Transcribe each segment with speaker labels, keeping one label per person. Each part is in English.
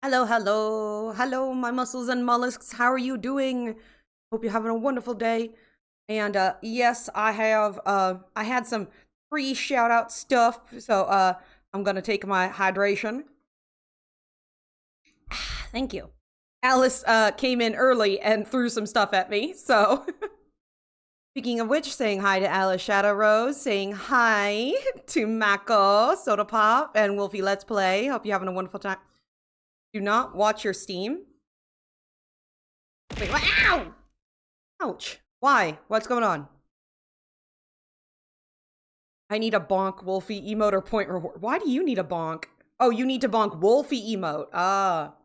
Speaker 1: Hello, hello, hello, my mussels and mollusks. How are you doing? Hope you're having a wonderful day. And yes, I had some free shout out stuff, so I'm gonna take my hydration. Thank you. Alice came in early and threw some stuff at me, so speaking of which, saying hi to Alice Shadow Rose, saying hi to Mako, Soda Pop, and Wolfie Let's Play. Hope you're having a wonderful time. Do not watch your Steam. Wait, what? Ow! Ouch. Why? What's going on? I need a bonk Wolfie emote or point reward. Why do you need a bonk? Oh, you need to bonk Wolfie emote. Ah.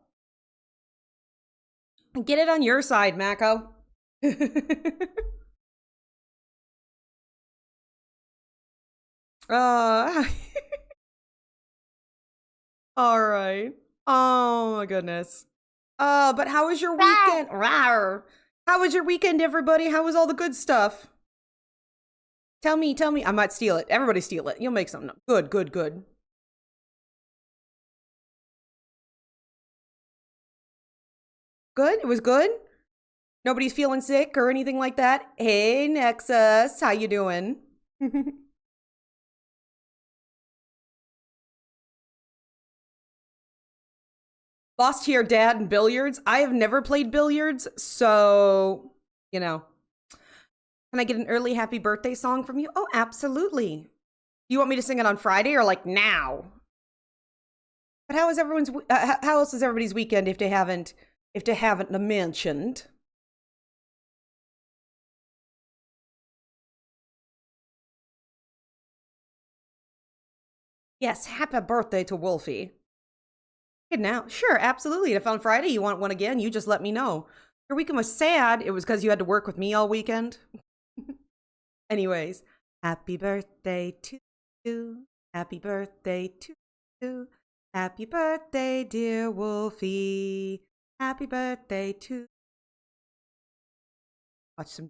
Speaker 1: Get it on your side, Mako. uh. All right. Oh my goodness. But how was your weekend? Rawr. How was your weekend, everybody? How was all the good stuff? Tell me, tell me. I might steal it. Everybody steal it. You'll make something up. Good, good, good. Good? It was good? Nobody's feeling sick or anything like that? Hey, Nexus. How you doing? Lost to your dad in billiards? I have never played billiards, so, you know. Can I get an early happy birthday song from you? Oh, absolutely. You want me to sing it on Friday or like now? But how is everyone's how else is everybody's weekend if they haven't mentioned? Yes, happy birthday to Wolfie. Good now. Sure, absolutely. If on Friday you want one again, you just let me know. Your weekend was sad. It was because you had to work with me all weekend. Anyways, happy birthday to you. Happy birthday to you. Happy birthday, dear Wolfie. Happy birthday to. Watch some.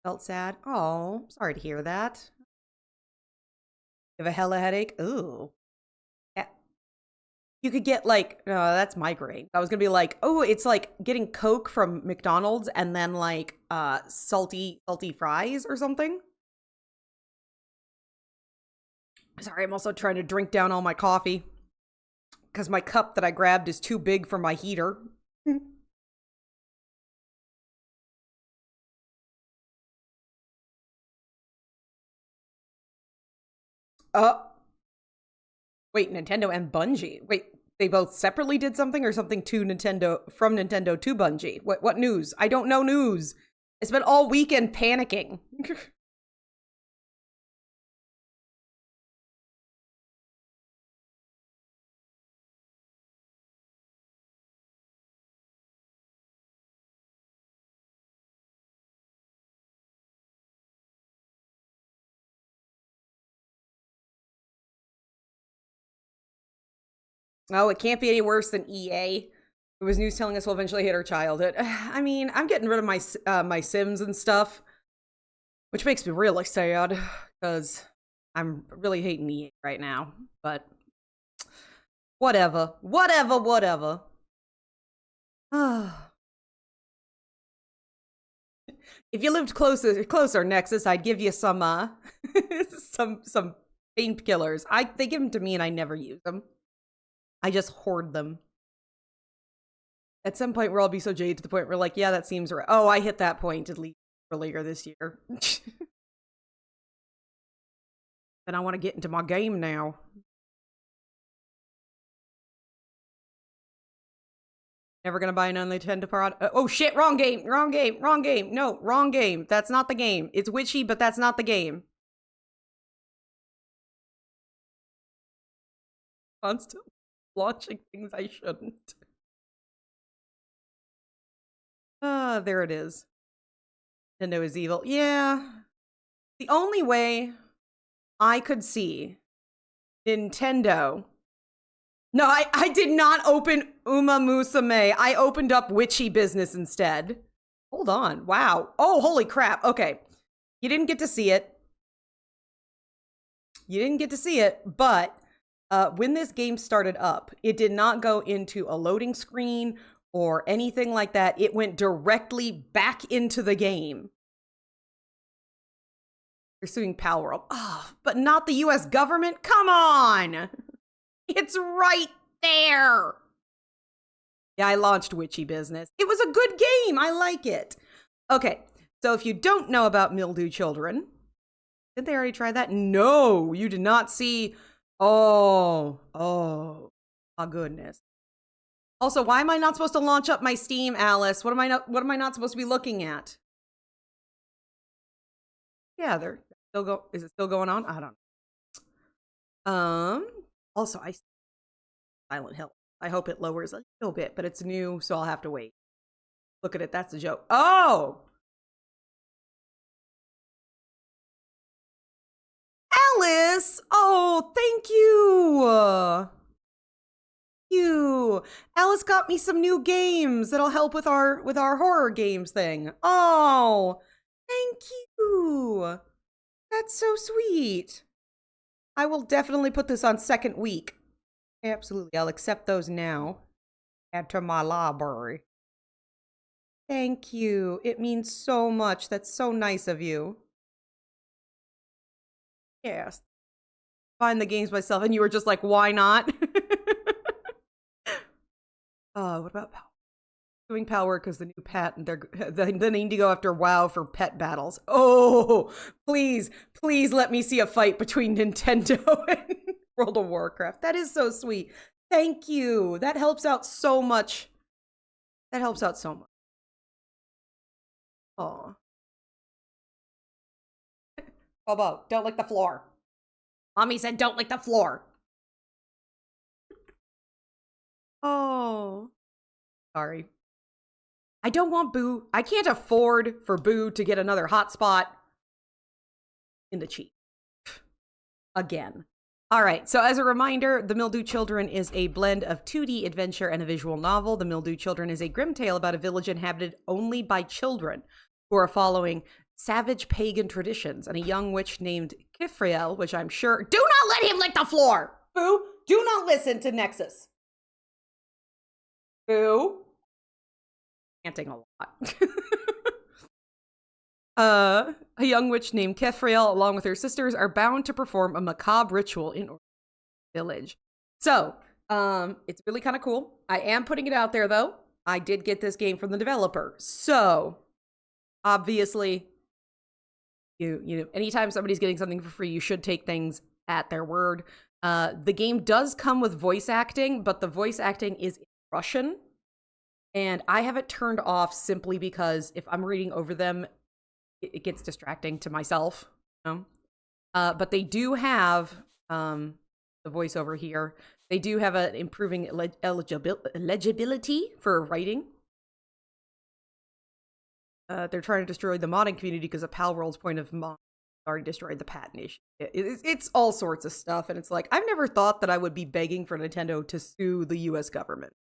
Speaker 1: Felt sad. Oh, sorry to hear that. You have a hella headache. Ooh. Yeah. You could get like, that's migraine. I was gonna be like, oh, it's like getting Coke from McDonald's and then like salty fries or something. Sorry, I'm also trying to drink down all my coffee because my cup that I grabbed is too big for my heater. uh, Wait, Nintendo and Bungie. Wait, they both separately did something or something to Nintendo from Nintendo to Bungie? What news? I don't know news. I spent all weekend panicking. Oh, it can't be any worse than EA. It was news telling us we'll eventually hit our childhood. I mean, I'm getting rid of my Sims and stuff, which makes me really sad because I'm really hating EA right now. But whatever, whatever, whatever. If you lived closer, Nexus, I'd give you some some painkillers. They give them to me and I never use them. I just hoard them. At some point, we'll all be so jaded to the point where, like, yeah, that seems right. Oh, I hit that point at least earlier this year. Then I want to get into my game now. Never gonna buy another Nintendo product. Oh shit! Wrong game. Wrong game. Wrong game. No, wrong game. That's not the game. It's witchy, but that's not the game. Constantly launching things I shouldn't. Ah, there it is. Nintendo is evil. Yeah. The only way I could see Nintendo. No, I did not open Uma Musume. I opened up Witchy Business instead. Hold on. Wow. Oh, holy crap. Okay. You didn't get to see it. You didn't get to see it, but when this game started up, it did not go into a loading screen or anything like that. It went directly back into the game. They're suing Palworld. Oh, but not the US government? Come on! It's right there! Yeah, I launched Witchy Business. It was a good game. I like it. Okay, so if you don't know about Mildew Children, did they already try that? No, you did not see. Oh, my goodness. Also, why am I not supposed to launch up my Steam, Alice? What am I not supposed to be looking at? Yeah, they're still is it still going on? I don't know. Also, I Silent Hill. I hope it lowers a little bit, but it's new, so I'll have to wait. Look at it, that's a joke. Oh! Alice! Oh, thank you! Alice got me some new games that'll help with our horror games thing. Oh, thank you. That's so sweet. I will definitely put this on second week. Absolutely, I'll accept those now. Add to my library. Thank you. It means so much. That's so nice of you. Yes. Find the games myself, and you were just like, why not? What about Power? Doing Power because the new patent, they need to go after WoW for pet battles. Oh, please let me see a fight between Nintendo and World of Warcraft. That is so sweet. Thank you. That helps out so much. That helps out so much. Oh. Bobo, don't lick the floor. Mommy said don't lick the floor. Oh. Sorry. I don't want Boo. I can't afford for Boo to get another hotspot in the cheek. Again. All right, so as a reminder, The Mildew Children is a blend of 2D adventure and a visual novel. The Mildew Children is a grim tale about a village inhabited only by children who are following savage pagan traditions and a young witch named Kifriel, which I'm sure— do not let him lick the floor! Boo, do not listen to Nexus. Boo. Chanting a lot. A young witch named Kefriel, along with her sisters, are bound to perform a macabre ritual in the village. So, it's really kind of cool. I am putting it out there, though. I did get this game from the developer. So, obviously, you know, anytime somebody's getting something for free, you should take things at their word. The game does come with voice acting, but the voice acting is in Russian. And I have it turned off simply because if I'm reading over them, it gets distracting to myself. You know? But they do have the voiceover here. They do have an improving legibility for writing. They're trying to destroy the modding community because of Palworld's point of mod already destroyed the patent issue. It's all sorts of stuff, and it's like, I've never thought that I would be begging for Nintendo to sue the US government.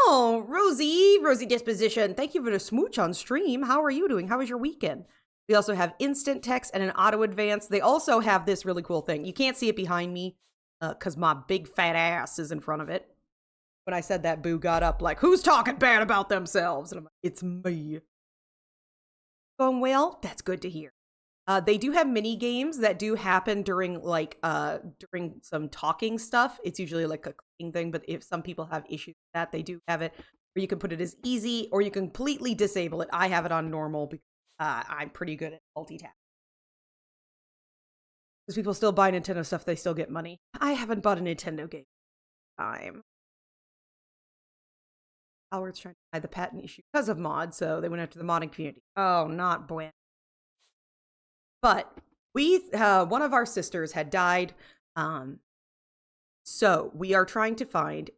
Speaker 1: Oh, Rosie Disposition. Thank you for the smooch on stream. How are you doing? How was your weekend? We also have instant text and an auto advance. They also have this really cool thing. You can't see it behind me because my big fat ass is in front of it. When I said that, Boo got up like, who's talking bad about themselves? And I'm like, it's me. Going well? That's good to hear. They do have mini games that do happen during like during some talking stuff. It's usually like a clicking thing, but if some people have issues with that, they do have it where you can put it as easy or you can completely disable it. I have it on normal because I'm pretty good at multitasking. Because people still buy Nintendo stuff, they still get money. I haven't bought a Nintendo game in time. Howard's trying to hide the patent issue because of mods, so they went after the modding community. Oh, not bueno. But one of our sisters had died, so we are trying to find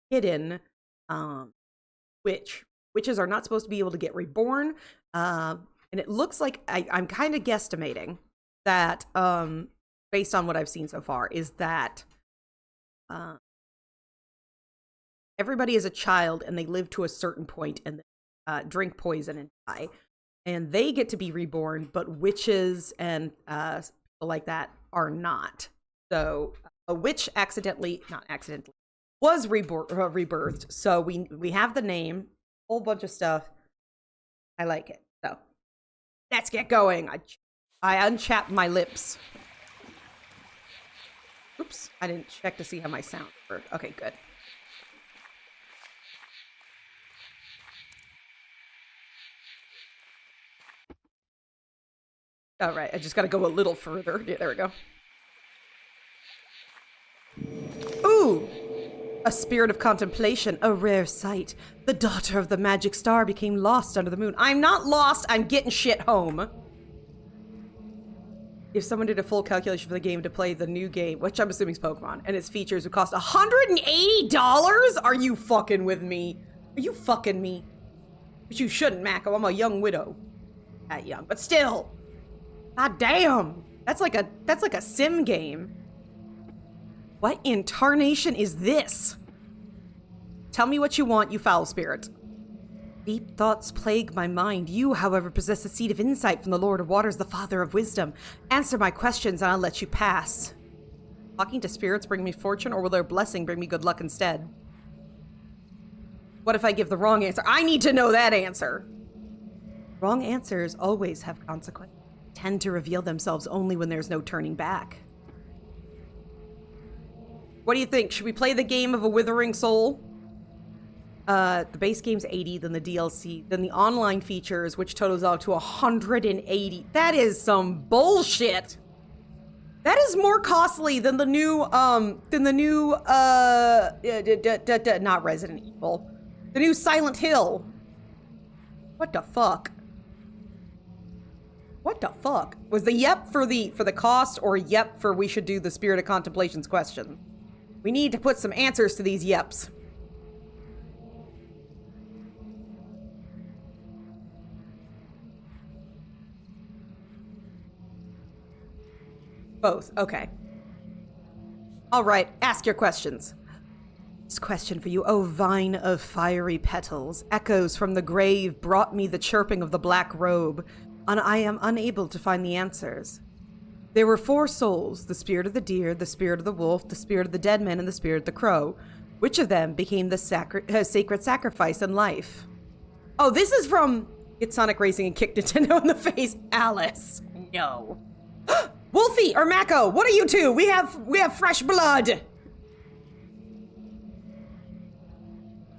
Speaker 1: hidden witch. Witches are not supposed to be able to get reborn, and it looks like I'm kind of guesstimating that, based on what I've seen so far, is that everybody is a child and they live to a certain point and drink poison and die. And they get to be reborn, but witches and people like that are not. So a witch not accidentally, was rebirthed. So we have the name, whole bunch of stuff. I like it. So let's get going. I unchapped my lips. Oops, I didn't check to see how my sound worked. Okay, good. All right, I just gotta go a little further. Yeah, there we go. Ooh! A spirit of contemplation, a rare sight. The daughter of the magic star became lost under the moon. I'm not lost, I'm getting shit home. If someone did a full calculation for the game to play the new game, which I'm assuming is Pokemon, and its features would cost $180? Are you fucking with me? Are you fucking me? But you shouldn't, Mako. I'm a young widow. Not young, but still. God damn. That's like a sim game. What in tarnation is this? Tell me what you want, you foul spirit. Deep thoughts plague my mind. You, however, possess a seed of insight from the Lord of Waters, the Father of Wisdom. Answer my questions and I'll let you pass. Talking to spirits bring me fortune, or will their blessing bring me good luck instead? What if I give the wrong answer? I need to know that answer. Wrong answers always have consequences. Tend to reveal themselves only when there's no turning back. What do you think? Should we play the game of a withering soul? The base game's 80, then the DLC, then the online features, which totals out to 180. That is some bullshit. That is more costly than the new, not Resident Evil. The new Silent Hill. What the fuck? What the fuck? Was the yep for the cost, or yep for we should do the Spirit of Contemplations question? We need to put some answers to these yeps. Both, okay. All right, ask your questions. This question for you, O vine of fiery petals. Echoes from the grave brought me the chirping of the black robe, and I am unable to find the answers. There were 4 souls, the spirit of the deer, the spirit of the wolf, the spirit of the dead man, and the spirit of the crow. Which of them became the sacred sacrifice in life? Oh, this is from Get Sonic Racing and Kick Nintendo in the Face. Alice. No. Wolfie or Mako, what are you two? We have fresh blood.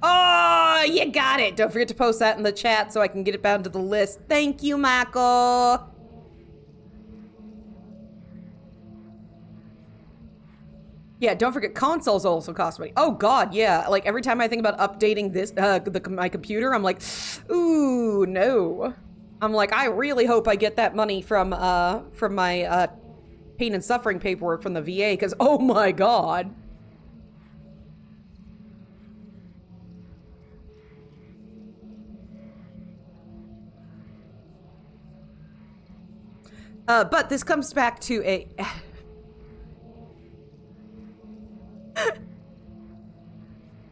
Speaker 1: Oh, you got it. Don't forget to post that in the chat so I can get it bound to the list. Thank you, Mako. Yeah, don't forget consoles also cost money. Oh God, yeah. Like every time I think about updating this, my computer, I'm like, ooh, no. I'm like, I really hope I get that money from my pain and suffering paperwork from the VA, because oh my God. But this comes back to a...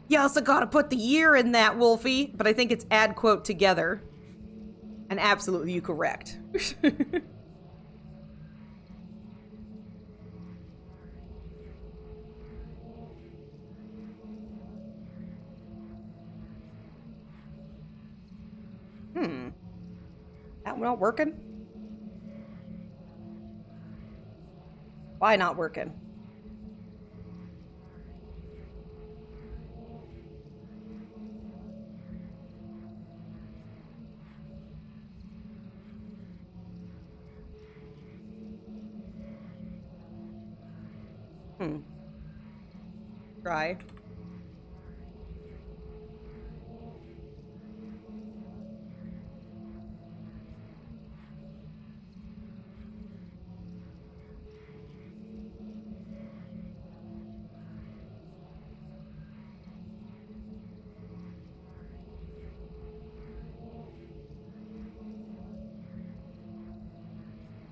Speaker 1: You also gotta put the year in that, Wolfie. But I think it's add quote together. And absolutely you correct. That not working? Why not working? Try.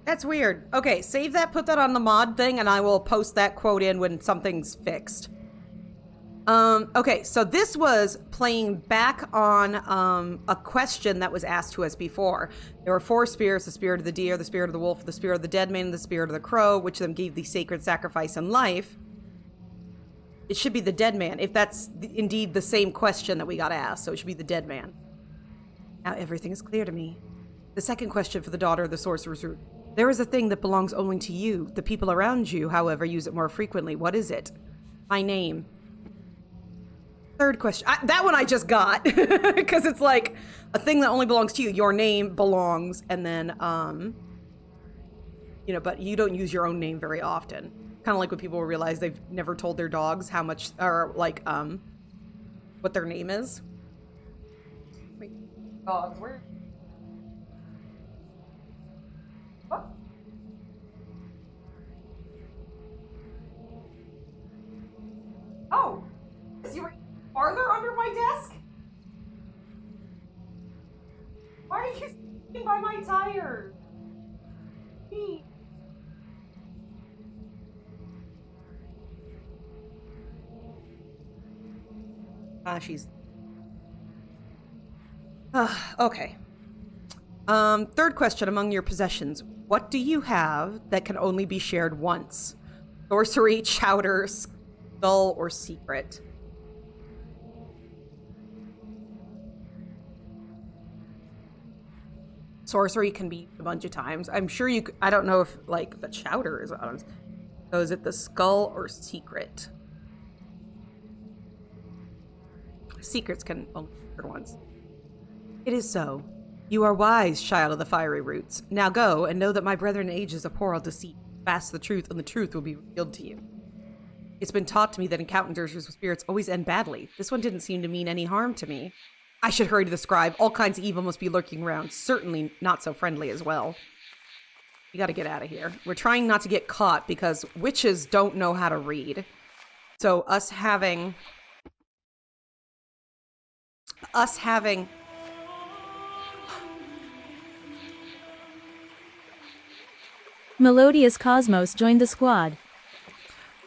Speaker 1: That's weird. Okay, save that, put that on the mod thing, and I will post that quote in when something's fixed. Okay, so this was playing back on a question that was asked to us before. There were 4 spirits: the spirit of the deer, the spirit of the wolf, the spirit of the dead man, and the spirit of the crow, which of them gave the sacred sacrifice and life. It should be the dead man, if that's indeed the same question that we got asked, so it should be the dead man. Now everything is clear to me. The second question for the daughter of the sorcerer's root. There is a thing that belongs only to you. The people around you, however, use it more frequently. What is it? My name. Third question. That one I just got. Because it's like a thing that only belongs to you. Your name belongs, and then, you know, but you don't use your own name very often. Kind of like when people realize they've never told their dogs how much, or like, what their name is. Wait, dogs, where? What? Oh, is you farther under my desk? Why are you sitting by my tires? Me. She's... okay. Third question among your possessions. What do you have that can only be shared once? Sorcery, chowder, skull, or secret? Sorcery can be a bunch of times. I'm sure you could, I don't know if, like, the chowder is on. So is it the skull or secret? Secrets can only be shared once. It is so. You are wise, child of the fiery roots. Now go, and know that my brethren age is a poor deceit. Fast the truth, and the truth will be revealed to you. It's been taught to me that encounters with spirits always end badly. This one didn't seem to mean any harm to me. I should hurry to the scribe. All kinds of evil must be lurking around. Certainly not so friendly as well. You gotta get out of here. We're trying not to get caught because witches don't know how to read. So us having...
Speaker 2: Melodious Cosmos joined the squad.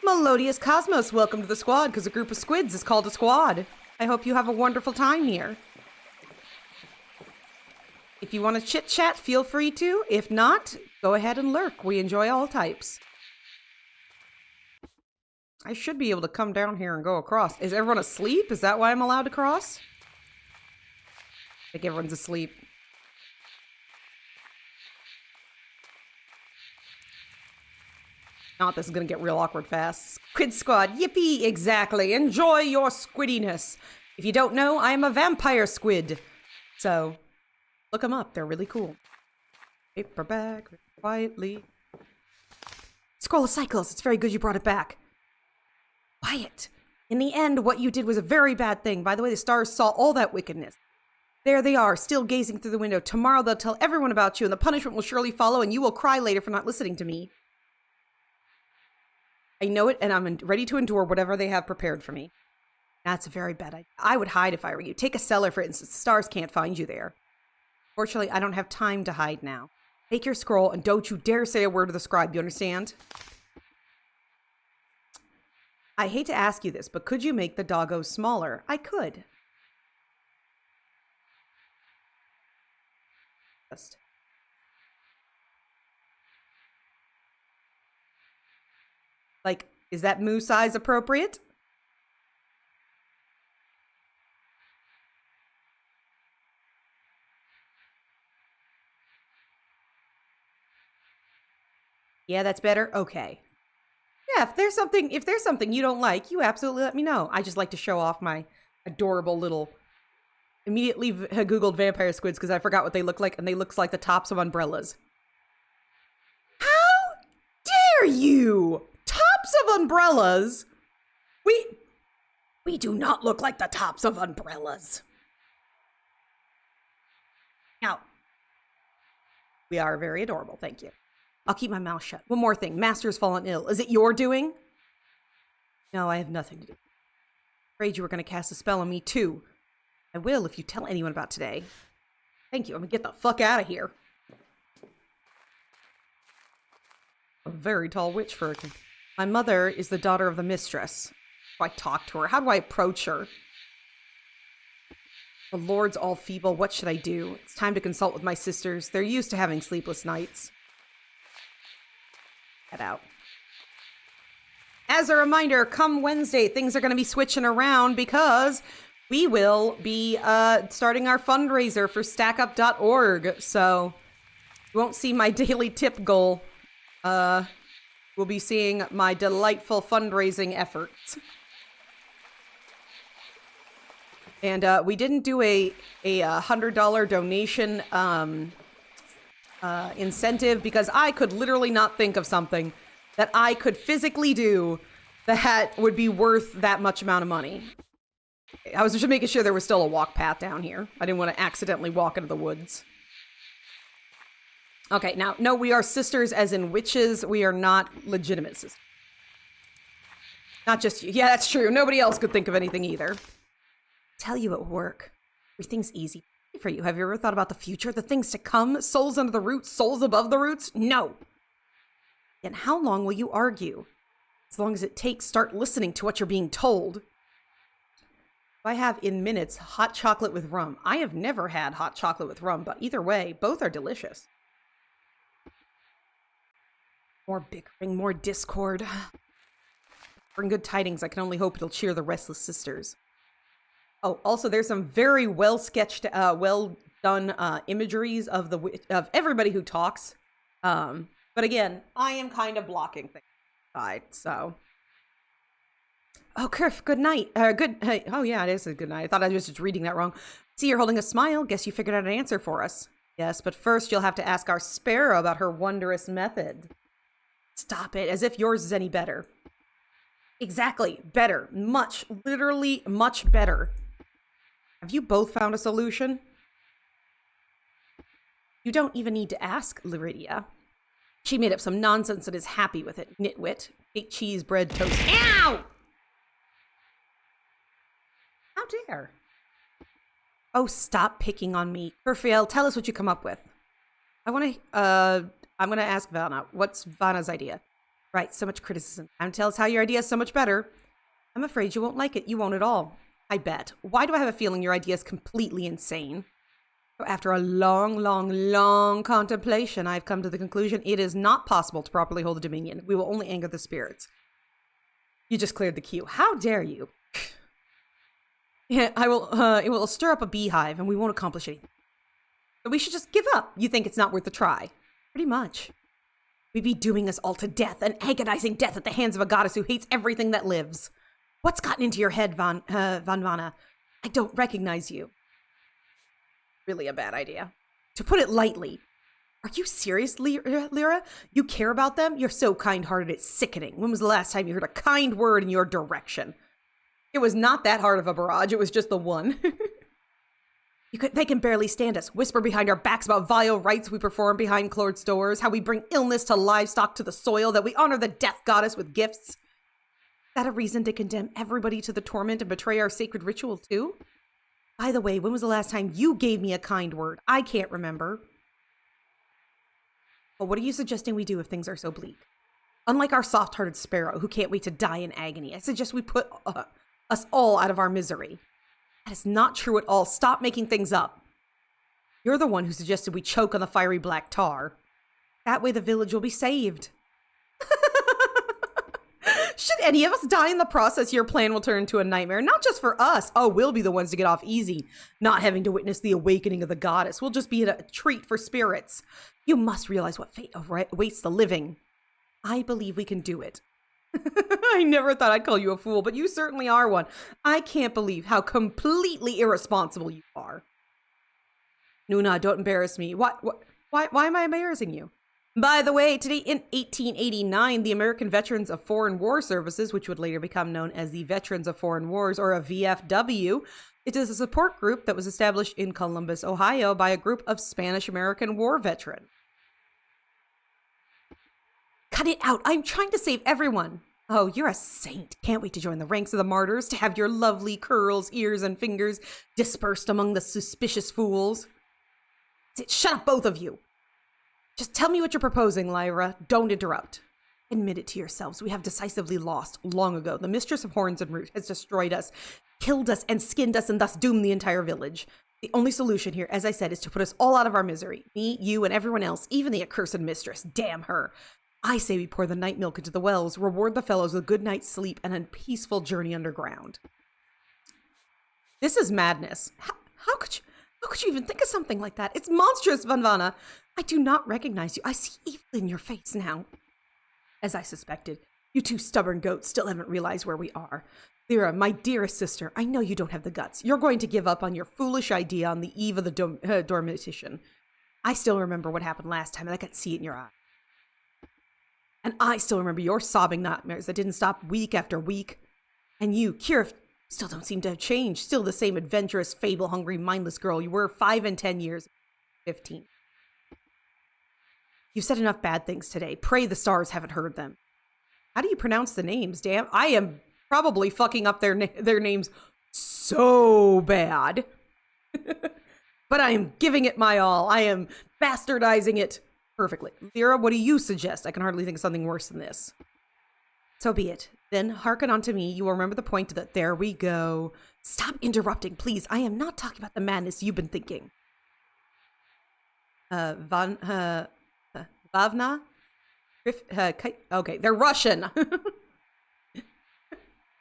Speaker 1: Melodious Cosmos, welcome to the squad, because a group of squids is called a squad. I hope you have a wonderful time here. If you want to chit-chat, feel free to. If not, go ahead and lurk. We enjoy all types. I should be able to come down here and go across. Is everyone asleep? Is that why I'm allowed to cross? I think everyone's asleep. Not, this is gonna get real awkward fast. Squid Squad, yippee, exactly. Enjoy your squiddiness. If you don't know, I am a vampire squid. So, look them up. They're really cool. Paperback, quietly. Scroll of Cycles. It's very good you brought it back. Quiet. In the end, what you did was a very bad thing. By the way, the stars saw all that wickedness. There they are, still gazing through the window. Tomorrow they'll tell everyone about you, and the punishment will surely follow, and you will cry later for not listening to me. I know it, and I'm ready to endure whatever they have prepared for me. That's a very bad idea. I would hide if I were you. Take a cellar, for instance. The stars can't find you there. Fortunately, I don't have time to hide now. Take your scroll, and don't you dare say a word to the scribe, you understand? I hate to ask you this, but could you make the doggo smaller? I could. Just... like, is that moo size appropriate? Yeah, that's better? Okay. Yeah, if there's something you don't like, you absolutely let me know. I just like to show off my adorable little... Immediately Googled vampire squids because I forgot what they look like, and they look like the tops of umbrellas. How dare you! Tops of umbrellas? We do not look like the tops of umbrellas. Now, we are very adorable, thank you. I'll keep my mouth shut. One more thing. Master's fallen ill. Is it your doing? No, I have nothing to do. Afraid you were going to cast a spell on me, too. I will if you tell anyone about today. Thank you. I'm going to get the fuck out of here. A very tall witch for a... My mother is the daughter of the mistress. do I talk to her? How do I approach her? The Lord's all feeble. What should I do? It's time to consult with my sisters. They're used to having sleepless nights. Head out. As a reminder, come Wednesday, things are going to be switching around because we will be starting our fundraiser for stackup.org. So you won't see my daily tip goal. We'll be seeing my delightful fundraising efforts. And we didn't do a $100 donation incentive because I could literally not think of something that I could physically do that would be worth that much amount of money. I was just making sure there was still a walk path down here. I didn't want to accidentally walk into the woods. Okay, now, no, we are sisters as in witches. We are not legitimate sisters. Not just you. Yeah, that's true. Nobody else could think of anything either. Tell you at work, everything's easy for you. Have you ever thought about the future, the things to come, souls under the roots, souls above the roots? No. And how long will you argue? As long as it takes, start listening to what you're being told. I have in minutes hot chocolate with rum. I have never had hot chocolate with rum, but either way, both are delicious. More bickering, more discord. Bring good tidings. I can only hope it'll cheer the restless sisters. Oh, also, there's some very well sketched, well done imageries of everybody who talks. But again, I am kind of blocking things aside, so. Oh, Kerf, good night. Hey, oh yeah, it is a good night. I thought I was just reading that wrong. See, you're holding a smile. Guess you figured out an answer for us. Yes, but first you'll have to ask our sparrow about her wondrous method. Stop it, as if yours is any better. Exactly, better. Much, literally much better. Have you both found a solution? You don't even need to ask, Lyridia. She made up some nonsense and is happy with it. Nitwit. Baked cheese, bread, toast. Ow! How dare. Oh, stop picking on me. Perfiel, tell us what you come up with. I'm gonna ask Vanna. What's Vanna's idea? Right, so much criticism. Time to tell us how your idea is so much better. I'm afraid you won't like it. You won't at all. I bet. Why do I have a feeling your idea is completely insane? So after a long contemplation, I've come to the conclusion it is not possible to properly hold the Dominion. We will only anger the spirits. You just cleared the queue. How dare you? Yeah, it will stir up a beehive and we won't accomplish anything. But we should just give up. You think it's not worth the try? Pretty much. We'd be doing us all to death, an agonizing death at the hands of a goddess who hates everything that lives. What's gotten into your head, Vanna? I don't recognize you. Really a bad idea. To put it lightly. Are you serious, Lyra? You care about them? You're so kind-hearted, it's sickening. When was the last time you heard a kind word in your direction? It was not that hard of a barrage, it was just the one. They can barely stand us. Whisper behind our backs about vile rites we perform behind closed doors, how we bring illness to livestock to the soil, that we honor the death goddess with gifts. Is that a reason to condemn everybody to the torment and betray our sacred ritual too? By the way, when was the last time you gave me a kind word? I can't remember. Well, what are you suggesting we do if things are so bleak? Unlike our soft-hearted sparrow who can't wait to die in agony, I suggest we put us all out of our misery. That is not true at all. Stop making things up. You're the one who suggested we choke on the fiery black tar. That way the village will be saved. Should any of us die in the process, your plan will turn into a nightmare. Not just for us. Oh, we'll be the ones to get off easy, not having to witness the awakening of the goddess. We'll just be a treat for spirits. You must realize what fate awaits the living. I believe we can do it. I never thought I'd call you a fool, but you certainly are one. I can't believe how completely irresponsible you are. Nuna, don't embarrass me. Why am I embarrassing you? By the way, today in 1889, the American Veterans of Foreign War Services, which would later become known as the Veterans of Foreign Wars, or a VFW, it is a support group that was established in Columbus, Ohio by a group of Spanish-American war veterans. Cut it out. I'm trying to save everyone. Oh, you're a saint. Can't wait to join the ranks of the martyrs, to have your lovely curls, ears, and fingers dispersed among the suspicious fools. Shut up, both of you. Just tell me what you're proposing, Lyra. Don't interrupt. Admit it to yourselves. We have decisively lost long ago. The Mistress of Horns and Root has destroyed us, killed us, and skinned us, and thus doomed the entire village. The only solution here, as I said, is to put us all out of our misery. Me, you, and everyone else, even the accursed mistress. Damn her. I say we pour the night milk into the wells, reward the fellows with a good night's sleep, and a peaceful journey underground. This is madness. How could you even think of something like that? It's monstrous, Vanvana. I do not recognize you. I see evil in your face now. As I suspected, you two stubborn goats still haven't realized where we are. Lyra, my dearest sister, I know you don't have the guts. You're going to give up on your foolish idea on the eve of the dormitition. I still remember what happened last time, and I could see it in your eye. And I still remember your sobbing nightmares that didn't stop week after week. And you, Kira, still don't seem to have changed. Still the same adventurous, fable-hungry, mindless girl you were 5 and 10 years, 15. You've said enough bad things today. Pray the stars haven't heard them. How do you pronounce the names? Damn, I am probably fucking up their names so bad. But I am giving it my all. I am bastardizing it perfectly. Lyra, what do you suggest? I can hardly think of something worse than this. So be it. Then hearken unto me. You will remember the point that there we go. Stop interrupting, please. I am not talking about the madness you've been thinking. Vavna? Okay, they're Russian.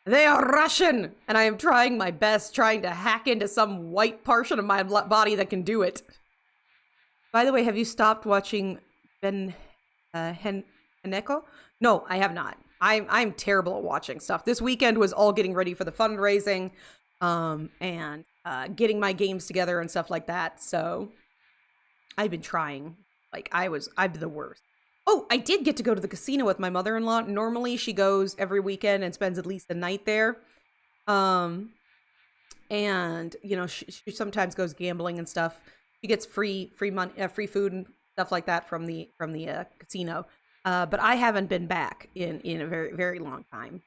Speaker 1: They are Russian, and I am trying my best, trying to hack into some white portion of my body that can do it. By the way, have you stopped watching Ben Heneko? No, I have not. I'm terrible at watching stuff. This weekend was all getting ready for the fundraising, and getting my games together and stuff like that. So I've been trying. Like I've been the worst. Oh, I did get to go to the casino with my mother-in-law. Normally she goes every weekend and spends at least a night there. And you know, she sometimes goes gambling and stuff. She gets free money, free food and stuff like that from the casino. But I haven't been back in a very, very long time.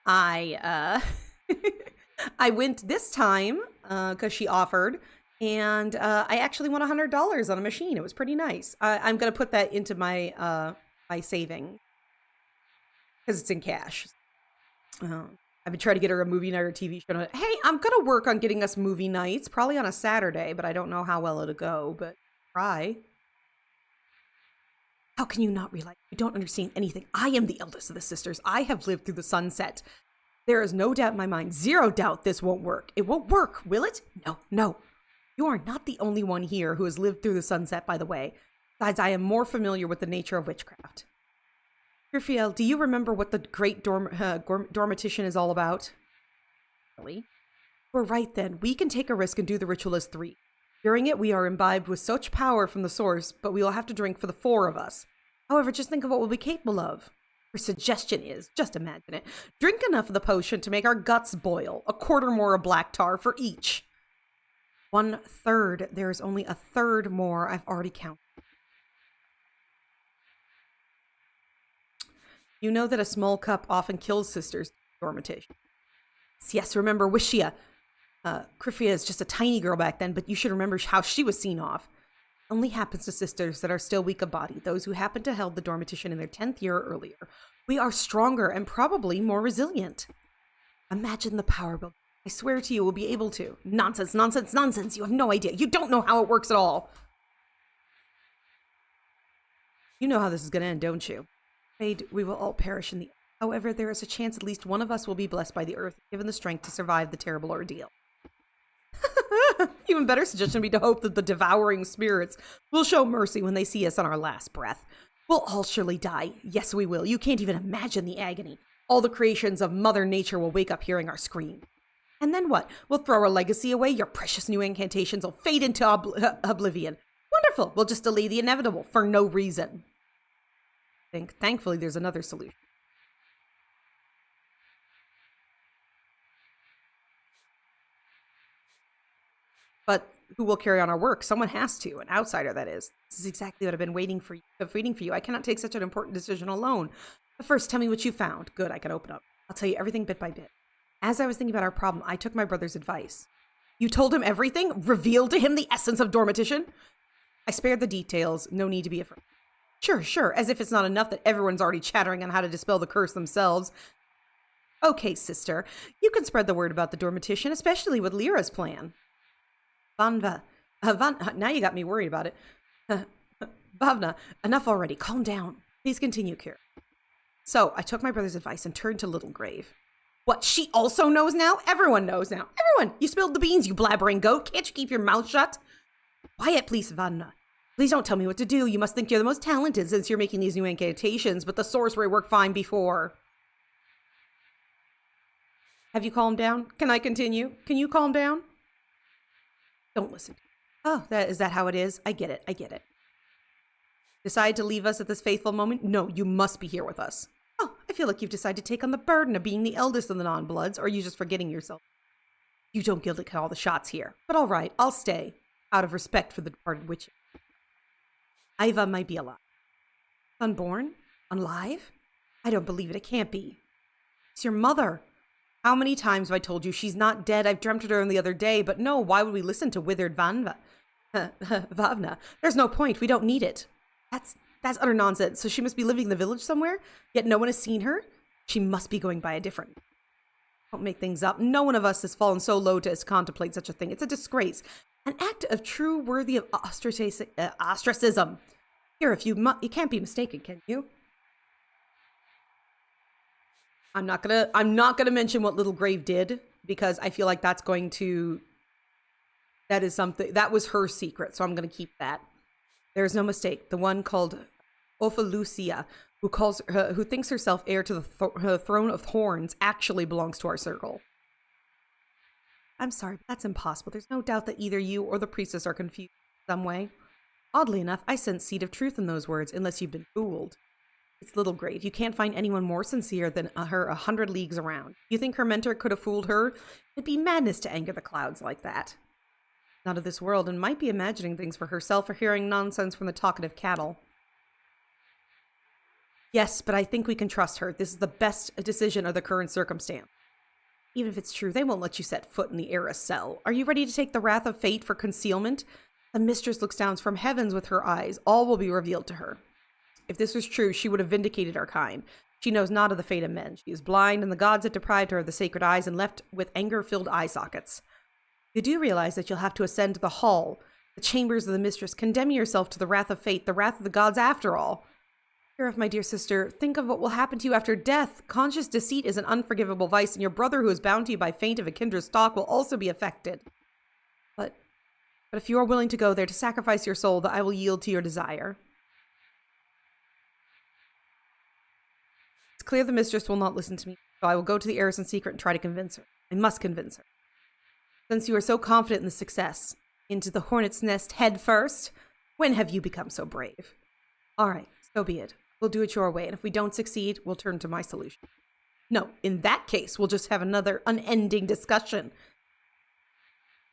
Speaker 1: I went this time because she offered. And I actually won $100 on a machine. It was pretty nice. I'm going to put that into my my saving because it's in cash. I've been trying to get her a movie night or TV show. Hey, I'm going to work on getting us movie nights, probably on a Saturday, but I don't know how well it'll go, but try. How can you not realize you don't understand anything? I am the eldest of the sisters. I have lived through the sunset. There is no doubt in my mind, zero doubt this won't work. It won't work, will it? No. You are not the only one here who has lived through the sunset, by the way. Besides, I am more familiar with the nature of witchcraft. Raphael, do you remember what the great dormitition is all about? Really? We're right then. We can take a risk and do the ritual as 3. During it, we are imbibed with such power from the source, but we will have to drink for the 4 of us. However, just think of what we'll be capable of. Her suggestion is, just imagine it, drink enough of the potion to make our guts boil, a quarter more of black tar for each. 1/3. There is only a third more. I've already counted. You know that a small cup often kills sisters dormitation. Yes, remember Wishia. Krifia is just a tiny girl back then, but you should remember how she was seen off. It only happens to sisters that are still weak of body, those who happen to held the dormitation in their 10th year or earlier. We are stronger and probably more resilient. Imagine the power build. I swear to you, we'll be able to. Nonsense. You have no idea. You don't know how it works at all. You know how this is going to end, don't you? Afraid we will all perish in the earth. However, there is a chance at least one of us will be blessed by the earth, given the strength to survive the terrible ordeal. Even better suggestion would be to hope that the devouring spirits will show mercy when they see us on our last breath. We'll all surely die. Yes, we will. You can't even imagine the agony. All the creations of Mother Nature will wake up hearing our scream. And then what? We'll throw our legacy away. Your precious new incantations will fade into oblivion. Wonderful. We'll just delay the inevitable for no reason. Thankfully, there's another solution. But who will carry on our work? Someone has to. An outsider, that is. This is exactly what I've been waiting for you. I cannot take such an important decision alone. But first, tell me what you found. Good, I can open up. I'll tell you everything bit by bit. As I was thinking about our problem, I took my brother's advice. You told him everything? Revealed to him the essence of dormition? I spared the details. No need to be afraid. Sure, sure, as if it's not enough that everyone's already chattering on how to dispel the curse themselves. Okay, sister, you can spread the word about the Dormitition, especially with Lyra's plan. Vanva. Now you got me worried about it. Vavna, enough already. Calm down. Please continue, Kira. So, I took my brother's advice and turned to Little Grave. What, she also knows now? Everyone knows now. Everyone! You spilled the beans, you blabbering goat. Can't you keep your mouth shut? Quiet, please, Vanna. Please don't tell me what to do. You must think you're the most talented since you're making these new incantations, but the sorcery worked fine before. Have you calmed down? Can I continue? Can you calm down? Don't listen. Oh, is that how it is? I get it. Decide to leave us at this fateful moment? No, you must be here with us. Oh, I feel like you've decided to take on the burden of being the eldest of the non-bloods, or are you just forgetting yourself? You don't get to call the shots here. But all right, I'll stay, out of respect for the departed witches. Iva might be alive. Unborn? Alive? I don't believe it. It can't be. It's your mother. How many times have I told you she's not dead? I've dreamt of her the other day, but no, why would we listen to withered Vavna? There's no point. We don't need it. That's utter nonsense. So she must be living in the village somewhere, yet no one has seen her? She must be going by a different... Don't make things up. No one of us has fallen so low to contemplate such a thing. It's a disgrace. An act of true worthy of ostracism. Here, you can't be mistaken, can you? I'm not gonna mention what Little Grave did, because I feel like that is something, that was her secret, so I'm gonna keep that. There's no mistake. The one called Ophelucia, who thinks herself heir to the throne of thorns, actually belongs to our circle. I'm sorry, but that's impossible. There's no doubt that either you or the priestess are confused in some way. Oddly enough, I sense seed of truth in those words, unless you've been fooled. It's Little Grave. You can't find anyone more sincere than her 100 leagues around. You think her mentor could have fooled her? It'd be madness to anger the clouds like that. Not of this world, and might be imagining things for herself or hearing nonsense from the talkative cattle. Yes, but I think we can trust her. This is the best decision of the current circumstance. Even if it's true, they won't let you set foot in the heiress cell. Are you ready to take the wrath of fate for concealment? The mistress looks down from heavens with her eyes. All will be revealed to her. If this was true, she would have vindicated our kind. She knows not of the fate of men. She is blind, and the gods have deprived her of the sacred eyes and left with anger-filled eye sockets. You do realize that you'll have to ascend to the hall, the chambers of the mistress, condemn yourself to the wrath of fate, the wrath of the gods after all. Hear of my dear sister, think of what will happen to you after death. Conscious deceit is an unforgivable vice, and your brother who is bound to you by fate of a kindred stock will also be affected. But if you are willing to go there to sacrifice your soul, that I will yield to your desire. It's clear the mistress will not listen to me, so I will go to the heiress in secret and try to convince her. I must convince her. Since you are so confident in the success, into the hornet's nest head first. When have you become so brave? All right, so be it. We'll do it your way, and if we don't succeed, we'll turn to my solution. No, in that case, we'll just have another unending discussion.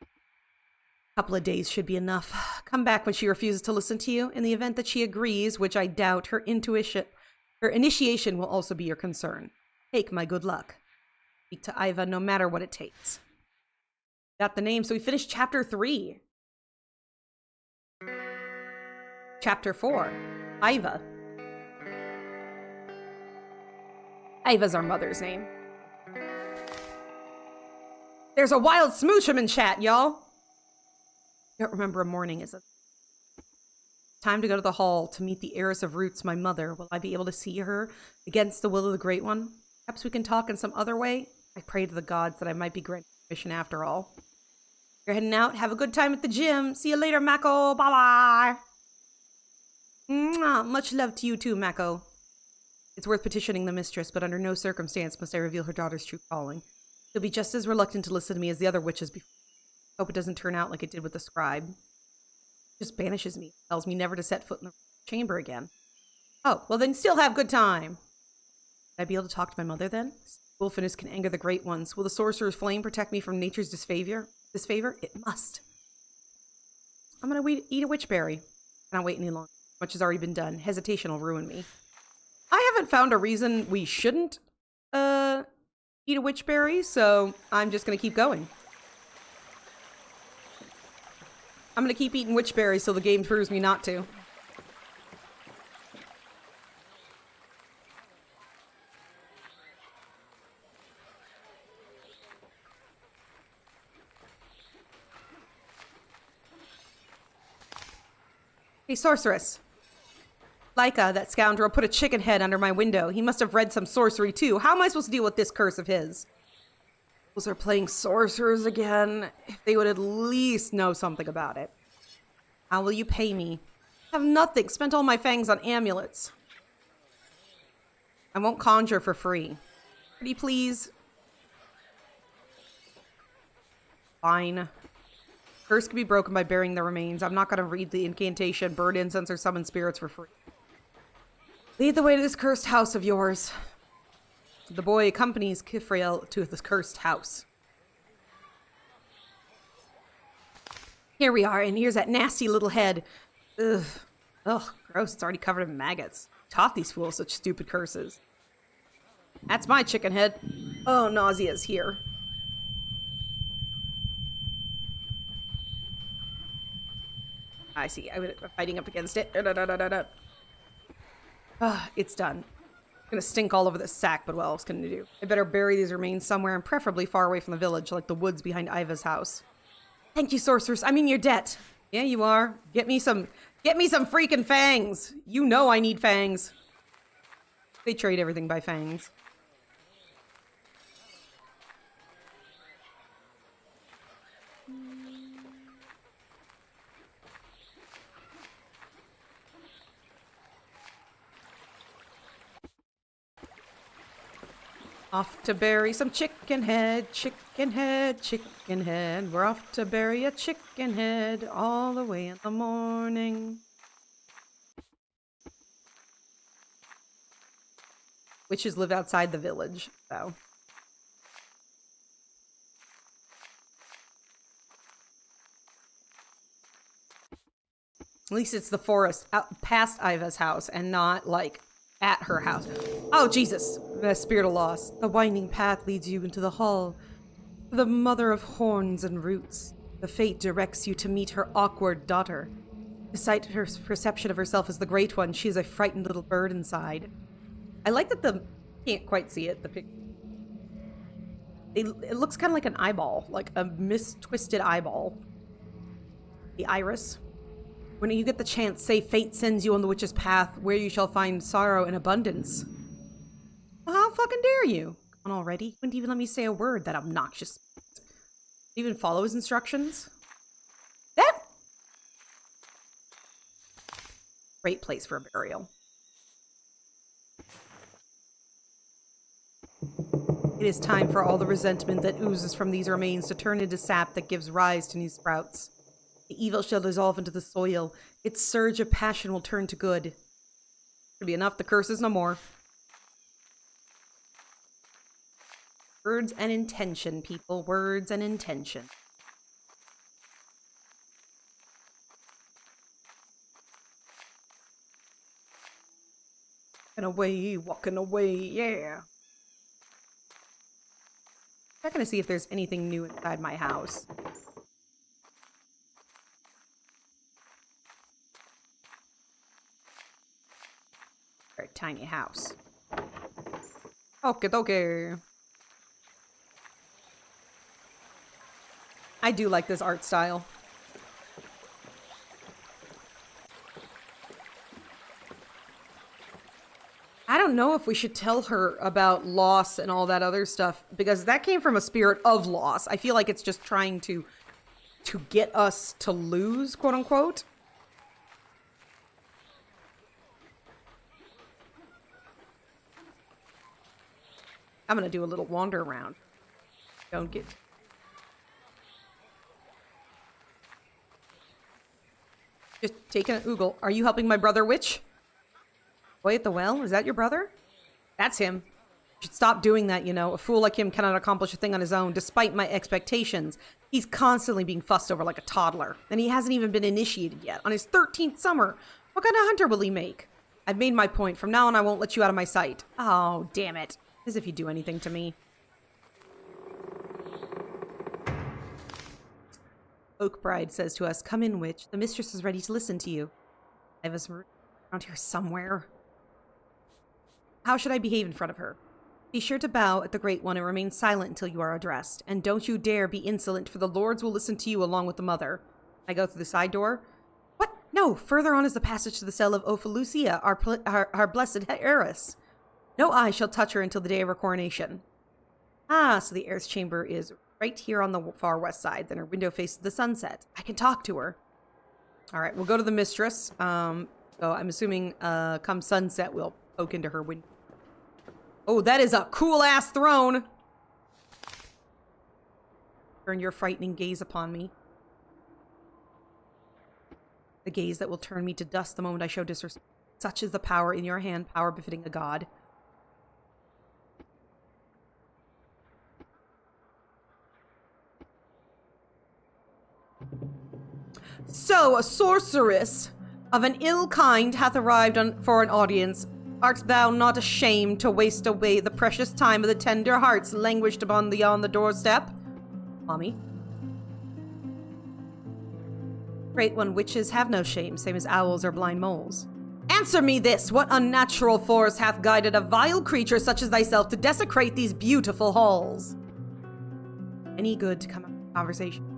Speaker 1: A couple of days should be enough. Come back when she refuses to listen to you. In the event that she agrees, which I doubt, her initiation will also be your concern. Take my good luck. Speak to Iva no matter what it takes. Got the name, so we finished chapter 3. Chapter 4. Iva. Iva's our mother's name. There's a wild smoochum in chat, y'all. Don't remember a morning, is it? Time to go to the hall to meet the heiress of roots, my mother. Will I be able to see her against the will of the Great One? Perhaps we can talk in some other way? I pray to the gods that I might be granted permission after all. You're heading out. Have a good time at the gym. See you later, Mako. Bye-bye. Much love to you too, Mako. It's worth petitioning the mistress, but under no circumstance must I reveal her daughter's true calling. She'll be just as reluctant to listen to me as the other witches before. Hope it doesn't turn out like it did with the scribe. Just banishes me. Tells me never to set foot in the chamber again. Oh, well then still have good time. Would I be able to talk to my mother then? Wolfiness can anger the great ones. Will the sorcerer's flame protect me from nature's disfavor? It must. I'm gonna eat a witchberry. I don't wait any longer. Much has already been done. Hesitation will ruin me. I haven't found a reason we shouldn't eat a witchberry, so I'm just gonna keep going. I'm gonna keep eating witchberries till the game proves me not to. Hey, sorceress. Laika, that scoundrel, put a chicken head under my window. He must have read some sorcery, too. How am I supposed to deal with this curse of his? Those are playing sorcerers again. If they would at least know something about it. How will you pay me? I have nothing. Spent all my fangs on amulets. I won't conjure for free. Pretty please? Fine. Curse can be broken by burying the remains. I'm not going to read the incantation, burn incense, or summon spirits for free. Lead the way to this cursed house of yours. The boy accompanies Kifrael to this cursed house. Here we are, and here's that nasty little head. Ugh. Ugh, gross. It's already covered in maggots. Taught these fools such stupid curses. That's my chicken head. Oh, nausea's here. I see. I'm fighting up against it. It's done. It's gonna stink all over this sack, but what else can I do? I better bury these remains somewhere and preferably far away from the village, like the woods behind Iva's house. Thank you, sorceress. I'm in your debt. Yeah, you are. Get me some freaking fangs. You know I need fangs. They trade everything by fangs. Off to bury some chicken head, chicken head, chicken head. We're off to bury a chicken head all the way in the morning. Witches live outside the village, so. At least it's the forest out past Iva's house and not like at her house. Oh, Jesus. The spirit of loss. The winding path leads you into the hall. The mother of horns and roots. The fate directs you to meet her awkward daughter. Despite her perception of herself as the great one, she is a frightened little bird inside. I like that the... Can't quite see it. It looks kind of like an eyeball. Like a mistwisted eyeball. The iris. When you get the chance, say fate sends you on the witch's path, where you shall find sorrow in abundance. Well, how fucking dare you? Come on already? Wouldn't even let me say a word, that obnoxious... Even follow his instructions? That... Great place for a burial. It is time for all the resentment that oozes from these remains to turn into sap that gives rise to new sprouts. The evil shall dissolve into the soil. Its surge of passion will turn to good. Should be enough. The curse is no more. Words and intention, people. Words and intention. Walking away, yeah. Checking to see if there's anything new inside my house. Very tiny house. Okay, okay. I do like this art style. I don't know if we should tell her about loss and all that other stuff, because that came from a spirit of loss. I feel like it's just trying to get us to lose, quote unquote. I'm gonna do a little wander around. Don't get... Just taking an oogle. Are you helping my brother witch? Boy at the well? Is that your brother? That's him. You should stop doing that, you know. A fool like him cannot accomplish a thing on his own, despite my expectations. He's constantly being fussed over like a toddler. And he hasn't even been initiated yet. On his 13th summer. What kind of hunter will he make? I've made my point. From now on, I won't let you out of my sight. Oh, damn it. As if you do anything to me. Oak Bride says to us, "Come in, witch. The mistress is ready to listen to you." I was around here somewhere. How should I behave in front of her? Be sure to bow at the Great One and remain silent until you are addressed. And don't you dare be insolent, for the lords will listen to you along with the mother. I go through the side door. What? No, further on is the passage to the cell of Ophelucia, our blessed heiress. No eye shall touch her until the day of her coronation. Ah, so the heiress chamber is right here on the far west side. Then her window faces the sunset. I can talk to her. All right, we'll go to the mistress. So I'm assuming come sunset we'll poke into her window. Oh, that is a cool-ass throne! Turn your frightening gaze upon me. The gaze that will turn me to dust the moment I show disrespect. Such is the power in your hand, power befitting a god. So, a sorceress of an ill kind hath arrived for an audience. Art thou not ashamed to waste away the precious time of the tender hearts languished upon thee on the doorstep? Mommy. Great one, witches have no shame, same as owls or blind moles. Answer me this! What unnatural force hath guided a vile creature such as thyself to desecrate these beautiful halls? Any good to come out of the conversation?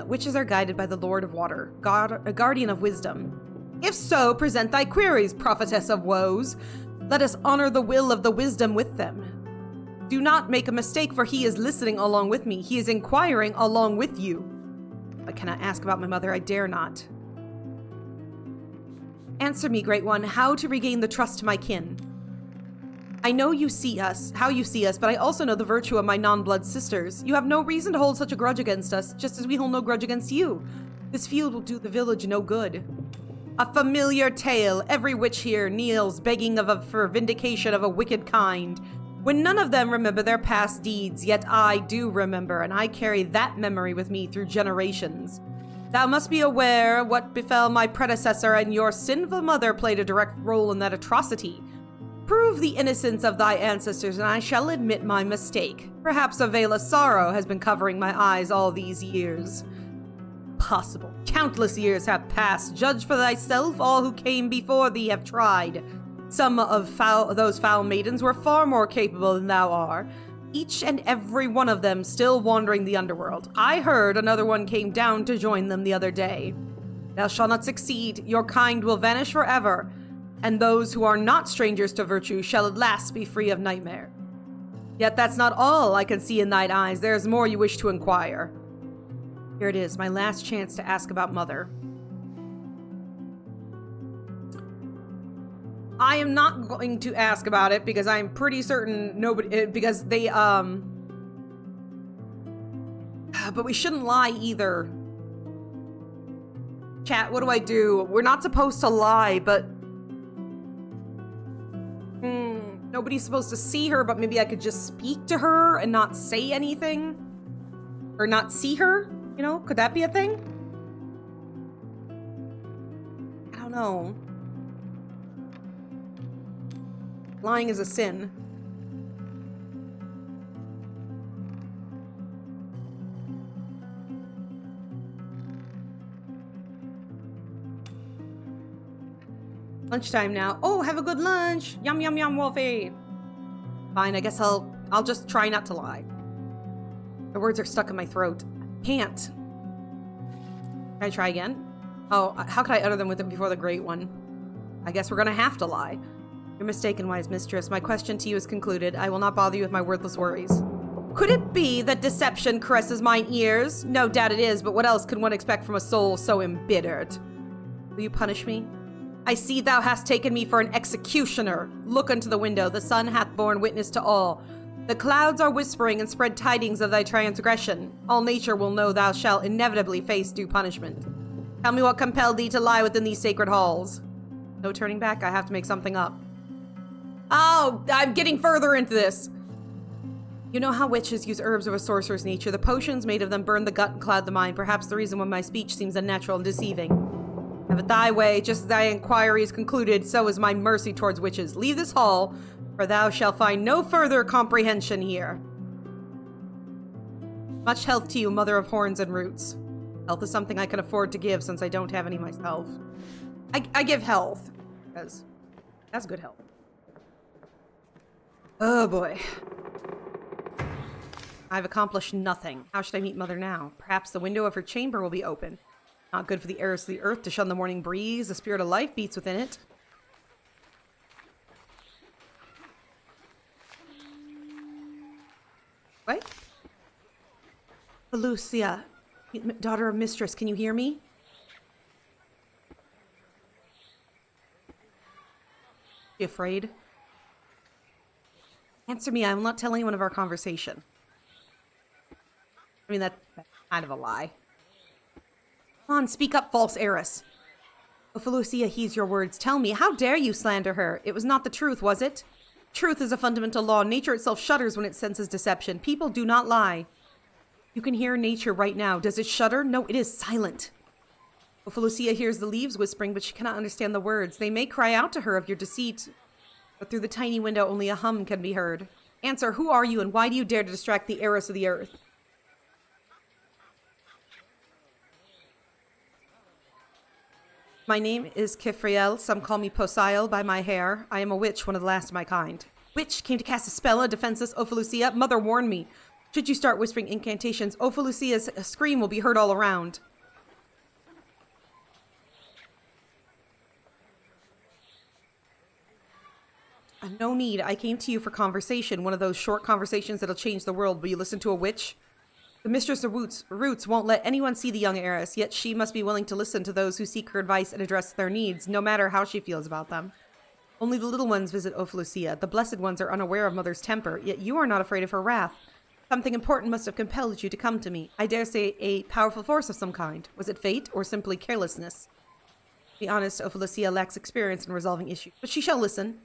Speaker 1: Witches are guided by the Lord of Water, a guardian of wisdom. If so, present thy queries, prophetess of woes. Let us honor the will of the wisdom with them. Do not make a mistake, for he is listening along with me. He is inquiring along with you. But can I ask about my mother? I dare not. Answer me, Great One, how to regain the trust of my kin. I know you see us, how you see us, but I also know the virtue of my non-blood sisters. You have no reason to hold such a grudge against us, just as we hold no grudge against you. This feud will do the village no good. A familiar tale. Every witch here kneels, begging for vindication of a wicked kind. When none of them remember their past deeds, yet I do remember, and I carry that memory with me through generations. Thou must be aware what befell my predecessor, and your sinful mother played a direct role in that atrocity. Prove the innocence of thy ancestors, and I shall admit my mistake. Perhaps a veil of sorrow has been covering my eyes all these years. Possible. Countless years have passed. Judge for thyself, all who came before thee have tried. Some of those foul maidens were far more capable than thou art. Each and every one of them still wandering the underworld. I heard another one came down to join them the other day. Thou shalt not succeed. Your kind will vanish forever. And those who are not strangers to virtue shall at last be free of nightmare. Yet that's not all I can see in thine eyes. There is more you wish to inquire. Here it is, my last chance to ask about Mother. I am not going to ask about it because I'm pretty certain nobody, because they, but we shouldn't lie either. Chat, what do I do? We're not supposed to lie, but nobody's supposed to see her, but maybe I could just speak to her and not say anything? Or not see her? You know, could that be a thing? I don't know. Lying is a sin. Lunchtime now. Oh, have a good lunch. Yum, yum, yum, Wolfie. Fine, I guess I'll just try not to lie. The words are stuck in my throat. I can't. Can I try again? Oh, how could I utter them with it before the Great One? I guess we're gonna have to lie. You're mistaken, wise mistress. My question to you is concluded. I will not bother you with my worthless worries. Could it be that deception caresses mine ears? No doubt it is, but what else can one expect from a soul so embittered? Will you punish me? I see thou hast taken me for an executioner. Look unto the window. The sun hath borne witness to all. The clouds are whispering and spread tidings of thy transgression. All nature will know thou shalt inevitably face due punishment. Tell me what compelled thee to lie within these sacred halls. No turning back. I have to make something up. Oh, I'm getting further into this. You know how witches use herbs of a sorcerer's nature. The potions made of them burn the gut and cloud the mind. Perhaps the reason why my speech seems unnatural and deceiving. Have it thy way, just as thy inquiry is concluded, so is my mercy towards witches. Leave this hall, for thou shalt find no further comprehension here. Much health to you, mother of horns and roots. Health is something I can afford to give since I don't have any myself. I give health, because that's good health. Oh boy. I've accomplished nothing. How should I meet Mother now? Perhaps the window of her chamber will be open. Not good for the heiress of the earth to shun the morning breeze. The spirit of life beats within it. What? Lucia, daughter of mistress, can you hear me? You afraid? Answer me, I will not tell anyone of our conversation. I mean, that's kind of a lie. Come on, speak up, false heiress. Ophelucia heeds your words. Tell me, how dare you slander her? It was not the truth, was it? Truth is a fundamental law. Nature itself shudders when it senses deception. People do not lie. You can hear nature right now. Does it shudder? No, it is silent. Ophelucia hears the leaves whispering, but she cannot understand the words. They may cry out to her of your deceit, but through the tiny window only a hum can be heard. Answer, who are you and why do you dare to distract the heiress of the earth? My name is Kifriel. Some call me Posail by my hair. I am a witch, one of the last of my kind. Witch came to cast a spell on defenseless Ophelucia. Mother warned me. Should you start whispering incantations, Ophelucia's scream will be heard all around. No need. I came to you for conversation. One of those short conversations that'll change the world. Will you listen to a witch? The mistress of roots won't let anyone see the young heiress, yet she must be willing to listen to those who seek her advice and address their needs, no matter how she feels about them. Only the little ones visit Ophelucia. The blessed ones are unaware of Mother's temper, yet you are not afraid of her wrath. Something important must have compelled you to come to me. I dare say a powerful force of some kind. Was it fate or simply carelessness? To be honest, Ophelucia lacks experience in resolving issues, but she shall listen.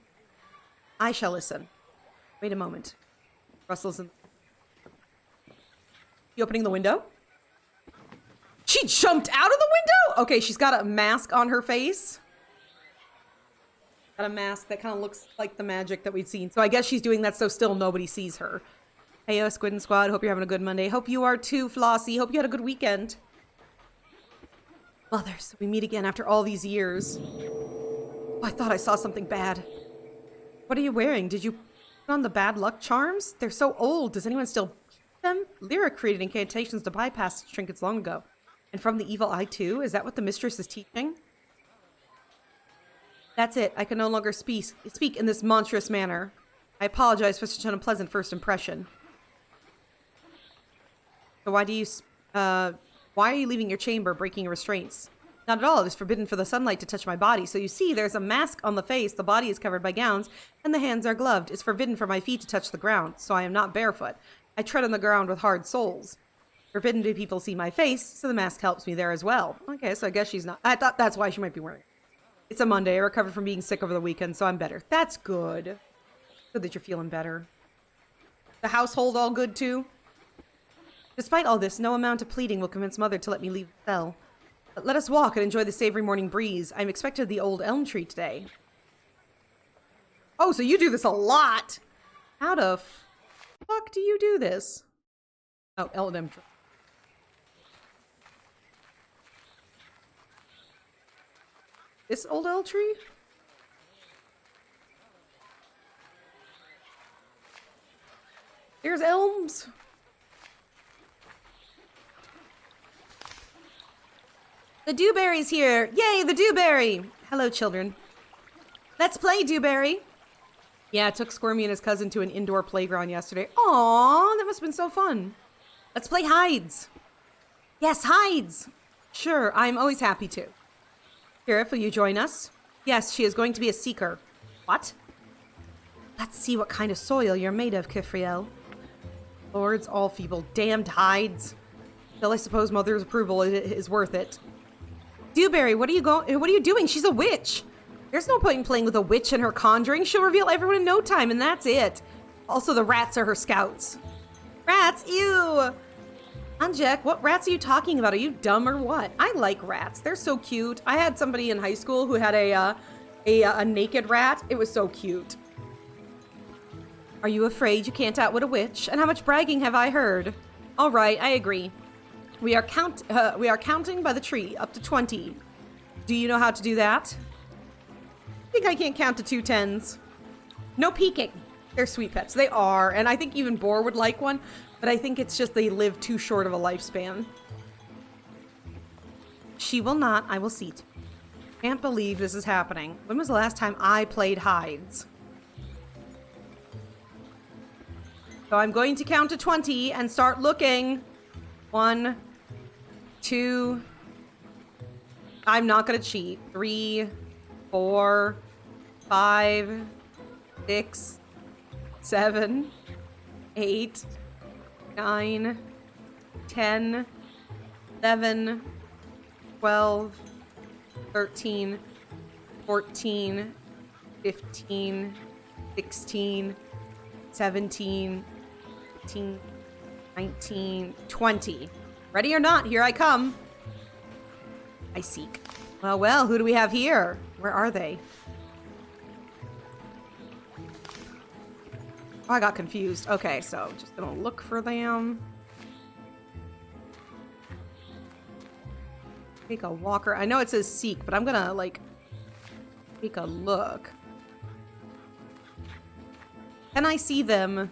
Speaker 1: I shall listen. Wait a moment. Rustles in... You opening the window? She jumped out of the window? Okay, she's got a mask on her face. Got a mask that kind of looks like the magic that we'd seen. So I guess she's doing that so still nobody sees her. Hey, Squid and Squad. Hope you're having a good Monday. Hope you are too, Flossie. Hope you had a good weekend. Mothers, we meet again after all these years. Oh, I thought I saw something bad. What are you wearing? Did you put on the bad luck charms? They're so old. Does anyone still keep them? Lyra created incantations to bypass trinkets long ago. And from the evil eye too? Is that what the mistress is teaching? That's it. I can no longer speak in this monstrous manner. I apologize for such an unpleasant first impression. So why are you leaving your chamber, breaking restraints? Not at all. It is forbidden for the sunlight to touch my body. So you see, there's a mask on the face, the body is covered by gowns, and the hands are gloved. It's forbidden for my feet to touch the ground, so I am not barefoot. I tread on the ground with hard soles. Forbidden to people see my face, so the mask helps me there as well. Okay, so I guess she's not... I thought that's why she might be wearing it. It's a Monday. I recovered from being sick over the weekend, so I'm better. That's good. Good that you're feeling better. The household all good, too? Despite all this, no amount of pleading will convince Mother to let me leave the cell. But let us walk and enjoy the savory morning breeze. I'm expected the old elm tree today. Oh, so you do this a lot! How the fuck do you do this? Oh, elm tree. This old elm tree? There's elms. The dewberry's here! Yay, the dewberry! Hello, children. Let's play, dewberry! Yeah, I took Squirmy and his cousin to an indoor playground yesterday. Aww, that must have been so fun. Let's play hides. Yes, hides! Sure, I'm always happy to. Sheriff, will you join us? Yes, she is going to be a seeker. What? Let's see what kind of soil you're made of, Kifriel. Lords, all feeble, damned hides. Still, I suppose Mother's approval is worth it. Dewberry, what are you doing? She's a witch. There's no point in playing with a witch and her conjuring. She'll reveal everyone in no time, and that's it. Also, the rats are her scouts. Rats? Ew. Anjek, what rats are you talking about? Are you dumb or what? I like rats. They're so cute. I had somebody in high school who had a naked rat. It was so cute. Are you afraid you can't outwit a witch? And how much bragging have I heard? All right, I agree. We are counting by the tree, up to 20. Do you know how to do that? I think I can't count to 2 10s. No peeking. They're sweet pets. They are, and I think even Boar would like one, but I think it's just they live too short of a lifespan. She will not. I will seat. Can't believe this is happening. When was the last time I played hides? So I'm going to count to 20 and start looking. 1, 2. I'm not going to cheat. 3, 4, 5, 6, 7, 8, 9, 10, 11, 12, 13, 14, 15, 16, 17, 18, 19, 20. Ready or not, here I come. I seek. Well, well, who do we have here? Where are they? Oh, I got confused. Okay, so just gonna look for them. Take a walker. I know it says seek, but I'm gonna, like, take a look. Can I see them?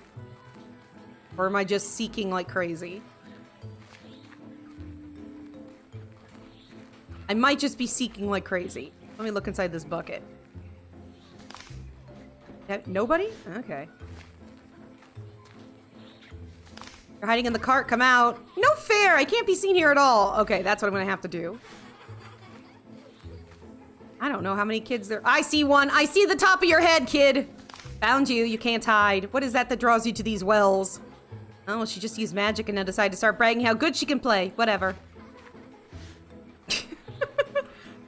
Speaker 1: Or am I just seeking like crazy? I might just be seeking like crazy. Let me look inside this bucket. Nobody? Okay. You're hiding in the cart. Come out. No fair. I can't be seen here at all. Okay, that's what I'm going to have to do. I don't know how many kids there... I see one. I see the top of your head, kid. Found you. You can't hide. What is that draws you to these wells? Oh, she just used magic and now decided to start bragging how good she can play. Whatever.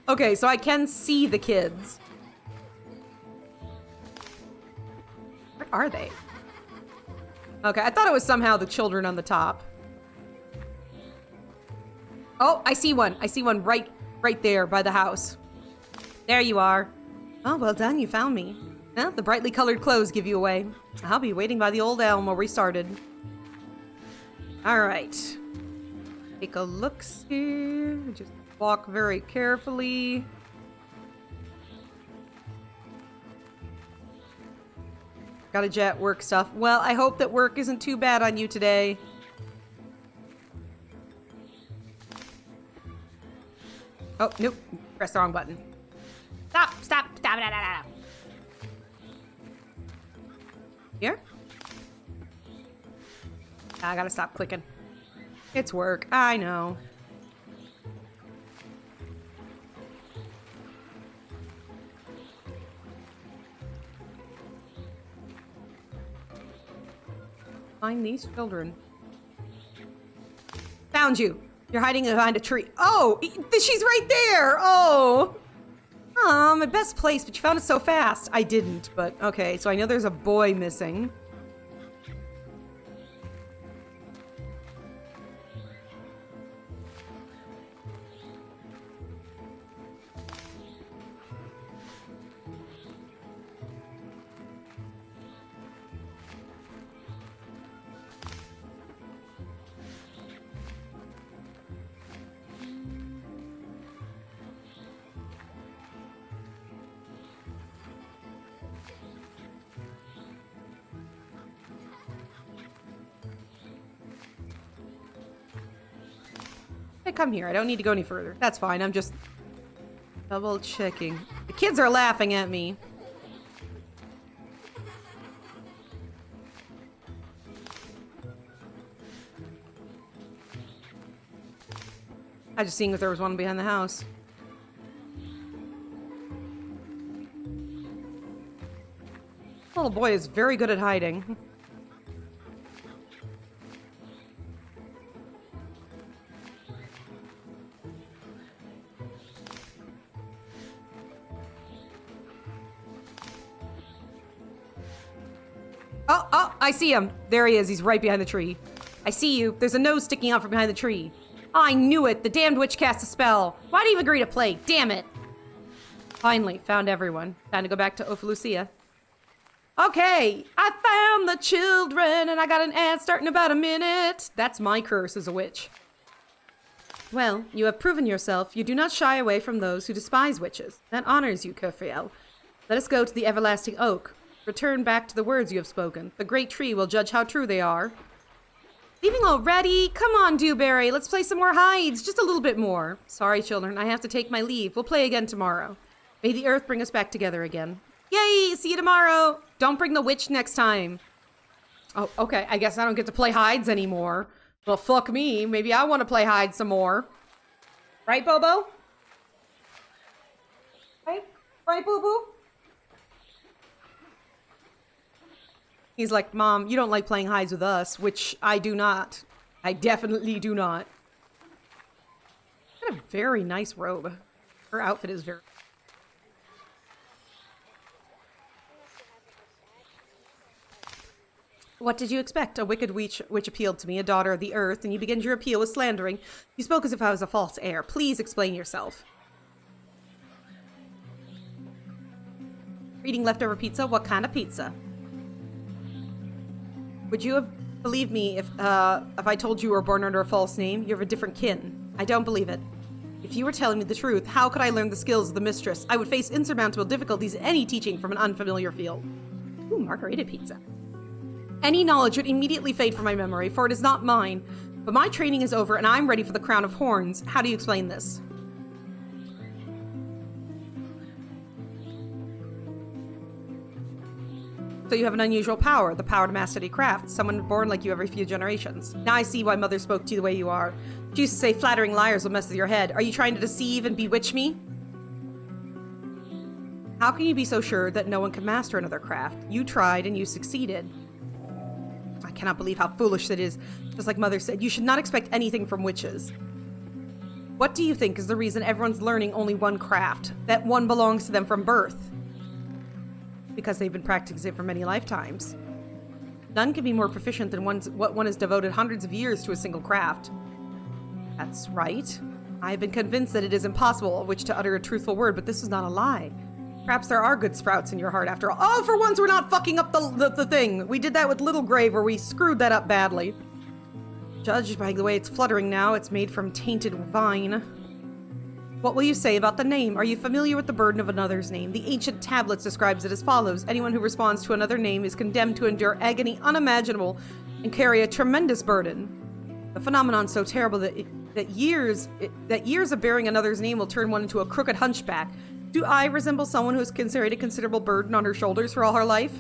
Speaker 1: Okay, so I can see the kids. Where are they? Okay, I thought it was somehow the children on the top. Oh, I see one. I see one right there by the house. There you are. Oh, well done. You found me. Well, the brightly colored clothes give you away. I'll be waiting by the old elm where we started. All right. Take a look-see. Just walk very carefully. Got a jet, work stuff. Well, I hope that work isn't too bad on you today. Oh, nope. Press the wrong button. Stop! Here? I gotta stop clicking. It's work. I know. Find these children. Found you. You're hiding behind a tree. Oh, she's right there. Oh. My best place, but you found it so fast. I didn't, but okay. So I know there's a boy missing. Hey, come here. I don't need to go any further. That's fine. I'm just double checking. The kids are laughing at me. I just seeing if there was one behind the house. Little boy is very good at hiding. Oh, I see him. There he is. He's right behind the tree. I see you. There's a nose sticking out from behind the tree. Oh, I knew it. The damned witch cast a spell. Why'd he even agree to play? Damn it. Finally, found everyone. Time to go back to Ophalucia. Okay, I found the children, and I got an ad starting about a minute. That's my curse as a witch. Well, you have proven yourself. You do not shy away from those who despise witches. That honors you, Kerfiel. Let us go to the everlasting oak. Return back to the words you have spoken. The great tree will judge how true they are. Leaving already? Come on, Dewberry. Let's play some more hides. Just a little bit more. Sorry, children. I have to take my leave. We'll play again tomorrow. May the earth bring us back together again. Yay! See you tomorrow. Don't bring the witch next time. Oh, okay. I guess I don't get to play hides anymore. Well, fuck me. Maybe I want to play hides some more. Right, Bobo? Right? Right, Boo-Boo? He's like, Mom, you don't like playing hides with us, which I do not. I definitely do not. Got a very nice robe. Her outfit is very... What did you expect? A wicked witch appealed to me, a daughter of the earth, and you began your appeal with slandering. You spoke as if I was a false heir. Please explain yourself. Eating leftover pizza? What kind of pizza? Would you have believed me if I told you were born under a false name? You're of a different kin. I don't believe it. If you were telling me the truth, how could I learn the skills of the mistress? I would face insurmountable difficulties in any teaching from an unfamiliar field. Ooh, margarita pizza. Any knowledge would immediately fade from my memory, for it is not mine. But my training is over, and I'm ready for the crown of horns. How do you explain this? So you have an unusual power, the power to master any craft. Someone born like you every few generations. Now I see why Mother spoke to you the way you are. She used to say flattering liars will mess with your head. Are you trying to deceive and bewitch me? How can you be so sure that no one can master another craft? You tried and you succeeded. I cannot believe how foolish that is. Just like Mother said, you should not expect anything from witches. What do you think is the reason everyone's learning only one craft? That one belongs to them from birth? Because they've been practicing it for many lifetimes. None can be more proficient than what one has devoted hundreds of years to a single craft. That's right. I have been convinced that it is impossible of which to utter a truthful word, but this is not a lie. Perhaps there are good sprouts in your heart after all. Oh, for once we're not fucking up the thing. We did that with Little Grave where we screwed that up badly. Judged by the way it's fluttering now, it's made from tainted vine. What will you say about the name? Are you familiar with the burden of another's name? The ancient tablets describes it as follows. Anyone who responds to another name is condemned to endure agony unimaginable and carry a tremendous burden. The phenomenon so terrible that years of bearing another's name will turn one into a crooked hunchback. Do I resemble someone who has carried a considerable burden on her shoulders for all her life?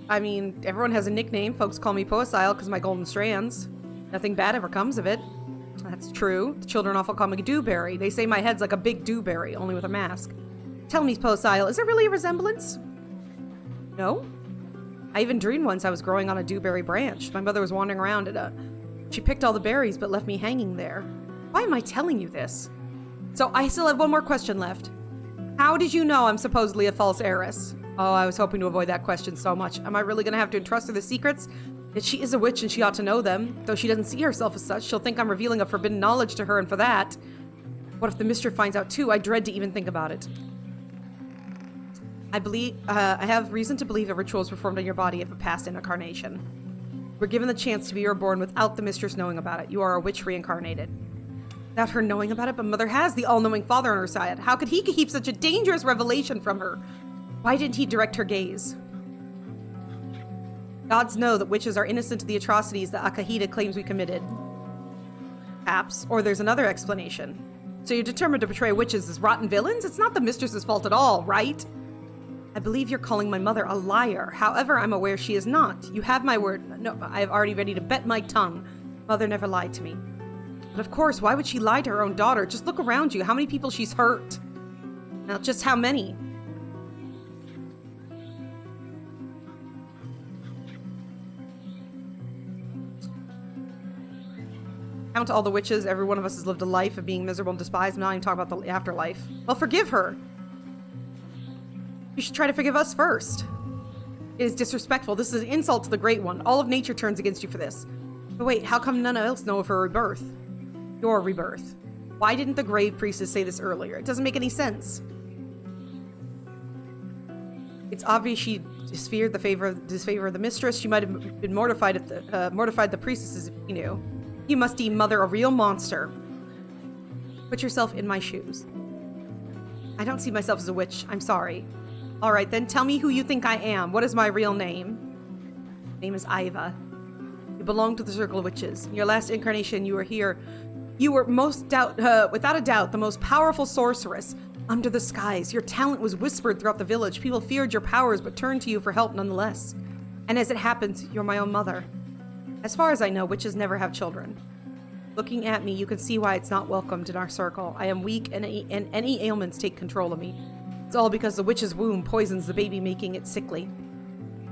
Speaker 1: I mean, everyone has a nickname. Folks call me Poesile because my golden strands. Nothing bad ever comes of it. That's true. The children often call me Dewberry. They say my head's like a big dewberry, only with a mask. Tell me, Poesile, is there really a resemblance? No? I even dreamed once I was growing on a dewberry branch. My mother was wandering around she picked all the berries but left me hanging there. Why am I telling you this? So I still have one more question left. How did you know I'm supposedly a false heiress? Oh, I was hoping to avoid that question so much. Am I really gonna have to entrust her the secrets? That she is a witch and she ought to know them. Though she doesn't see herself as such, she'll think I'm revealing a forbidden knowledge to her, and for that... What if the mistress finds out too? I dread to even think about it. I have reason to believe a ritual is performed on your body of a past incarnation. We're given the chance to be reborn without the mistress knowing about it. You are a witch reincarnated. Without her knowing about it, but Mother has the all-knowing father on her side. How could he keep such a dangerous revelation from her? Why didn't he direct her gaze? Gods know that witches are innocent of the atrocities that Akahita claims we committed. Perhaps. Or there's another explanation. So you're determined to portray witches as rotten villains? It's not the mistress's fault at all, right? I believe you're calling my mother a liar. However, I'm aware she is not. You have my word. No, I have already ready to bet my tongue. Mother never lied to me. But of course, why would she lie to her own daughter? Just look around you. How many people she's hurt? Now, just how many? Count all the witches. Every one of us has lived a life of being miserable and despised. I'm not even talking about the afterlife. Well, forgive her. You should try to forgive us first. It is disrespectful. This is an insult to the Great One. All of nature turns against you for this. But wait, how come none else know of her rebirth? Your rebirth. Why didn't the grave priestess say this earlier? It doesn't make any sense. It's obvious she disfavored the disfavor of the mistress. She might have been mortified at mortified the priestesses if she knew. You must deem Mother a real monster. Put yourself in my shoes. I don't see myself as a witch. I'm sorry. All right, then tell me who you think I am. What is my real name? My name is Iva. You belong to the Circle of Witches. In your last incarnation, you were here. You were without a doubt, the most powerful sorceress under the skies. Your talent was whispered throughout the village. People feared your powers, but turned to you for help nonetheless. And as it happens, you're my own mother. As far as I know, witches never have children. Looking at me, you can see why it's not welcomed in our circle. I am weak, and any ailments take control of me. It's all because the witch's womb poisons the baby, making it sickly.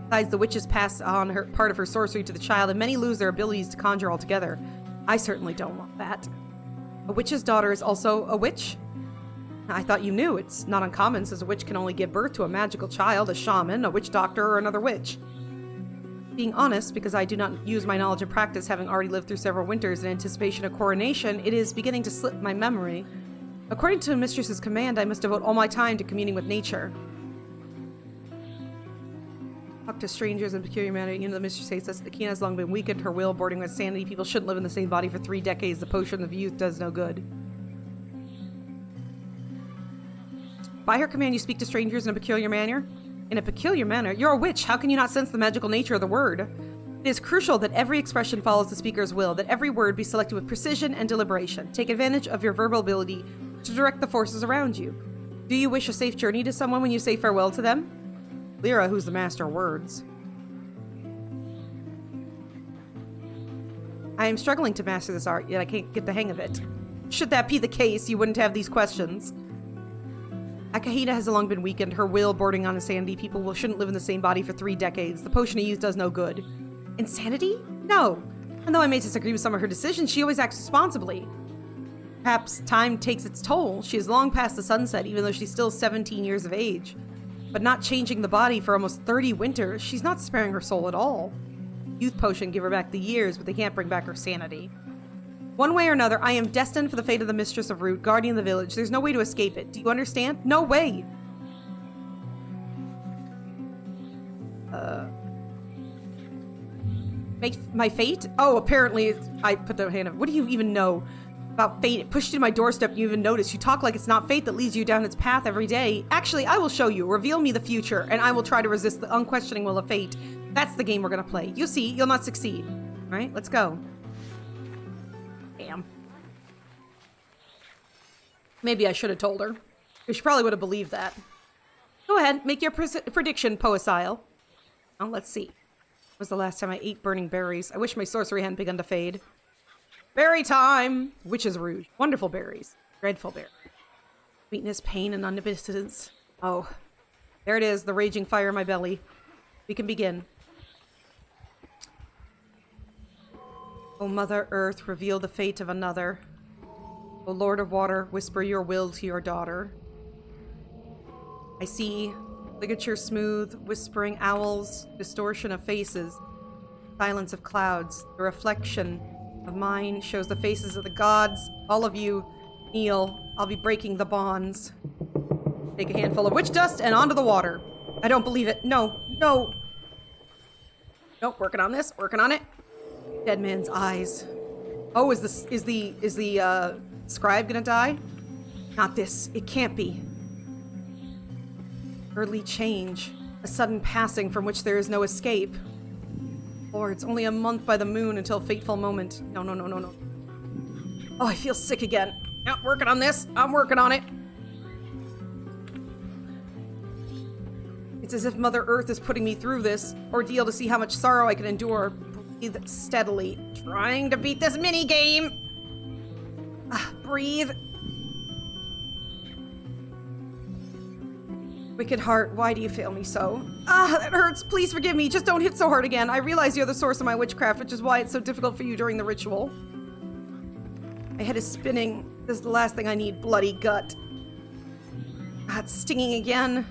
Speaker 1: Besides, the witches pass on her part of her sorcery to the child, and many lose their abilities to conjure altogether. I certainly don't want that. A witch's daughter is also a witch? I thought you knew. It's not uncommon, since a witch can only give birth to a magical child, a shaman, a witch doctor, or another witch. Being honest, because I do not use my knowledge and practice, having already lived through several winters in anticipation of coronation, it is beginning to slip my memory. According to Mistress's command, I must devote all my time to communing with nature. Talk to strangers in peculiar manner. You know, the mistress says that Akina has long been weakened, her will, bordering on insanity. People shouldn't live in the same body for 3 decades. The potion of youth does no good. By her command, you speak to strangers in a peculiar manner? In a peculiar manner? You're a witch. How can you not sense the magical nature of the word? It is crucial that every expression follows the speaker's will, that every word be selected with precision and deliberation. Take advantage of your verbal ability to direct the forces around you. Do you wish a safe journey to someone when you say farewell to them? Lyra, who's the master of words. I am struggling to master this art, yet I can't get the hang of it. Should that be the case, you wouldn't have these questions. Akahita has long been weakened, her will bordering on insanity. People shouldn't live in the same body for 3 decades. The potion of youth does no good. Insanity? No. And though I may disagree with some of her decisions, she always acts responsibly. Perhaps time takes its toll. She is long past the sunset, even though she's still 17 years of age. But not changing the body for almost 30 winters, she's not sparing her soul at all. Youth potion give her back the years, but they can't bring back her sanity. One way or another, I am destined for the fate of the Mistress of Root, guardian of the village. There's no way to escape it. Do you understand? No way! My fate? Oh, apparently I put the hand up. What do you even know about fate? It pushed you to my doorstep and you even noticed. You talk like it's not fate that leads you down its path every day. Actually, I will show you. Reveal me the future, and I will try to resist the unquestioning will of fate. That's the game we're gonna play. You see, you'll not succeed. All right, let's go. Damn. Maybe I should have told her. She probably would have believed that. Go ahead, make your prediction, Poesile. Oh, let's see. When was the last time I ate burning berries? I wish my sorcery hadn't begun to fade. Berry time! Witches Rouge. Wonderful berries. Dreadful berries. Sweetness, pain, and omnipotence. Oh, there it is, the raging fire in my belly. We can begin. O Mother Earth, reveal the fate of another. O Lord of Water, whisper your will to your daughter. I see ligature smooth, whispering owls, distortion of faces, silence of clouds. The reflection of mine shows the faces of the gods. All of you, kneel. I'll be breaking the bonds. Take a handful of witch dust and onto the water. I don't believe it. No, no. Nope, working on this, working on it. Dead man's eyes. Oh, is the scribe gonna die? Not this. It can't be. Early change. A sudden passing from which there is no escape. Or it's only a month by the moon until fateful moment. No, no, no, no, no. Oh, I feel sick again. Yep, working on this. I'm working on it. It's as if Mother Earth is putting me through this ordeal to see how much sorrow I can endure. Breathe steadily. Trying to beat this mini-game. Breathe. Wicked heart, why do you fail me so? That hurts. Please forgive me. Just don't hit so hard again. I realize you're the source of my witchcraft, which is why it's so difficult for you during the ritual. My head is spinning. This is the last thing I need. Bloody gut. It's stinging again.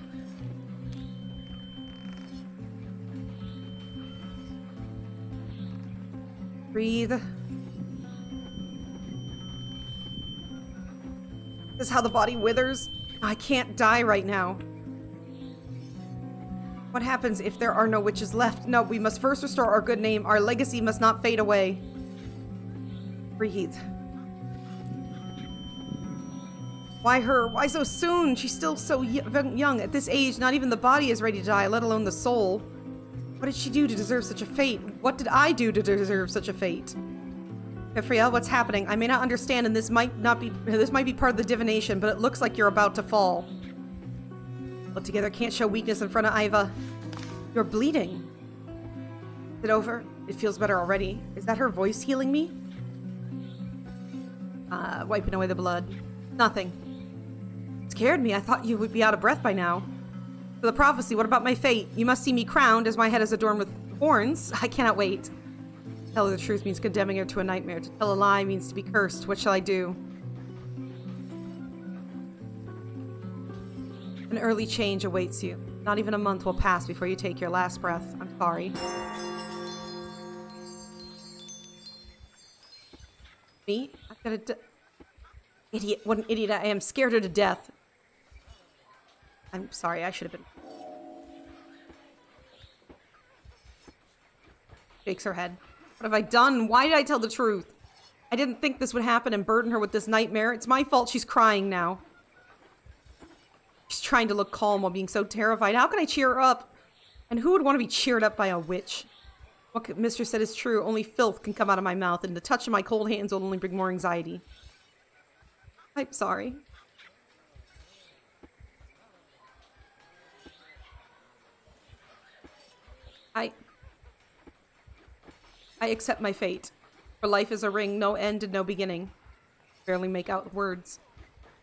Speaker 1: Breathe. This is how the body withers. I can't die right now. What happens if there are no witches left? No, we must first restore our good name. Our legacy must not fade away. Breathe. Why her? Why so soon? She's still so young. At this age, not even the body is ready to die, let alone the soul. What did she do to deserve such a fate? What did I do to deserve such a fate? Ephriel, what's happening? I may not understand, and this might be part of the divination, but it looks like you're about to fall. But together can't show weakness in front of Iva. You're bleeding. Is it over? It feels better already. Is that her voice healing me? Wiping away the blood. Nothing. It scared me. I thought you would be out of breath by now. For the prophecy, what about my fate? You must see me crowned, as my head is adorned with horns. I cannot wait. To tell her the truth means condemning her to a nightmare. To tell a lie means to be cursed. What shall I do? An early change awaits you. Not even a month will pass before you take your last breath. I'm sorry. Me? I've got to... Idiot. What an idiot I am. Scared her to death. I'm sorry. I should have been... Shakes her head. What have I done? Why did I tell the truth? I didn't think this would happen and burden her with this nightmare. It's my fault she's crying now. She's trying to look calm while being so terrified. How can I cheer her up? And who would want to be cheered up by a witch? What Mistress said is true. Only filth can come out of my mouth, and the touch of my cold hands will only bring more anxiety. I'm sorry. I accept my fate. For life is a ring, no end and no beginning. Barely make out words.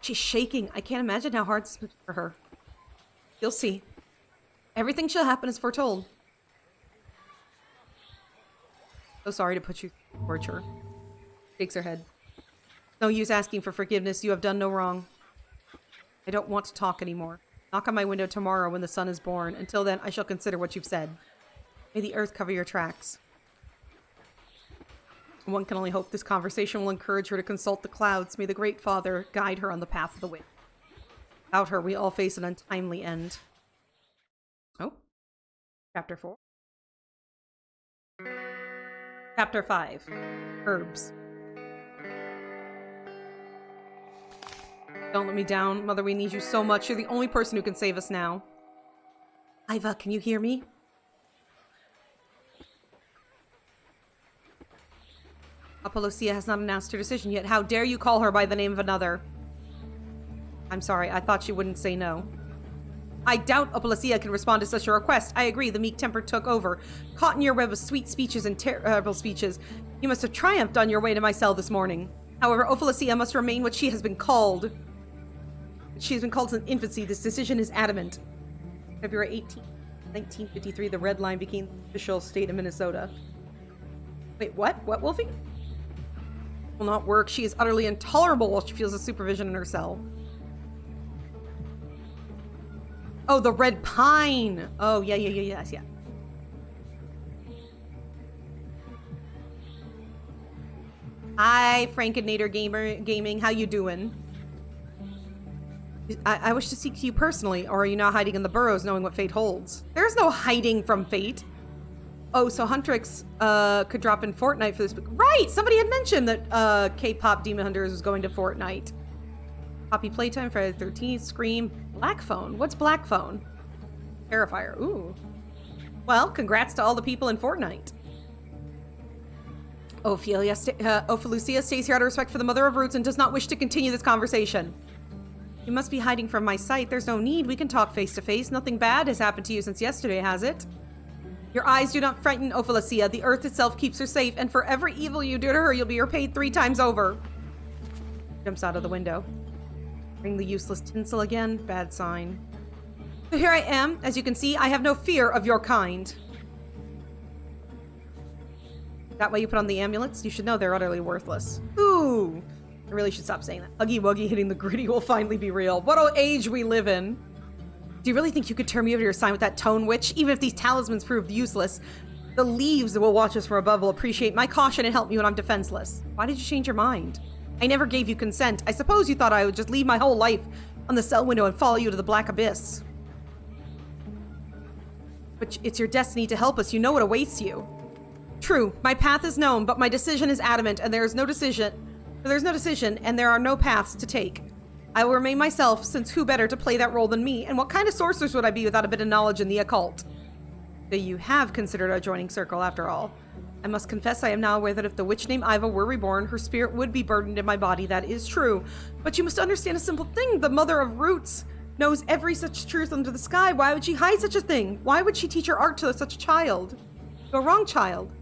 Speaker 1: She's shaking. I can't imagine how hard this is for her. You'll see. Everything shall happen as foretold. So sorry to put you through torture. Shakes her head. No use asking for forgiveness. You have done no wrong. I don't want to talk anymore. Knock on my window tomorrow when the sun is born. Until then, I shall consider what you've said. May the earth cover your tracks. One can only hope this conversation will encourage her to consult the clouds. May the Great Father guide her on the path of the wind. Without her, we all face an untimely end. Oh. Chapter 4. Chapter 5. Herbs. Don't let me down. Mother, we need you so much. You're the only person who can save us now. Iva, can you hear me? Apollosia has not announced her decision yet. How dare you call her by the name of another? I'm sorry, I thought she wouldn't say no. I doubt Apollosia can respond to such a request. I agree, the meek temper took over. Caught in your web of sweet speeches and terrible speeches. You must have triumphed on your way to my cell this morning. However, Apollosia must remain what she has been called. She has been called since infancy. This decision is adamant. February 18, 1953, the Red Line became the official state of Minnesota. Wait, what? What, Wolfie? Will not work. She is utterly intolerable while she feels the supervision in her cell. Oh, the red pine. Oh, yes. Hi, Frankenator Gaming. How you doing? I wish to speak to you personally, or are you now hiding in the burrows knowing what fate holds? There's no hiding from fate. Oh, so Huntrix could drop in Fortnite for this book. Right! Somebody had mentioned that K-pop Demon Hunters was going to Fortnite. Poppy Playtime, Friday the 13th, Scream, Black Phone. What's Black Phone? Terrifier. Ooh. Well, congrats to all the people in Fortnite. Ophelucia stays here out of respect for the Mother of Roots and does not wish to continue this conversation. You must be hiding from my sight. There's no need. We can talk face to face. Nothing bad has happened to you since yesterday, has it? Your eyes do not frighten Ophelucia. The earth itself keeps her safe, and for every evil you do to her, you'll be repaid 3 times over. Jumps out of the window. Bring the useless tinsel again. Bad sign. So here I am. As you can see, I have no fear of your kind. That way you put on the amulets? You should know they're utterly worthless. Ooh. I really should stop saying that. Huggy Wuggy hitting the gritty will finally be real. What old age we live in. Do you really think you could turn me over to your side with that tone, witch? Even if these talismans prove useless, the leaves that will watch us from above will appreciate my caution and help me when I'm defenseless. Why did you change your mind? I never gave you consent. I suppose you thought I would just leave my whole life on the cell window and follow you to the black abyss. But it's your destiny to help us. You know what awaits you. True, my path is known, but my decision is adamant, and there's no decision, and there are no paths to take. I will remain myself, since who better to play that role than me, and what kind of sorceress would I be without a bit of knowledge in the occult? So you have considered our joining circle, after all. I must confess I am now aware that if the witch named Iva were reborn, her spirit would be burdened in my body. That is true. But you must understand a simple thing. The mother of roots knows every such truth under the sky. Why would she hide such a thing? Why would she teach her art to such a child? To a wrong child.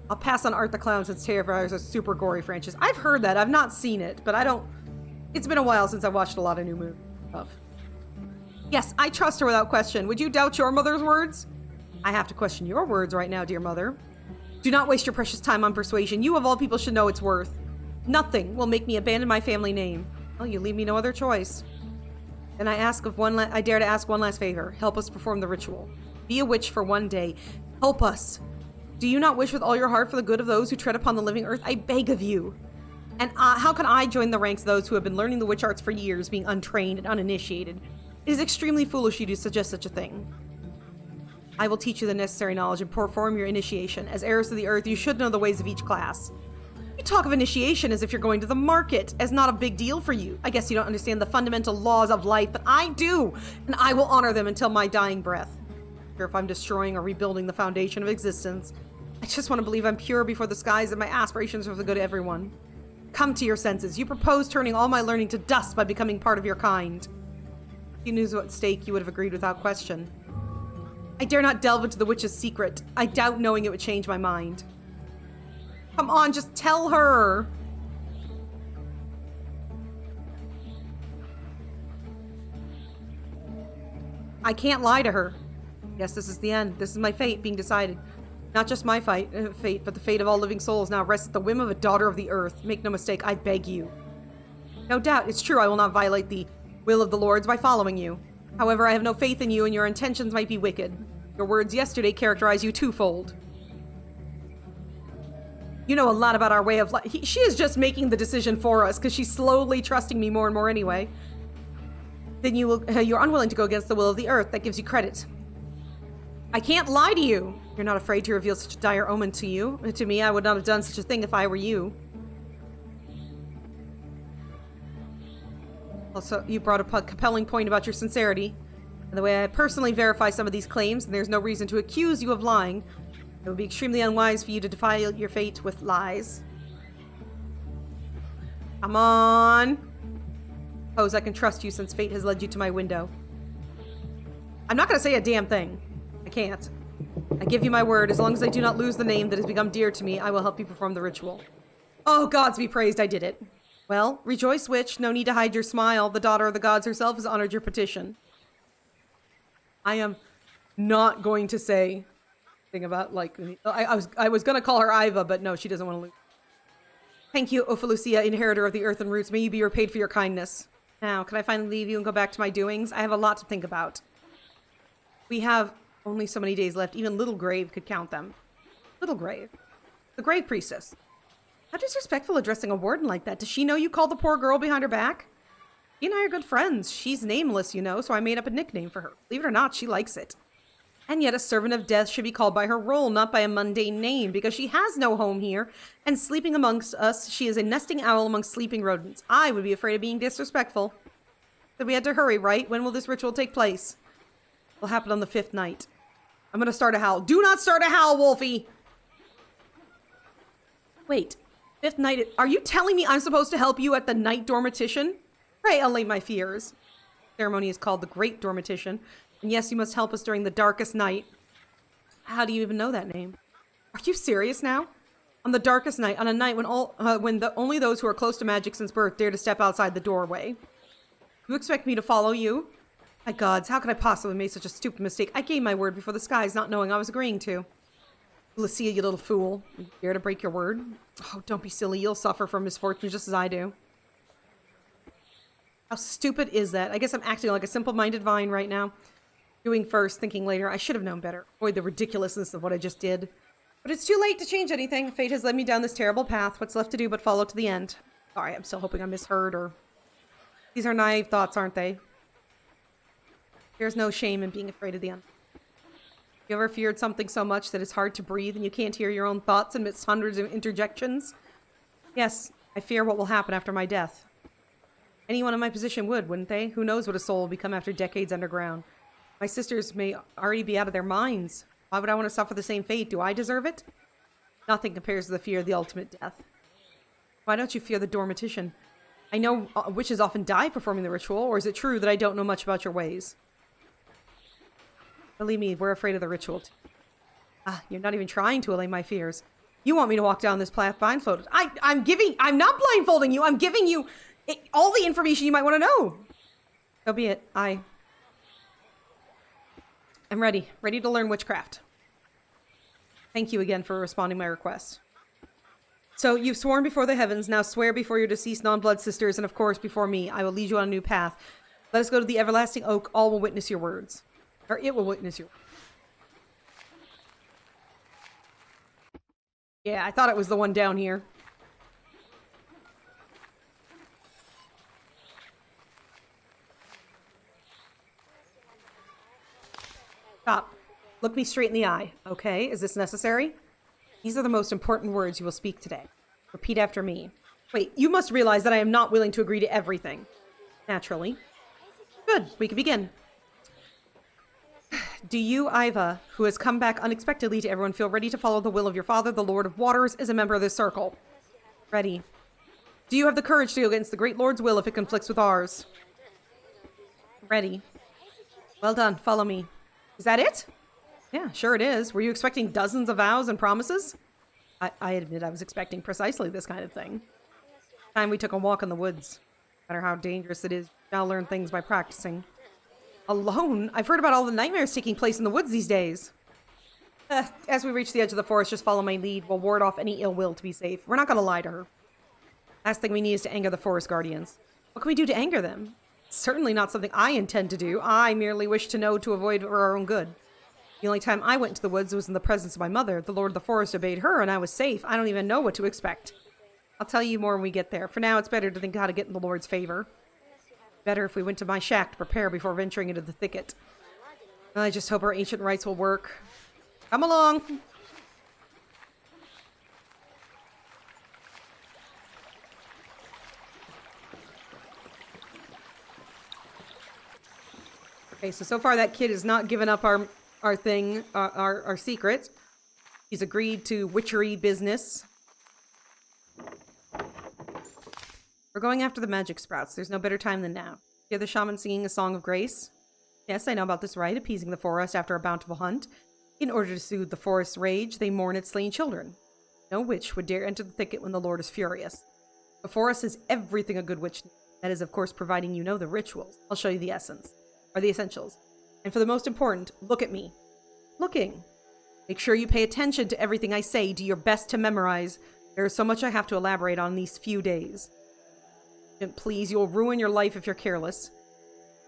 Speaker 1: I'll pass on Art the Clown since Terrifier is a super gory franchise. I've heard that. I've not seen it, but I don't... It's been a while since I watched a lot of new movies stuff. Yes, I trust her without question. Would you doubt your mother's words? I have to question your words right now, dear mother. Do not waste your precious time on persuasion. You of all people should know its worth. Nothing will make me abandon my family name. Well, you leave me no other choice. Then I dare to ask one last favor. Help us perform the ritual. Be a witch for one day. Help us. Do you not wish with all your heart for the good of those who tread upon the living earth? I beg of you. And how can I join the ranks of those who have been learning the witch arts for years, being untrained and uninitiated? It is extremely foolish of you to suggest such a thing. I will teach you the necessary knowledge and perform your initiation. As heirs to the earth, you should know the ways of each class. You talk of initiation as if you're going to the market, as not a big deal for you. I guess you don't understand the fundamental laws of life, but I do, and I will honor them until my dying breath. Or if I'm destroying or rebuilding the foundation of existence. I just want to believe I'm pure before the skies and my aspirations are for the good of everyone. Come to your senses. You propose turning all my learning to dust by becoming part of your kind. If you knew what's at stake, you would have agreed without question. I dare not delve into the witch's secret. I doubt knowing it would change my mind. Come on, just tell her. I can't lie to her. Yes, this is the end. This is my fate being decided. Not just my fate, but the fate of all living souls now rests at the whim of a daughter of the earth. Make no mistake, I beg you. No doubt, it's true I will not violate the will of the lords by following you. However, I have no faith in you and your intentions might be wicked. Your words yesterday characterize you twofold. You know a lot about our way of life. She is just making the decision for us because she's slowly trusting me more and more anyway. Then you're unwilling to go against the will of the earth. That gives you credit. I can't lie to you. You're not afraid to reveal such a dire omen to you. To me, I would not have done such a thing if I were you. Also, you brought a compelling point about your sincerity. And the way I personally verify some of these claims, and there's no reason to accuse you of lying. It would be extremely unwise for you to defile your fate with lies. Come on. Suppose I can trust you since fate has led you to my window. I'm not going to say a damn thing. I can't. I give you my word, as long as I do not lose the name that has become dear to me, I will help you perform the ritual. Oh, gods be praised, I did it. Well, rejoice, witch. No need to hide your smile. The daughter of the gods herself has honored your petition. I am not going to say anything about, like, I was going to call her Iva, but no, she doesn't want to lose. Thank you, Ophalucia, inheritor of the earth and roots. May you be repaid for your kindness. Now, can I finally leave you and go back to my doings? I have a lot to think about. We have only so many days left. Even Little Grave could count them. Little Grave. The Grave Priestess. How disrespectful addressing a warden like that. Does she know you called the poor girl behind her back? She and I are good friends. She's nameless, you know, so I made up a nickname for her. Believe it or not, she likes it. And yet a servant of death should be called by her role, not by a mundane name, because she has no home here, and sleeping amongst us, she is a nesting owl amongst sleeping rodents. I would be afraid of being disrespectful. So we had to hurry, right? When will this ritual take place? It'll happen on the 5th night. I'm gonna start a howl. Do not start a howl, Wolfie! Wait. 5th night. Are you telling me I'm supposed to help you at the night dormitition? Pray allay my fears. The ceremony is called the Great Dormitition. And yes, you must help us during the darkest night. How do you even know that name? Are you serious now? On the darkest night, on a night when only those who are close to magic since birth dare to step outside the doorway. You expect me to follow you? My gods, how could I possibly make such a stupid mistake? I gave my word before the skies, not knowing I was agreeing to. Lucia, you little fool. You dare to break your word? Oh, don't be silly. You'll suffer from misfortune just as I do. How stupid is that? I guess I'm acting like a simple-minded vine right now. Doing first, thinking later. I should have known better. Avoid the ridiculousness of what I just did. But it's too late to change anything. Fate has led me down this terrible path. What's left to do but follow to the end? Sorry, I'm still hoping I misheard, or... These are naive thoughts, aren't they? There's no shame in being afraid of the end. You ever feared something so much that it's hard to breathe and you can't hear your own thoughts amidst hundreds of interjections? Yes, I fear what will happen after my death. Anyone in my position would, wouldn't they? Who knows what a soul will become after decades underground? My sisters may already be out of their minds. Why would I want to suffer the same fate? Do I deserve it? Nothing compares to the fear of the ultimate death. Why don't you fear the dormitition? I know witches often die performing the ritual, or is it true that I don't know much about your ways? Believe me, we're afraid of the ritual. You're not even trying to allay my fears. You want me to walk down this path blindfolded. I'm not blindfolding you. I'm giving you all the information you might want to know. So be it. I'm ready to learn witchcraft. Thank you again for responding to my request. So you've sworn before the heavens, now swear before your deceased non-blood sisters, and of course before me. I will lead you on a new path. Let us go to the everlasting oak. All will witness your words. Or it will witness your words. Yeah, I thought it was the one down here. Stop. Look me straight in the eye. Okay, is this necessary? These are the most important words you will speak today. Repeat after me. Wait, you must realize that I am not willing to agree to everything. Naturally. Good, we can begin. Do you, Iva, who has come back unexpectedly to everyone, feel ready to follow the will of your father, the Lord of Waters, as a member of this circle? Ready. Do you have the courage to go against the great Lord's will if it conflicts with ours? Ready. Well done, follow me. Is that it? Yeah, sure it is. Were you expecting dozens of vows and promises? I admit I was expecting precisely this kind of thing. Time we took a walk in the woods. No matter how dangerous it is, you now learn things by practicing. Alone? I've heard about all the nightmares taking place in the woods these days. As we reach the edge of the forest, just follow my lead. We'll ward off any ill will to be safe. We're not going to lie to her. Last thing we need is to anger the forest guardians. What can we do to anger them? It's certainly not something I intend to do. I merely wish to know to avoid for our own good. The only time I went into the woods was in the presence of my mother. The Lord of the Forest obeyed her, and I was safe. I don't even know what to expect. I'll tell you more when we get there. For now, it's better to think how to get in the Lord's favor. Better if we went to my shack to prepare before venturing into the thicket. I just hope our ancient rites will work. Come along! Okay, so far that kid has not given up our secret. He's agreed to witchery business. We're going after the magic sprouts. There's no better time than now. Hear the shaman singing a song of grace? Yes, I know about this rite, appeasing the forest after a bountiful hunt. In order to soothe the forest's rage, they mourn its slain children. No witch would dare enter the thicket when the Lord is furious. The forest is everything a good witch needs. That is, of course, providing you know the rituals. I'll show you the essentials. And for the most important, look at me. Looking. Make sure you pay attention to everything I say. Do your best to memorize. There is so much I have to elaborate on these few days. And please, you'll ruin your life if you're careless.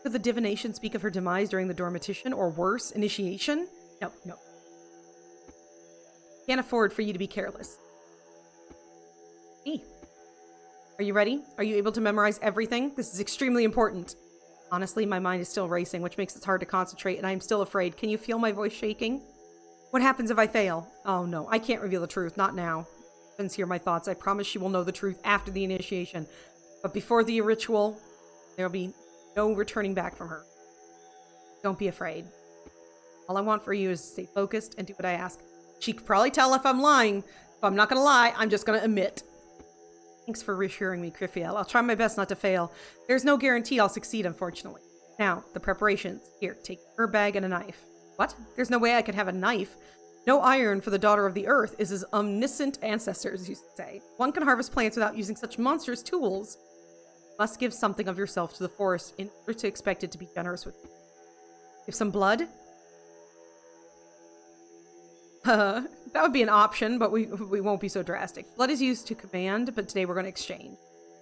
Speaker 1: Could the divination speak of her demise during the dormitition, or worse, initiation? No. Can't afford for you to be careless. Hey. Are you ready? Are you able to memorize everything? This is extremely important. Honestly, my mind is still racing, which makes it hard to concentrate, and I am still afraid. Can you feel my voice shaking? What happens if I fail? Oh no, I can't reveal the truth, not now. Heavens hear my thoughts. I promise she will know the truth after the initiation. But before the ritual, there will be no returning back from her. Don't be afraid. All I want for you is to stay focused and do what I ask. She could probably tell if I'm lying, but I'm not going to lie. I'm just going to admit. Thanks for reassuring me, Crifiel. I'll try my best not to fail. There's no guarantee I'll succeed, unfortunately. Now, the preparations. Here, take her bag and a knife. What? There's no way I can have a knife. No iron for the daughter of the earth is as omniscient ancestors used to say. One can harvest plants without using such monstrous tools. Must give something of yourself to the forest in order to expect it to be generous with you. Give some blood? That would be an option, but we won't be so drastic. Blood is used to command, but today we're going to exchange.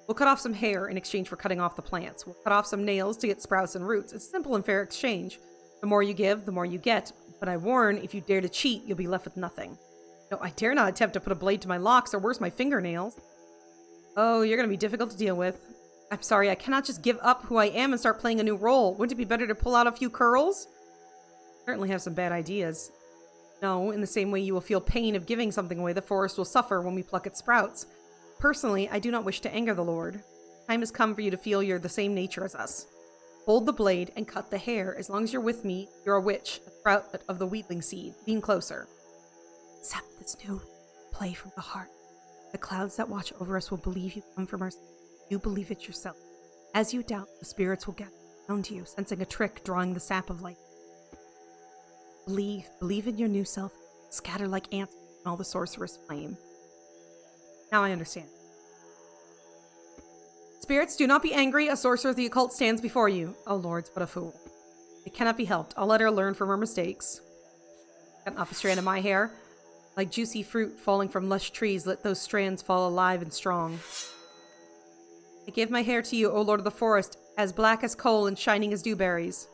Speaker 1: We'll cut off some hair in exchange for cutting off the plants. We'll cut off some nails to get sprouts and roots. It's a simple and fair exchange. The more you give, the more you get. But I warn, if you dare to cheat, you'll be left with nothing. No, I dare not attempt to put a blade to my locks, or worse, my fingernails. Oh, you're going to be difficult to deal with. I'm sorry, I cannot just give up who I am and start playing a new role. Wouldn't it be better to pull out a few curls? Certainly have some bad ideas. No, in the same way you will feel pain of giving something away, the forest will suffer when we pluck its sprouts. Personally, I do not wish to anger the Lord. Time has come for you to feel you're the same nature as us. Hold the blade and cut the hair. As long as you're with me, you're a witch, a sprout of the wheatling seed. Lean closer. Accept this new play from the heart. The clouds that watch over us will believe you come from our side. You believe it yourself. As you doubt, the spirits will gather down to you, sensing a trick, drawing the sap of life. Believe in your new self. Scatter like ants in all the sorcerer's flame. Now I understand. Spirits, do not be angry. A sorcerer of the occult stands before you. Oh, lords, what a fool. It cannot be helped. I'll let her learn from her mistakes. Cut off a strand of my hair. Like juicy fruit falling from lush trees, let those strands fall alive and strong. I give my hair to you, O Lord of the Forest, as black as coal and shining as dewberries.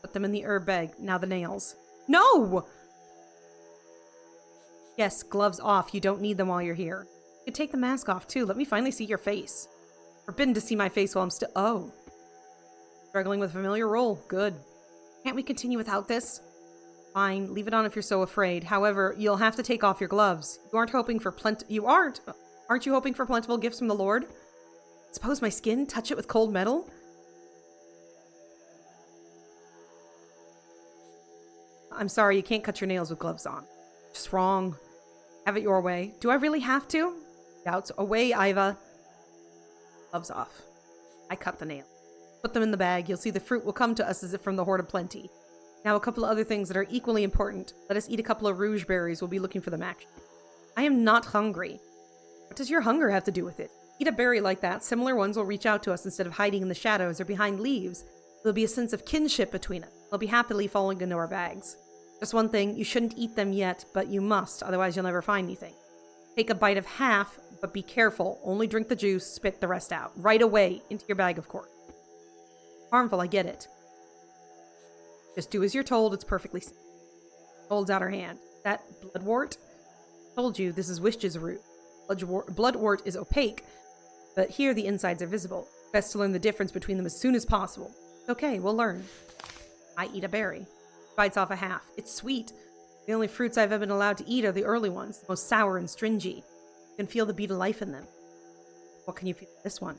Speaker 1: Put them in the herb bag. Now the nails. No! Yes, gloves off. You don't need them while you're here. You can take the mask off, too. Let me finally see your face. Forbidden to see my face while I'm still... Oh. Struggling with a familiar role. Good. Can't we continue without this? Fine. Leave it on if you're so afraid. However, you'll have to take off your gloves. You aren't hoping for You aren't! Aren't you hoping for plentiful gifts from the Lord? Suppose my skin? Touch it with cold metal? I'm sorry, you can't cut your nails with gloves on. Just wrong. Have it your way. Do I really have to? Doubts. Away, Iva. Gloves off. I cut the nail. Put them in the bag. You'll see the fruit will come to us as if from the Hoard of Plenty. Now a couple of other things that are equally important. Let us eat a couple of rouge berries. We'll be looking for them actually. I am not hungry. What does your hunger have to do with it? Eat a berry like that. Similar ones will reach out to us instead of hiding in the shadows or behind leaves. There'll be a sense of kinship between us. They'll be happily falling into our bags. Just one thing, you shouldn't eat them yet, but you must, otherwise you'll never find anything. Take a bite of half, but be careful. Only drink the juice, spit the rest out. Right away, into your bag, of course. Harmful, I get it. Just do as you're told, it's perfectly safe. Holds out her hand. That bloodwort? Told you, this is Witches Rouge. Bloodwort is opaque, but here the insides are visible. Best to learn the difference between them as soon as possible. Okay, we'll learn. I eat a berry. Bites off a half. It's sweet. The only fruits I've ever been allowed to eat are the early ones, the most sour and stringy. You can feel the beat of life in them. What can you feel with this one?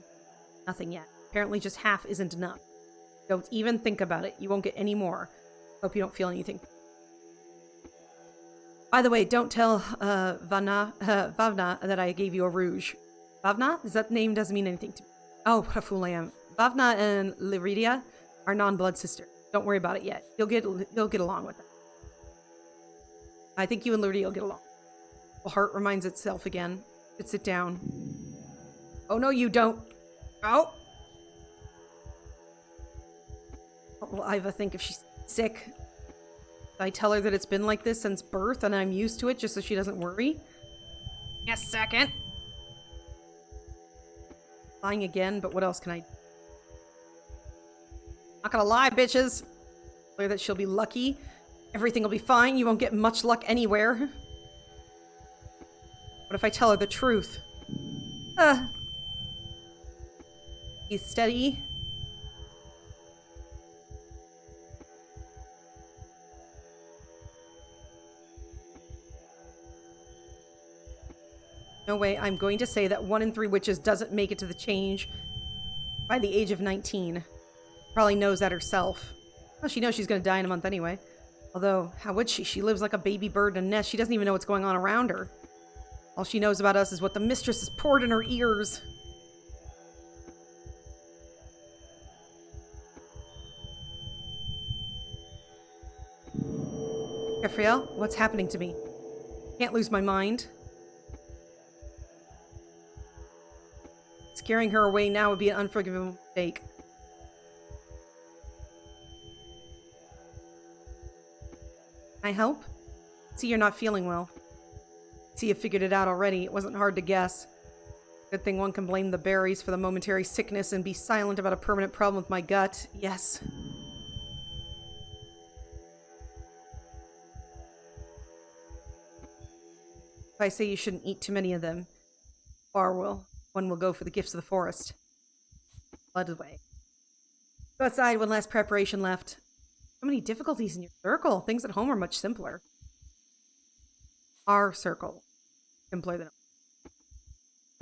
Speaker 1: Nothing yet. Apparently just half isn't enough. Don't even think about it. You won't get any more. Hope you don't feel anything. By the way, don't tell Vavna that I gave you a rouge. Vavna? That name doesn't mean anything to me. Oh, what a fool I am. Vavna and Lyridia are non-blood sisters. Don't worry about it yet. You'll get along with them. I think you and Lyridia will get along. The heart reminds itself again. Sit down. Oh, no, you don't. Oh! What will Iva think if she's sick? I tell her that it's been like this since birth and I'm used to it just so she doesn't worry? Yes, second. Lying again, but what else can I do? Not gonna lie, bitches. Tell her that she'll be lucky. Everything will be fine. You won't get much luck anywhere. What if I tell her the truth? He's steady. No way, I'm going to say that 1 in 3 witches doesn't make it to the change by the age of 19. Probably knows that herself. Well, she knows she's going to die in a month anyway. Although, how would she? She lives like a baby bird in a nest. She doesn't even know what's going on around her. All she knows about us is what the mistress has poured in her ears. Gabrielle, what's happening to me? Can't lose my mind. Scaring her away now would be an unforgivable mistake. Can I help? See, you're not feeling well. See, you figured it out already. It wasn't hard to guess. Good thing one can blame the berries for the momentary sickness and be silent about a permanent problem with my gut. Yes. If I say you shouldn't eat too many of them, one will go for the gifts of the forest. Blood away. Go outside, one last preparation left. So many difficulties in your circle. Things at home are much simpler. our circle. Employ the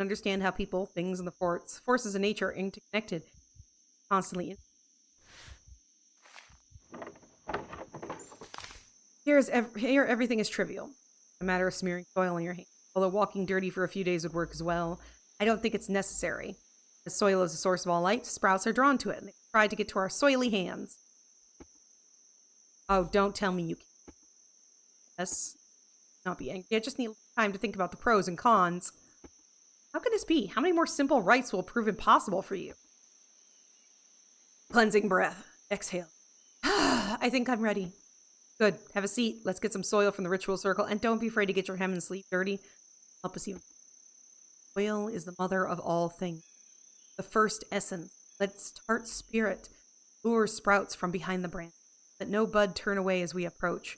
Speaker 1: understand how people, things, and the forces of nature are interconnected, constantly. Here, everything is trivial. A matter of smearing soil on your hands. Although walking dirty for a few days would work as well, I don't think it's necessary. As soil is the source of all light, sprouts are drawn to it, and they try to get to our soily hands. Oh, don't tell me you can't. Yes. Not be angry. I just need time to think about the pros and cons. How could this be? How many more simple rites will prove impossible for you? Cleansing breath. Exhale. I think I'm ready. Good. Have a seat. Let's get some soil from the ritual circle, and don't be afraid to get your hem and sleeve dirty. Help us even. Soil is the mother of all things. The first essence. Let's tart spirit. Lure sprouts from behind the branch. Let no bud turn away as we approach.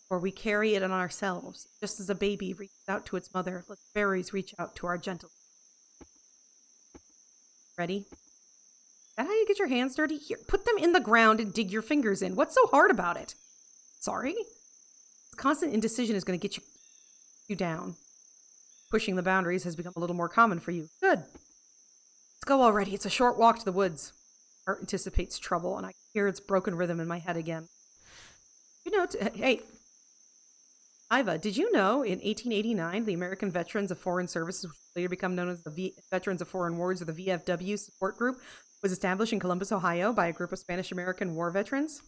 Speaker 1: For we carry it on ourselves. Just as a baby reaches out to its mother, let the berries reach out to our gentle. Ready? Is that how you get your hands dirty? Here, put them in the ground and dig your fingers in. What's so hard about it? Sorry? Constant indecision is going to get you down. Pushing the boundaries has become a little more common for you. Good. Let's go already. It's a short walk to the woods. Heart anticipates trouble, and I can hear its broken rhythm in my head again. You know, hey, Iva, did you know in 1889 the American Veterans of Foreign Services, which later become known as the Veterans of Foreign Wars, or the VFW support group, was established in Columbus, Ohio by a group of Spanish-American war veterans?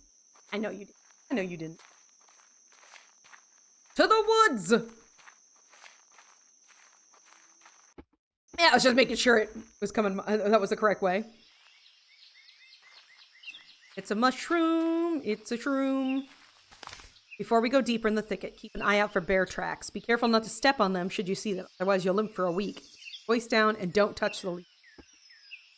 Speaker 1: I know you did. I know you didn't. To the woods! Yeah, I was just making sure it was coming. That was the correct way. It's a mushroom. It's a shroom. Before we go deeper in the thicket, keep an eye out for bear tracks. Be careful not to step on them should you see them. Otherwise, you'll limp for a week. Voice down and don't touch the leaf.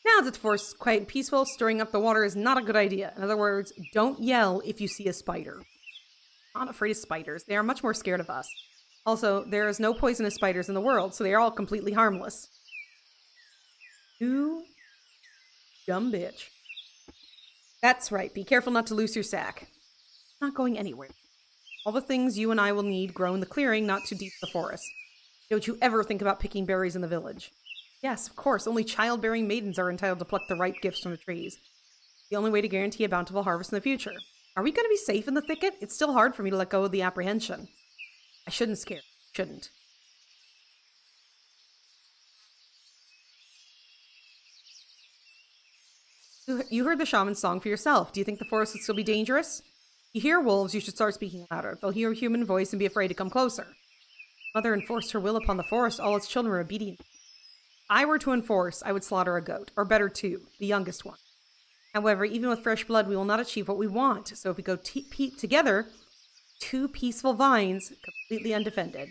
Speaker 1: Now that the forest is quiet and peaceful, stirring up the water is not a good idea. In other words, don't yell if you see a spider. I'm not afraid of spiders. They are much more scared of us. Also, there is no poisonous spiders in the world, so they are all completely harmless. You dumb bitch. That's right. Be careful not to loose your sack. It's not going anywhere. All the things you and I will need grow in the clearing, not too deep in the forest. Don't you ever think about picking berries in the village. Yes, of course, only childbearing maidens are entitled to pluck the ripe gifts from the trees. The only way to guarantee a bountiful harvest in the future. Are we going to be safe in the thicket? It's still hard for me to let go of the apprehension. I shouldn't scare. Shouldn't. You heard the shaman's song for yourself. Do you think the forest would still be dangerous? You hear wolves, you should start speaking louder. They'll hear a human voice and be afraid to come closer. Mother enforced her will upon the forest, all its children were obedient. If I were to enforce, I would slaughter a goat, or better two, the youngest one. However, even with fresh blood, we will not achieve what we want. So if we go together, two peaceful vines, completely undefended.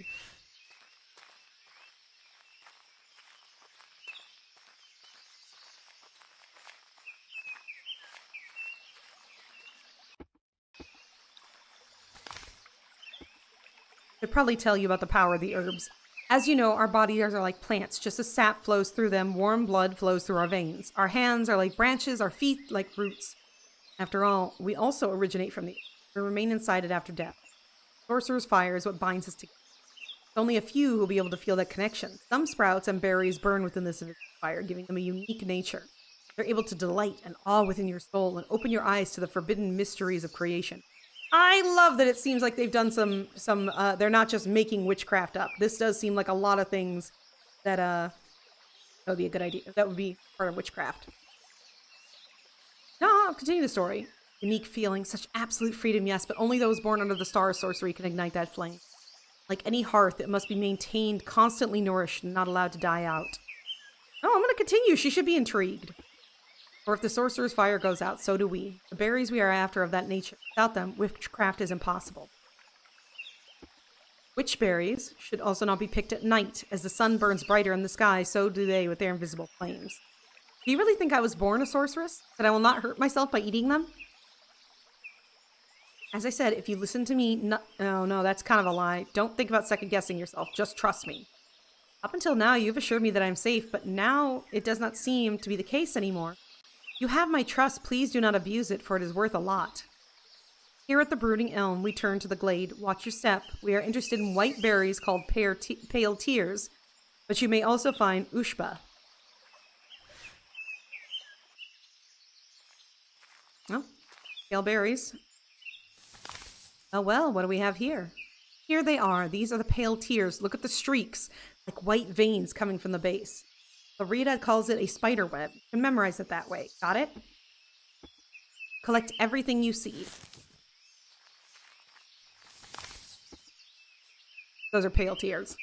Speaker 1: I'd probably tell you about the power of the herbs. As you know, our bodies are like plants. Just as sap flows through them, warm blood flows through our veins. Our hands are like branches, our feet like roots. After all, we also originate from the earth. We remain inside it after death. Sorcerer's fire is what binds us together. There's only a few who will be able to feel that connection. Some sprouts and berries burn within this fire, giving them a unique nature. They're able to delight and awe within your soul and open your eyes to the forbidden mysteries of creation. I love that it seems like they've done some they're not just making witchcraft up. This does seem like a lot of things that that would be a good idea. That would be part of witchcraft. No, I'll continue the story. Unique feeling, such absolute freedom, yes, but only those born under the star of sorcery can ignite that flame. Like any hearth, it must be maintained, constantly nourished, and not allowed to die out. Oh, I'm going to continue. She should be intrigued. For if the sorcerer's fire goes out, so do we. The berries we are after of that nature. Without them, witchcraft is impossible. Witch berries should also not be picked at night. As the sun burns brighter in the sky, so do they with their invisible flames. Do you really think I was born a sorceress? That I will not hurt myself by eating them? As I said, if you listen to me... No, that's kind of a lie. Don't think about second-guessing yourself. Just trust me. Up until now, you've assured me that I'm safe, but now it does not seem to be the case anymore. You have my trust. Please do not abuse it, for it is worth a lot. Here at the Brooding Elm, we turn to the glade. Watch your step. We are interested in white berries called pale tears, but you may also find ushba. Oh, pale berries. Oh well, what do we have here? Here they are. These are the pale tears. Look at the streaks, like white veins coming from the base. Larita calls it a spider web. You can memorize it that way. Got it? Collect everything you see. Those are pale tears.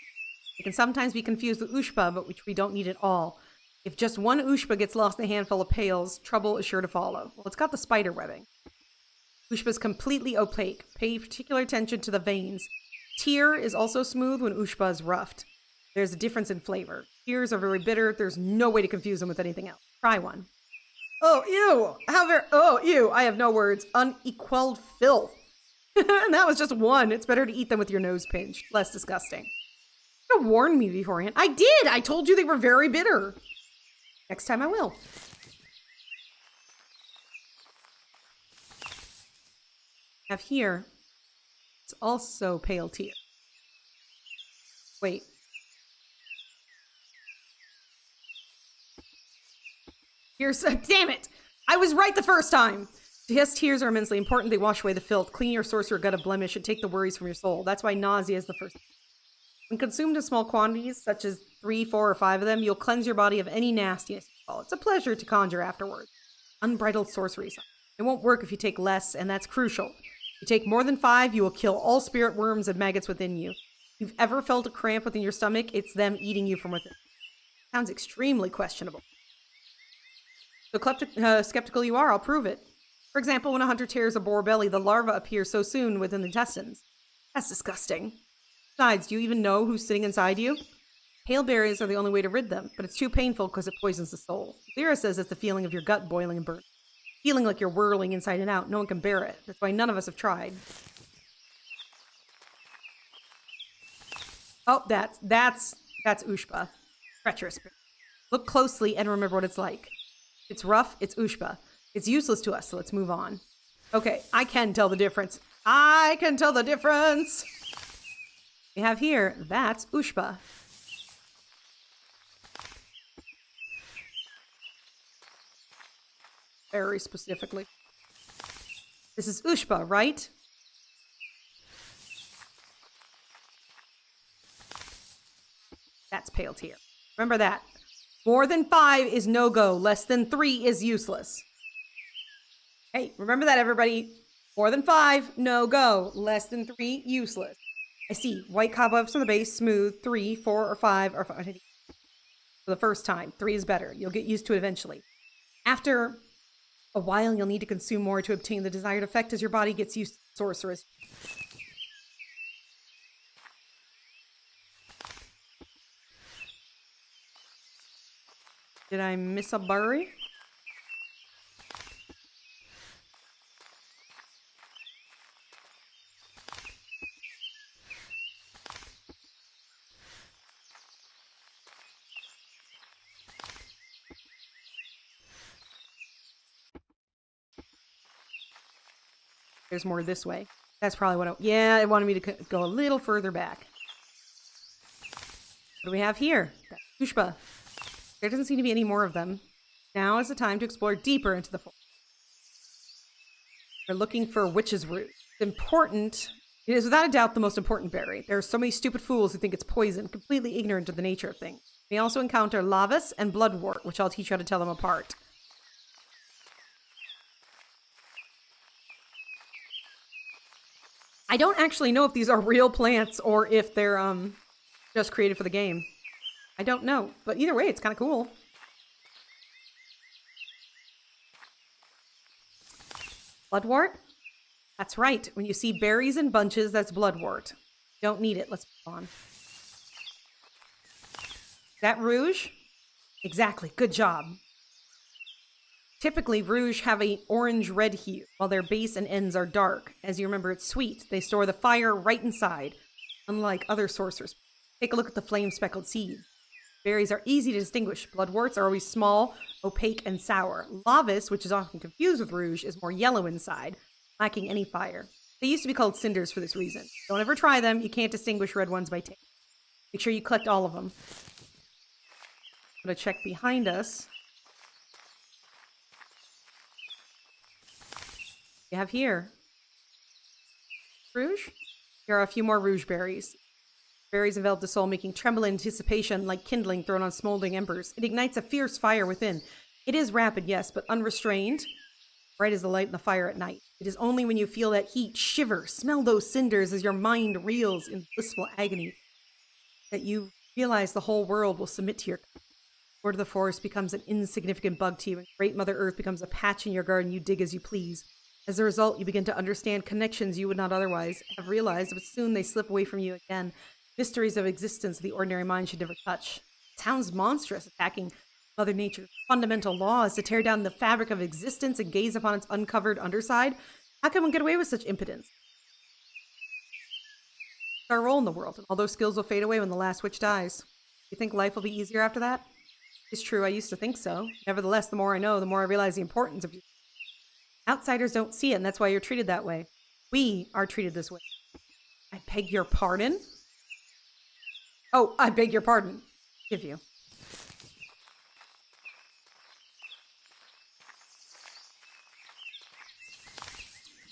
Speaker 1: They can sometimes be confused with ushba, but which we don't need at all. If just one ushba gets lost in a handful of pales, trouble is sure to follow. Well, it's got the spider webbing. Ushba is completely opaque. Pay particular attention to the veins. Tear is also smooth when ushba is roughed. There's a difference in flavor. Tears are very bitter. There's no way to confuse them with anything else. Try one. Oh, ew! How very— oh, ew! I have no words. Unequaled filth. And that was just one. It's better to eat them with your nose pinched. Less disgusting. You could have warned me beforehand. I did! I told you they were very bitter. Next time I will. Have here. It's also pale tear. Wait. Here's— damn it! I was right the first time! Yes, tears are immensely important. They wash away the filth, clean your sorcerer gut of blemish, and take the worries from your soul. That's why nausea is the first. When consumed in small quantities, such as 3, 4, or 5 of them, you'll cleanse your body of any nastiness. It's a pleasure to conjure afterwards. Unbridled sorcery. It won't work if you take less, and that's crucial. If you take more than 5, you will kill all spirit worms and maggots within you. If you've ever felt a cramp within your stomach, it's them eating you from within. Sounds extremely questionable. So skeptical you are, I'll prove it. For example, when a hunter tears a boar belly, the larva appears so soon within the intestines. That's disgusting. Besides, do you even know who's sitting inside you? Pale berries are the only way to rid them, but it's too painful because it poisons the soul. Lyra says it's the feeling of your gut boiling and burning. Feeling like you're whirling inside and out. No one can bear it. That's why none of us have tried. Oh, that's ushba. Treacherous. Look closely and remember what it's like. It's rough, it's ushba. It's useless to us, so let's move on. Okay, I can tell the difference. I can tell the difference! We have here, that's ushba. Very specifically. This is ushba, right? That's pale tear. Remember that. More than 5 is no-go. Less than 3 is useless. Hey, remember that, everybody. More than 5, no-go. Less than 3, useless. I see. White cobwebs from the base, smooth. 3, 4, or 5 are fine. For the first time. 3 is better. You'll get used to it eventually. After a while, you'll need to consume more to obtain the desired effect as your body gets used to sorceress. Did I miss a berry? There's more this way. That's probably what yeah, it wanted me to go a little further back. What do we have here? That's ushba. There doesn't seem to be any more of them. Now is the time to explore deeper into the forest. We're looking for Witches Rouge. It's important. It is without a doubt the most important berry. There are so many stupid fools who think it's poison, completely ignorant of the nature of things. We also encounter Lavis and Bloodwort, which I'll teach you how to tell them apart. I don't actually know if these are real plants or if they're just created for the game. I don't know, but either way, it's kind of cool. Bloodwort? That's right. When you see berries in bunches, that's bloodwort. Don't need it. Let's move on. Is that rouge? Exactly. Good job. Typically, rouge have an orange-red hue, while their base and ends are dark. As you remember, it's sweet. They store the fire right inside, unlike other sorcerers. Take a look at the flame-speckled seed. Berries are easy to distinguish. Bloodworts are always small, opaque, and sour. Lavis, which is often confused with rouge, is more yellow inside. lacking any fire. They used to be called cinders for this reason. Don't ever try them. You can't distinguish red ones by taste. Make sure you collect all of them. I'm going to check behind us. We have here rouge. Here are a few more rouge berries. Berries envelop the soul, making tremble in anticipation like kindling thrown on smoldering embers. It ignites a fierce fire within. It is rapid, yes, but unrestrained. Bright as the light in the fire at night. It is only when you feel that heat shiver, smell those cinders as your mind reels in blissful agony, that you realize the whole world will submit to your Lord of the Forest becomes an insignificant bug to you, and Great Mother Earth becomes a patch in your garden you dig as you please. As a result, you begin to understand connections you would not otherwise have realized, but soon they slip away from you again. Mysteries of existence the ordinary mind should never touch. It sounds monstrous, attacking Mother Nature's fundamental laws to tear down the fabric of existence and gaze upon its uncovered underside. How can one get away with such impotence? It's our role in the world, and all those skills will fade away when the last witch dies. You think life will be easier after that? It's true, I used to think so. Nevertheless, the more I know, the more I realize the importance of you. Outsiders don't see it, and that's why you're treated that way. We are treated this way. I beg your pardon? Oh, I beg your pardon. Give you.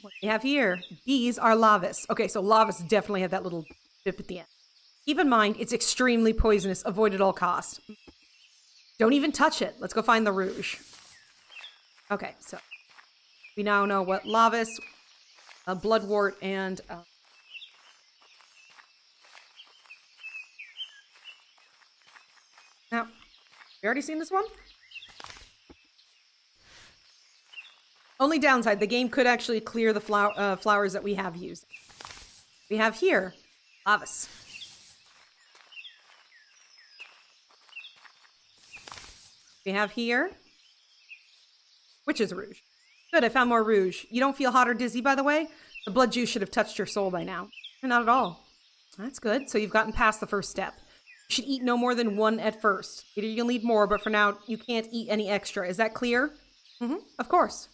Speaker 1: What do you have here? These are lavis. Okay, so lavis definitely had that little bip at the end. Keep in mind, it's extremely poisonous. Avoid at all costs. Don't even touch it. Let's go find the rouge. Okay, so we now know what lavis, bloodwort, and now, you already seen this one? Only downside, the game could actually clear the flowers that we have used. We have here, lavis. We have here, Witches Rouge. Good, I found more rouge. You don't feel hot or dizzy, by the way? The blood juice should have touched your soul by now. Not at all. That's good. So you've gotten past the first step. You should eat no more than one at first. Later you'll need more, but for now, you can't eat any extra. Is that clear? Of course.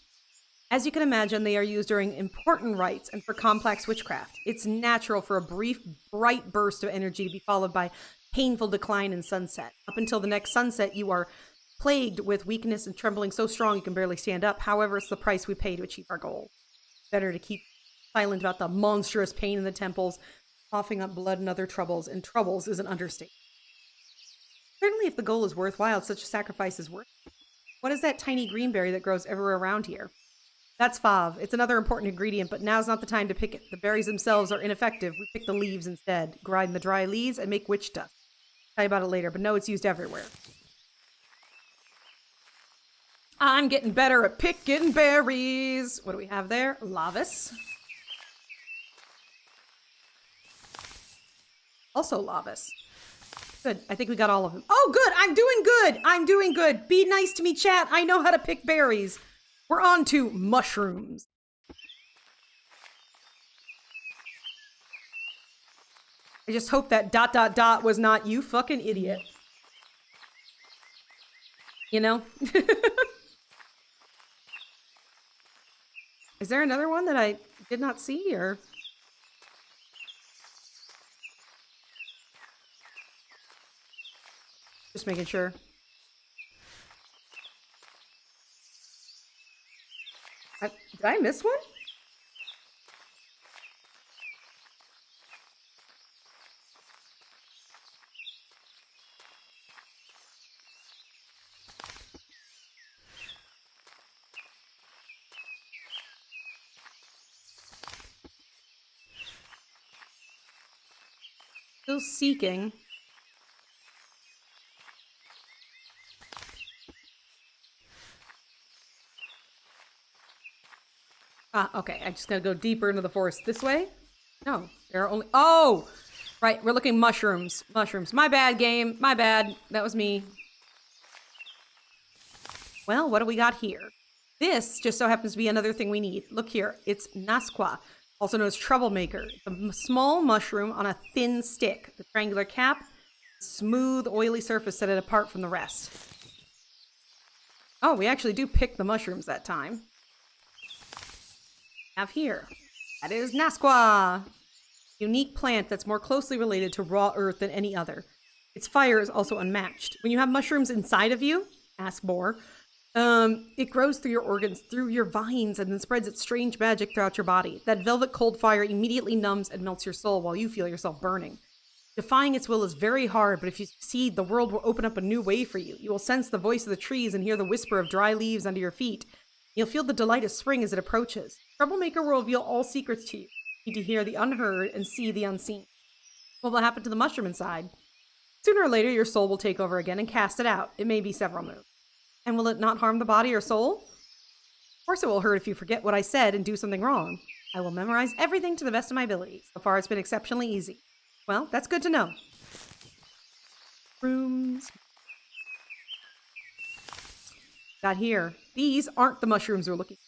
Speaker 1: As you can imagine, they are used during important rites and for complex witchcraft. It's natural for a brief, bright burst of energy to be followed by painful decline and sunset. Up until the next sunset, you are plagued with weakness and trembling so strong you can barely stand up. However, it's the price we pay to achieve our goal. Better to keep silent about the monstrous pain in the temples, coughing up blood and other troubles, and troubles is an understatement. Certainly, if the goal is worthwhile, such a sacrifice is worth it. What is that tiny green berry that grows everywhere around here? That's fave. It's another important ingredient, but now's not the time to pick it. The berries themselves are ineffective. We pick the leaves instead. Grind the dry leaves and make witch dust. I'll tell you about it later, but no, it's used everywhere. I'm getting better at picking berries. What do we have there? Lavis. Also lavis. Good. I think we got all of them. Oh, good. I'm doing good. I'm doing good. Be nice to me, chat. I know how to pick berries. We're on to mushrooms. I just hope that ... was not you fucking idiot. You know? Is there another one that I did not see, or? Just making sure. Did I miss one? Still seeking. Ah, okay. I just gotta go deeper into the forest this way. No, there are only... Oh! Right, we're looking mushrooms. Mushrooms. My bad, game. My bad. That was me. Well, what do we got here? This just so happens to be another thing we need. Look here. It's Nasqua, also known as Troublemaker. It's a small mushroom on a thin stick. The triangular cap, smooth, oily surface set it apart from the rest. Oh, we actually do pick the mushrooms that time. have here. That is Nasqua. Unique plant that's more closely related to raw earth than any other. Its fire is also unmatched. When you have mushrooms inside of you, ask more, it grows through your organs, through your vines, and then spreads its strange magic throughout your body. That velvet cold fire immediately numbs and melts your soul while you feel yourself burning. Defying its will is very hard, but if you succeed, the world will open up a new way for you. You will sense the voice of the trees and hear the whisper of dry leaves under your feet. You'll feel the delight of spring as it approaches. Troublemaker will reveal all secrets to you. You need to hear the unheard and see the unseen. What will happen to the mushroom inside? Sooner or later, your soul will take over again and cast it out. It may be several moons. And will it not harm the body or soul? Of course it will hurt if you forget what I said and do something wrong. I will memorize everything to the best of my ability. So far, it's been exceptionally easy. Well, that's good to know. Rooms. Got here. These aren't the mushrooms we're looking for.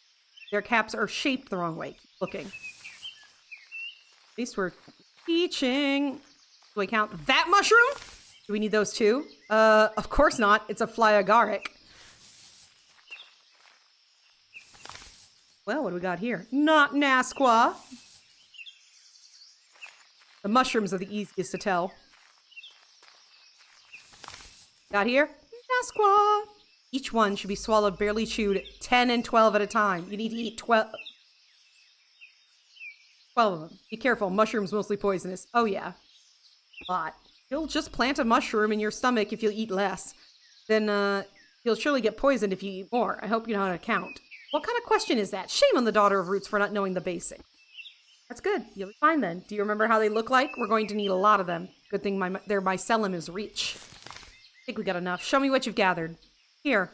Speaker 1: Their caps are shaped the wrong way. Keep looking. At least we're teaching. Do I count that mushroom? Do we need those too? Of course not. It's a flyagaric. Well, what do we got here? Not Nasqua. The mushrooms are the easiest to tell. Got here? Nasqua. Each one should be swallowed, barely chewed, 10 and 12 at a time. You need to eat 12 of them. Be careful, mushrooms mostly poisonous. Oh yeah, a lot. You'll just plant a mushroom in your stomach if you eat less. Then you'll surely get poisoned if you eat more. I hope you know how to count. What kind of question is that? Shame on the daughter of roots for not knowing the basics. That's good. You'll be fine then. Do you remember how they look like? We're going to need a lot of them. Good thing their mycelium is rich. I think we got enough. Show me what you've gathered. Here.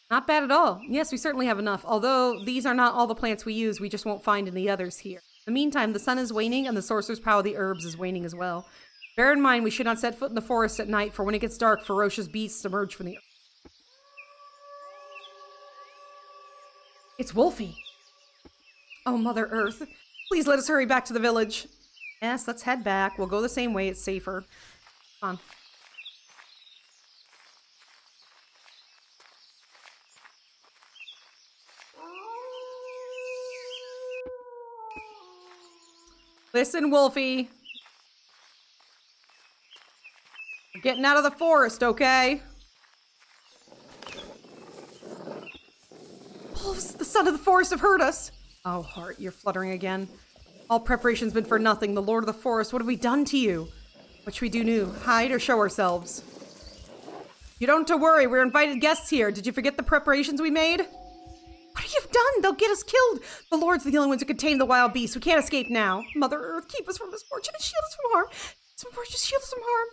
Speaker 1: Not bad at all. Yes, we certainly have enough. Although these are not all the plants we use, we just won't find in the others here. In the meantime, the sun is waning and the sorcerer's power of the herbs is waning as well. Bear in mind, we should not set foot in the forest at night, for when it gets dark, ferocious beasts emerge from the earth. It's Wolfie. Oh, Mother Earth. Please let us hurry back to the village. Yes, let's head back. We'll go the same way. It's safer. Come on. Listen, Wolfie. We're getting out of the forest, okay? Wolves, the son of the forest, have heard us. Oh, heart, you're fluttering again. All preparation's been for nothing. The Lord of the Forest, what have we done to you? What should we do new? Hide or show ourselves? You don't have to worry. We're invited guests here. Did you forget the preparations we made? What have you done? They'll get us killed. The Lord's the only ones who can tame the wild beasts. We can't escape now. Mother Earth, keep us from misfortune and shield us from harm. Just shield us from harm.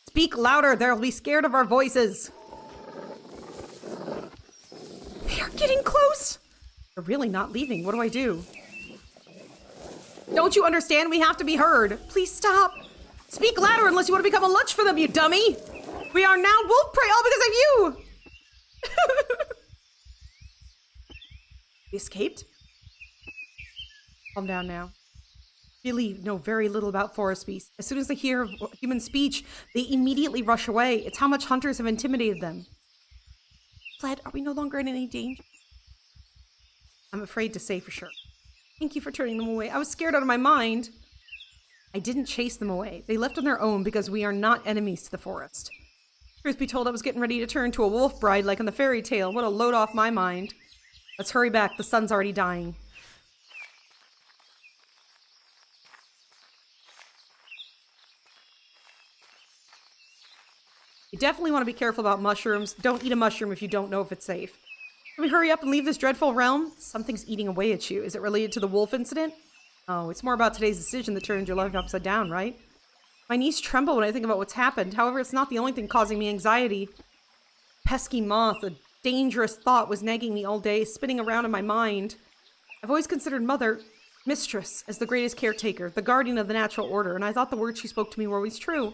Speaker 1: Speak louder. They'll be scared of our voices. They are getting close. They're really not leaving. What do I do? Don't you understand? We have to be heard. Please stop. Speak louder unless you want to become a lunch for them, you dummy. We are now wolf prey all because of you. We escaped? Calm down now. Really know very little about forest beasts. As soon as they hear human speech, they immediately rush away. It's how much hunters have intimidated them. Fled, are we no longer in any danger? I'm afraid to say for sure. Thank you for turning them away. I was scared out of my mind. I didn't chase them away. They left on their own because we are not enemies to the forest. Truth be told, I was getting ready to turn to a wolf bride like in the fairy tale. What a load off my mind. Let's hurry back. The sun's already dying. You definitely want to be careful about mushrooms. Don't eat a mushroom if you don't know if it's safe. Can we hurry up and leave this dreadful realm? Something's eating away at you. Is it related to the wolf incident? Oh, it's more about today's decision that turned your life upside down, right? My knees tremble when I think about what's happened. However, it's not the only thing causing me anxiety. Pesky moth, a dangerous thought, was nagging me all day, spinning around in my mind. I've always considered Mother, Mistress, as the greatest caretaker, the guardian of the natural order, and I thought the words she spoke to me were always true.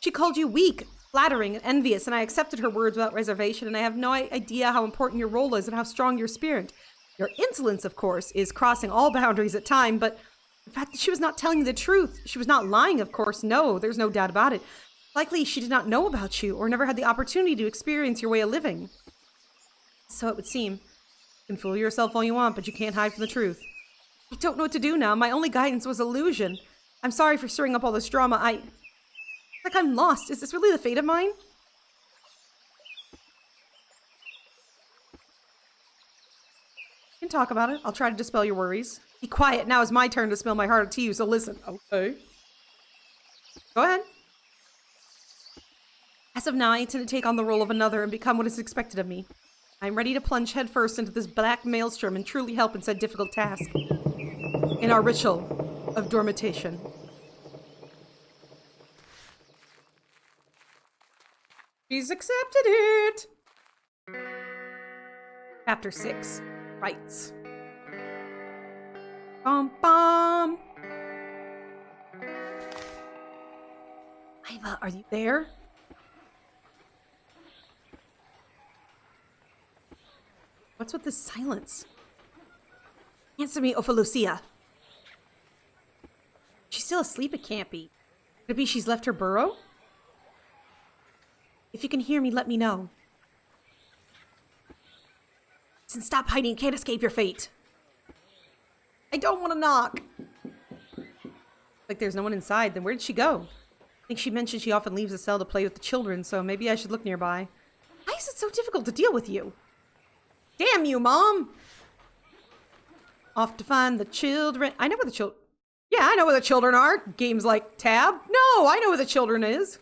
Speaker 1: She called you weak, flattering, and envious, and I accepted her words without reservation, and I have no idea how important your role is and how strong your spirit. Your insolence, of course, is crossing all boundaries at time, but the fact that she was not telling you the truth, she was not lying, of course, no, there's no doubt about it. Likely she did not know about you, or never had the opportunity to experience your way of living. So it would seem. You can fool yourself all you want, but you can't hide from the truth. I don't know what to do now. My only guidance was illusion. I'm sorry for stirring up all this drama. Like I'm lost. Is this really the fate of mine? We can talk about it. I'll try to dispel your worries. Be quiet. Now it's my turn to spill my heart to you, so listen. Okay. Go ahead. As of now, I intend to take on the role of another and become what is expected of me. I'm ready to plunge headfirst into this black maelstrom and truly help in said difficult task. In our ritual of dormitation. She's accepted it! Chapter 6. Rights. Bum. Iva, are you there? What's with this silence? Answer me, Ophelucia. She's still asleep, it can't be. Could it be she's left her burrow? If you can hear me, let me know. Listen, stop hiding, you can't escape your fate. I don't want to knock. Like there's no one inside, then where did she go? I think she mentioned she often leaves the cell to play with the children, so maybe I should look nearby. Why is it so difficult to deal with you? Damn you, Mom! Off to find the children. I know where the children... Yeah, I know where the children are. Games like Tab. No, I know where the children is.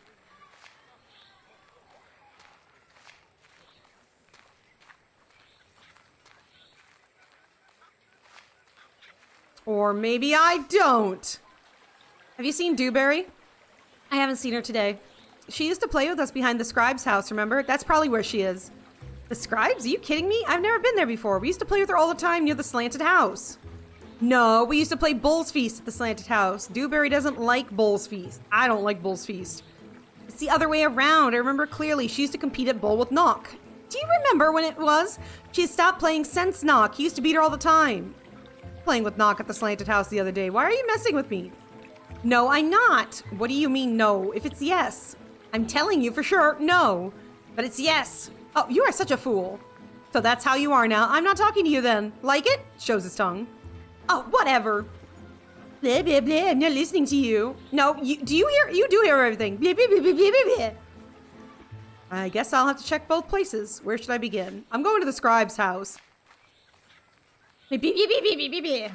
Speaker 1: Or maybe I don't. Have you seen Dewberry? I haven't seen her today. She used to play with us behind the scribe's house, remember? That's probably where she is. The scribes? Are you kidding me? I've never been there before. We used to play with her all the time near the slanted house. No, we used to play Bull's Feast at the slanted house. Dewberry doesn't like Bull's Feast. I don't like Bull's Feast. It's the other way around. I remember clearly she used to compete at Bull with Knock. Do you remember when it was? She stopped playing since Knock. He used to beat her all the time. Playing with Knock at the slanted house the other day. Why are you messing with me? No, I'm not. What do you mean no? If it's yes. I'm telling you for sure, no. But it's yes. Oh, you are such a fool. So that's how you are now. I'm not talking to you then. Like it? Shows his tongue. Oh, whatever. Blah, blah, blah. I'm not listening to you. No, you do hear? You do hear everything. Blah, blah, blah, blah, blah, blah. I guess I'll have to check both places. Where should I begin? I'm going to the scribe's house. Blah, blah, blah, blah, blah, blah,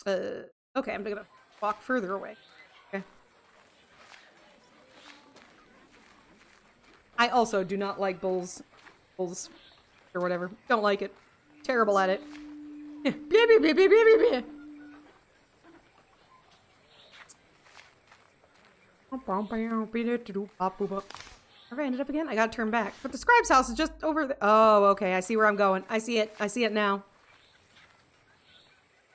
Speaker 1: blah. Okay, I'm gonna walk further away. Okay. I also do not like bulls, or whatever. Don't like it. Terrible at it. Where I ended up again? I gotta turn back. But the scribe's house is just over there. Oh, okay. I see where I'm going. I see it. I see it now.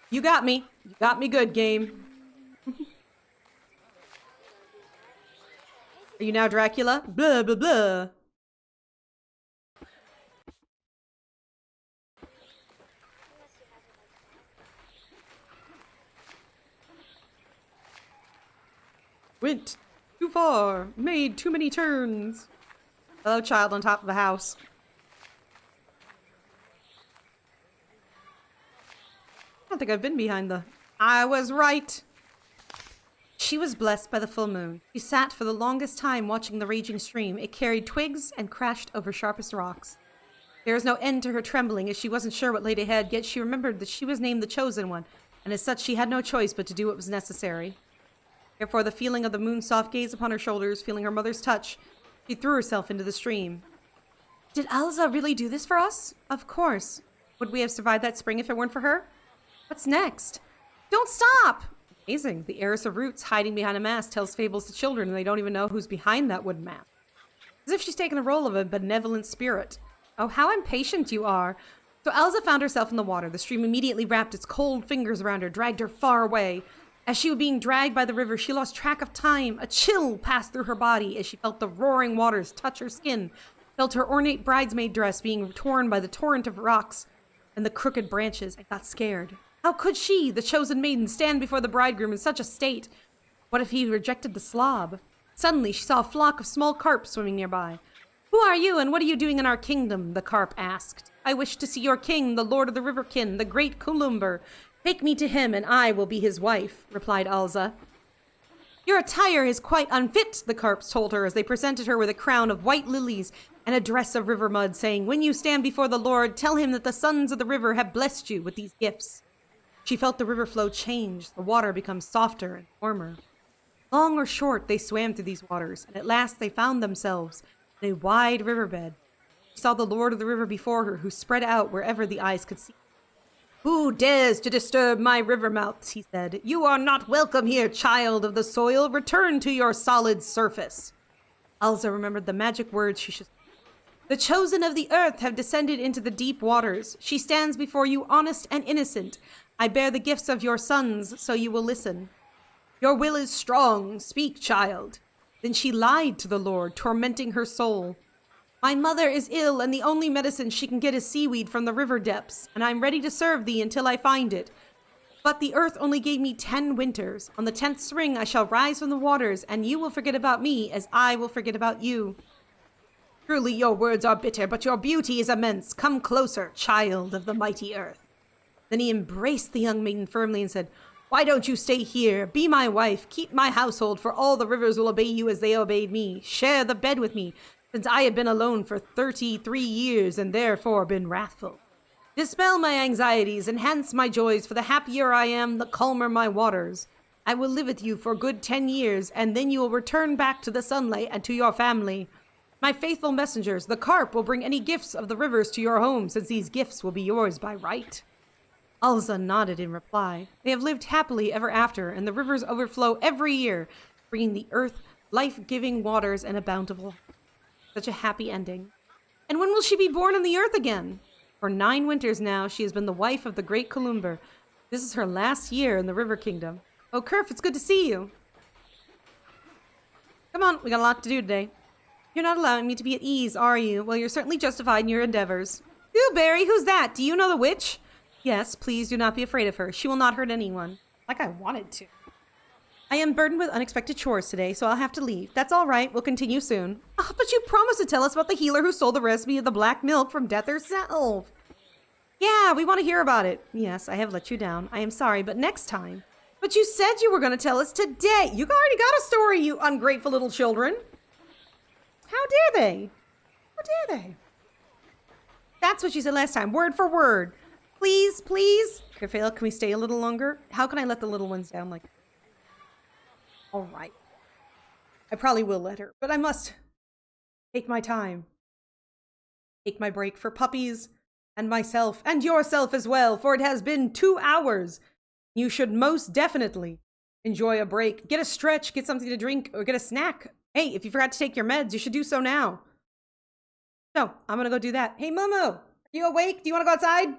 Speaker 1: You got me. You got me good, game. Are you now Dracula? Blah, blah, blah. Went too far. Made too many turns. Hello, child on top of the house. I don't think I've been behind the... I was right. She was blessed by the full moon. She sat for the longest time watching the raging stream. It carried twigs and crashed over sharpest rocks. There was no end to her trembling as she wasn't sure what laid ahead, yet she remembered that she was named the Chosen One, and as such she had no choice but to do what was necessary. Therefore, the feeling of the moon's soft gaze upon her shoulders, feeling her mother's touch, she threw herself into the stream. Did Elsa really do this for us? Of course. Would we have survived that spring if it weren't for her? What's next? Don't stop! Amazing. The heiress of roots hiding behind a mask tells fables to children and they don't even know who's behind that wooden mask. As if she's taken the role of a benevolent spirit. Oh, how impatient you are. So Elsa found herself in the water. The stream immediately wrapped its cold fingers around her, dragged her far away. As she was being dragged by the river, she lost track of time. A chill passed through her body as she felt the roaring waters touch her skin, felt her ornate bridesmaid dress being torn by the torrent of rocks and the crooked branches, and got scared. How could she, the chosen maiden, stand before the bridegroom in such a state? What if he rejected the slob? Suddenly, she saw a flock of small carp swimming nearby. Who are you, and what are you doing in our kingdom? The carp asked. I wish to see your king, the lord of the riverkin, the great Columber. Take me to him, and I will be his wife, replied Alza. Your attire is quite unfit, the carps told her as they presented her with a crown of white lilies and a dress of river mud, saying, When you stand before the Lord, tell him that the sons of the river have blessed you with these gifts. She felt the river flow change, the water become softer and warmer. Long or short, they swam through these waters, and at last they found themselves in a wide riverbed. She saw the Lord of the river before her, who spread out wherever the eyes could see. Who dares to disturb my river mouths, he said. You are not welcome here, child of the soil. Return to your solid surface. Alza remembered the magic words she should. The chosen of the earth have descended into the deep waters. She stands before you honest and innocent. I bear the gifts of your sons, so you will listen. Your will is strong. Speak, child. Then she lied to the Lord, tormenting her soul. My mother is ill, and the only medicine she can get is seaweed from the river depths, and I am ready to serve thee until I find it. But the earth only gave me 10 winters. On the 10th spring I shall rise from the waters, and you will forget about me as I will forget about you. Truly your words are bitter, but your beauty is immense. Come closer, child of the mighty earth. Then he embraced the young maiden firmly and said, Why don't you stay here? Be my wife. Keep my household, for all the rivers will obey you as they obeyed me. Share the bed with me, since I have been alone for 33 years and therefore been wrathful. Dispel my anxieties, enhance my joys, for the happier I am, the calmer my waters. I will live with you for good 10 years, and then you will return back to the sunlight and to your family. My faithful messengers, the carp, will bring any gifts of the rivers to your home, since these gifts will be yours by right. Alza nodded in reply. They have lived happily ever after, and the rivers overflow every year, bringing the earth life-giving waters and a bountiful. Such a happy ending. And when will she be born on the earth again? For 9 winters now, she has been the wife of the great Columber. This is her last year in the River Kingdom. Oh, Kerf, it's good to see you. Come on, we got a lot to do today. You're not allowing me to be at ease, are you? Well, you're certainly justified in your endeavors. Barry, who's that? Do you know the witch? Yes, please do not be afraid of her. She will not hurt anyone. Like I wanted to. I am burdened with unexpected chores today, so I'll have to leave. That's all right. We'll continue soon. Oh, but you promised to tell us about the healer who stole the recipe of the black milk from Death herself. Yeah, we want to hear about it. Yes, I have let you down. I am sorry, but next time. But you said you were going to tell us today. You already got a story, you ungrateful little children. How dare they? How dare they? That's what you said last time, word for word. Please, please. Kerfail, can we stay a little longer? How can I let the little ones down like... All right. I probably will let her, but I must take my time. Take my break for puppies and myself and yourself as well, for it has been 2 hours. You should most definitely enjoy a break. Get a stretch, get something to drink, or get a snack. Hey, if you forgot to take your meds, you should do so now. So, I'm gonna go do that. Hey, Momo, are you awake? Do you want to go outside?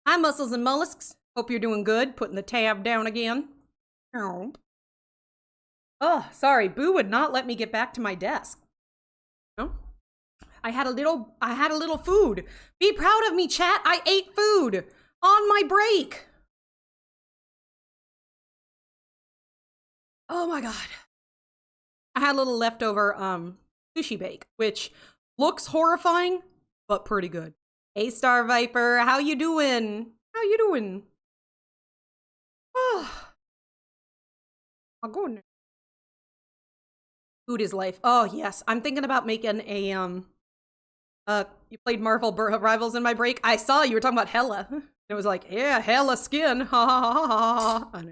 Speaker 1: Hi, mussels and mollusks. Hope you're doing good. Putting the tab down again. Oh. Oh, sorry. Boo would not let me get back to my desk. No? I had a little food. Be proud of me, chat. I ate food on my break. Oh my god. I had a little leftover sushi bake, which looks horrifying, but pretty good. Hey, Star Viper, how you doing? How you doing? Oh, I'll go in there. Food is life. Oh yes, I'm thinking about making a You played Marvel Rivals in my break. I saw you were talking about Hella. It was like, yeah, Hella skin. Ha ha ha ha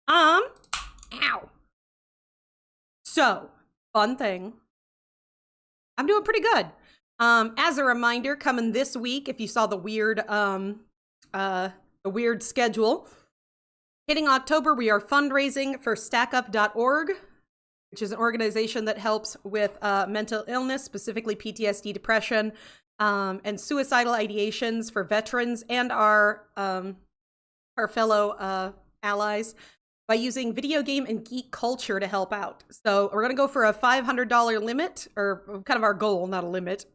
Speaker 1: ha. Ow. So, fun thing. I'm doing pretty good. As a reminder, coming this week, if you saw the weird schedule, hitting October, we are fundraising for stackup.org, which is an organization that helps with mental illness, specifically PTSD, depression, and suicidal ideations for veterans and our fellow allies, by using video game and geek culture to help out. So we're going to go for a $500 limit, or kind of our goal, not a limit.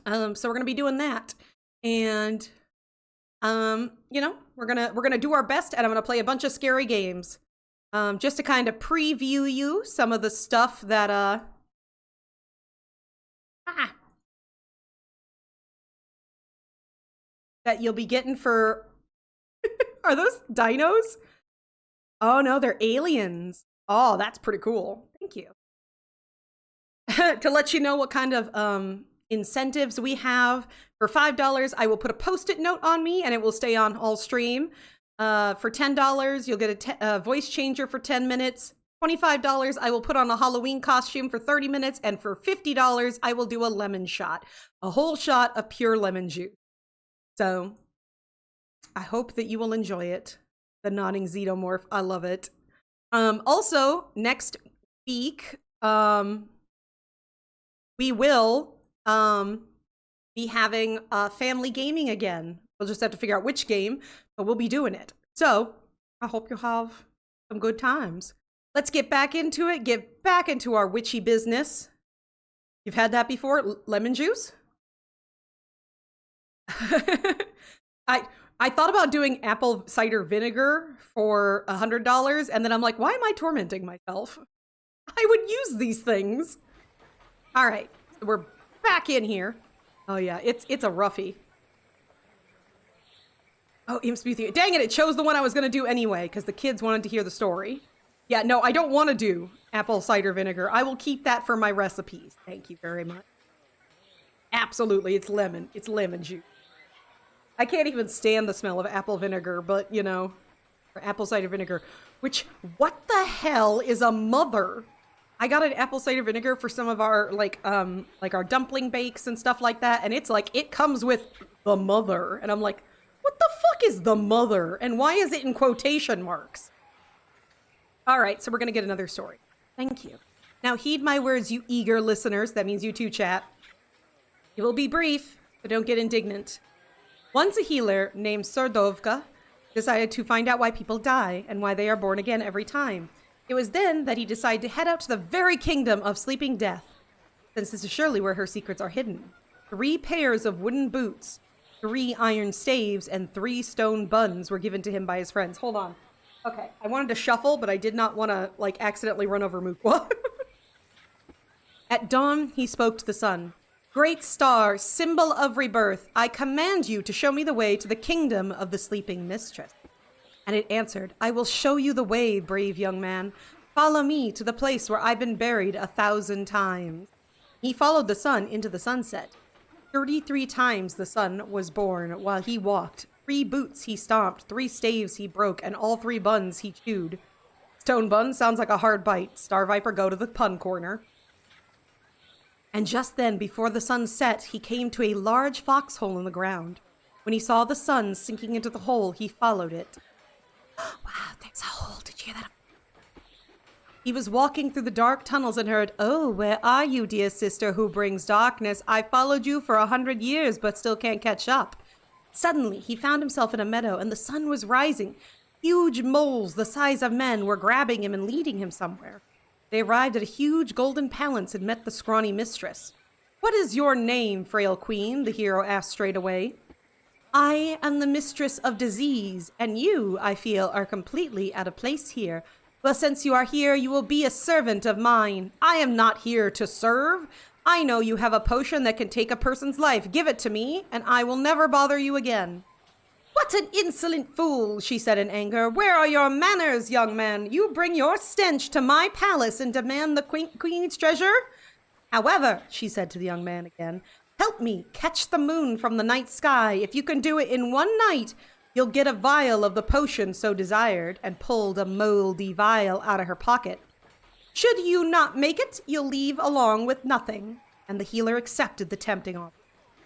Speaker 1: So we're going to be doing that. And, you know, we're going to do our best, and I'm going to play a bunch of scary games. Just to kind of preview you some of the stuff that, that you'll be getting for... Are those dinos? Oh no, they're aliens. Oh, that's pretty cool. Thank you. To let you know what kind of incentives we have, for $5, I will put a Post-it note on me and it will stay on all stream. For $10, you'll get a voice changer for 10 minutes. $25, I will put on a Halloween costume for 30 minutes. And for $50, I will do a lemon shot. A whole shot of pure lemon juice. So, I hope that you will enjoy it. The nodding xenomorph. I love it. Also, next week, we will be having family gaming again. We'll just have to figure out which game, but we'll be doing it. So, I hope you have some good times. Let's get back into it. Get back into our witchy business. You've had that before? Lemon juice? I thought about doing apple cider vinegar for $100, and then I'm like, why am I tormenting myself? I would use these things. All right, so we're back in here. Oh yeah, it's a roughie. Oh, Imspew. Dang it, it chose the one I was gonna do anyway, because the kids wanted to hear the story. Yeah, no, I don't want to do apple cider vinegar. I will keep that for my recipes. Thank you very much. Absolutely, it's lemon. It's lemon juice. I can't even stand the smell of apple vinegar, but, you know, or apple cider vinegar, which, what the hell is a mother? I got an apple cider vinegar for some of our, like our dumpling bakes and stuff like that, and it's like, it comes with the mother, and I'm like, what the fuck is the mother? And why is it in quotation marks? All right, so we're gonna get another story. Thank you. Now heed my words, you eager listeners. That means you too, chat. It will be brief, but don't get indignant. Once a healer named Sordovka decided to find out why people die and why they are born again every time. It was then that he decided to head out to the very kingdom of sleeping death, since this is surely where her secrets are hidden. 3 pairs of wooden boots, 3 iron staves, and 3 stone buns were given to him by his friends. Hold on. Okay, I wanted to shuffle, but I did not want to, like, accidentally run over Mukwa. At dawn, he spoke to the sun. Great star, symbol of rebirth, I command you to show me the way to the kingdom of the sleeping mistress. And it answered, I will show you the way, brave young man. Follow me to the place where I've been buried 1,000 times. He followed the sun into the sunset. 33 times the sun was born while he walked. 3 boots he stomped, 3 staves he broke, and all 3 buns he chewed. Stone bun sounds like a hard bite. Star Viper, go to the pun corner. And just then, before the sun set, he came to a large foxhole in the ground. When he saw the sun sinking into the hole, he followed it. Wow, there's a hole. Did you hear that? He was walking through the dark tunnels and heard, oh, where are you, dear sister who brings darkness? I followed you for 100 years, but still can't catch up. Suddenly, he found himself in a meadow, and the sun was rising. Huge moles the size of men were grabbing him and leading him somewhere. They arrived at a huge golden palace and met the scrawny mistress. "What is your name, frail queen?" the hero asked straight away. "I am the mistress of disease, and you, I feel, are completely out of place here. Well, since you are here, you will be a servant of mine. I am not here to serve. I know you have a potion that can take a person's life. Give it to me, and I will never bother you again." "What an insolent fool," she said in anger. "Where are your manners, young man? You bring your stench to my palace and demand the queen's treasure? However," she said to the young man again, "help me catch the moon from the night sky. If you can do it in one night, you'll get a vial of the potion so desired," and pulled a moldy vial out of her pocket. "Should you not make it, you'll leave along with nothing." And the healer accepted the tempting offer.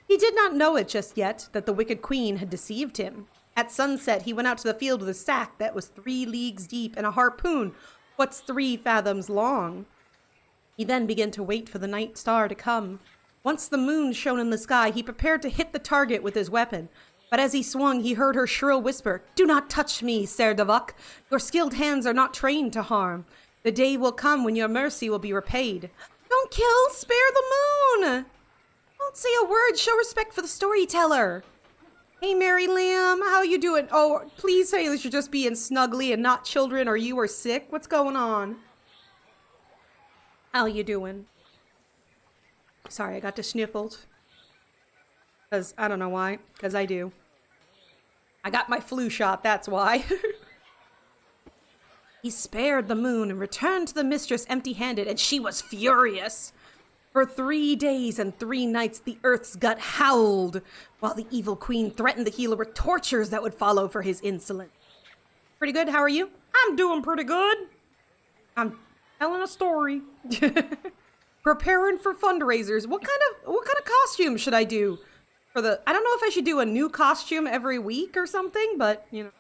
Speaker 1: He did not know it just yet that the wicked queen had deceived him. At sunset, he went out to the field with a sack that was 3 leagues deep and a harpoon, what's 3 fathoms long. He then began to wait for the night star to come. Once the moon shone in the sky, he prepared to hit the target with his weapon. But as he swung, he heard her shrill whisper, "Do not touch me, Ser Devok. Your skilled hands are not trained to harm. The day will come when your mercy will be repaid." "Don't kill, spare the moon!" "Don't say a word, show respect for the storyteller." "Hey, Mary Lamb, how you doing?" "Oh, please say that you're just being snuggly and not children or you are sick. What's going on?" "How you doing?" Sorry, I got to sniffled. Because, I don't know why. Because I do. I got my flu shot, that's why. He spared the moon and returned to the mistress empty-handed, and she was furious. For 3 days and 3 nights, the earth's gut howled, while the evil queen threatened the healer with tortures that would follow for his insolence. Pretty good, how are you? I'm doing pretty good. I'm telling a story. Preparing for fundraisers. What kind of costume should I do? I don't know if I should do a new costume every week or something, but, you know,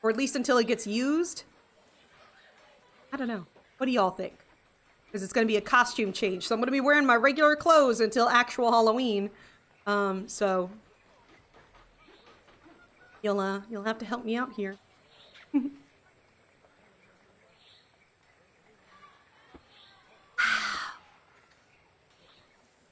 Speaker 1: or at least until it gets used. I don't know. What do y'all think? Because it's going to be a costume change. So I'm going to be wearing my regular clothes until actual Halloween. So you'll have to help me out here.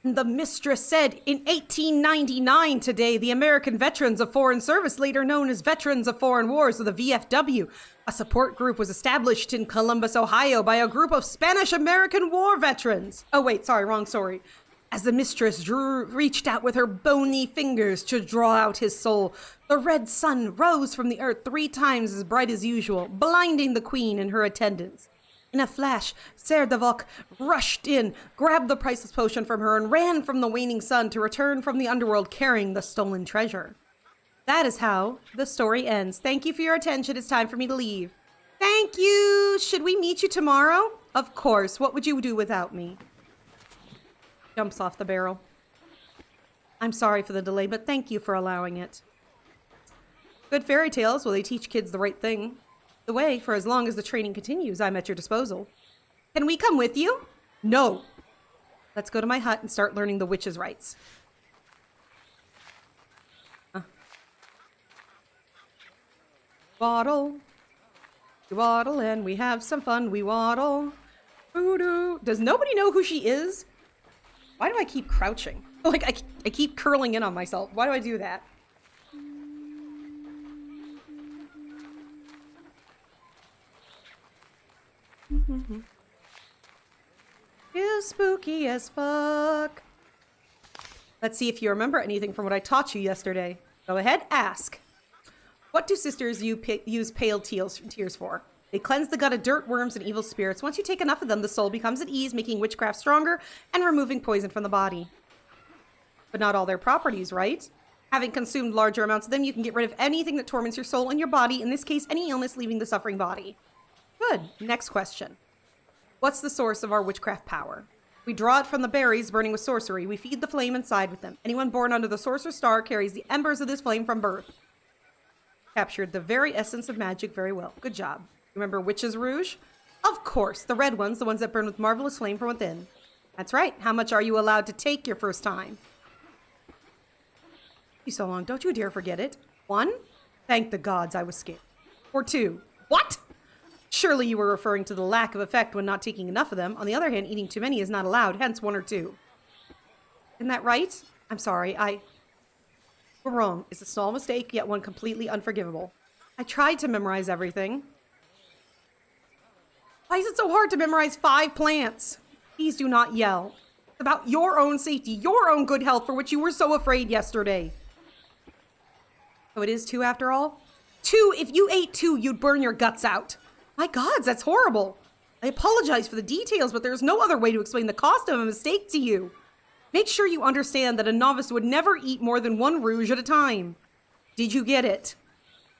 Speaker 1: The mistress said, "In 1899 today, the American Veterans of Foreign Service, later known as Veterans of Foreign Wars, or the VFW, a support group was established in Columbus, Ohio by a group of Spanish-American war veterans." Oh wait, sorry, wrong story. As the mistress reached out with her bony fingers to draw out his soul, the red sun rose from the earth 3 times as bright as usual, blinding the queen and her attendants. In a flash, Ser Devok rushed in, grabbed the priceless potion from her, and ran from the waning sun to return from the underworld carrying the stolen treasure. That is how the story ends. Thank you for your attention. It's time for me to leave. Thank you. Should we meet you tomorrow? Of course. What would you do without me? Jumps off the barrel. I'm sorry for the delay, but thank you for allowing it. Good fairy tales, well, they teach kids the right thing. The way, for as long as the training continues, I'm at your disposal. Can we come with you? No. Let's go to my hut and start learning the witches' rites. Waddle. We waddle and we have some fun. We waddle. Voodoo. Does nobody know who she is? Why do I keep crouching? Like, I keep curling in on myself. Why do I do that? Is spooky as fuck. Let's see if you remember anything from what I taught you yesterday. Go ahead, ask. What do sisters use pale tears for? They cleanse the gut of dirt, worms, and evil spirits. Once you take enough of them, the soul becomes at ease, making witchcraft stronger and removing poison from the body. But not all their properties, right? Having consumed larger amounts of them, you can get rid of anything that torments your soul and your body, in this case, any illness leaving the suffering body. Good. Next question. What's the source of our witchcraft power? We draw it from the berries burning with sorcery. We feed the flame inside with them. Anyone born under the sorcerer's star carries the embers of this flame from birth. Captured the very essence of magic very well. Good job. Remember Witches Rouge? Of course, the red ones, the ones that burn with marvelous flame from within. That's right. How much are you allowed to take your first time? You so long. Don't you dare forget it. 1, thank the gods I was scared. Or 2, what? Surely you were referring to the lack of effect when not taking enough of them. On the other hand, eating too many is not allowed, hence 1 or 2. Isn't that right? I'm sorry, We're wrong. It's a small mistake, yet one completely unforgivable. I tried to memorize everything. Why is it so hard to memorize 5 plants? Please do not yell. It's about your own safety, your own good health for which you were so afraid yesterday. So it is 2 after all? 2, if you ate 2, you'd burn your guts out. My gods, that's horrible. I apologize for the details, but there's no other way to explain the cost of a mistake to you. Make sure you understand that a novice would never eat more than 1 rouge at a time. Did you get it?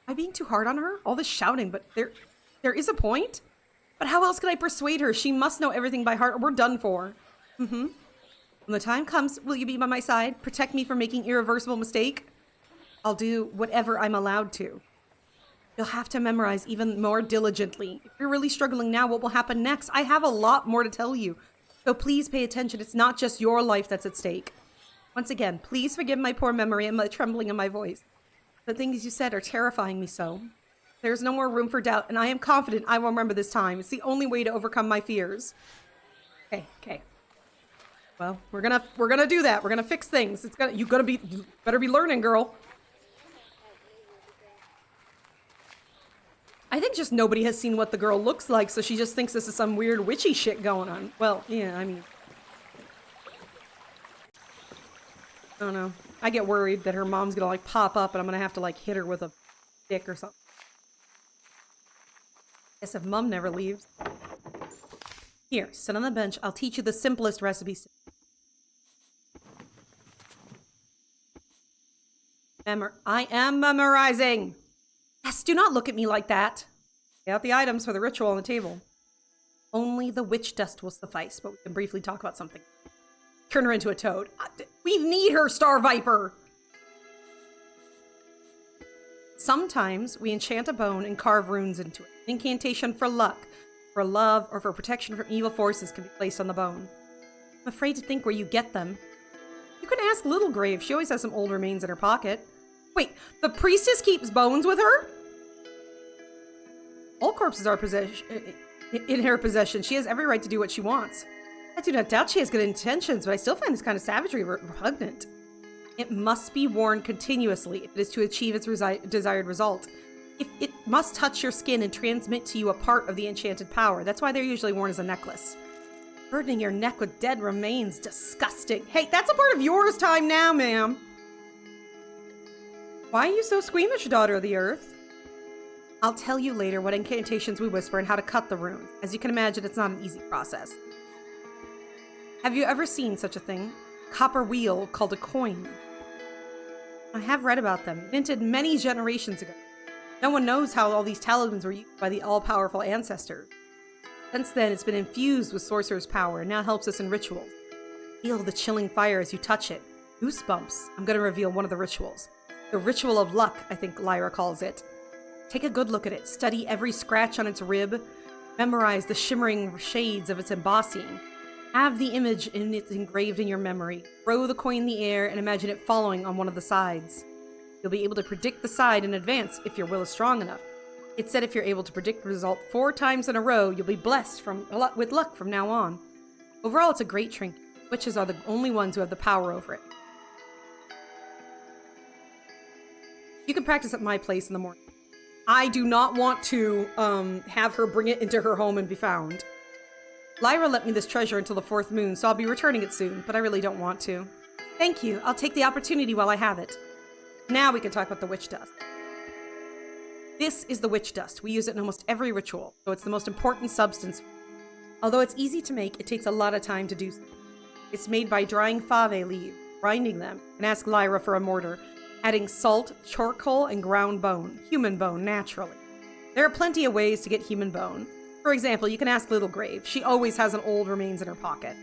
Speaker 1: Am I being too hard on her? All this shouting, but there is a point? But how else can I persuade her? She must know everything by heart or we're done for. When the time comes, will you be by my side? Protect me from making irreversible mistake? I'll do whatever I'm allowed to. You'll have to memorize even more diligently. If you're really struggling now, what will happen next? I have a lot more to tell you. So please pay attention. It's not just your life that's at stake. Once again, please forgive my poor memory and my trembling in my voice. The things you said are terrifying me so. There's no more room for doubt, and I am confident I will remember this time. It's the only way to overcome my fears. Okay. Well, we're gonna do that. We're gonna fix things. You better be learning, girl. I think just nobody has seen what the girl looks like, so she just thinks this is some weird witchy shit going on. Well, yeah, I mean... I don't know. I get worried that her mom's gonna, like, pop up and I'm gonna have to, like, hit her with a stick or something. Guess if Mom never leaves. Here, sit on the bench. I'll teach you the simplest recipes. I am memorizing! Yes, do not look at me like that. Get out the items for the ritual on the table. Only the witch dust will suffice, but we can briefly talk about something. Turn her into a toad. We need her, Star Viper! Sometimes we enchant a bone and carve runes into it. An incantation for luck, for love, or for protection from evil forces can be placed on the bone. I'm afraid to think where you get them. You can ask Little Grave. She always has some old remains in her pocket. Wait, the priestess keeps bones with her? All corpses are in her possession. She has every right to do what she wants. I do not doubt she has good intentions, but I still find this kind of savagery repugnant. It must be worn continuously if it is to achieve its desired result. If it must touch your skin and transmit to you a part of the enchanted power. That's why they're usually worn as a necklace. Burdening your neck with dead remains. Disgusting. Hey, that's a part of yours time now, ma'am. Why are you so squeamish, daughter of the earth? I'll tell you later what incantations we whisper and how to cut the runes. As you can imagine, it's not an easy process. Have you ever seen such a thing? Copper wheel called a coin. I have read about them, minted many generations ago. No one knows how all these talismans were used by the all-powerful ancestors. Since then, it's been infused with sorcerer's power and now helps us in rituals. Feel the chilling fire as you touch it. Goosebumps. I'm going to reveal one of the rituals. The ritual of luck, I think Lyra calls it. Take a good look at it. Study every scratch on its rib. Memorize the shimmering shades of its embossing. Have the image in it engraved in your memory. Throw the coin in the air and imagine it falling on one of the sides. You'll be able to predict the side in advance if your will is strong enough. It's said if you're able to predict the result 4 times in a row, you'll be blessed with luck from now on. Overall, it's a great trinket. Witches are the only ones who have the power over it. You can practice at my place in the morning. I do not want to have her bring it into her home and be found. Lyra lent me this treasure until the 4th moon, so I'll be returning it soon, but I really don't want to. Thank you. I'll take the opportunity while I have it. Now we can talk about the witch dust. This is the witch dust. We use it in almost every ritual, so it's the most important substance. Although it's easy to make, it takes a lot of time to do so. It's made by drying fave leaves, grinding them, and ask Lyra for a mortar, adding salt, charcoal, and ground bone, human bone, naturally. There are plenty of ways to get human bone. For example, you can ask Little Grave. She always has an old remains in her pocket.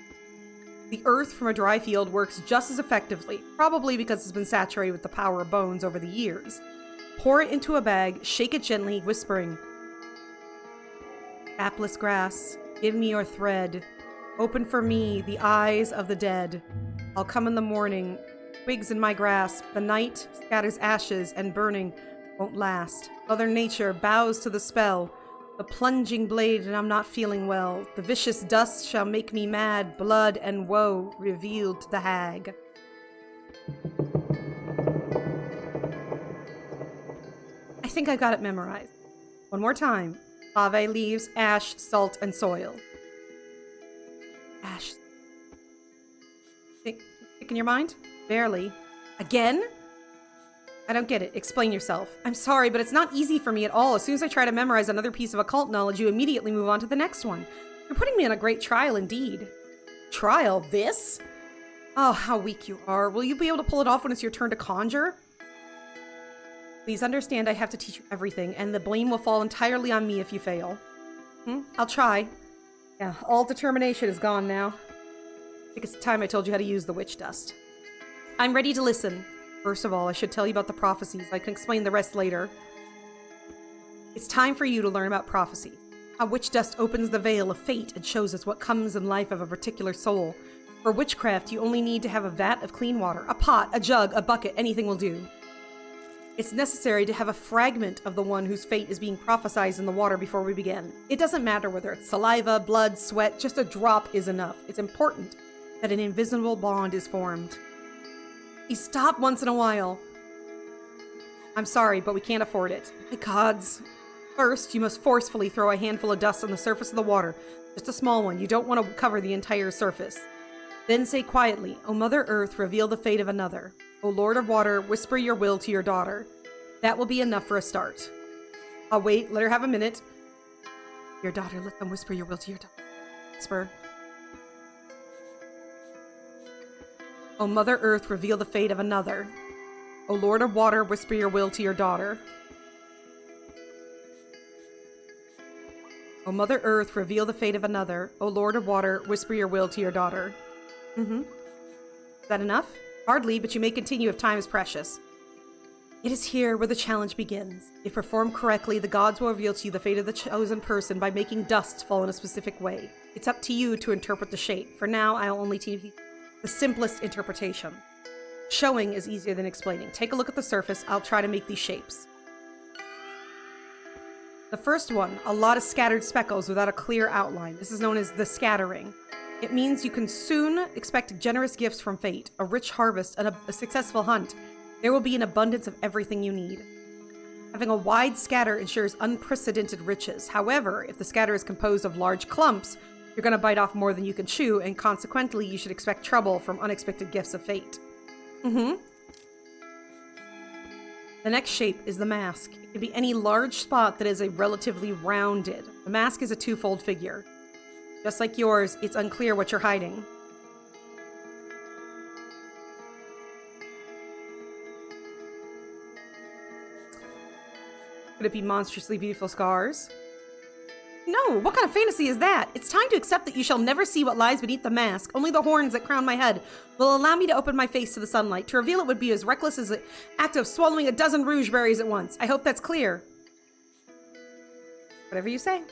Speaker 1: The earth from a dry field works just as effectively, probably because it's been saturated with the power of bones over the years. Pour it into a bag, shake it gently, whispering, "Sapless grass, give me your thread. Open for me the eyes of the dead. I'll come in the morning. twigs in my grasp. The night scatters ashes, and burning won't last. Mother Nature bows to the spell. The plunging blade, and I'm not feeling well. The vicious dust shall make me mad. Blood and woe revealed to the hag. I think I got it memorized. One more time. Fave leaves, ash, salt, and soil. Ash. Stick in your mind? Barely. Again? I don't get it. Explain yourself. I'm sorry, but it's not easy for me at all. As soon as I try to memorize another piece of occult knowledge, you immediately move on to the next one. You're putting me on a great trial indeed. Trial? This? Oh, how weak you are. Will you be able to pull it off when it's your turn to conjure? Please understand I have to teach you everything, and the blame will fall entirely on me if you fail. I'll try. Yeah, all determination is gone now. I think it's time I told you how to use the witch dust. I'm ready to listen. First of all, I should tell you about the prophecies. I can explain the rest later. It's time for you to learn about prophecy. How witch dust opens the veil of fate and shows us what comes in life of a particular soul. For witchcraft, you only need to have a vat of clean water, a pot, a jug, a bucket, anything will do. It's necessary to have a fragment of the one whose fate is being prophesied in the water before we begin. It doesn't matter whether it's saliva, blood, sweat, just a drop is enough. It's important that an invisible bond is formed. Please stop once in a while. I'm sorry, but we can't afford it. My gods. First, you must forcefully throw a handful of dust on the surface of the water. Just a small one. You don't want to cover the entire surface. Then say quietly, O Mother Earth, reveal the fate of another. O Lord of Water, whisper your will to your daughter. That will be enough for a start. I'll wait. Let her have a minute. Your daughter, let them whisper your will to your daughter. Whisper. O Mother Earth, reveal the fate of another. O Lord of Water, whisper your will to your daughter. O Mother Earth, reveal the fate of another. O Lord of Water, whisper your will to your daughter. Is that enough? Hardly, but you may continue if time is precious. It is here where the challenge begins. If performed correctly, the gods will reveal to you the fate of the chosen person by making dust fall in a specific way. It's up to you to interpret the shape. For now, I'll only teach you the simplest interpretation. Showing is easier than explaining. Take a look at the surface. I'll try to make these shapes. The first one, a lot of scattered speckles without a clear outline. This is known as the scattering. It means you can soon expect generous gifts from fate, a rich harvest, and a successful hunt. There will be an abundance of everything you need. Having a wide scatter ensures unprecedented riches. However, if the scatter is composed of large clumps, you're going to bite off more than you can chew, and consequently, you should expect trouble from unexpected gifts of fate. The next shape is the mask. It can be any large spot that is a relatively rounded. The mask is a twofold figure. Just like yours, it's unclear what you're hiding. Could it be monstrously beautiful scars? No, what kind of fantasy is that? It's time to accept that you shall never see what lies beneath the mask. Only the horns that crown my head will allow me to open my face to the sunlight. To reveal it would be as reckless as the act of swallowing a dozen rouge berries at once. I hope that's clear. Whatever you say.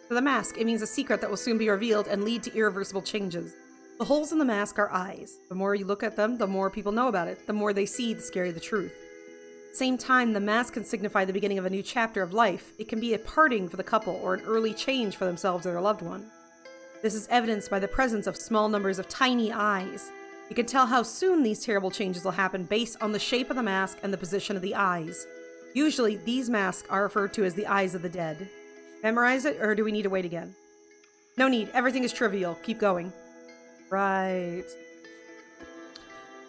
Speaker 1: For the mask, it means a secret that will soon be revealed and lead to irreversible changes. The holes in the mask are eyes. The more you look at them, the more people know about it. The more they see, the scarier the truth. Same time, the mask can signify the beginning of a new chapter of life. It can be a parting for the couple or an early change for themselves or their loved one. This is evidenced by the presence of small numbers of tiny eyes. You can tell how soon these terrible changes will happen based on the shape of the mask and the position of the eyes. Usually, these masks are referred to as the eyes of the dead. Memorize it, or do we need to wait again? No need. Everything is trivial. Keep going. Right.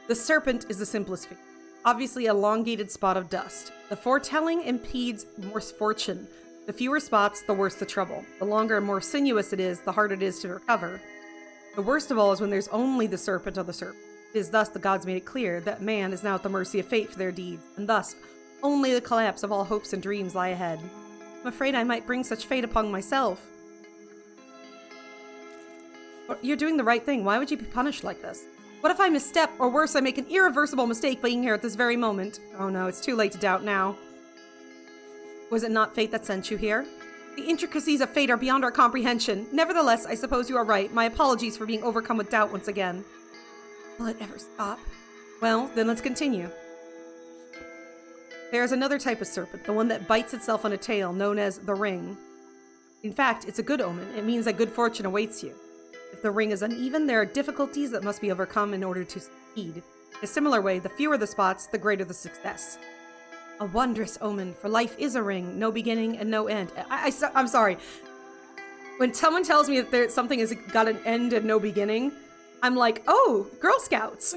Speaker 1: The serpent is the simplest figure. Obviously, an elongated spot of dust. The foretelling impedes misfortune. The fewer spots, the worse the trouble. The longer and more sinuous it is, the harder it is to recover. The worst of all is when there's only the serpent of the serpent. It is thus the gods made it clear that man is now at the mercy of fate for their deeds, and thus only the collapse of all hopes and dreams lie ahead. I'm afraid I might bring such fate upon myself. But you're doing the right thing. Why would you be punished like this? What if I misstep, or worse, I make an irreversible mistake being here at this very moment? Oh no, it's too late to doubt now. Was it not fate that sent you here? The intricacies of fate are beyond our comprehension. Nevertheless, I suppose you are right. My apologies for being overcome with doubt once again. Will it ever stop? Well, then let's continue. There's another type of serpent, the one that bites itself on a tail, known as the ring. In fact, it's a good omen. It means that good fortune awaits you. If the ring is uneven, there are difficulties that must be overcome in order to succeed. In a similar way, the fewer the spots, the greater the success. A wondrous omen, for life is a ring, no beginning and no end. I'm sorry. When someone tells me that something has got an end and no beginning, I'm like, oh, Girl Scouts.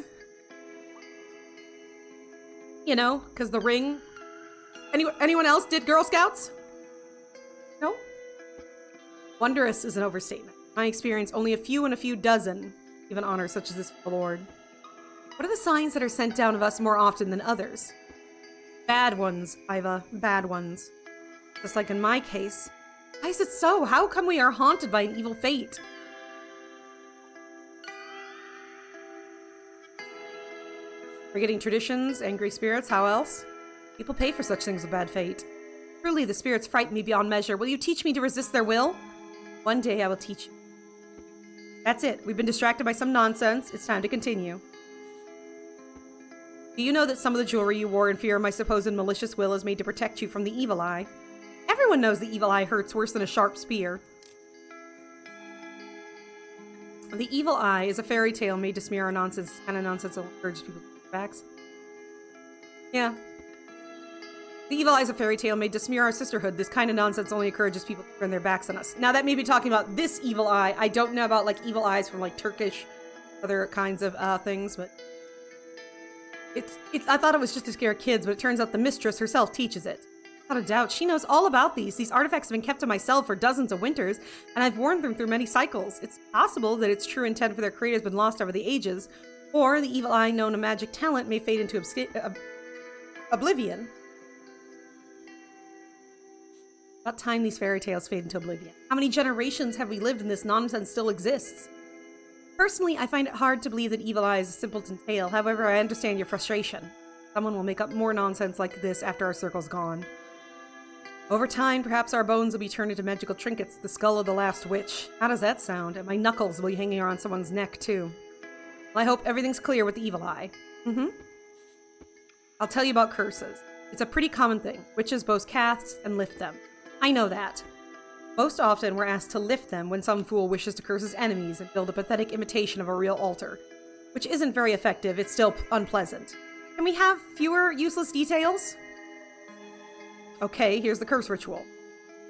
Speaker 1: You know, because the ring... Anyone else did Girl Scouts? No? Wondrous is an overstatement. In my experience, only a few dozen even honors such as this for the Lord. What are the signs that are sent down of us more often than others? Bad ones, Iva. Bad ones. Just like in my case. Why is it so? How come we are haunted by an evil fate? Forgetting traditions, angry spirits, how else? People pay for such things with bad fate. Truly, the spirits frighten me beyond measure. Will you teach me to resist their will? One day I will teach you. That's it. We've been distracted by some nonsense. It's time to continue. Do you know that some of the jewelry you wore in fear of my supposed malicious will is made to protect you from the evil eye? Everyone knows the evil eye hurts worse than a sharp spear. The evil eye is a fairy tale made to smear our nonsense, kind of nonsense that encourages people to turn their backs. Yeah. The evil eye is a fairy tale made to smear our sisterhood. This kind of nonsense only encourages people to turn their backs on us. Now that may be talking about this evil eye. I don't know about like evil eyes from like Turkish, other kinds of things, but I thought it was just to scare kids, but it turns out the mistress herself teaches it. Without a doubt, she knows all about these. These artifacts have been kept to myself for dozens of winters, and I've worn them through many cycles. It's possible that its true intent for their creator has been lost over the ages, or the evil eye known a magic talent may fade into oblivion. About time these fairy tales fade into oblivion. How many generations have we lived and this nonsense still exists? Personally, I find it hard to believe that evil eye is a simpleton tale. However, I understand your frustration. Someone will make up more nonsense like this after our circle's gone. Over time, perhaps our bones will be turned into magical trinkets, the skull of the last witch. How does that sound? And my knuckles will be hanging around someone's neck, too. Well, I hope everything's clear with the evil eye. I'll tell you about curses. It's a pretty common thing. Witches both cast and lift them. I know that. Most often, we're asked to lift them when some fool wishes to curse his enemies and build a pathetic imitation of a real altar. Which isn't very effective, it's still unpleasant. Can we have fewer useless details? Okay, here's the curse ritual.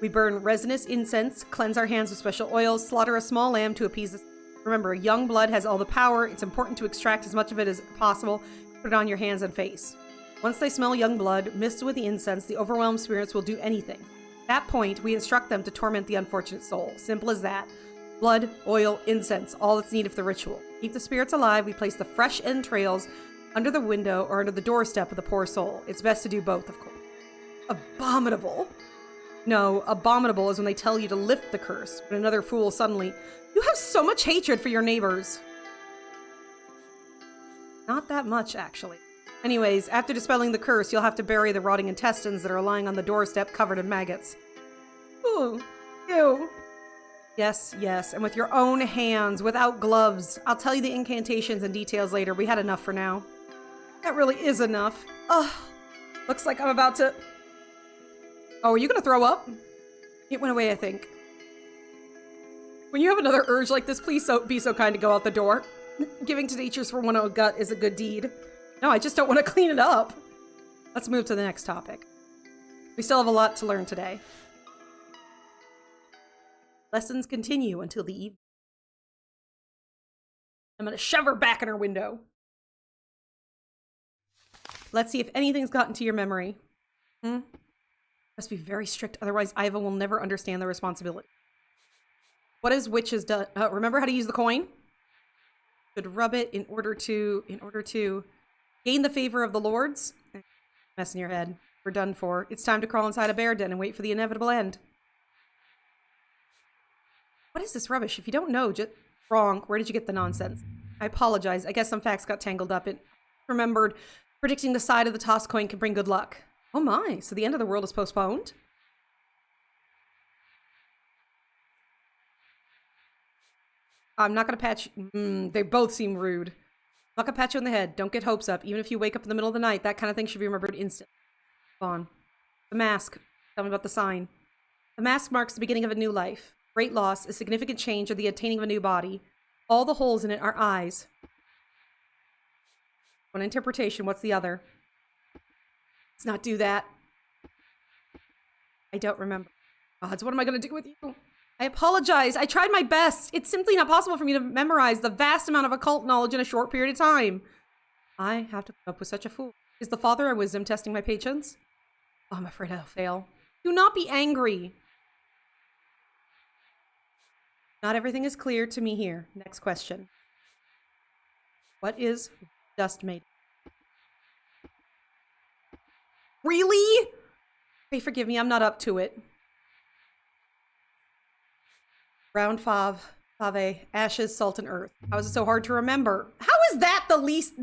Speaker 1: We burn resinous incense, cleanse our hands with special oils, slaughter a small lamb to appease the... Remember, young blood has all the power. It's important to extract as much of it as possible. Put it on your hands and face. Once they smell young blood, mixed with the incense, the overwhelmed spirits will do anything. At that point, we instruct them to torment the unfortunate soul. Simple as that. Blood, oil, incense, all that's needed for the ritual. Keep the spirits alive, we place the fresh entrails under the window or under the doorstep of the poor soul. It's best to do both, of course. Abominable. No, abominable is when they tell you to lift the curse, when another fool suddenly... You have so much hatred for your neighbors. Not that much, actually. Anyways, after dispelling the curse, you'll have to bury the rotting intestines that are lying on the doorstep covered in maggots. Ooh, ew. Yes, and with your own hands, without gloves. I'll tell you the incantations and details later. We had enough for now. That really is enough. Ugh. Looks like I'm about to... Oh, are you gonna throw up? It went away, I think. When you have another urge like this, please be so kind to go out the door. Giving to natures for one own gut is a good deed. No, I just don't want to clean it up. Let's move to the next topic. We still have a lot to learn today. Lessons continue until the evening. I'm gonna shove her back in her window. Let's see if anything's gotten to your memory. Must be very strict, otherwise Iva will never understand the responsibility. What has witches done? Remember how to use the coin? Should rub it in order to gain the favor of the lords. Mess in your head. We're done for. It's time to crawl inside a bear den and wait for the inevitable end. What is this rubbish? If you don't know, just wrong. Where did you get the nonsense? I apologize. I guess some facts got tangled up. It remembered predicting the side of the tossed coin can bring good luck. Oh my, so the end of the world is postponed? I'm not gonna patch... they both seem rude. not gonna pat you on the head. Don't get hopes up. Even if you wake up in the middle of the night, that kind of thing should be remembered instantly. Go on. The mask. Tell me about the sign. The mask marks the beginning of a new life. Great loss, a significant change, or the attaining of a new body. All the holes in it are eyes. One interpretation, what's the other? Let's not do that. I don't remember. Gods, what am I going to do with you? I apologize. I tried my best. It's simply not possible for me to memorize the vast amount of occult knowledge in a short period of time. I have to put up with such a fool. Is the father of wisdom testing my patience? Oh, I'm afraid I'll fail. Do not be angry. Not everything is clear to me here. Next question. What is dust made? Really? Pray forgive me, I'm not up to it. Round fave, ashes, salt, and earth. How is it so hard to remember? How is that the least...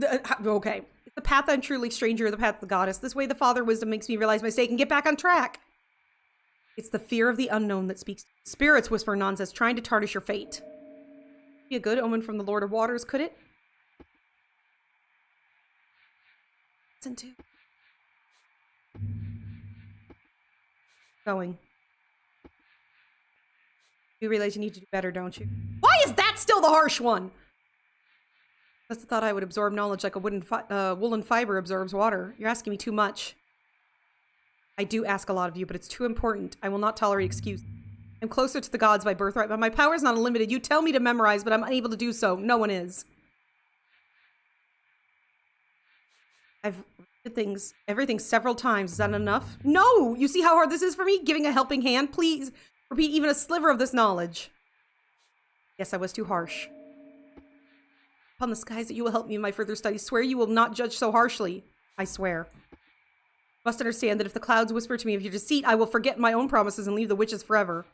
Speaker 1: okay. The path I'm truly stranger, the path of the goddess. This way the father wisdom makes me realize my mistake and get back on track. It's the fear of the unknown that speaks. Spirits whisper nonsense, trying to tarnish your fate. Be a good omen from the Lord of Waters, could it? Listen to. Going. You realize you need to do better, don't you? Why is that still the harsh one? That's the thought I would absorb knowledge like a woolen fiber absorbs water. You're asking me too much. I do ask a lot of you, but it's too important. I will not tolerate excuses. I'm closer to the gods by birthright, but my power is not unlimited. You tell me to memorize, but I'm unable to do so. No one is. I've read everything several times. Is that enough? No! You see how hard this is for me? Giving a helping hand? Please repeat even a sliver of this knowledge. Yes, I was too harsh. Upon the skies that you will help me in my further studies. Swear you will not judge so harshly. I swear. You must understand that if the clouds whisper to me of your deceit, I will forget my own promises and leave the witches forever.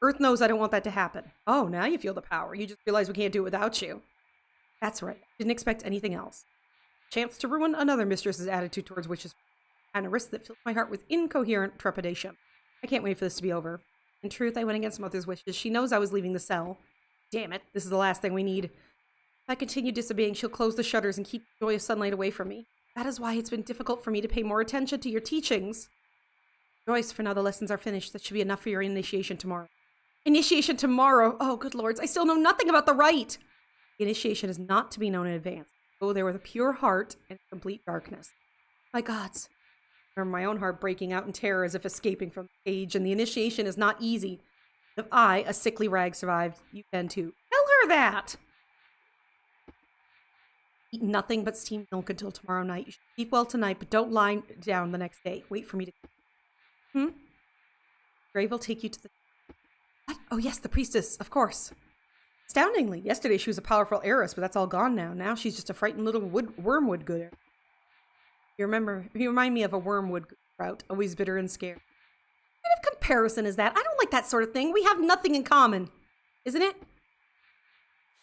Speaker 1: Earth knows I don't want that to happen. Oh, now you feel the power. You just realize we can't do it without you. That's right. Didn't expect anything else. Chance to ruin another mistress's attitude towards witches. And a risk that fills my heart with incoherent trepidation. I can't wait for this to be over. In truth, I went against Mother's wishes. She knows I was leaving the cell. Damn it. This is the last thing we need. If I continue disobeying, she'll close the shutters and keep the joy of sunlight away from me. That is why it's been difficult for me to pay more attention to your teachings. Joyce, for now the lessons are finished. That should be enough for your initiation tomorrow. Initiation tomorrow? Oh, good lords, I still know nothing about the rite. The initiation is not to be known in advance. Go there with a pure heart and complete darkness. My gods. I remember my own heart breaking out in terror as if escaping from the cage, and the initiation is not easy. If I, a sickly rag, survived, you can too. Tell her that! Eat nothing but steamed milk until tomorrow night. You should sleep well tonight, but don't lie down the next day. Wait for me to... Grave will take you to the... What? Oh yes, the priestess, of course. Astoundingly, yesterday she was a powerful heiress, but that's all gone now. Now she's just a frightened little wormwood gooder. You remind me of a wormwood sprout, always bitter and scared. What kind of comparison is that? I don't like that sort of thing. We have nothing in common, isn't it?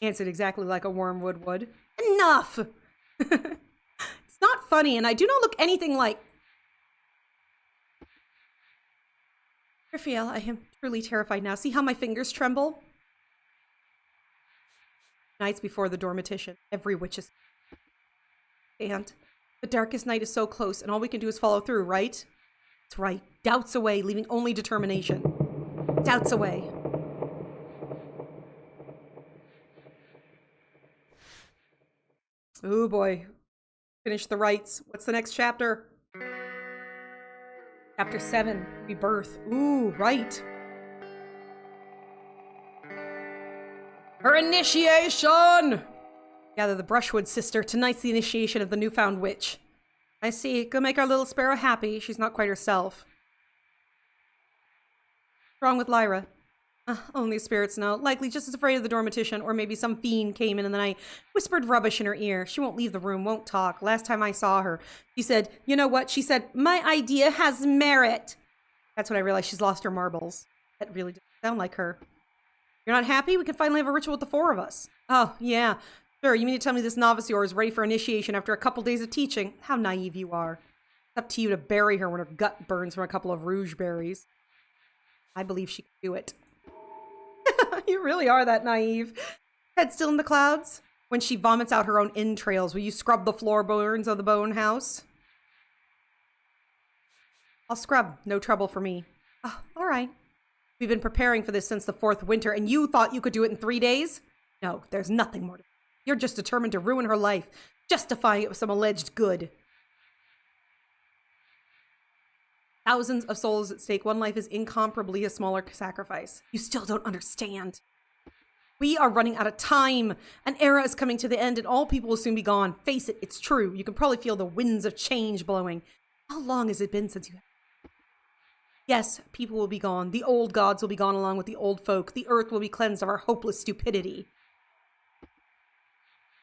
Speaker 1: Answered exactly like a wormwood would. Enough! It's not funny, and I do not look anything like... Raphael, I am truly terrified now. See how my fingers tremble? Nights before the dormition, every witch is... And the darkest night is so close, and all we can do is follow through, right? That's right. Doubts away, leaving only determination. Doubts away. Oh boy. Finish the rites. What's the next chapter? Chapter 7, Rebirth. Ooh, right. Her initiation! Gather the Brushwood sister. Tonight's the initiation of the newfound witch. I see. Go make our little sparrow happy. She's not quite herself. What's wrong with Lyra? Only spirits know. Likely just as afraid of the dormition, or maybe some fiend came in the night, whispered rubbish in her ear. She won't leave the room, won't talk. Last time I saw her, she said, you know what? She said, my idea has merit. That's when I realized she's lost her marbles. That really doesn't sound like her. You're not happy? We can finally have a ritual with the four of us. Oh, yeah. Sure, you mean to tell me this novice of yours is ready for initiation after a couple days of teaching? How naive you are. It's up to you to bury her when her gut burns from a couple of rouge berries. I believe she can do it. You really are that naive. Head still in the clouds? When she vomits out her own entrails, will you scrub the floorboards of the bone house? I'll scrub. No trouble for me. Oh, all right. We've been preparing for this since the 4th winter, and you thought you could do it in 3 days? No, there's nothing more to it. You're just determined to ruin her life, justifying it with some alleged good. Thousands of souls at stake. One life is incomparably a smaller sacrifice. You still don't understand. We are running out of time. An era is coming to the end, and all people will soon be gone. Face it, it's true. You can probably feel the winds of change blowing. How long has it been since you... Yes, people will be gone. The old gods will be gone along with the old folk. The earth will be cleansed of our hopeless stupidity.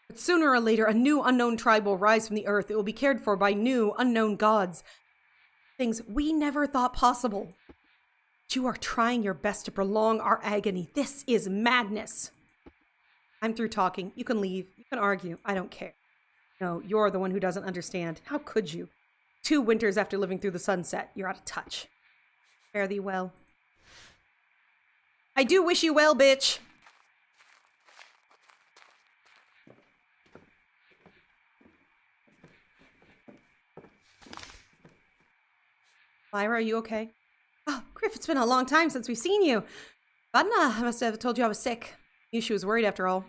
Speaker 1: But sooner or later, a new unknown tribe will rise from the earth. It will be cared for by new unknown gods. Things we never thought possible. But you are trying your best to prolong our agony. This is madness. I'm through talking. You can leave. You can argue. I don't care. No, you're the one who doesn't understand. How could you? 2 winters after living through the sunset. You're out of touch. Fare thee well. I do wish you well, bitch. Lyra, are you okay? Oh, Griff, it's been a long time since we've seen you. Vadna must have told you I was sick. Knew she was worried after all.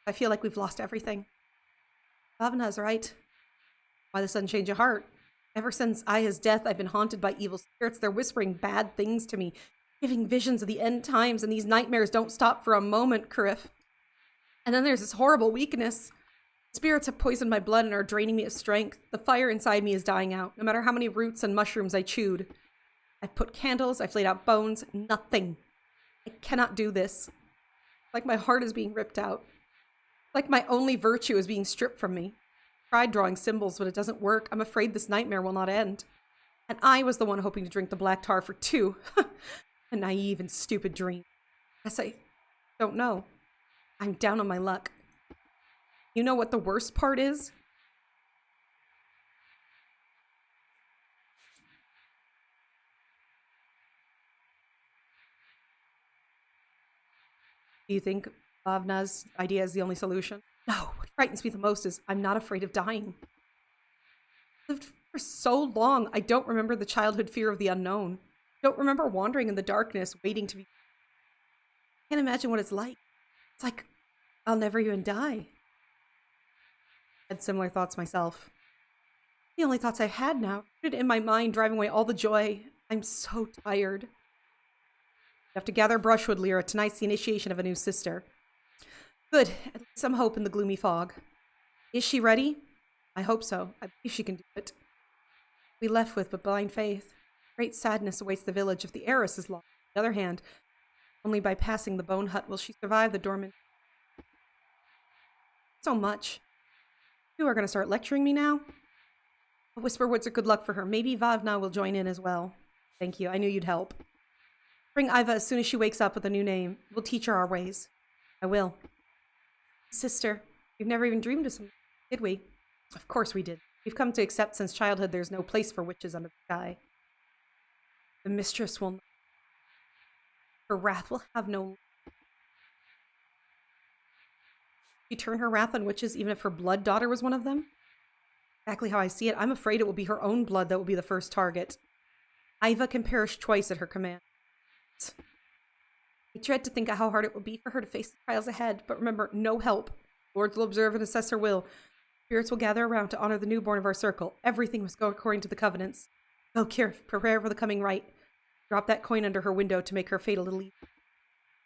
Speaker 1: I feel like we've lost everything. Vadna's right. Why the sudden change of heart? Ever since Aya's death, I've been haunted by evil spirits. They're whispering bad things to me, giving visions of the end times, and these nightmares don't stop for a moment, Griff. And then there's this horrible weakness. Spirits have poisoned my blood and are draining me of strength. The fire inside me is dying out, no matter how many roots and mushrooms I chewed. I've put candles, I've laid out bones, nothing. I cannot do this. Like my heart is being ripped out. Like my only virtue is being stripped from me. I tried drawing symbols, but it doesn't work. I'm afraid this nightmare will not end. And I was the one hoping to drink the black tar for 2. A naive and stupid dream. Yes, I don't know. I'm down on my luck. You know what the worst part is? Do you think Bhavna's idea is the only solution? No, what frightens me the most is I'm not afraid of dying. I've lived for so long, I don't remember the childhood fear of the unknown. I don't remember wandering in the darkness, waiting to be... I can't imagine what it's like. It's like I'll never even die. I had similar thoughts myself. The only thoughts I've had now, rooted in my mind, driving away all the joy. I'm so tired. You have to gather brushwood, Lyra. Tonight's the initiation of a new sister. Good. At least some hope in the gloomy fog. Is she ready? I hope so. I believe she can do it. We left with but blind faith. Great sadness awaits the village if the heiress is lost. On the other hand, only by passing the bone hut will she survive the dormant. So much. You are going to start lecturing me now? The whisper words are good luck for her. Maybe Vavna will join in as well. Thank you. I knew you'd help. Bring Iva as soon as she wakes up with a new name. We'll teach her our ways. I will. Sister, we've never even dreamed of something, did we? Of course we did. We've come to accept since childhood there's no place for witches under the sky. The mistress will... Her wrath will have no... She turn her wrath on witches even if her blood daughter was one of them? Exactly how I see it. I'm afraid it will be her own blood that will be the first target. Iva can perish twice at her command. I dread to think of how hard it will be for her to face the trials ahead, but remember, no help. Lords will observe and assess her will. Spirits will gather around to honor the newborn of our circle. Everything must go according to the covenants. Go, Kir, prepare for the coming rite. Drop that coin under her window to make her fate a little easier.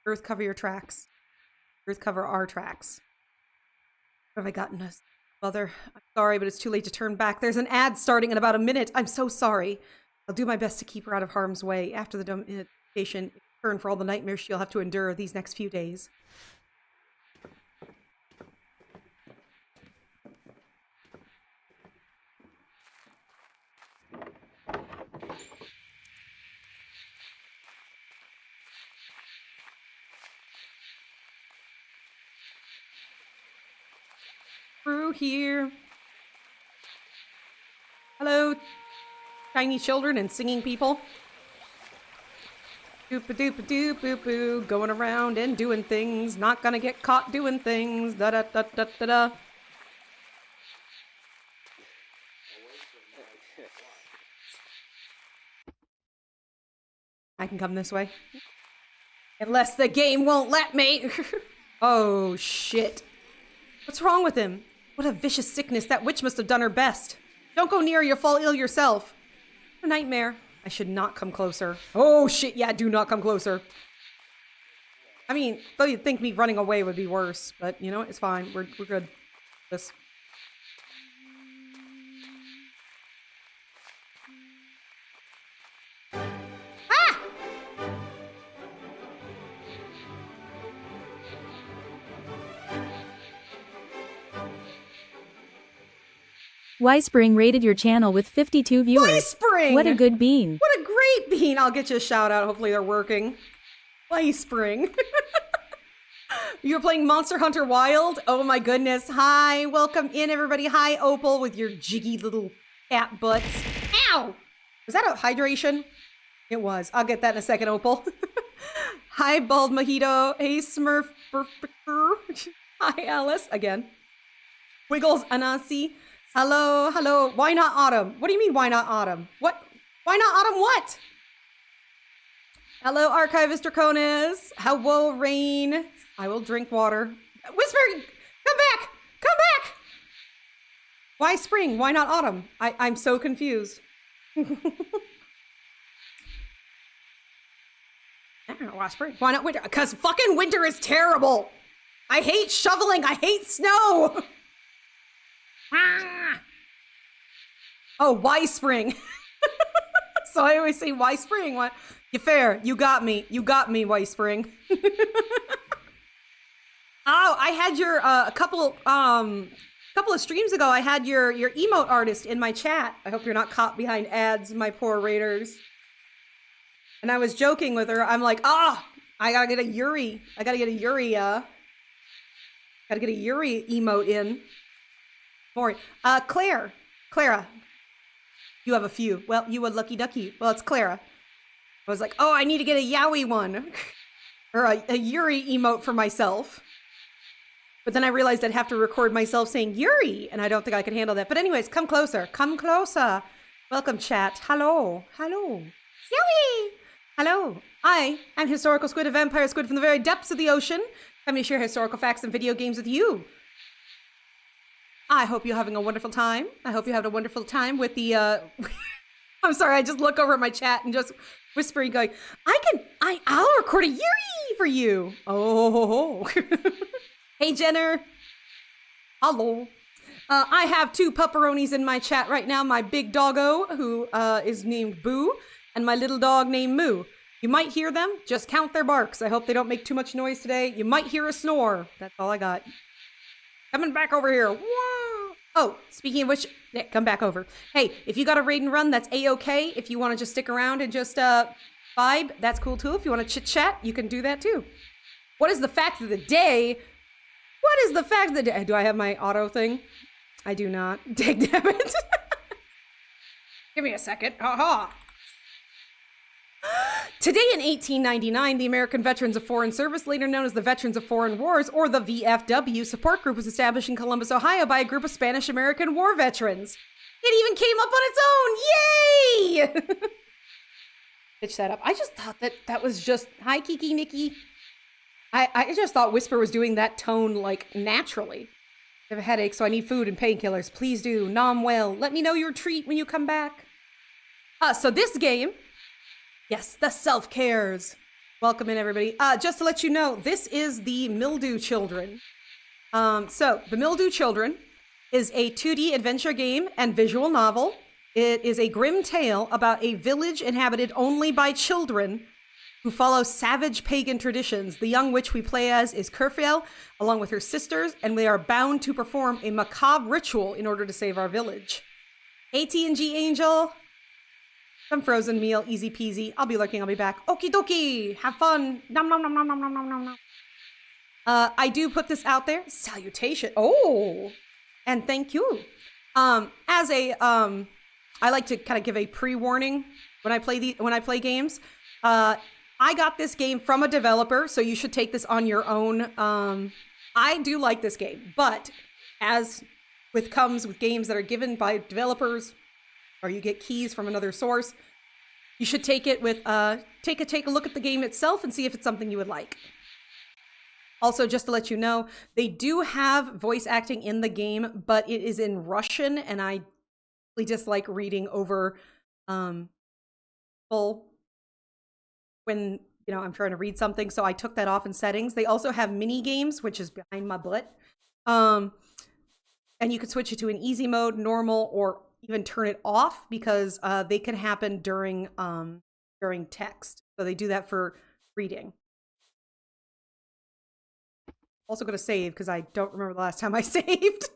Speaker 1: Earth, cover your tracks. Earth, cover our tracks. What have I gotten us? Mother, I'm sorry, but it's too late to turn back. There's an ad starting in about a minute. I'm so sorry. I'll do my best to keep her out of harm's way. After the domestication, in return for all the nightmares she'll have to endure these next few days. Through here. Hello, tiny children and singing people. Doop-a-doop-a-doop-boo-boo. Going around and doing things. Not gonna get caught doing things. Da-da-da-da-da-da. I can come this way. Unless the game won't let me. Oh, shit. What's wrong with him? What a vicious sickness. That witch must have done her best. Don't go near, you'll fall ill yourself. A nightmare. I should not come closer. Oh, shit. Yeah, do not come closer. I mean, though you'd think me running away would be worse. But, you know, it's fine. We're good. This.
Speaker 2: Spring rated your channel with 52 viewers.
Speaker 1: Spring!
Speaker 2: What a good bean.
Speaker 1: What a great bean! I'll get you a shout out. Hopefully they're working. Spring. You're playing Monster Hunter Wild? Oh my goodness. Hi, welcome in everybody. Hi, Opal, with your jiggy little cat butts. Ow! Was that a hydration? It was. I'll get that in a second, Opal. Hi, Bald Mojito. Hey, Smurf. Hi, Alice. Again. Wiggles Anansi. Hello, hello. Why not autumn? What do you mean, why not autumn? What? Why not autumn what? Hello, Archivist Draconis. Hello, Rain. I will drink water. Whisper, come back! Come back! Why spring? Why not autumn? I'm so confused. I don't know why spring. Why not winter? Because fucking winter is terrible. I hate shoveling. I hate snow. Oh, why spring? So I always say, why spring? What? You fair. You got me. You got me, why spring? Oh, I had your a couple of streams ago. I had your emote artist in my chat. I hope you're not caught behind ads, my poor raiders. And I was joking with her. I'm like, I gotta get a Yuri. I gotta get a Yuri. Gotta get a Yuri emote in. Clara, you have a few. Well, you a lucky ducky. Well, it's Clara. I was like, oh, I need to get a Yowie one. Or a Yuri emote for myself. But then I realized I'd have to record myself saying Yuri, and I don't think I could handle that. But anyways, come closer. Come closer. Welcome, chat. Hello. Hello. Yowie! Hello. I am Historical Squid, a vampire squid from the very depths of the ocean. Coming to share historical facts and video games with you. I hope you're having a wonderful time. I hope you had a wonderful time with the, I'm sorry, I just look over at my chat and just whispering going, I'll record a Yuri for you. Oh. Hey, Jenner. Hello. I have two pupperonis in my chat right now. My big doggo, who is named Boo, and my little dog named Moo. You might hear them. Just count their barks. I hope they don't make too much noise today. You might hear a snore. That's all I got. Coming back over here. Whoa. Oh, speaking of which, yeah, come back over. Hey, if you got a raid and run, that's A-okay. If you want to just stick around and just vibe, that's cool too. If you want to chit-chat, you can do that too. What is the fact of the day? What is the fact of the day? Do I have my auto thing? I do not. Damn it. Give me a second. Ha-ha. Today in 1899, the American Veterans of Foreign Service, later known as the Veterans of Foreign Wars, or the VFW, support group was established in Columbus, Ohio by a group of Spanish-American war veterans. It even came up on its own! Yay! Pitch that up. I just thought that was just... Hi, Kiki Nikki. I just thought Whisper was doing that tone, like, naturally. I have a headache, so I need food and painkillers. Please do. Nom well. Let me know your treat when you come back. So this game... Yes, the self-cares. Welcome in, everybody. Just to let you know, this is the Mildew Children. So, the Mildew Children is a 2D adventure game and visual novel. It is a grim tale about a village inhabited only by children who follow savage pagan traditions. The young witch we play as is Kerfiel, along with her sisters, and we are bound to perform a macabre ritual in order to save our village. AT&G Angel. Some frozen meal, easy peasy. I'll be lurking, I'll be back. Okie dokie, have fun. Nom nom nom nom nom nom nom nom nom. I do put this out there. Salutation. Oh, and thank you. I like to kind of give a pre-warning when I play games. I got this game from a developer, so you should take this on your own. I do like this game, but as comes with games that are given by developers, or you get keys from another source, you should take it with take a look at the game itself and see if it's something you would like. Also, just to let you know, they do have voice acting in the game, but it is in Russian, and I really dislike reading over full when I'm trying to read something, so I took that off in settings. They also have mini games, which is behind my butt, and you can switch it to an easy mode, normal, or even turn it off because they can happen during text. So they do that for reading. Also going to save because I don't remember the last time I saved.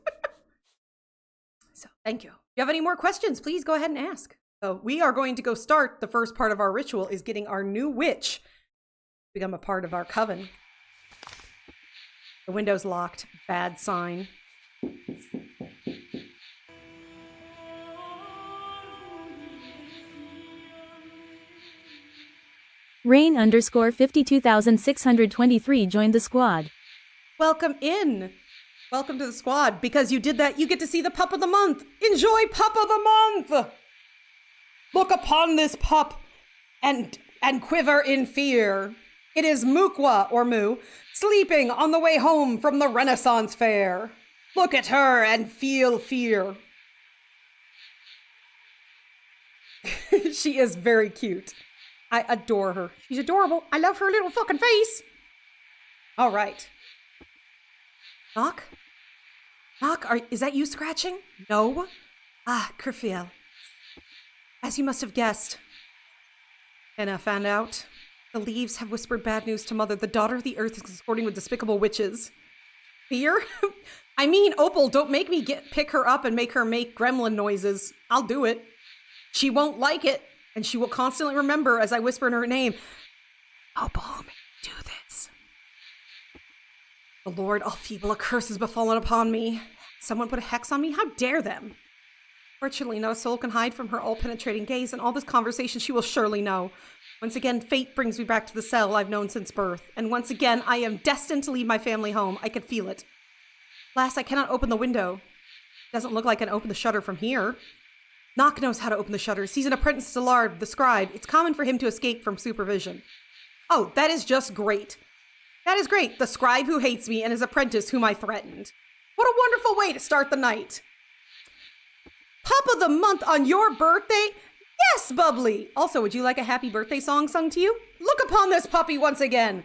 Speaker 1: So thank you. If you have any more questions, please go ahead and ask. So we are going to go start. The first part of our ritual is getting our new witch to become a part of our coven. The window's locked. Bad sign.
Speaker 2: Rain_52623 joined the squad.
Speaker 1: Welcome in. Welcome to the squad. Because you did that, you get to see the pup of the month. Enjoy pup of the month. Look upon this pup and quiver in fear. It is Mukwa, or Moo, sleeping on the way home from the Renaissance Fair. Look at her and feel fear. She is very cute. I adore her. She's adorable. I love her little fucking face. All right. Knock? Knock? Is that you scratching? No? Ah, Kerfiel. As you must have guessed, and I found out, the leaves have whispered bad news to Mother. The daughter of the earth is consorting with despicable witches. Fear? I mean, Opal, don't make me pick her up and make her make gremlin noises. I'll do it. She won't like it, and she will constantly remember as I whisper in her name, Opal, do this. The Lord, all feeble, a curse has befallen upon me. Someone put a hex on me? How dare them? Fortunately, not a soul can hide from her all-penetrating gaze, and all this conversation she will surely know. Once again, fate brings me back to the cell I've known since birth, and once again, I am destined to leave my family home. I can feel it. Alas, I cannot open the window. It doesn't look like I can open the shutter from here. Knock knows how to open the shutters. He's an apprentice to Lard, the scribe. It's common for him to escape from supervision. Oh, that is just great. That is great. The scribe who hates me and his apprentice whom I threatened. What a wonderful way to start the night. Pup of the month on your birthday? Yes, Bubbly! Also, would you like a happy birthday song sung to you? Look upon this puppy once again.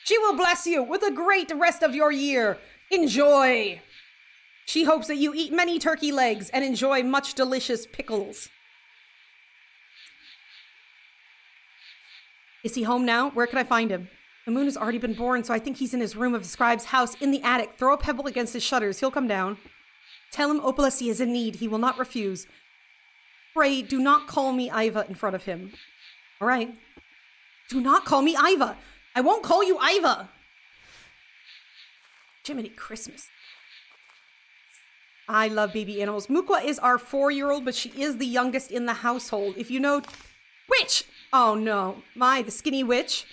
Speaker 1: She will bless you with a great rest of your year. Enjoy. She hopes that you eat many turkey legs and enjoy much delicious pickles. Is he home now? Where can I find him? The moon has already been born, so I think he's in his room of the scribe's house in the attic. Throw a pebble against his shutters. He'll come down. Tell him Opalessi is in need. He will not refuse. Pray, do not call me Iva in front of him. All right. Do not call me Iva. I won't call you Iva. Jiminy Christmas. I love baby animals. Mukwa is our 4-year-old, but she is the youngest in the household. If you know... Witch! Oh, no. The skinny witch.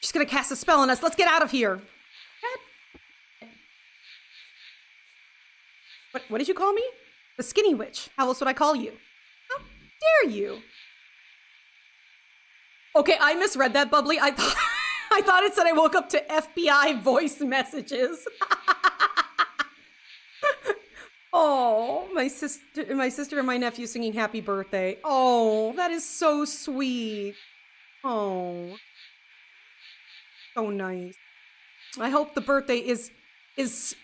Speaker 1: She's going to cast a spell on us. Let's get out of here. What did you call me? The skinny witch. How else would I call you? How dare you? Okay, I misread that, Bubbly. I thought it said I woke up to FBI voice messages. Oh, my sister and my nephew singing happy birthday. Oh, that is so sweet. Oh. So nice. I hope the birthday is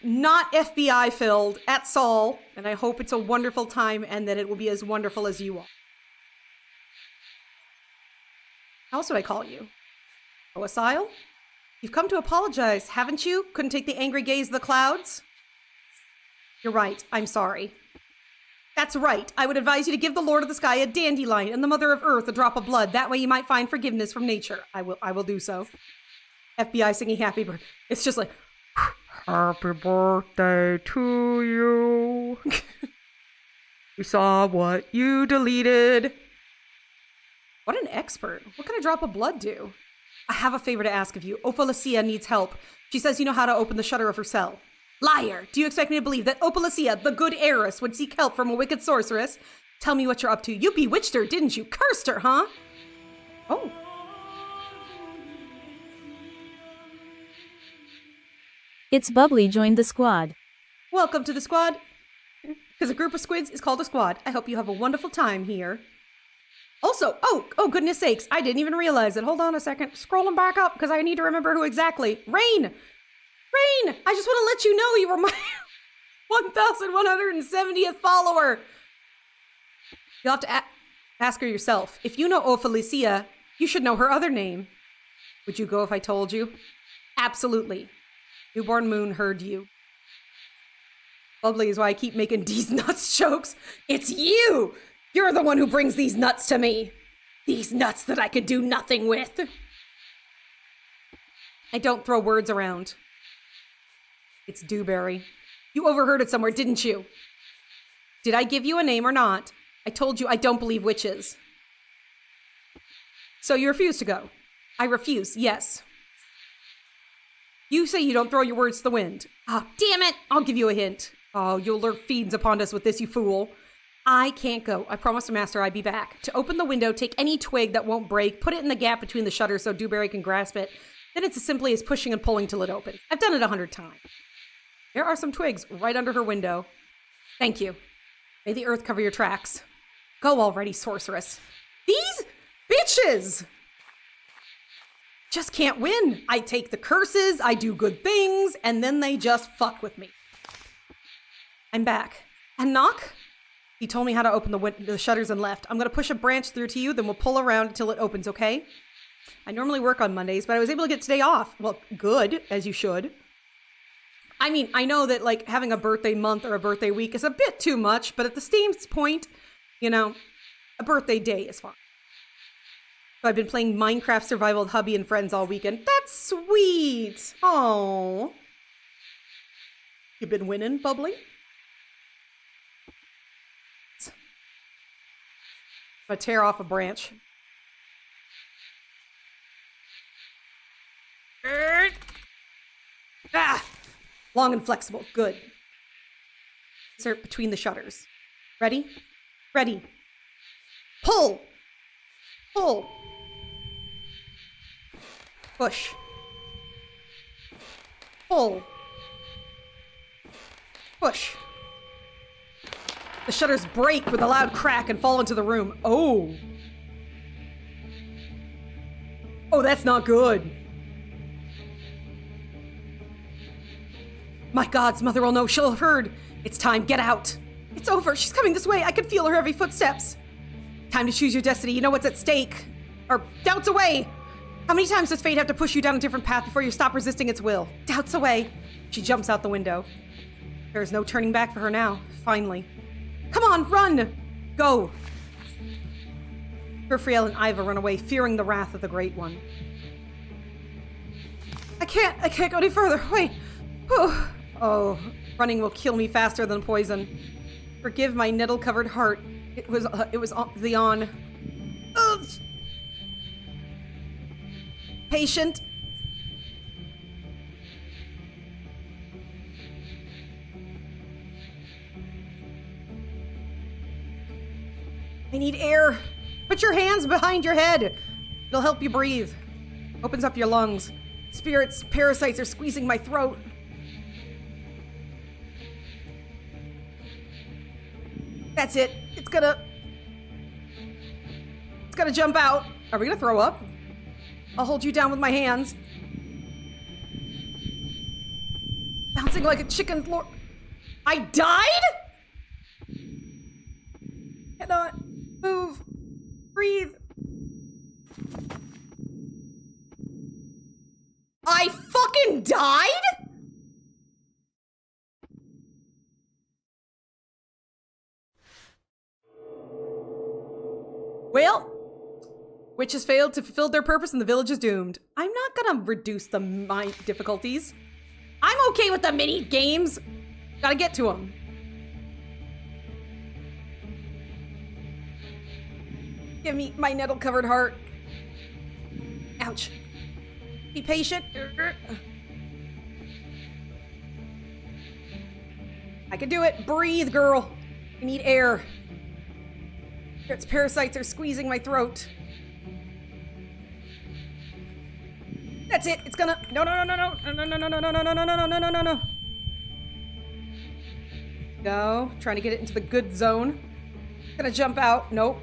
Speaker 1: not FBI filled at all, and I hope it's a wonderful time and that it will be as wonderful as you are. How else would I call you? Oasile? You've come to apologize, haven't you? Couldn't take the angry gaze of the clouds? You're right. I'm sorry. That's right. I would advise you to give the Lord of the Sky a dandelion and the Mother of Earth a drop of blood. That way you might find forgiveness from nature. I will do so. FBI singing happy birthday. It's just like, happy birthday to you. We saw what you deleted. What an expert. What can a drop of blood do? I have a favor to ask of you. Opalacia needs help. She says you know how to open the shutter of her cell. Liar! Do you expect me to believe that Opalacia, the good heiress, would seek help from a wicked sorceress? Tell me what you're up to. You bewitched her, didn't you? Cursed her, huh? Oh.
Speaker 2: It's Bubbly joined the squad.
Speaker 1: Welcome to the squad. Because a group of squids is called a squad. I hope you have a wonderful time here. Also, oh, goodness sakes, I didn't even realize it. Hold on a second. Scrolling back up because I need to remember who exactly. Rain! I just want to let you know you were my 1,170th follower. You'll have to ask her yourself. If you know Opalacia, you should know her other name. Would you go if I told you? Absolutely. Newborn Moon heard you. Bubbly is why I keep making these nuts jokes. It's you! You're the one who brings these nuts to me. These nuts that I could do nothing with. I don't throw words around. It's Dewberry. You overheard it somewhere, didn't you? Did I give you a name or not? I told you I don't believe witches. So you refuse to go? I refuse, yes. You say you don't throw your words to the wind. Oh, damn it! I'll give you a hint. Oh, you'll lure fiends upon us with this, you fool. I can't go. I promised the master I'd be back. To open the window, take any twig that won't break, put it in the gap between the shutters so Dewberry can grasp it. Then it's as simply as pushing and pulling till it opens. I've done it 100 times. There are some twigs right under her window. Thank you. May the earth cover your tracks. Go already, sorceress. These bitches just can't win. I take the curses, I do good things, and then they just fuck with me. I'm back. And knock? He told me how to open the shutters and left. I'm going to push a branch through to you, then we'll pull around until it opens, okay? I normally work on Mondays, but I was able to get today off. Well, good, as you should. I mean, I know that, like, having a birthday month or a birthday week is a bit too much, but at the same point, you know, a birthday day is fine. So I've been playing Minecraft Survival with hubby and friends all weekend. That's sweet. Oh, you been winning, Bubbly? I'm gonna tear off a branch. Ah! Long and flexible. Good. Insert between the shutters. Ready? Ready. Pull! Pull! Push. Pull. Push. The shutters break with a loud crack and fall into the room. Oh. Oh, that's not good. My God's mother will know. She'll have heard. It's time. Get out. It's over. She's coming this way. I can feel her heavy footsteps. Time to choose your destiny. You know what's at stake. Or doubts away. How many times does fate have to push you down a different path before you stop resisting its will? Doubts away. She jumps out the window. There is no turning back for her now. Finally. Come on, run! Go! Berfriel and Iva run away, fearing the wrath of the Great One. I can't go any further. Wait. Oh, running will kill me faster than poison. Forgive my nettle-covered heart. It was the on. Ugh. Patient. I need air. Put your hands behind your head. It'll help you breathe. Opens up your lungs. Spirits, parasites are squeezing my throat. That's it. It's gonna jump out. Are we gonna throw up? I'll hold you down with my hands. Bouncing like a chicken floor. I died? Cannot move. Breathe. I fucking died? Well, witches failed to fulfill their purpose and the village is doomed. I'm not gonna reduce my difficulties. I'm okay with the mini games. Gotta get to them. Give me my nettle-covered heart. Ouch. Be patient. I can do it. Breathe, girl. I need air. Its parasites are squeezing my throat. That's it. It's gonna. No, no, no, no, no, no, no, no, no, no, no, no, no, no, no, no, no, no. Go. Trying to get it into the good zone. Gonna jump out. Nope.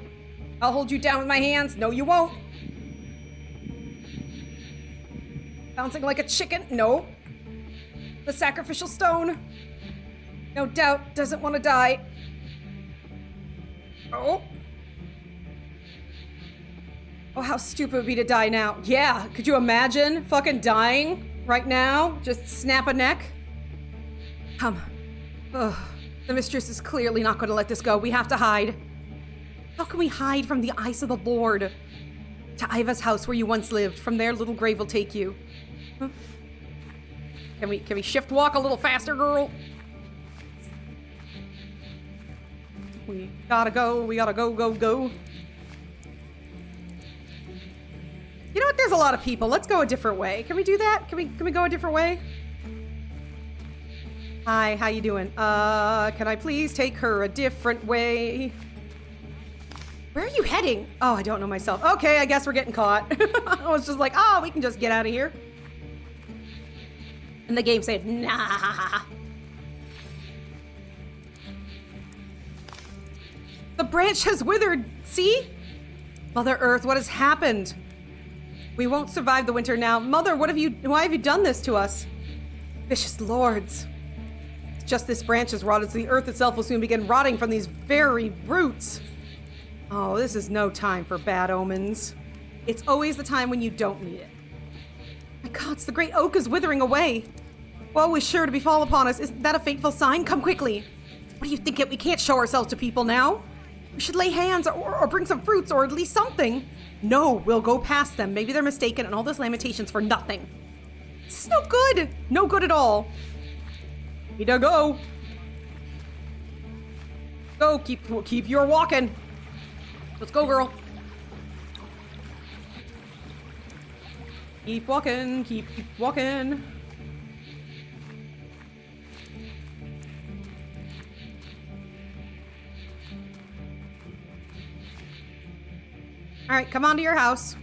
Speaker 1: I'll hold you down with my hands. No, you won't. Bouncing like a chicken. No. The sacrificial stone. No doubt doesn't want to die. Oh. Oh, how stupid it would be to die now. Yeah, could you imagine fucking dying right now? Just snap a neck? Come. Ugh. The mistress is clearly not going to let this go. We have to hide. How can we hide from the eyes of the Lord? To Iva's house where you once lived. From there, little grave will take you. Huh? Can we shift walk a little faster, girl? We gotta go. We gotta go, go, go. You know what? There's a lot of people. Let's go a different way. Can we do that? Can we go a different way? Hi, how you doing? Can I please take her a different way? Where are you heading? Oh, I don't know myself. Okay, I guess we're getting caught. I was just like, oh, we can just get out of here. And the game said, nah. The branch has withered. See? Mother Earth, what has happened? We won't survive the winter now. Mother, why have you done this to us? Vicious lords. It's just this branch has rotted, so the earth itself will soon begin rotting from these very roots. Oh, this is no time for bad omens. It's always the time when you don't need it. My God, the great oak is withering away. Woe is sure to befall upon us. Isn't that a fateful sign? Come quickly. What do you think? We can't show ourselves to people now. We should lay hands or bring some fruits or at least something. No, we'll go past them. Maybe they're mistaken and all this lamentations for nothing. This is no good. No good at all. Need to go. Go, keep your walking. Let's go, girl. Keep walking, keep walking. All right, come on to your house.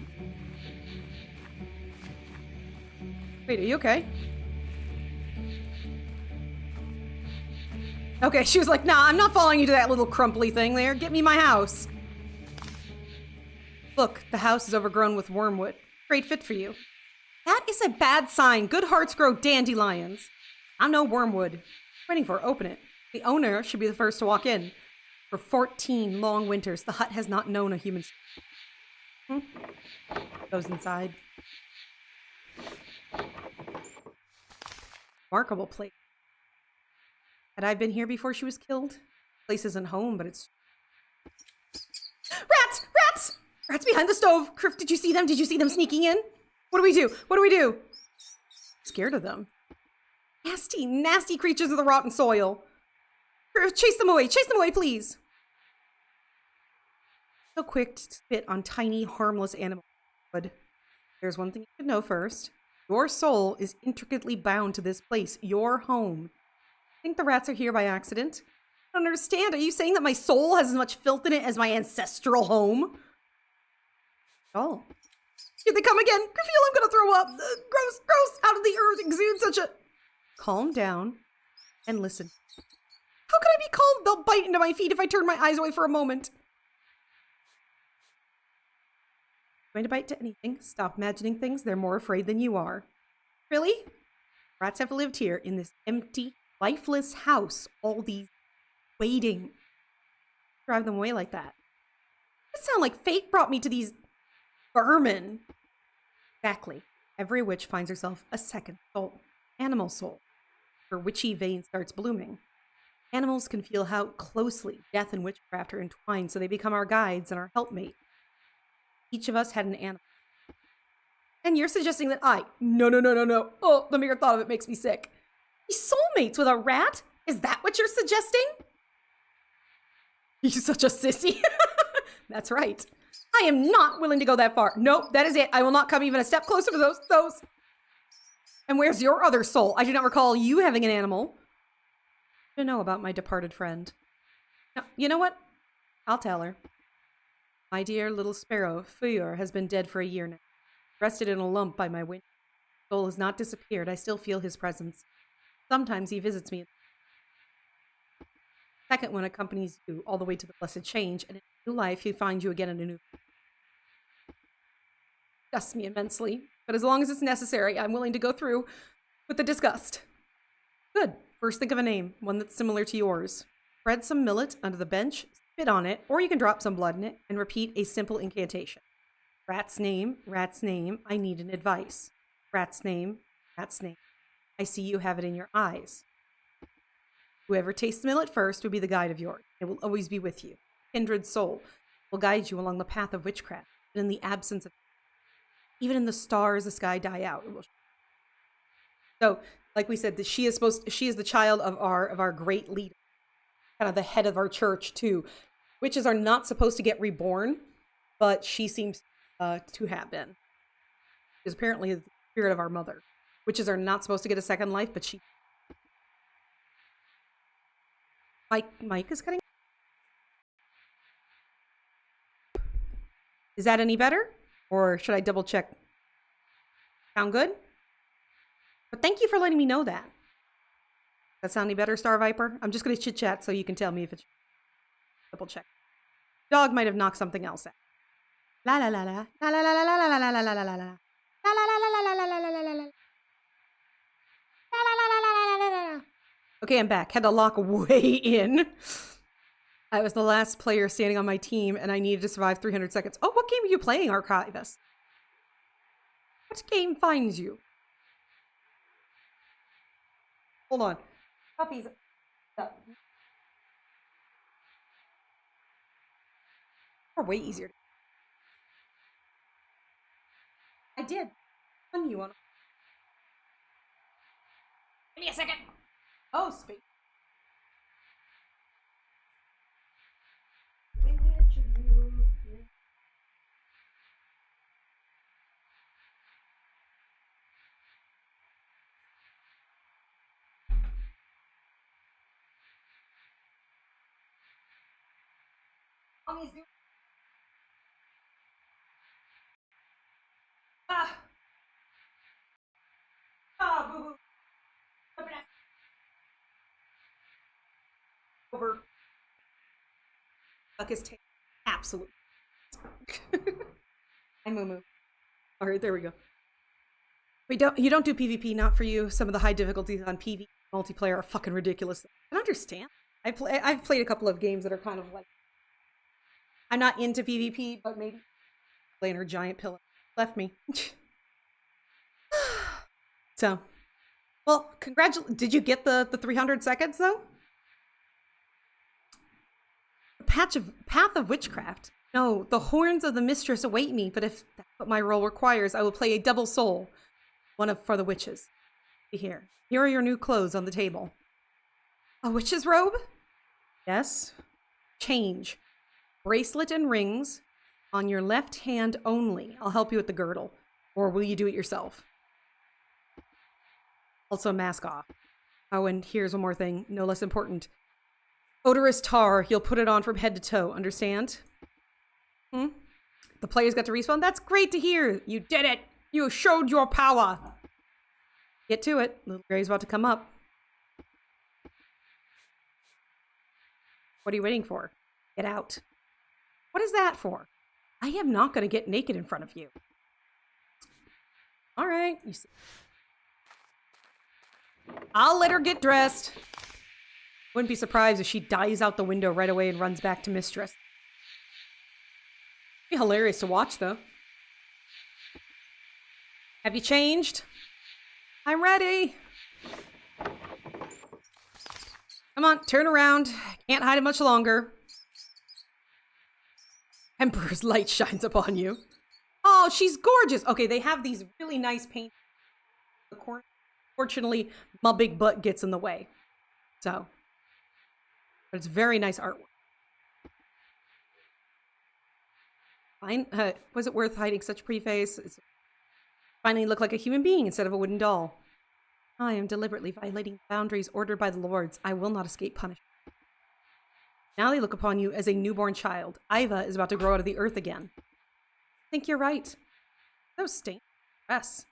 Speaker 1: Wait, are you okay? Okay, she was like, nah, I'm not following you to that little crumply thing there. Get me my house. Look, the house is overgrown with wormwood. Great fit for you. That is a bad sign. Good hearts grow dandelions. I'm no wormwood. Waiting for it. Open it. The owner should be the first to walk in. For 14 long winters, the hut has not known a human. Goes inside. Remarkable place. Had I been here before she was killed? Place isn't home, but it's... Rats! Rats! Rats behind the stove! Criff, did you see them? Did you see them sneaking in? What do we do? What do we do? Scared of them. Nasty, nasty creatures of the rotten soil. Criff, chase them away! Chase them away, please! So quick to spit on tiny, harmless animals. But there's one thing you should know first. Your soul is intricately bound to this place, your home. Think the rats are here by accident? I don't understand. Are you saying that my soul has as much filth in it as my ancestral home? Oh. Here they come again. I feel I'm gonna throw up. Gross, gross. Out of the earth exudes such a... Calm down and listen. How can I be calm? They'll bite into my feet if I turn my eyes away for a moment. Going to bite to anything. Stop imagining things. They're more afraid than you are. Really? Rats have lived here in this empty, lifeless house all these waiting. Drive them away like that. It sounds like fate brought me to these vermin. Exactly. Every witch finds herself a second soul. Animal soul. Her witchy vein starts blooming. Animals can feel how closely death and witchcraft are entwined, so they become our guides and our helpmate. Each of us had an animal. And you're suggesting that No. Oh, the mere thought of it makes me sick. Be soulmates with a rat? Is that what you're suggesting? You're such a sissy. That's right. I am not willing to go that far. Nope, that is it. I will not come even a step closer to those. And where's your other soul? I do not recall you having an animal. I don't know about my departed friend. No, you know what? I'll tell her. My dear little sparrow, Fuyur, has been dead for a year now. Rested in a lump by my window. His soul has not disappeared. I still feel his presence. Sometimes he visits me. Second one accompanies you all the way to the blessed change, and in a new life he finds you again in a new. Disgusts me immensely, but as long as it's necessary, I'm willing to go through with the disgust. Good. First, think of a name, one that's similar to yours. Spread some millet under the bench, spit on it, or you can drop some blood in it, and repeat a simple incantation. Rat's name, I need an advice. Rat's name, I see you have it in your eyes. Whoever tastes the millet first will be the guide of yours. It will always be with you. Kindred soul will guide you along the path of witchcraft, but in the absence of even in the stars, the sky die out. It will. So, like we said, she is the child of our great leader, kind of the head of our church too. Witches are not supposed to get reborn, but she seems to have been. Is apparently the spirit of our mother. Witches are not supposed to get a second life, but she. Mike is cutting. Is that any better? Or should I double check? Sound good? But thank you for letting me know that. Does that sound any better, Star Viper? I'm just going to chit chat so you can tell me if it's. Double check. Dog might have knocked something else out. La la la la la la la la la la la la la la la la. Okay, I'm back. Had to lock way in. I was the last player standing on my team, and I needed to survive 300 seconds. Oh, what game are you playing, Archivist? What game finds you? Hold on. Puppies. Are way easier. I did. On you on. Give me a second. Oh, speak. Boo boo. Over. Fuck his tail. Absolutely. Hi, Moo Moo. All right, there we go. You don't do PvP, not for you. Some of the high difficulties on PvP multiplayer are fucking ridiculous. I don't understand. I've played a couple of games that are kind of like, I'm not into PvP, but maybe playing her giant pillow left me. So, well, did you get the 300 seconds though? The path of witchcraft. No, the horns of the mistress await me, but if that's what my role requires, I will play a double soul. For the witches. Here are your new clothes on the table. A witch's robe? Yes. Change. Bracelet and rings on your left hand only. I'll help you with the girdle. Or will you do it yourself? Also, mask off. Oh, and here's one more thing, no less important. Odorous tar. You'll put it on from head to toe. Understand? The players got to respawn? That's great to hear. You did it. You showed your power. Get to it. Little Gray's about to come up. What are you waiting for? Get out. What is that for? I am not going to get naked in front of you. All right. You see. I'll let her get dressed. Wouldn't be surprised if she dives out the window right away and runs back to Mistress. Be hilarious to watch, though. Have you changed? I'm ready. Come on, turn around. Can't hide it much longer. Emperor's light shines upon you. Oh, she's gorgeous. Okay, they have these really nice paint. The corner. Fortunately, my big butt gets in the way. So, but it's very nice artwork. Fine. Was it worth hiding such preface? Finally look like a human being instead of a wooden doll. I am deliberately violating the boundaries ordered by the lords. I will not escape punishment. Now they look upon you as a newborn child. Iva is about to grow out of the earth again. I think you're right. Those stains. Yes.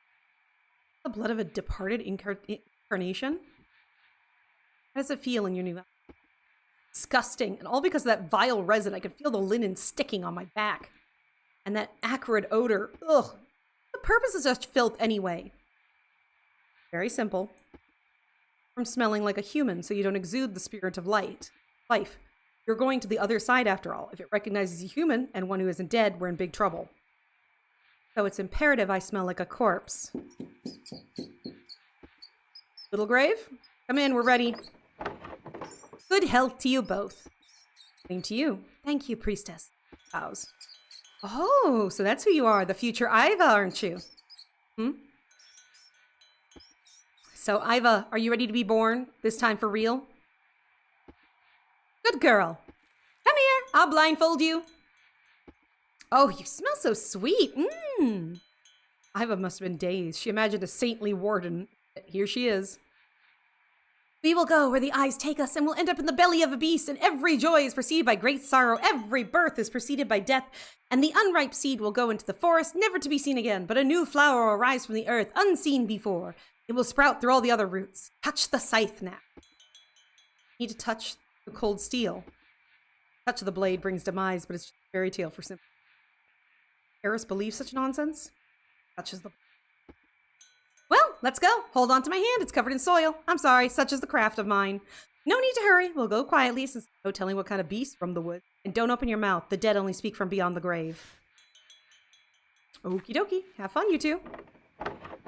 Speaker 1: The blood of a departed incarnation? How does it feel in your new life? Disgusting. And all because of that vile resin. I could feel the linen sticking on my back. And that acrid odor. Ugh. The purpose is just filth anyway. Very simple. From smelling like a human so you don't exude the spirit of life. You're going to the other side after all. If it recognizes a human and one who isn't dead, we're in big trouble. So it's imperative I smell like a corpse. Little Grave, come in, we're ready. Good health to you both. Same to you. Thank you, priestess. Bows. Oh, so that's who you are, the future Iva, aren't you? So, Iva, are you ready to be born? This time for real? Good girl. Come here, I'll blindfold you. Oh, you smell so sweet. Iva must have been dazed. She imagined a saintly warden. Here she is. We will go where the eyes take us, and we'll end up in the belly of a beast, and every joy is preceded by great sorrow. Every birth is preceded by death, and the unripe seed will go into the forest, never to be seen again, but a new flower will arise from the earth, unseen before. It will sprout through all the other roots. Touch the scythe now. Need to touch the cold steel. Touch of the blade brings demise, but it's just a fairy tale for simple. Eris believes such nonsense? Touches the... Well, let's go. Hold on to my hand. It's covered in soil. I'm sorry. Such is the craft of mine. No need to hurry. We'll go quietly since no telling what kind of beast from the woods. And don't open your mouth. The dead only speak from beyond the grave. Okie dokie. Have fun, you two.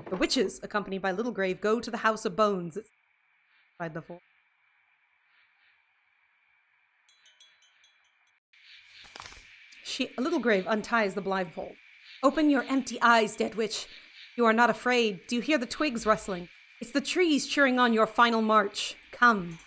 Speaker 1: The witches, accompanied by Little Grave, go to the House of Bones. It's inside the forest. Little Grave unties the blindfold. Open your empty eyes, dead witch. You are not afraid. Do you hear the twigs rustling? It's the trees cheering on your final march. Come.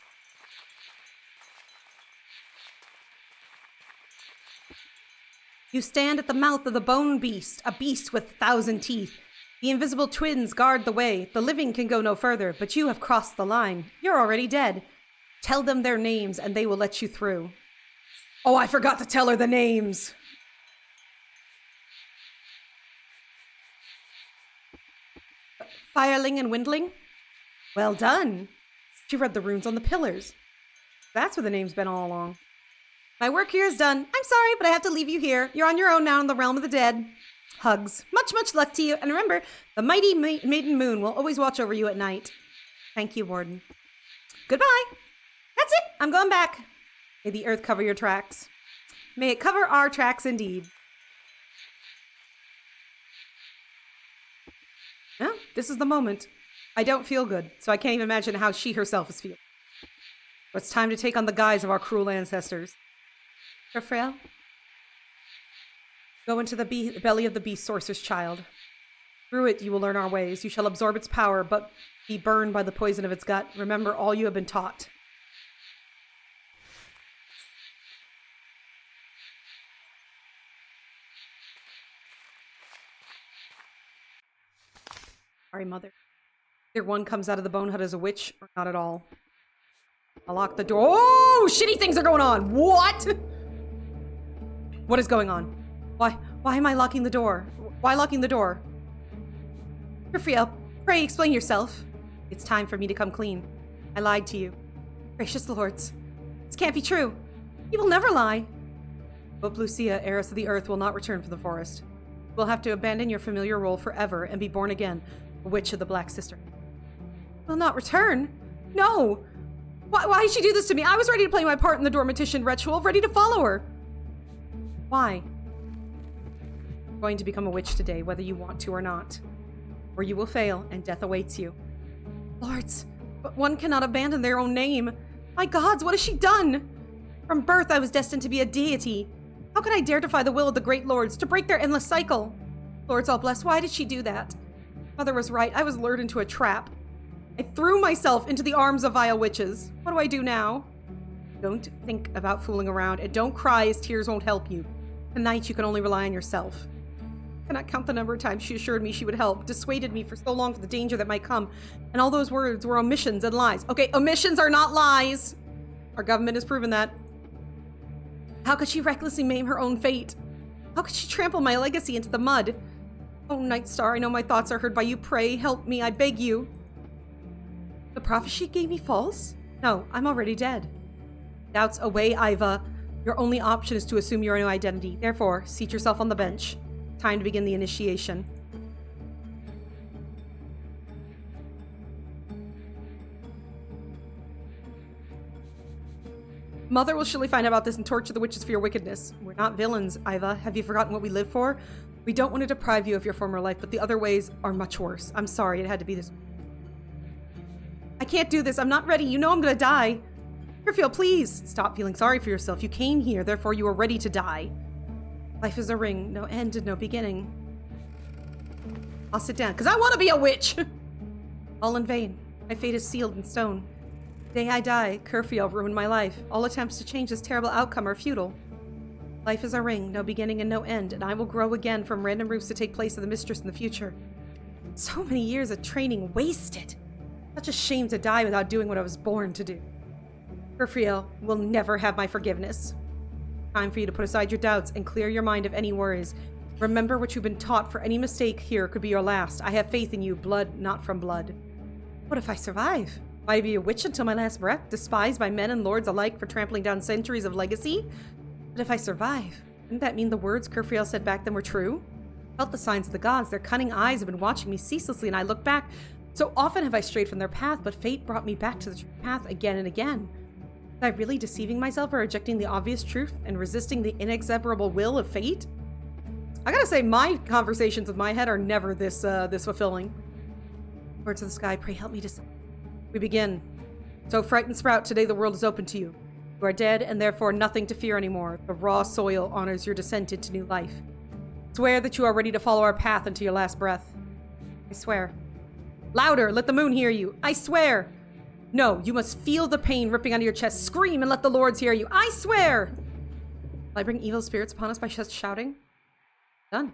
Speaker 1: You stand at the mouth of the bone beast, a beast with 1,000 teeth. The invisible twins guard the way. The living can go no further, but you have crossed the line. You're already dead. Tell them their names and they will let you through. Oh, I forgot to tell her the names. Fireling and Windling? Well done. She read the runes on the pillars. That's where the name's been all along. My work here is done. I'm sorry, but I have to leave you here. You're on your own now in the realm of the dead. Hugs. Much, much luck to you. And remember, the mighty maiden moon will always watch over you at night. Thank you, Warden. Goodbye. That's it. I'm going back. May the earth cover your tracks. May it cover our tracks indeed. Well, this is the moment. I don't feel good, so I can't even imagine how she herself is feeling. But it's time to take on the guise of our cruel ancestors. Raphael, go into the belly of the beast, sorcerer's child. Through it you will learn our ways. You shall absorb its power, but be burned by the poison of its gut. Remember all you have been taught. Sorry, mother. Either one comes out of the bone hut as a witch, or not at all. I'll lock the door. Oh, shitty things are going on. What? What is going on? Why am I locking the door? Why locking the door? Raphael, pray explain yourself. It's time for me to come clean. I lied to you. Gracious lords. This can't be true. You will never lie. But Lucia, heiress of the earth, will not return from the forest. You will have to abandon your familiar role forever and be born again, a witch of the Black Sister. Will not return? No! Why did she do this to me? I was ready to play my part in the Dormitian ritual, ready to follow her. Why? You're going to become a witch today, whether you want to or not. Or you will fail, and death awaits you. Lords, but one cannot abandon their own name. My gods, what has she done? From birth, I was destined to be a deity. How could I dare defy the will of the great lords, to break their endless cycle? Lords all blessed, why did she do that? Mother was right, I was lured into a trap. I threw myself into the arms of vile witches. What do I do now? Don't think about fooling around, and don't cry as tears won't help you. Tonight you can only rely on yourself. I cannot count the number of times she assured me she would help, dissuaded me for so long from the danger that might come, and all those words were omissions and lies. Okay, omissions are not lies! Our government has proven that. How could she recklessly maim her own fate? How could she trample my legacy into the mud? Oh, Night Star, I know my thoughts are heard by you. Pray, help me, I beg you. The prophecy gave me false? No, I'm already dead. Doubts away, Iva. Your only option is to assume your new identity. Therefore, seat yourself on the bench. Time to begin the initiation. Mother will surely find out about this and torture the witches for your wickedness. We're not villains, Iva. Have you forgotten what we live for? We don't want to deprive you of your former life, but the other ways are much worse. I'm sorry, it had to be this. I can't do this. I'm not ready. You know I'm gonna die. Kerfiel, please. Stop feeling sorry for yourself. You came here, therefore you are ready to die. Life is a ring. No end and no beginning. I'll sit down, because I want to be a witch! All in vain. My fate is sealed in stone. The day I die, Kerfiel ruined my life. All attempts to change this terrible outcome are futile. Life is a ring, no beginning and no end, and I will grow again from random roots to take place of the mistress in the future. So many years of training wasted. Such a shame to die without doing what I was born to do. Kerfiel will never have my forgiveness. Time for you to put aside your doubts and clear your mind of any worries. Remember what you've been taught, for any mistake here could be your last. I have faith in you, blood not from blood. What if I survive? Will I be a witch until my last breath, despised by men and lords alike for trampling down centuries of legacy? But if I survive, wouldn't that mean the words Kerfiel said back then were true? I felt the signs of the gods. Their cunning eyes have been watching me ceaselessly, and I look back. So often have I strayed from their path, but fate brought me back to the true path again and again. Was I really deceiving myself or rejecting the obvious truth and resisting the inexorable will of fate? I gotta say, my conversations with my head are never this fulfilling. Words of the sky, pray help me to... We begin. So, frightened sprout, today the world is open to you. You are dead, and therefore nothing to fear anymore. The raw soil honors your descent into new life. Swear that you are ready to follow our path until your last breath. I swear. Louder, let the moon hear you. I swear. No, you must feel the pain ripping out of your chest. Scream and let the lords hear you. I swear. Will I bring evil spirits upon us by just shouting? Done.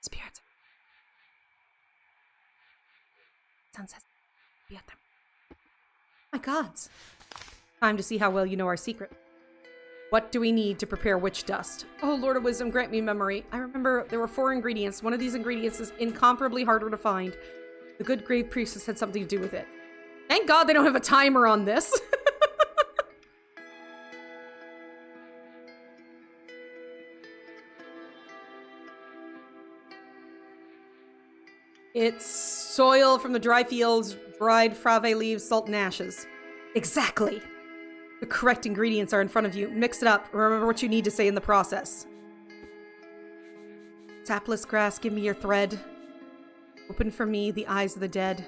Speaker 1: Spirits. Sun says, be at them. My gods. Time to see how well you know our secret. What do we need to prepare witch dust? Oh, Lord of Wisdom, grant me memory. I remember there were 4 ingredients. One of these ingredients is incomparably harder to find. The good grave priestess had something to do with it. Thank God they don't have a timer on this. It's soil from the dry fields, dried frave leaves, salt and ashes. Exactly. The correct ingredients are in front of you. Mix it up. Remember what you need to say in the process. Sapless grass, give me your thread. Open for me the eyes of the dead.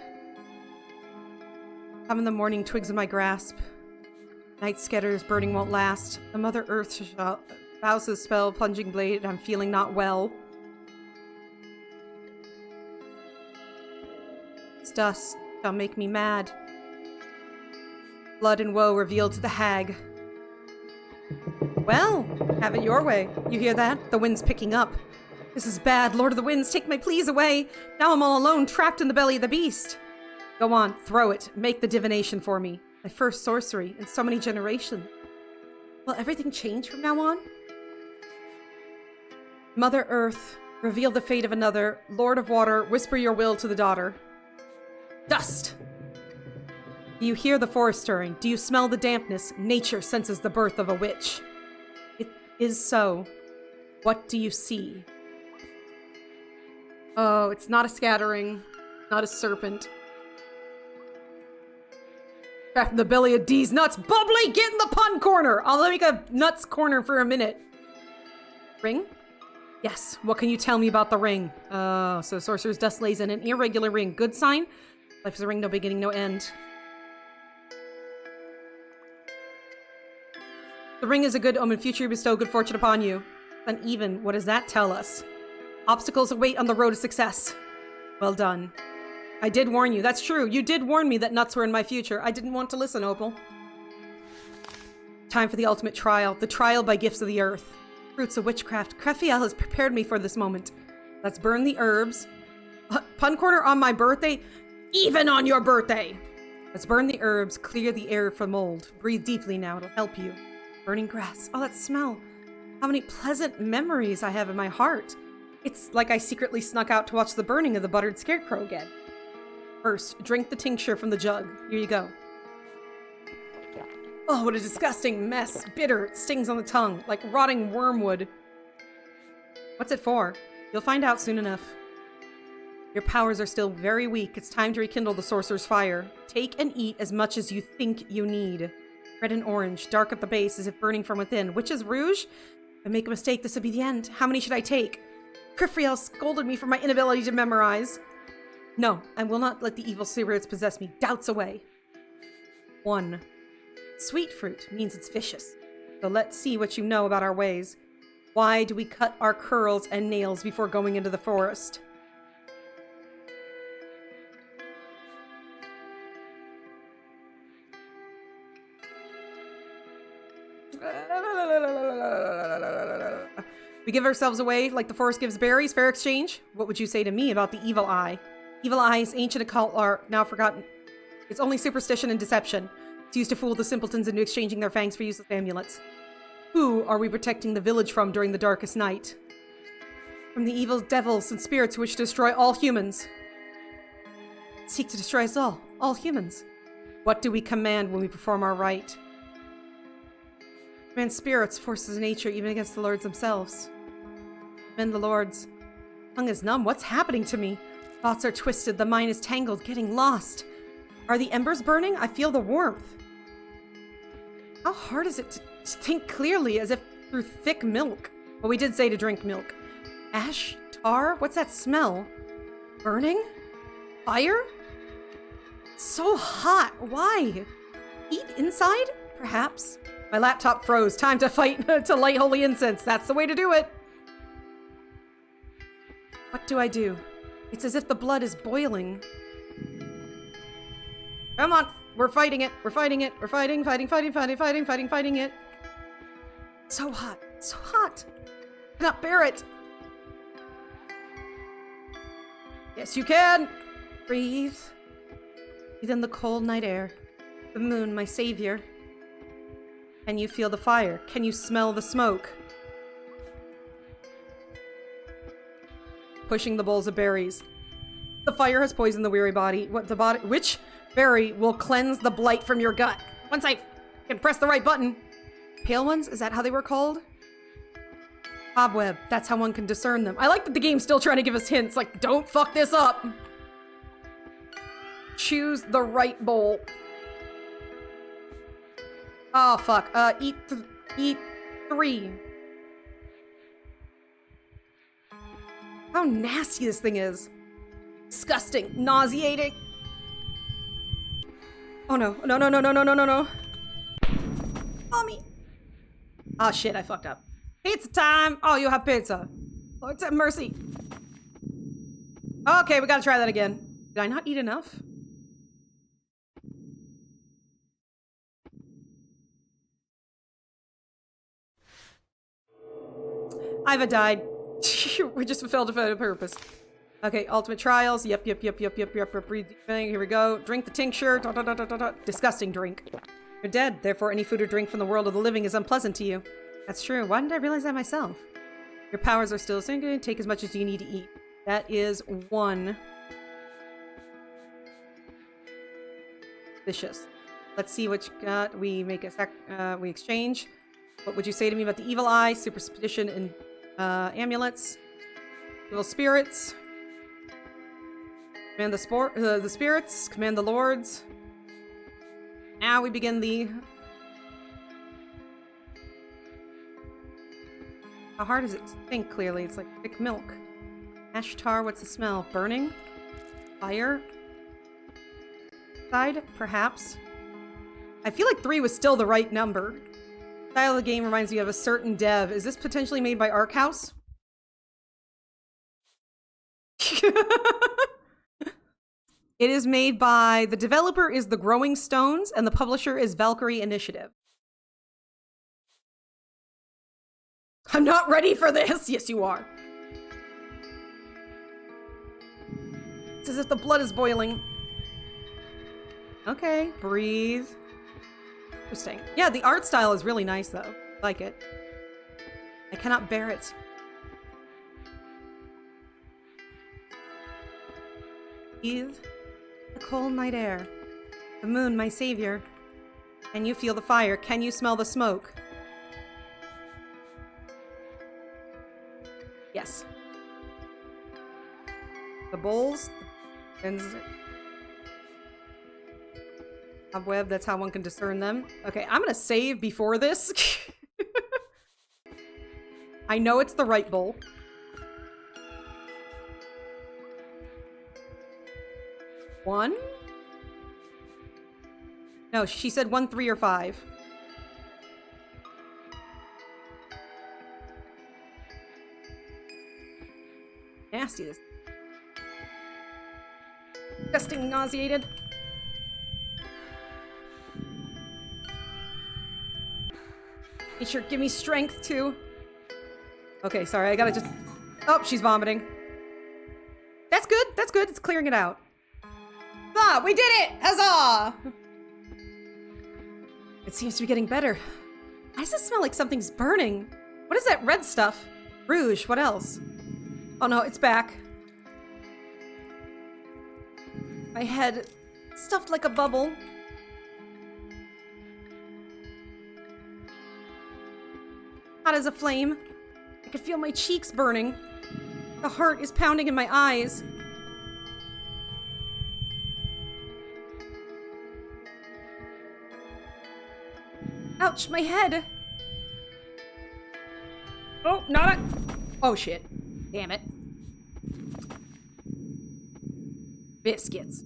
Speaker 1: Come in the morning, twigs in my grasp. Night scatters, burning won't last. The Mother Earth bows the spell, plunging blade, I'm feeling not well. Its dust shall make me mad. Blood and woe revealed to the hag. Well, have it your way. You hear that? The wind's picking up. This is bad. Lord of the Winds, take my pleas away. Now I'm all alone, trapped in the belly of the beast. Go on, throw it. Make the divination for me. My first sorcery in so many generations. Will everything change from now on? Mother Earth, reveal the fate of another. Lord of Water, whisper your will to the daughter. Dust! Do you hear the forest stirring? Do you smell the dampness? Nature senses the birth of a witch. It is so. What do you see? Oh, it's not a scattering. Not a serpent. Trapped in the belly of D's nuts. Bubbly, get in the pun corner! I'll make a nuts corner for a minute. Ring? Yes. What can you tell me about the ring? Oh, so Sorcerer's Dust lays in an irregular ring. Good sign? Life is a ring, no beginning, no end. The ring is a good omen. Future bestow good fortune upon you. Uneven. What does that tell us? Obstacles await on the road to success. Well done. I did warn you. That's true. You did warn me that nuts were in my future. I didn't want to listen, Opal. Time for the ultimate trial. The trial by gifts of the earth. Fruits of witchcraft. Crefiel has prepared me for this moment. Let's burn the herbs. Pun corner on my birthday? Even on your birthday! Let's burn the herbs, clear the air from mold. Breathe deeply now, it'll help you. Burning grass. Oh, that smell. How many pleasant memories I have in my heart. It's like I secretly snuck out to watch the burning of the buttered scarecrow again. First, drink the tincture from the jug. Here you go. Oh, what a disgusting mess. Bitter, it stings on the tongue, like rotting wormwood. What's it for? You'll find out soon enough. Your powers are still very weak. It's time to rekindle the sorcerer's fire. Take and eat as much as you think you need. Red and orange, dark at the base as if burning from within. Witches Rouge? If I make a mistake, this will be the end. How many should I take? Crifriel scolded me for my inability to memorize. No, I will not let the evil spirits possess me. Doubts away. 1. Sweet fruit means it's vicious. So let's see what you know about our ways. Why do we cut our curls and nails before going into the forest? We give ourselves away like the forest gives berries. Fair exchange? What would you say to me about the evil eye? Evil eye is ancient occult art, now forgotten. It's only superstition and deception. It's used to fool the simpletons into exchanging their fangs for useless amulets. Who are we protecting the village from during the darkest night? From the evil devils and spirits who wish to destroy all humans. Seek to destroy us all humans. What do we command when we perform our rite? Command spirits, forces of nature, even against the lords themselves. Command the lords. Tongue is numb. What's happening to me? Thoughts are twisted. The mind is tangled, getting lost. Are the embers burning? I feel the warmth. How hard is it to think clearly as if through thick milk? Well, we did say to drink milk. Ash? Tar? What's that smell? Burning? Fire? It's so hot. Why? Eat inside? Perhaps. My laptop froze. Time to fight to light holy incense. That's the way to do it. What do I do? It's as if the blood is boiling. Come on. We're fighting it. We're fighting it. We're fighting it. So hot. So hot. I cannot bear it. Yes, you can. Breathe. Breathe in the cold night air. The moon, my savior. Can you feel the fire? Can you smell the smoke? Pushing the bowls of berries. The fire has poisoned the weary body. Which berry will cleanse the blight from your gut? Once I can press the right button. Pale ones? Is that how they were called? Cobweb. That's how one can discern them. I like that the game's still trying to give us hints. Like, don't fuck this up. Choose the right bowl. Oh, fuck. Eat 3. How nasty this thing is. Disgusting. Nauseating. Oh, no. No. Mommy. Oh, shit. I fucked up. Pizza time. Oh, you have pizza. Lord have mercy. Okay, we gotta try that again. Did I not eat enough? I've died. We just fulfilled a purpose. Okay, ultimate trials. Yep. Breathe. Here we go. Drink the tincture. Disgusting drink. You're dead. Therefore, any food or drink from the world of the living is unpleasant to you. That's true. Why didn't I realize that myself? Your powers are still sinking. Take as much as you need to eat. That is 1. Vicious. Let's see what you got. We make a we exchange. What would you say to me about the evil eye, superstition, and amulets? Evil spirits. Command the spirits. Command the lords. Now we begin the... How hard is it to think clearly? It's like thick milk. Ash tar, what's the smell? Burning? Fire? Side? Perhaps. I feel like 3 was still the right number. Style of the game reminds me of a certain dev. Is this potentially made by Ark House? It is made by... The developer is The Growing Stones, and the publisher is Valkyrie Initiative. I'm not ready for this. Yes, you are. It's as if the blood is boiling. Okay, breathe. Interesting. Yeah, the art style is really nice, though. I like it. I cannot bear it. Breathe the cold night air. The moon, my savior. Can you feel the fire? Can you smell the smoke? Yes. The bowls. Cobweb, that's how one can discern them. Okay, I'm gonna save before this. I know it's the right bowl. One? No, she said 1, 3, or 5. Nasty this. Disgusting, nauseated. Nature, give me strength too. Okay, sorry, I gotta just... Oh, she's vomiting. That's good, that's good, it's clearing it out. Ah, we did it! Huzzah! It seems to be getting better. Why does it smell like something's burning? What is that red stuff? Rouge, what else? Oh no, it's back. My head, stuffed like a bubble. Hot as a flame. I can feel my cheeks burning. The heart is pounding in my eyes. Ouch, my head. Oh, not a... Oh, shit. Damn it. Biscuits.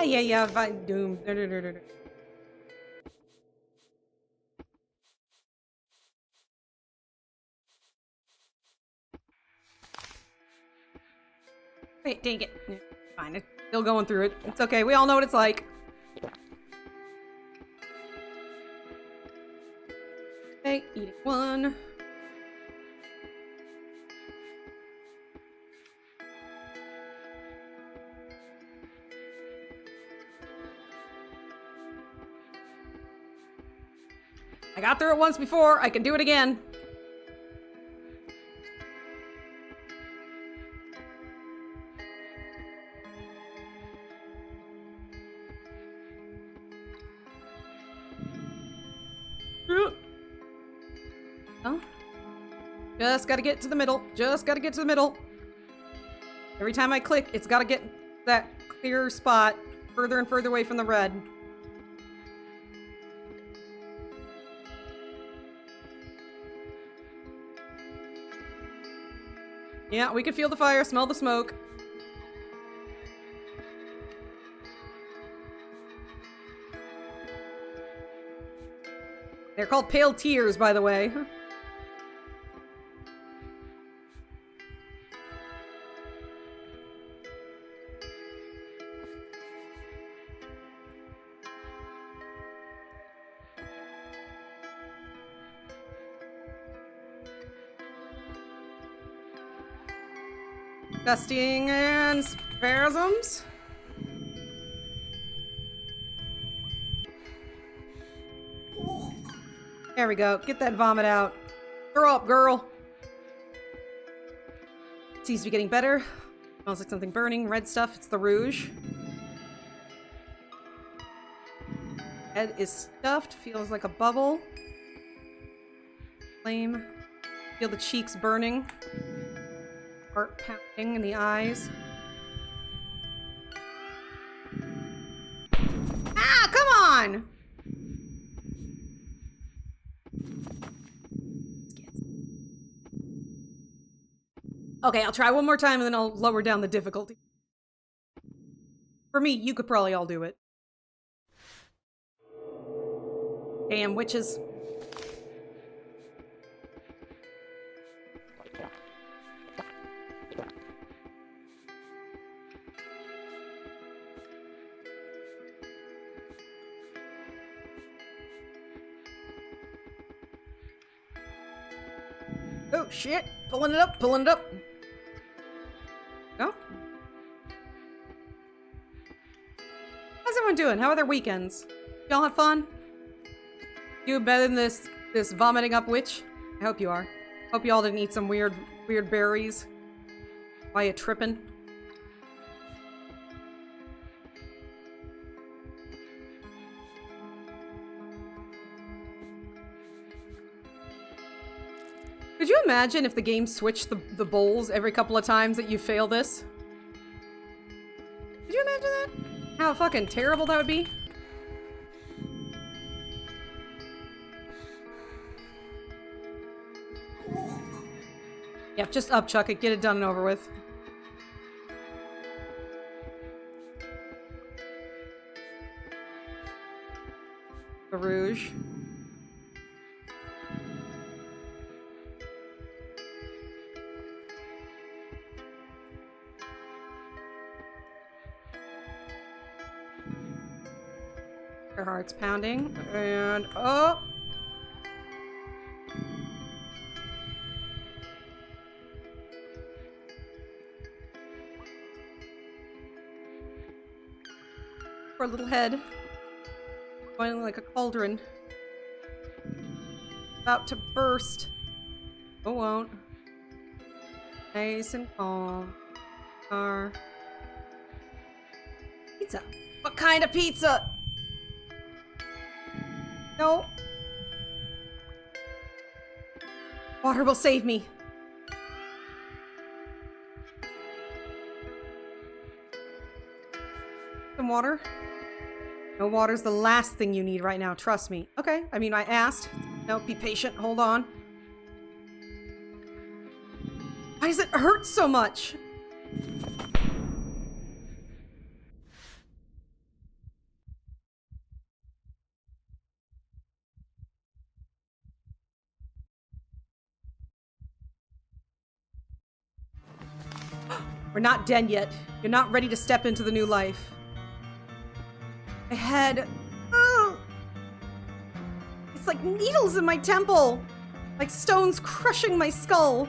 Speaker 1: Yeah, fine. Doom. Wait, dang it. Fine, it's still going through it. It's okay, we all know what it's like. Okay, eating one. I got through it once before, I can do it again. Oh. Just gotta get to the middle. Just gotta get to the middle. Every time I click, it's gotta get that clear spot further and further away from the red. Yeah, we can feel the fire, smell the smoke. They're called pale tears, by the way. Disgusting and spasms. There we go. Get that vomit out. Throw up, girl. Seems to be getting better. Smells like something burning. Red stuff. It's the rouge. Head is stuffed. Feels like a bubble. Flame. Feel the cheeks burning. Heart pounding in the eyes. Ah, come on! Okay, I'll try one more time and then I'll lower down the difficulty. For me, you could probably all do it. Damn witches. Oh, shit. Pulling it up, pulling it up. No? How's everyone doing? How are their weekends? Y'all have fun? You better than this vomiting up witch? I hope you are. Hope y'all didn't eat some weird berries. Why you tripping? Could you imagine if the game switched the bowls every couple of times that you fail this? Could you imagine that? How fucking terrible that would be? Yeah, just upchuck it, get it done and over with. The Rouge. Her heart's pounding, and oh! Poor little head. Boiling like a cauldron. About to burst. Oh, won't. Nice and calm. Pizza. What kind of pizza? No. Water will save me. Some water? No, water's the last thing you need right now, trust me. Okay, I mean, I asked. No, be patient, hold on. Why does it hurt so much? We're not dead yet. You're not ready to step into the new life. My head. Oh! It's like needles in my temple. Like stones crushing my skull.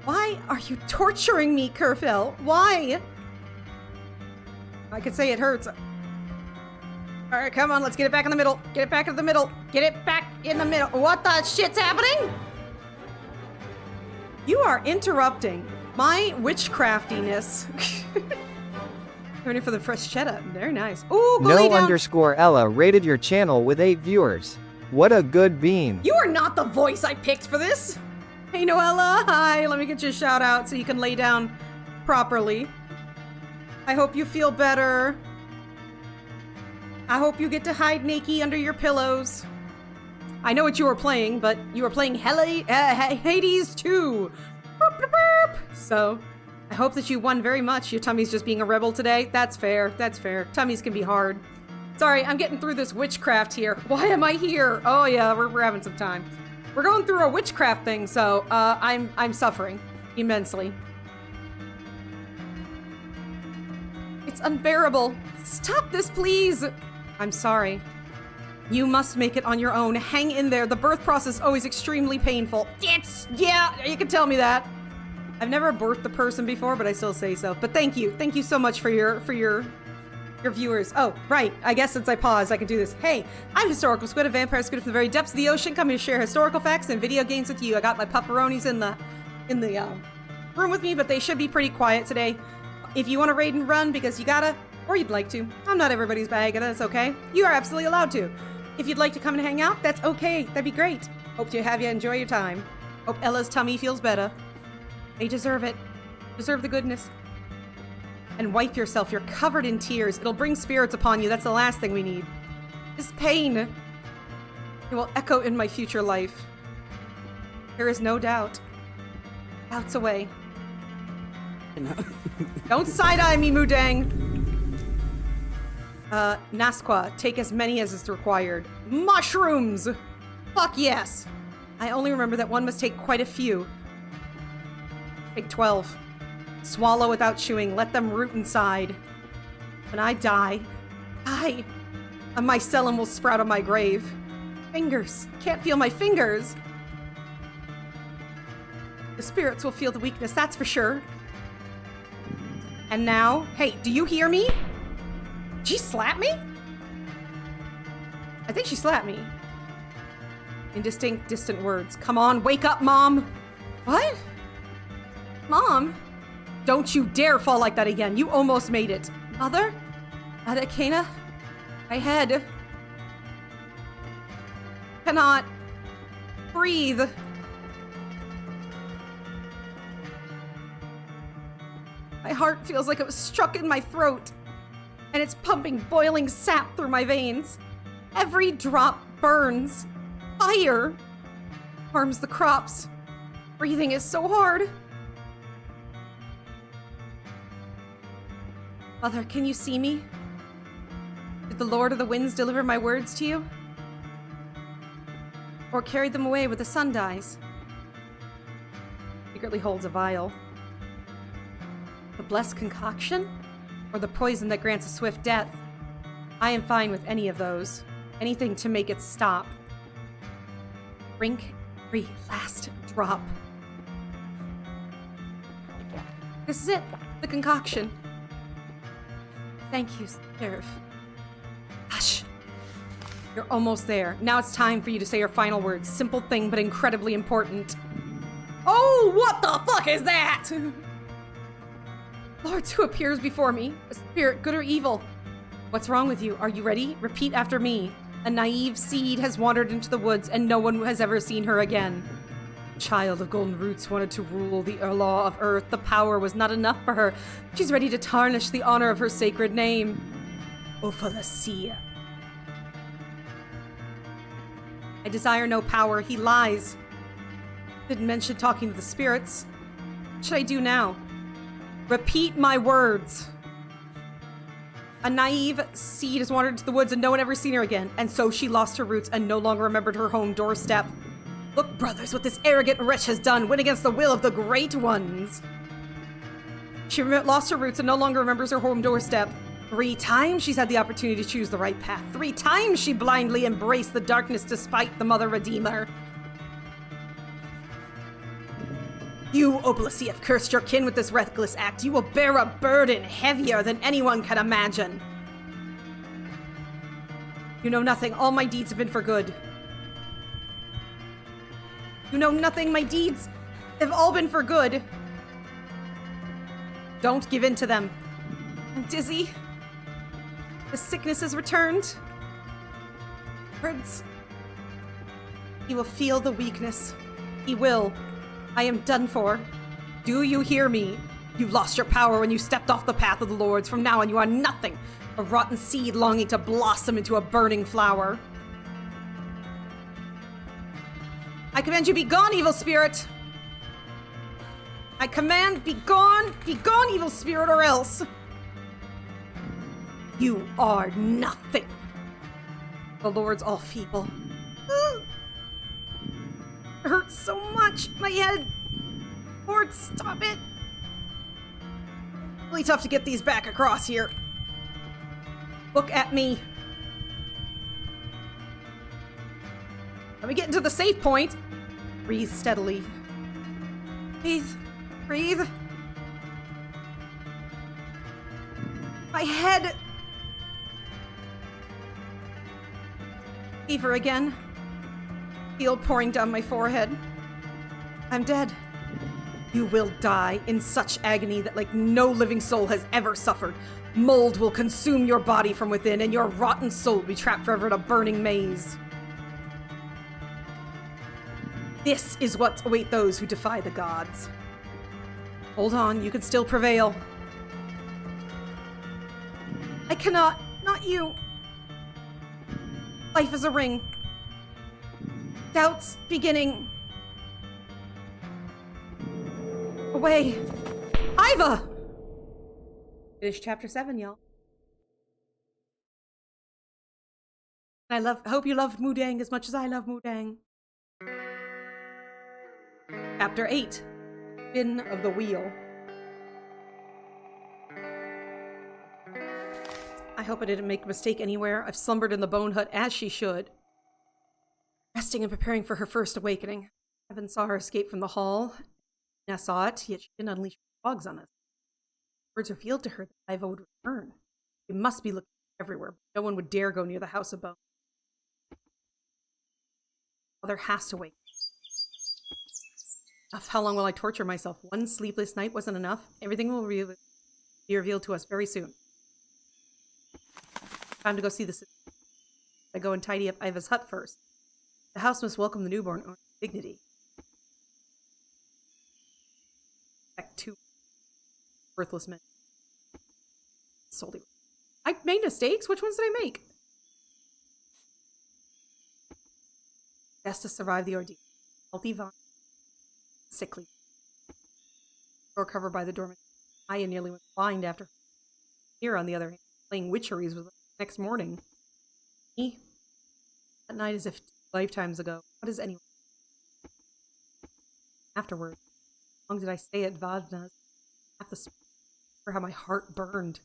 Speaker 1: Why are you torturing me, Kerfel? Why? I could say it hurts. Alright, come on, let's get it back in the middle. Get it back in the middle. Get it back in the middle. What the shit's happening? You are interrupting my witchcraftiness. Ready for the freschetta. Very nice. Ooh,
Speaker 3: No_Ella rated your channel with 8 viewers. What a good bean.
Speaker 1: You are not the voice I picked for this. Hey, Noella. Hi. Let me get you a shout out so you can lay down properly. I hope you feel better. I hope you get to hide naked under your pillows. I know what you were playing, but you were playing Hades 2. Boop, boop, boop. So, I hope that you won very much. Your tummy's just being a rebel today. That's fair. That's fair. Tummies can be hard. Sorry, I'm getting through this witchcraft here. Why am I here? Oh yeah, we're having some time. We're going through a witchcraft thing, so I'm suffering immensely. It's unbearable. Stop this, please. I'm sorry. You must make it on your own. Hang in there. The birth process is always extremely painful. Yeah, you can tell me that. I've never birthed a person before, but I still say so. But thank you. Thank you so much for your viewers. Oh, right. I guess since I paused, I can do this. Hey, I'm Historical Squid, a vampire squid from the very depths of the ocean, coming to share historical facts and video games with you. I got my pepperonis in the room with me, but they should be pretty quiet today. If you want to raid and run because you gotta, or you'd like to, I'm not everybody's bag, and that's okay. You are absolutely allowed to. If you'd like to come and hang out, that's okay. That'd be great. Hope to have you enjoy your time. Hope Ella's tummy feels better. They deserve it. Deserve the goodness. And wipe yourself. You're covered in tears. It'll bring spirits upon you. That's the last thing we need. This pain. It will echo in my future life. There is no doubt. Doubt's away. Don't side-eye me, Mudang. Nasqua, take as many as is required. Mushrooms! Fuck yes! I only remember that one must take quite a few. Take 12. Swallow without chewing. Let them root inside. When I die, a mycelium will sprout on my grave. Fingers. Can't feel my fingers. The spirits will feel the weakness, that's for sure. And now, hey, do you hear me? Did she slap me? I think she slapped me. Indistinct, distant words. Come on, wake up, Mom! What? Mom? Don't you dare fall like that again. You almost made it. Mother? Adekena? My head. Cannot breathe. My heart feels like it was struck in my throat, and it's pumping boiling sap through my veins. Every drop burns. Fire harms the crops. Breathing is so hard. Mother, can you see me? Did the Lord of the Winds deliver my words to you? Or carried them away with the sun dies? Secretly holds a vial. The blessed concoction? Or the poison that grants a swift death? I am fine with any of those. Anything to make it stop. Drink every last drop. This is it. The concoction. Thank you, Sheriff. Hush. You're almost there. Now it's time for you to say your final words. Simple thing, but incredibly important. Oh, what the fuck is that? Lord, who appears before me? A spirit, good or evil? What's wrong with you? Are you ready? Repeat after me. A naive seed has wandered into the woods, and no one has ever seen her again. Child of golden roots wanted to rule the law of earth. The power was not enough for her. She's ready to tarnish the honor of her sacred name. Ophalacia. I desire no power. He lies. Didn't mention talking to the spirits. What should I do now? Repeat my words. A naive seed has wandered into the woods and no one ever seen her again. And so she lost her roots and no longer remembered her home doorstep. Look, brothers, what this arrogant wretch has done went against the will of the great ones. She lost her roots and no longer remembers her home doorstep. 3 times she's had the opportunity to choose the right path. 3 times she blindly embraced the darkness despite the Mother Redeemer. You, Oblasi, have cursed your kin with this reckless act. You will bear a burden heavier than anyone can imagine. You know nothing. All my deeds have been for good. You know nothing. My deeds have all been for good. Don't give in to them. I'm dizzy. The sickness has returned. Words. He will feel the weakness. He will. I am done for. Do you hear me? You lost your power when you stepped off the path of the lords. From now on, you are nothing. A rotten seed longing to blossom into a burning flower. I command you, be gone, evil spirit! I command, be gone, evil spirit, or else! You are nothing. The lords all feeble. It hurts so much, my head. Lord, stop it. Really tough to get these back across here. Look at me. Let me get into the safe point. Breathe steadily. Breathe. Breathe. My head. Fever again. Feel pouring down my forehead. I'm dead. You will die in such agony that like no living soul has ever suffered. Mold will consume your body from within, and your rotten soul will be trapped forever in a burning maze. This is what awaits those who defy the gods. Hold on, you can still prevail. I cannot, not you. Life is a ring. Doubts beginning. Away. Iva! Finish chapter 7, y'all. I hope you loved Mudang as much as I love Mudang. Chapter 8. Spin of the Wheel. I hope I didn't make a mistake anywhere. I've slumbered in the bone hut as she should. Resting and preparing for her first awakening. Evan saw her escape from the hall. Nina saw it, yet she didn't unleash dogs on us. Words revealed to her that Iva would return. We must be looking everywhere, but no one would dare go near the House of Bone. Mother has to wait. Enough. How long will I torture myself? One sleepless night wasn't enough. Everything will be revealed to us very soon. Time to go see the city. I go and tidy up Iva's hut first. The house must welcome the newborn owner with dignity. Back to worthless men. Solely. I made mistakes? Which ones did I make? Best to survive the ordeal. Healthy vine. Sickly. Or covered by the dormant. I nearly went blind after. Here, on the other hand, playing witcheries was the next morning. Me? That night as if lifetimes ago. What is anyone? Afterward, how long did I stay at Vadna's? Half the for how my heart burned.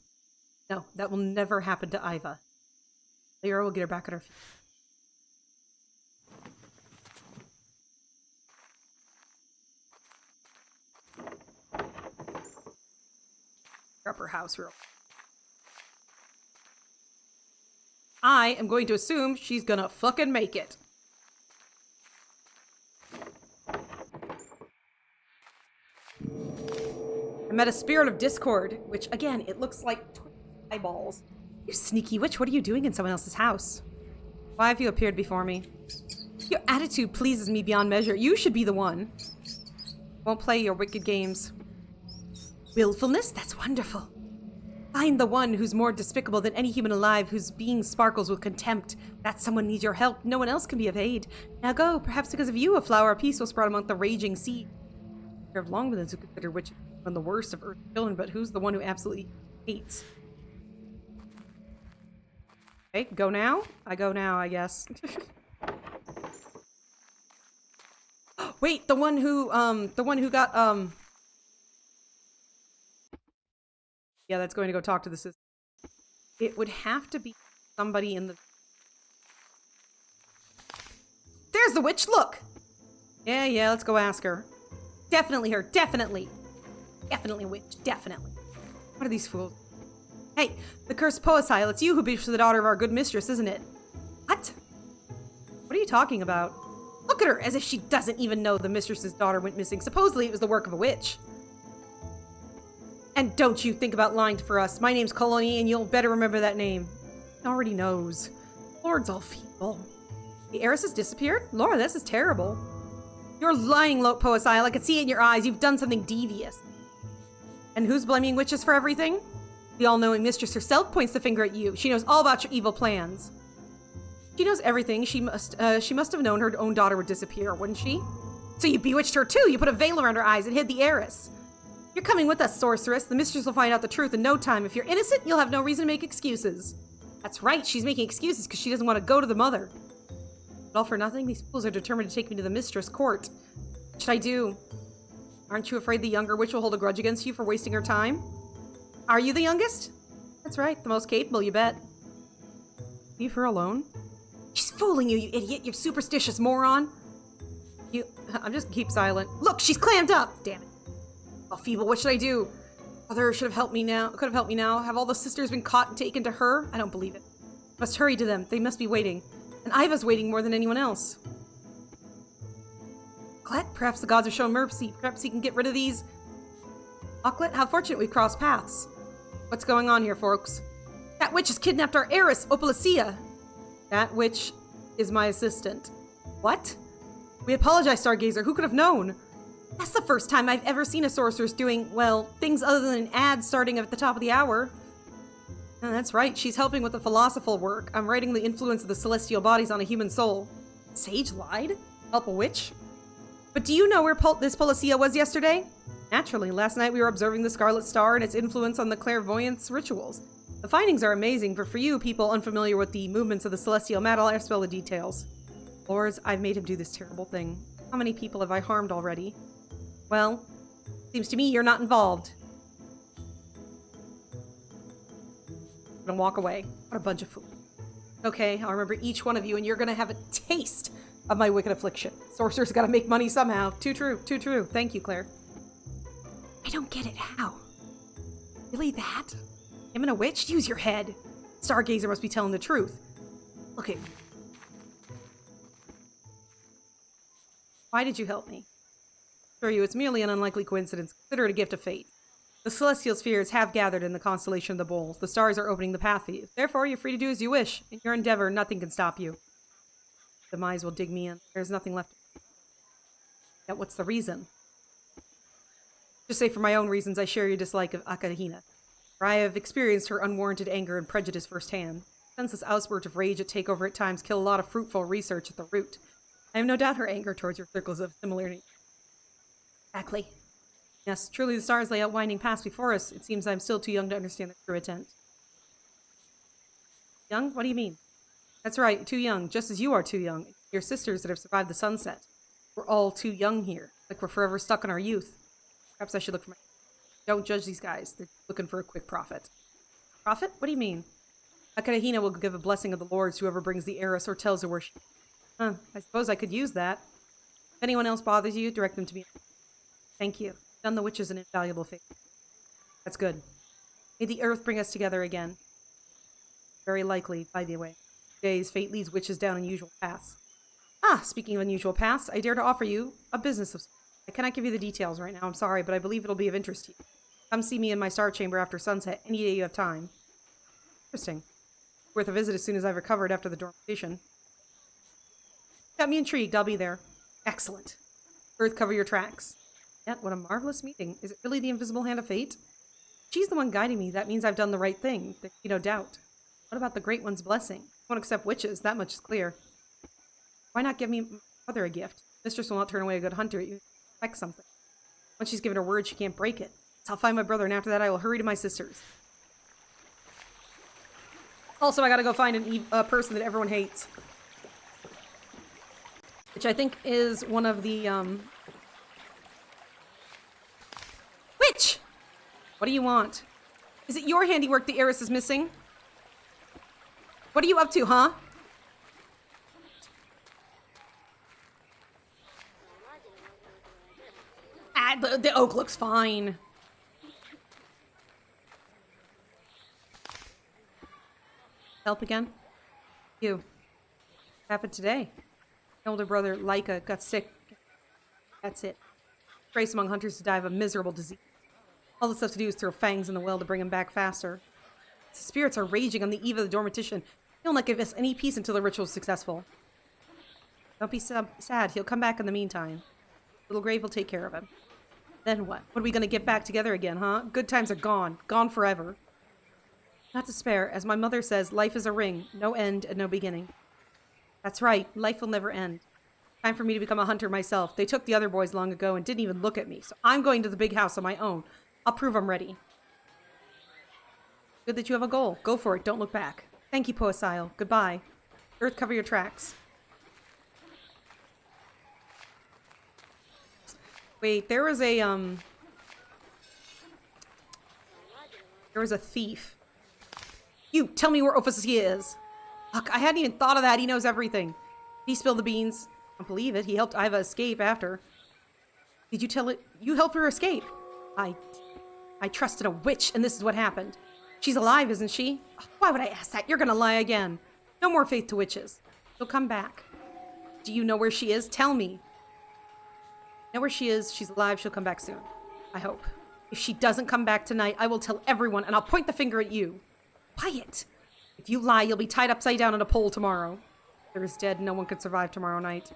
Speaker 1: No, that will never happen to Iva. Lyra will get her back on her feet. Up her house real. I am going to assume she's gonna fucking make it. I met a spirit of discord, which again, it looks like eyeballs. You sneaky witch, what are you doing in someone else's house? Why have you appeared before me? Your attitude pleases me beyond measure. You should be the one. Won't play your wicked games. Willfulness? That's wonderful. Find the one who's more despicable than any human alive, whose being sparkles with contempt. That someone needs your help. No one else can be of aid. Now go. Perhaps because of you, a flower of peace will sprout among the raging sea. There have long been those who consider witches one of the worst of Earth's children, but who's the one who absolutely hates? Okay, go now? I go now, I guess. Wait, the one who got, yeah, that's going to go talk to the sister. It would have to be somebody in the... There's the witch, look! Yeah, let's go ask her. Definitely her, definitely. Definitely witch, definitely. What are these fools? Hey, the cursed Poesile, it's you who bewitched the daughter of our good mistress, isn't it? What? What are you talking about? Look at her, as if she doesn't even know the mistress's daughter went missing. Supposedly it was the work of a witch. And don't you think about lying for us. My name's Colony, and you'll better remember that name. He already knows. Lord's all feeble. The heiress has disappeared? Laura, this is terrible. You're lying, Poesile. I can see it in your eyes. You've done something devious. And who's blaming witches for everything? The all-knowing mistress herself points the finger at you. She knows all about your evil plans. She knows everything. She must have known her own daughter would disappear, wouldn't she? So you bewitched her too. You put a veil around her eyes and hid the heiress. You're coming with us, sorceress. The mistress will find out the truth in no time. If you're innocent, you'll have no reason to make excuses. That's right. She's making excuses because she doesn't want to go to the mother. But all for nothing? These fools are determined to take me to the mistress court. What should I do? Aren't you afraid the younger witch will hold a grudge against you for wasting her time? Are you the youngest? That's right. The most capable, you bet. Leave her alone? She's fooling you, you idiot. You superstitious moron. I'm just keep silent. Look, she's clammed up. Damn it. Oh, feeble, what should I do? Mother should have helped me now. Could have helped me now. Have all the sisters been caught and taken to her? I don't believe it. Must hurry to them. They must be waiting. And Iva's waiting more than anyone else. Clet, perhaps the gods have shown mercy. Perhaps he can get rid of these. Auklet, how fortunate we crossed paths. What's going on here, folks? That witch has kidnapped our heiress, Opalacia. That witch is my assistant. What? We apologize, Stargazer. Who could have known? That's the first time I've ever seen a sorceress doing, well, things other than an ad starting at the top of the hour. Oh, that's right. She's helping with the philosophical work. I'm writing the influence of the celestial bodies on a human soul. Sage lied? Help a witch? But do you know where this Policia was yesterday? Naturally. Last night we were observing the Scarlet Star and its influence on the clairvoyance rituals. The findings are amazing, but for you, people unfamiliar with the movements of the celestial mat, I'll spell the details. Lords, I've made him do this terrible thing. How many people have I harmed already? Well, seems to me you're not involved. I'm gonna walk away. What a bunch of fools. Okay, I'll remember each one of you, and you're gonna have a taste of my wicked affliction. Sorcerers gotta make money somehow. Too true, too true. Thank you, Claire. I don't get it. How? Really that? Him and a witch? Use your head. Stargazer must be telling the truth. Look at... Why did you help me? For you, it's merely an unlikely coincidence. Consider it a gift of fate. The celestial spheres have gathered in the constellation of the Bulls. The stars are opening the path for you. Therefore, you're free to do as you wish. In your endeavor, nothing can stop you. Demise will dig me in. There's nothing left. Yet what's the reason? Just say for my own reasons, I share your dislike of Akahina. For I have experienced her unwarranted anger and prejudice firsthand. Senseless outbursts of rage that take over at times kill a lot of fruitful research at the root. I have no doubt her anger towards your circles of similarity. Exactly. Yes, truly the stars lay out winding paths before us. It seems I'm still too young to understand the true intent. Young? What do you mean? That's right, too young, just as you are too young. Your sisters that have survived the sunset. We're all too young here, like we're forever stuck in our youth. Perhaps I should look for my... Don't judge these guys. They're looking for a quick profit. Profit? What do you mean? Akahina will give a blessing of the Lords to whoever brings the heiress or tells her where she... Huh, I suppose I could use that. If anyone else bothers you, direct them to me. Thank you. Done the witches an invaluable favor. That's good. May the earth bring us together again. Very likely, by the way. Today's fate leads witches down unusual paths. Ah, speaking of unusual paths, I dare to offer you a business of... I cannot give you the details right now, I'm sorry, but I believe it'll be of interest to you. Come see me in my star chamber after sunset, any day you have time. Interesting. Worth a visit as soon as I've recovered after the dormitation. Got me intrigued, I'll be there. Excellent. Earth, cover your tracks. Yet, what a marvelous meeting. Is it really the invisible hand of fate? She's the one guiding me. That means I've done the right thing. There can be no doubt. What about the Great One's blessing? I won't accept witches. That much is clear. Why not give me mother a gift? Mistress will not turn away a good hunter. You expect something. Once she's given her word, she can't break it. So I'll find my brother, and after that, I will hurry to my sisters. Also, I gotta go find a person that everyone hates. Which I think is one of the, Witch! What do you want? Is it your handiwork the heiress is missing? What are you up to, huh? Ah, the oak looks fine. Help again? You. What happened today? My older brother, Laika, got sick. That's it. Race among hunters to die of a miserable disease. All that's left to do is throw fangs in the well to bring him back faster. The spirits are raging on the eve of the dormitation. He'll not give us any peace until the ritual is successful. Don't be sad. He'll come back in the meantime. Little Grave will take care of him. Then what? What are we going to get back together again, huh? Good times are gone. Gone forever. Not despair. As my mother says, life is a ring. No end and no beginning. That's right. Life will never end. Time for me to become a hunter myself. They took the other boys long ago and didn't even look at me. So I'm going to the big house on my own. I'll prove I'm ready. Good that you have a goal. Go for it. Don't look back. Thank you, Poesile. Goodbye. Earth, cover your tracks. Wait, there was a, there was a thief. You, tell me where Ophasia is. Fuck, I hadn't even thought of that. He knows everything. He spilled the beans. I don't believe it. He helped Iva escape after. Did you tell it? You helped her escape. I trusted a witch, and this is what happened. She's alive, isn't she? Why would I ask that? You're gonna lie again. No more faith to witches. She'll come back. Do you know where she is? Tell me. Know where she is. She's alive. She'll come back soon. I hope. If she doesn't come back tonight, I will tell everyone, and I'll point the finger at you. Quiet. If you lie, you'll be tied upside down on a pole tomorrow. There is dead. No one could survive tomorrow night.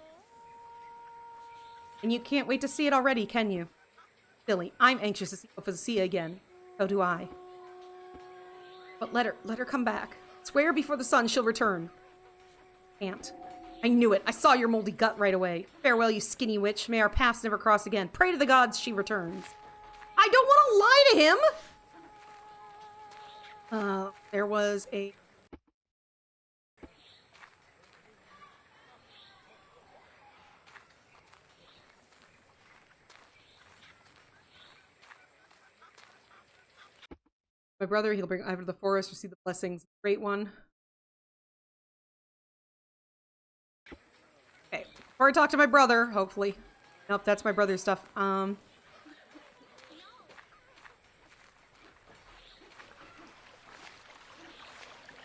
Speaker 1: And you can't wait to see it already, can you? Silly. I'm anxious to see Ophasia again. So do I. But let her come back. Swear before the sun she'll return. Can't. I knew it. I saw your moldy gut right away. Farewell, you skinny witch. May our paths never cross again. Pray to the gods she returns. I don't want to lie to him! There was a... My brother, he'll bring Iva to the forest, receive the blessings. Great one. Okay. Before I talk to my brother, hopefully. Nope, that's my brother's stuff.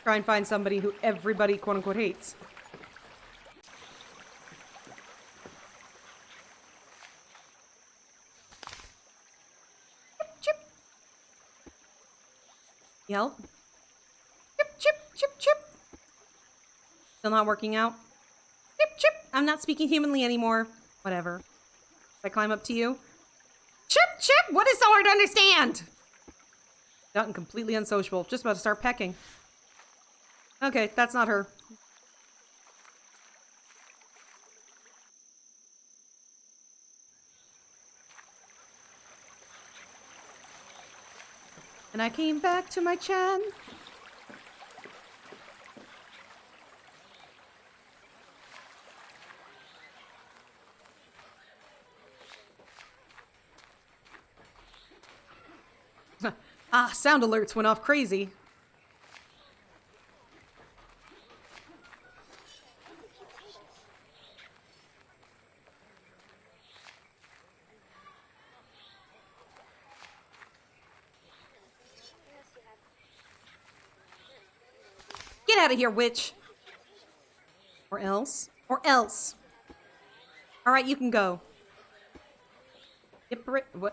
Speaker 1: Try and find somebody who everybody quote-unquote hates. Chip, chip. Yelp. Chip, chip, chip, chip. Still not working out. Chip, chip. I'm not speaking humanly anymore. Whatever. If I climb up to you. Chip, chip. What is so hard to understand? Gotten completely unsociable. Just about to start pecking. Okay, that's not her. And I came back to my chan. Ah, sound alerts went off crazy. Get out of here, witch. Or else. Or else. All right, you can go.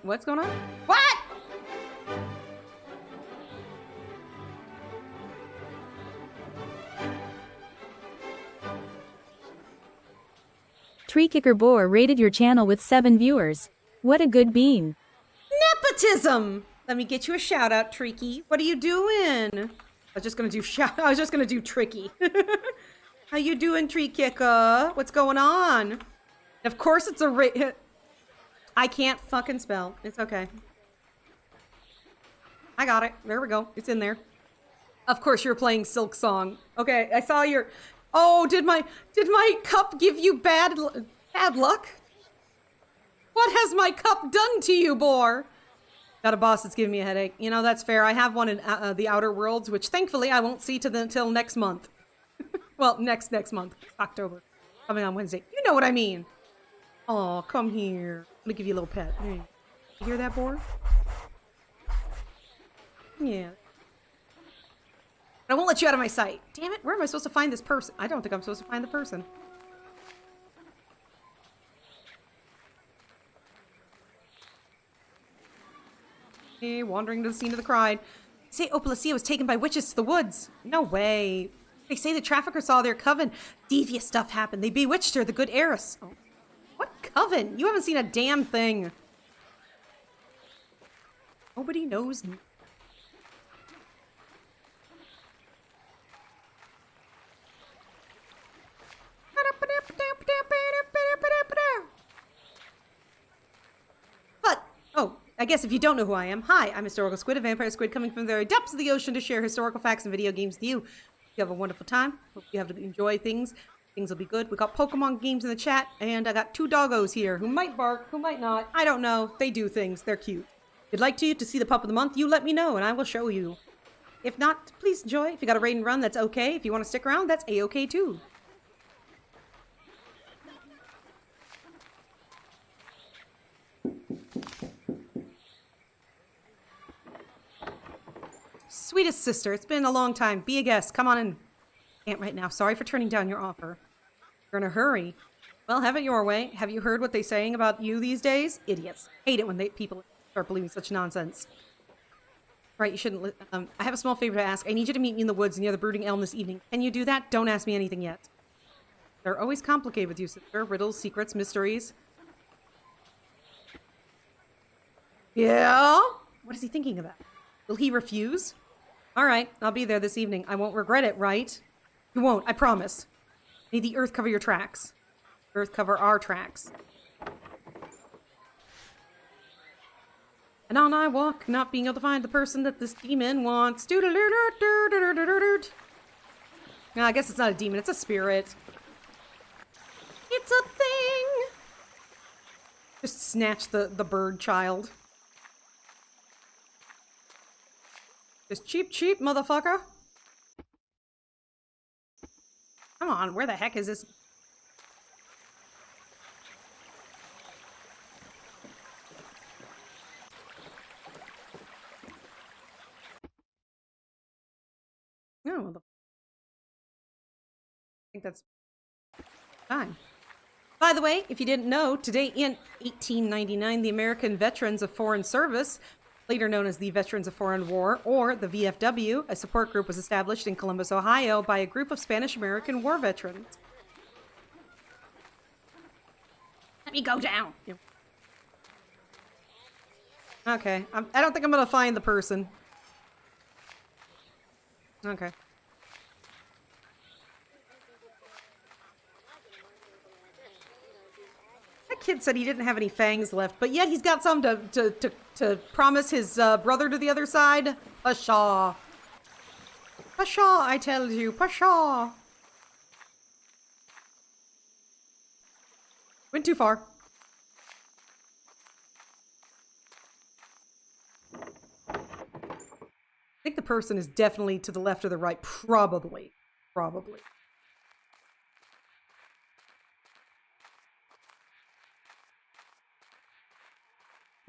Speaker 1: What's going on? What?
Speaker 2: Tree Kicker Boar rated your channel with 7 viewers. What a good bean.
Speaker 1: Nepotism! Let me get you a shout out, Tricky. What are you doing? I was just gonna do Tricky. How you doing, Tree Kicker? What's going on? Of course it's a I can't fucking spell. It's okay. I got it. There we go. It's in there. Of course you're playing Silk Song. Okay, I saw your... Oh, did my cup give you bad luck? What has my cup done to you, boar? Got a boss that's giving me a headache. You know, that's fair. I have one in the Outer Worlds, which thankfully I won't see until next month. Well, next month. October. Coming on Wednesday. You know what I mean. Oh, come here. Let me give you a little pet. Hey. You hear that, boar? Yeah. I won't let you out of my sight. Damn it, where am I supposed to find this person? I don't think I'm supposed to find the person. Hey, wandering to the scene of the crime. They say Opalacia was taken by witches to the woods. No way. They say the trafficker saw their coven. Devious stuff happened. They bewitched her, the good heiress. Oh. What coven? You haven't seen a damn thing. Nobody knows. But, oh, I guess if you don't know who I am, hi, I'm Historical Squid, a vampire squid coming from the very depths of the ocean to share historical facts and video games with you. You have a wonderful time. Hope you have to enjoy things. Things will be good. We got Pokemon games in the chat, and I got 2 doggos here who might bark, who might not. I don't know. They do things. They're cute. If you'd like to see the pup of the month, you let me know, and I will show you. If not, please enjoy. If you got a raid and run, that's okay. If you want to stick around, that's a-okay too. Sweetest sister, it's been a long time. Be a guest. Come on in. Can't right now. Sorry for turning down your offer. You're in a hurry. Well, have it your way. Have you heard what they're saying about you these days? Idiots. Hate it when people start believing such nonsense. Right, you shouldn't... I have a small favor to ask. I need you to meet me in the woods near the Brooding Elm this evening. Can you do that? Don't ask me anything yet. They're always complicated with you, sister. Riddles, secrets, mysteries. Yeah? What is he thinking about? Will he refuse? All right, I'll be there this evening. I won't regret it, right? You won't, I promise. May the earth cover your tracks. Earth cover our tracks. And on I walk, not being able to find the person that this demon wants. Now, I guess it's not a demon, it's a spirit. It's a thing! Just snatch the bird child. Just cheap, motherfucker. Come on, where the heck is this? Oh, think that's time. By the way, if you didn't know, today in 1899, the American Veterans of Foreign Service, later known as the Veterans of Foreign War, or the VFW, a support group was established in Columbus, Ohio by a group of Spanish-American war veterans. Let me go down. Okay, I don't think I'm gonna find the person. Okay. That kid said he didn't have any fangs left, but yet he's got some to promise his brother to the other side. Pshaw. Pshaw, I tell you, pshaw. Went too far. I think the person is definitely to the left or the right. Probably. Probably.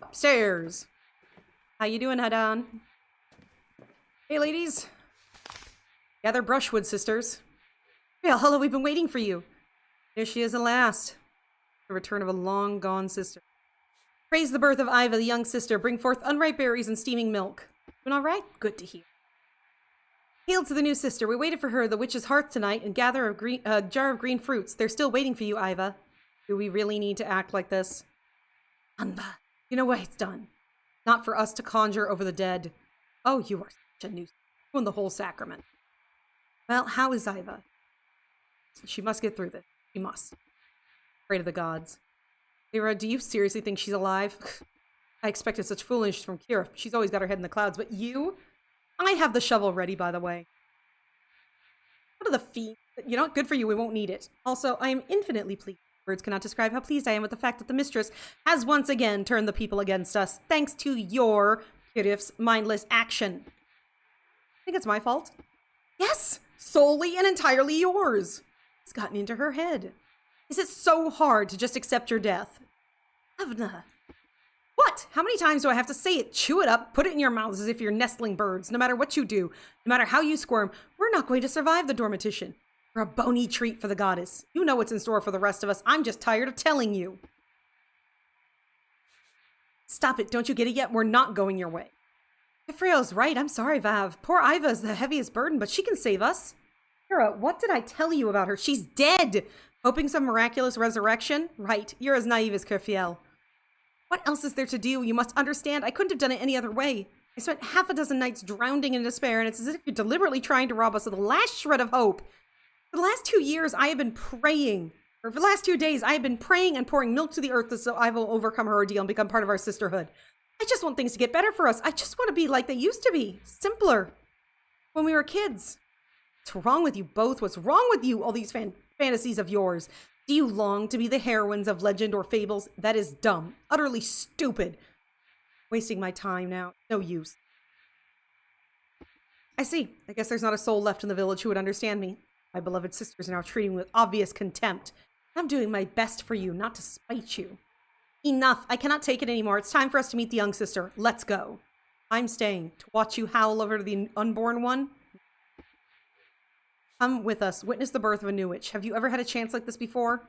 Speaker 1: Upstairs. How you doing, Hadan? Hey, ladies. Gather brushwood, sisters. Yeah, hello, we've been waiting for you. There she is at last. The return of a long-gone sister. Praise the birth of Iva, the young sister. Bring forth unripe berries and steaming milk. Doing all right? Good to hear. Hail to the new sister. We waited for her at the witch's hearth tonight and gather a jar of green fruits. They're still waiting for you, Iva. Do we really need to act like this? Anba, you know what it's done. Not for us to conjure over the dead. Oh, you are such a nuisance. Ruin the whole sacrament. Well, how is Iva? She must get through this. She must. Pray to the gods. Lyra, do you seriously think she's alive? I expected such foolishness from Kira. She's always got her head in the clouds. But you? I have the shovel ready, by the way. What are the feet? You know what? Good for you. We won't need it. Also, I am infinitely pleased. Words cannot describe how pleased I am with the fact that the mistress has once again turned the people against us, thanks to your, Kirif's, mindless action. I think it's my fault. Yes! Solely and entirely yours. It's gotten into her head. Is it so hard to just accept your death? Avna. What? How many times do I have to say it? Chew it up, put it in your mouths as if you're nestling birds. No matter what you do, no matter how you squirm, we're not going to survive the dormition. We're a bony treat for the goddess. You know what's in store for the rest of us. I'm just tired of telling you. Stop it. Don't you get it yet? We're not going your way. Ifrio's right. I'm sorry, Vav. Poor Iva is the heaviest burden, but she can save us. Kira, what did I tell you about her? She's dead. Hoping some miraculous resurrection? Right. You're as naive as Kerfiel. What else is there to do? You must understand. I couldn't have done it any other way. I spent half a dozen nights drowning in despair, and it's as if you're deliberately trying to rob us of the last shred of hope. For the last 2 years, I have been praying. Or for the last 2 days, I have been praying and pouring milk to the earth so I will overcome her ordeal and become part of our sisterhood. I just want things to get better for us. I just want to be like they used to be. Simpler. When we were kids. What's wrong with you both? What's wrong with you? All these fantasies of yours. Do you long to be the heroines of legend or fables? That is dumb. Utterly stupid. Wasting my time now. No use. I see. I guess there's not a soul left in the village who would understand me. My beloved sisters are now treating me with obvious contempt. I'm doing my best for you, not to spite you. Enough. I cannot take it anymore. It's time for us to meet the young sister. Let's go. I'm staying to watch you howl over the unborn one. Come with us. Witness the birth of a new witch. Have you ever had a chance like this before?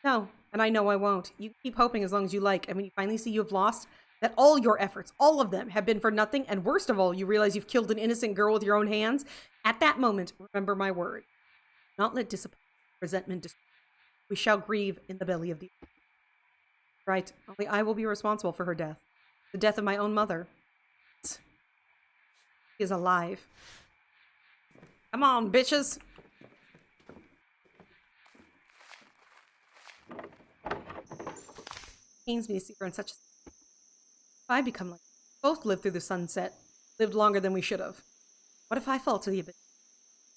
Speaker 1: No, and I know I won't. You keep hoping as long as you like, and when you finally see you have lost, that all your efforts, all of them, have been for nothing, and worst of all, you realize you've killed an innocent girl with your own hands, at that moment, remember my word. Not let disappointment, resentment destroy. We shall grieve in the belly of the earth. Right, only I will be responsible for her death. The death of my own mother. She is alive. Come on, bitches. Pains me to see her in such a state. If I become like both lived through the sunset, lived longer than we should have. What if I fall to the abyss?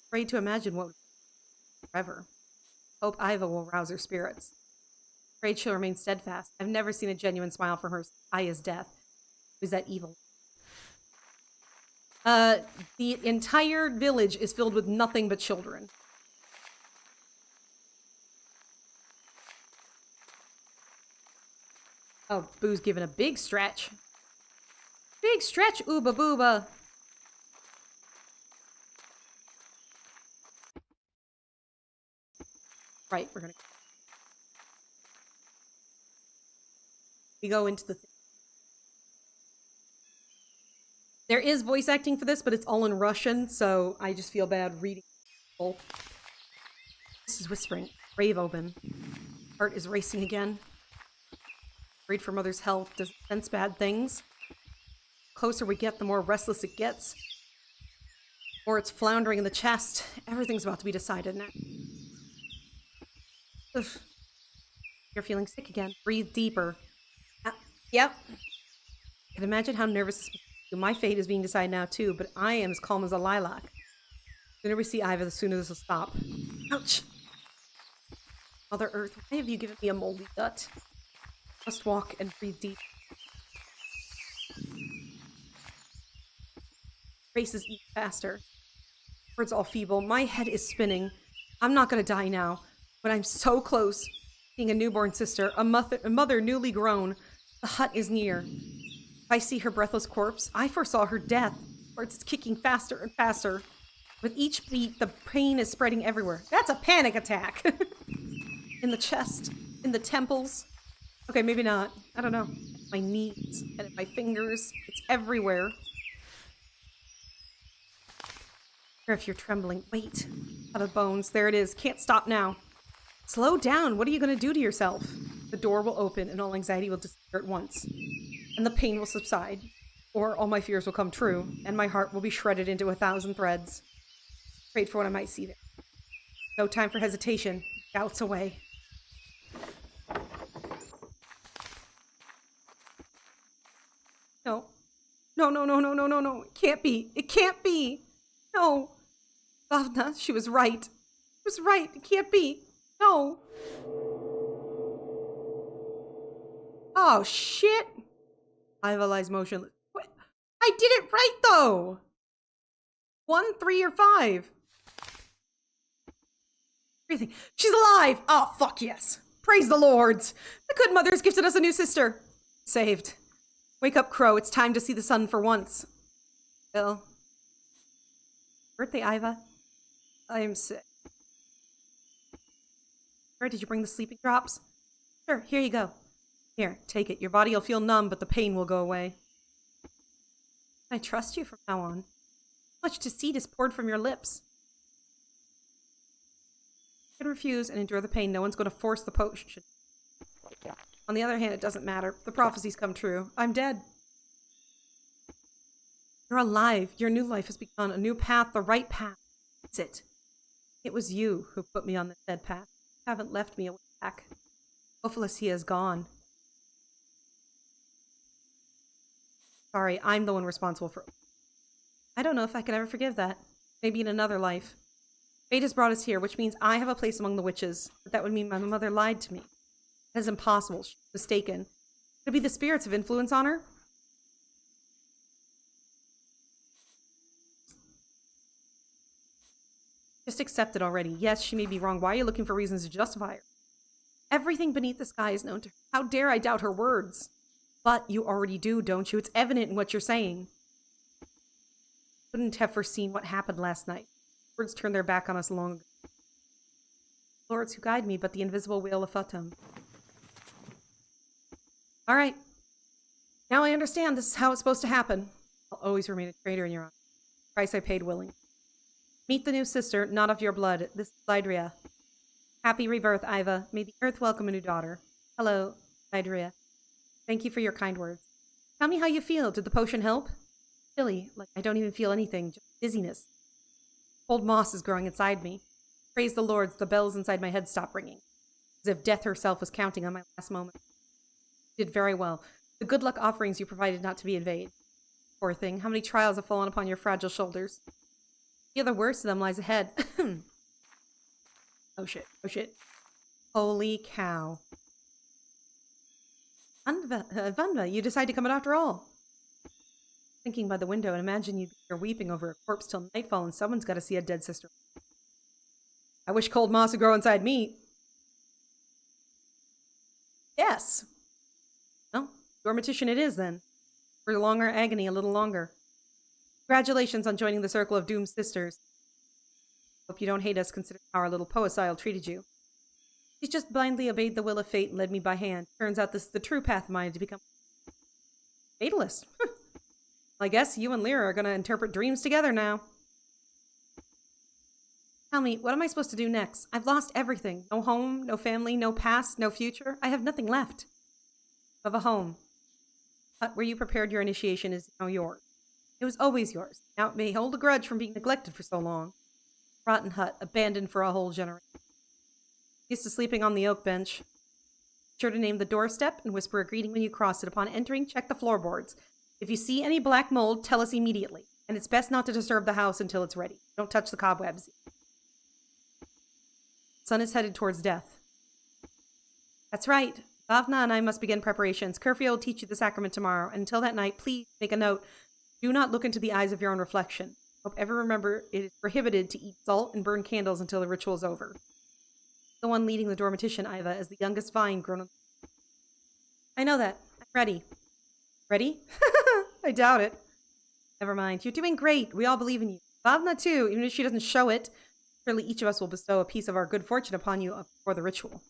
Speaker 1: Afraid to imagine what would be forever. Hope Iva will rouse her spirits. Afraid she'll remain steadfast. I've never seen a genuine smile from her since Aya's death. It was that evil. The entire village is filled with nothing but children. Oh, Boo's giving a big stretch. Big stretch, ooba booba. Right, we're gonna... We go into the... There is voice acting for this, but it's all in Russian, so I just feel bad reading. This is whispering. Grave open. Heart is racing again. Worried for mother's health. Does it sense bad things? The closer we get, the more restless it gets. Or it's floundering in the chest. Everything's about to be decided now. Ugh. You're feeling sick again. Breathe deeper. Yep. I can imagine how nervous this makes you. My fate is being decided now too, but I am as calm as a lilac. The sooner we see Iva, the sooner this will stop. Ouch! Mother Earth, why have you given me a moldy gut? Just walk and breathe deep. Races eat faster. Words all feeble. My head is spinning. I'm not gonna die now, but I'm so close. Being a newborn sister, a mother newly grown. The hut is near. If I see her breathless corpse, I foresaw her death. Heart's kicking faster and faster. With each beat, the pain is spreading everywhere. That's a panic attack! In the chest, in the temples. Okay, maybe not. I don't know. My knees and my fingers. It's everywhere. Or if you're trembling, wait. Out of bones. There it is. Can't stop now. Slow down. What are you going to do to yourself? The door will open and all anxiety will disappear at once. And the pain will subside. Or all my fears will come true. And my heart will be shredded into 1,000 threads. Prayed for what I might see there. No time for hesitation. Doubts away. No. No, no, no, no, no, no, no. It can't be. It can't be. No. Vavna, she was right. She was right. It can't be. No. Oh, shit. Iva lies motionless. What? I did it right, though. 1, 3, or 5. Everything. She's alive. Oh, fuck yes. Praise the Lords. The good mother's gifted us a new sister. Saved. Wake up, Crow. It's time to see the sun for once. Bill. Birthday, Iva. I am sick. Where did you bring the sleeping drops? Sure, here you go. Here, take it. Your body will feel numb, but the pain will go away. I trust you from now on. Much deceit is poured from your lips. You can refuse and endure the pain. No one's going to force the potion. On the other hand, it doesn't matter. The prophecies come true. I'm dead. You're alive. Your new life has begun. A new path, the right path. That's it. It was you who put me on this dead path. You haven't left me a way back. Ophelia is gone. Sorry, I'm the one responsible for... I don't know if I could ever forgive that. Maybe in another life. Fate has brought us here, which means I have a place among the witches. But that would mean my mother lied to me. That is impossible. She's mistaken. Could it be the spirits of influence on her? Just accept it already. Yes, she may be wrong. Why are you looking for reasons to justify her? Everything beneath the sky is known to her. How dare I doubt her words? But you already do, don't you? It's evident in what you're saying. Couldn't have foreseen what happened last night. Words turned their back on us long ago. Lords who guide me, but the invisible wheel of Fatum. Alright. Now I understand this is how it's supposed to happen. I'll always remain a traitor in your honor. Price I paid willing. Meet the new sister, not of your blood. This is Lydria. Happy rebirth, Iva. May the earth welcome a new daughter. Hello, Lydria. Thank you for your kind words. Tell me how you feel. Did the potion help? Silly, like I don't even feel anything, just dizziness. Cold moss is growing inside me. Praise the Lord, the bells inside my head stopped ringing. As if death herself was counting on my last moment. You did very well. The good luck offerings you provided not to be in vain. Poor thing, how many trials have fallen upon your fragile shoulders? The other worst of them lies ahead. Oh shit, oh shit. Holy cow. Vanva, you decide to come out after all. Thinking by the window and imagine you'd be here weeping over a corpse till nightfall and someone's got to see a dead sister. I wish cold moss would grow inside me. Yes. Well, Dormitition it is then. For longer agony, a little longer. Congratulations on joining the Circle of Doomed Sisters. Hope you don't hate us considering how our little poecile treated you. She's just blindly obeyed the will of fate and led me by hand. Turns out this is the true path of mine to become fatalist. I guess you and Lyra are going to interpret dreams together now. Tell me, what am I supposed to do next? I've lost everything. No home, no family, no past, no future. I have nothing left. Of a home. Hut where you prepared your initiation is now yours. It was always yours. Now it may hold a grudge from being neglected for so long. Rotten hut, abandoned for a whole generation. Used to sleeping on the oak bench. Be sure to name the doorstep and whisper a greeting when you cross it. Upon entering, check the floorboards. If you see any black mold, tell us immediately. And it's best not to disturb the house until it's ready. Don't touch the cobwebs. Sun is headed towards death. That's right. Bhavna and I must begin preparations. Curfew will teach you the sacrament tomorrow. And until that night, please make a note. Do not look into the eyes of your own reflection. Hope ever remember it is prohibited to eat salt and burn candles until the ritual is over. The one leading the dormitition, Iva, is the youngest vine grown. I know that. I'm ready. Ready? I doubt it. Never mind. You're doing great. We all believe in you. Bhavna, too, even if she doesn't show it. Surely each of us will bestow a piece of our good fortune upon you before the ritual.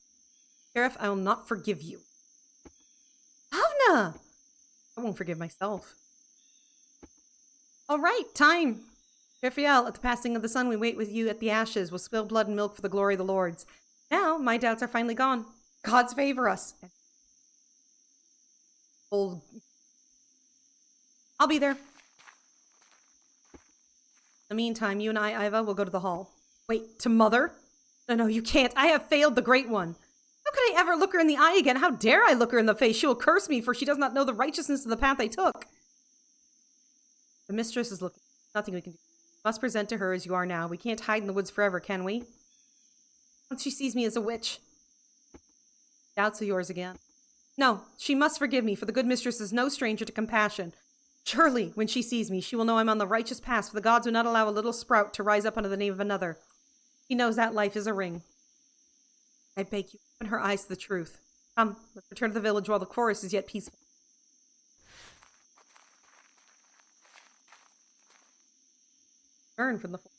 Speaker 1: Sheriff, I will not forgive you. Bhavna! I won't forgive myself. All right, time. Raphael, at the passing of the sun, we wait with you at the ashes. We'll spill blood and milk for the glory of the Lords. Now, my doubts are finally gone. Gods favor us. I'll be there. In the meantime, you and I, Iva, will go to the hall. Wait, to Mother? No, you can't. I have failed the Great One. How could I ever look her in the eye again? How dare I look her in the face? She will curse me, for she does not know the righteousness of the path I took. The mistress is looking. Nothing we can do. We must present to her as you are now. We can't hide in the woods forever, can we? Once she sees me as a witch. Doubts are yours again. No, she must forgive me, for the good mistress is no stranger to compassion. Surely, when she sees me, she will know I'm on the righteous path, for the gods would not allow a little sprout to rise up under the name of another. She knows that life is a ring. I beg you, open her eyes to the truth. Come, let's return to the village while the forest is yet peaceful. Burn from the forest.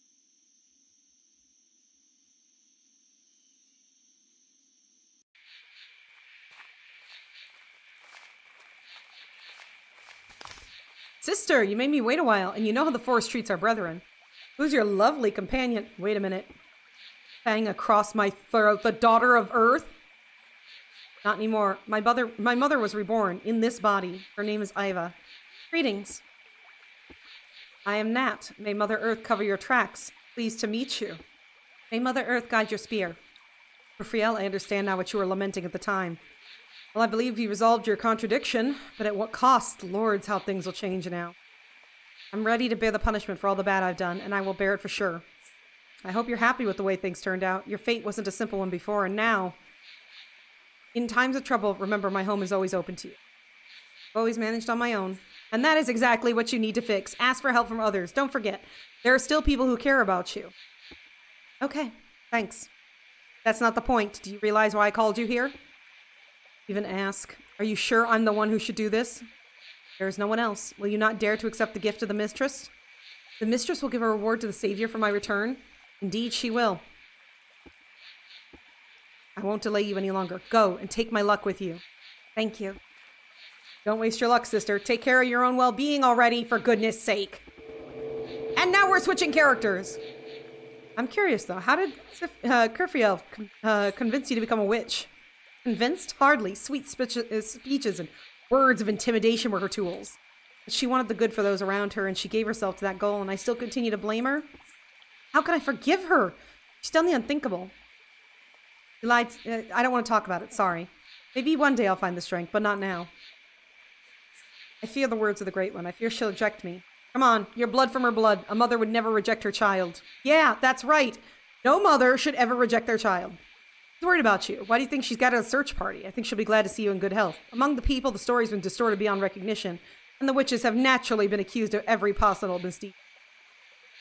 Speaker 1: Sister, you made me wait a while, and you know how the forest treats our brethren. Who's your lovely companion? Wait a minute. Bang across my throat, the daughter of Earth? Not anymore. My mother was reborn in this body. Her name is Iva. Greetings. I am Nat. May Mother Earth cover your tracks. Pleased to meet you. May Mother Earth guide your spear. Raphael, I understand now what you were lamenting at the time. Well, I believe you resolved your contradiction, but at what cost? Lords, how things will change now. I'm ready to bear the punishment for all the bad I've done, and I will bear it for sure. I hope you're happy with the way things turned out. Your fate wasn't a simple one before, and now... In times of trouble, remember my home is always open to you. I've always managed on my own. And that is exactly what you need to fix. Ask for help from others. Don't forget, there are still people who care about you. Okay, thanks. That's not the point. Do you realize why I called you here? Even ask, are you sure I'm the one who should do this? There is no one else. Will you not dare to accept the gift of the mistress? The mistress will give a reward to the savior for my return. Indeed, she will. I won't delay you any longer. Go and take my luck with you. Thank you. Don't waste your luck, sister. Take care of your own well-being already, for goodness sake. And now we're switching characters. I'm curious, though. How did Curfew convince you to become a witch? Convinced? Hardly. Sweet speeches and words of intimidation were her tools. But she wanted the good for those around her, and she gave herself to that goal, and I still continue to blame her? How can I forgive her? She's done the unthinkable. You lied. I don't want to talk about it. Sorry. Maybe one day I'll find the strength, but not now. I fear the words of the Great One. I fear she'll reject me. Come on, you're blood from her blood. A mother would never reject her child. Yeah, that's right. No mother should ever reject their child. She's worried about you. Why do you think she's got a search party? I think she'll be glad to see you in good health. Among the people, the story's been distorted beyond recognition, and the witches have naturally been accused of every possible misdeed.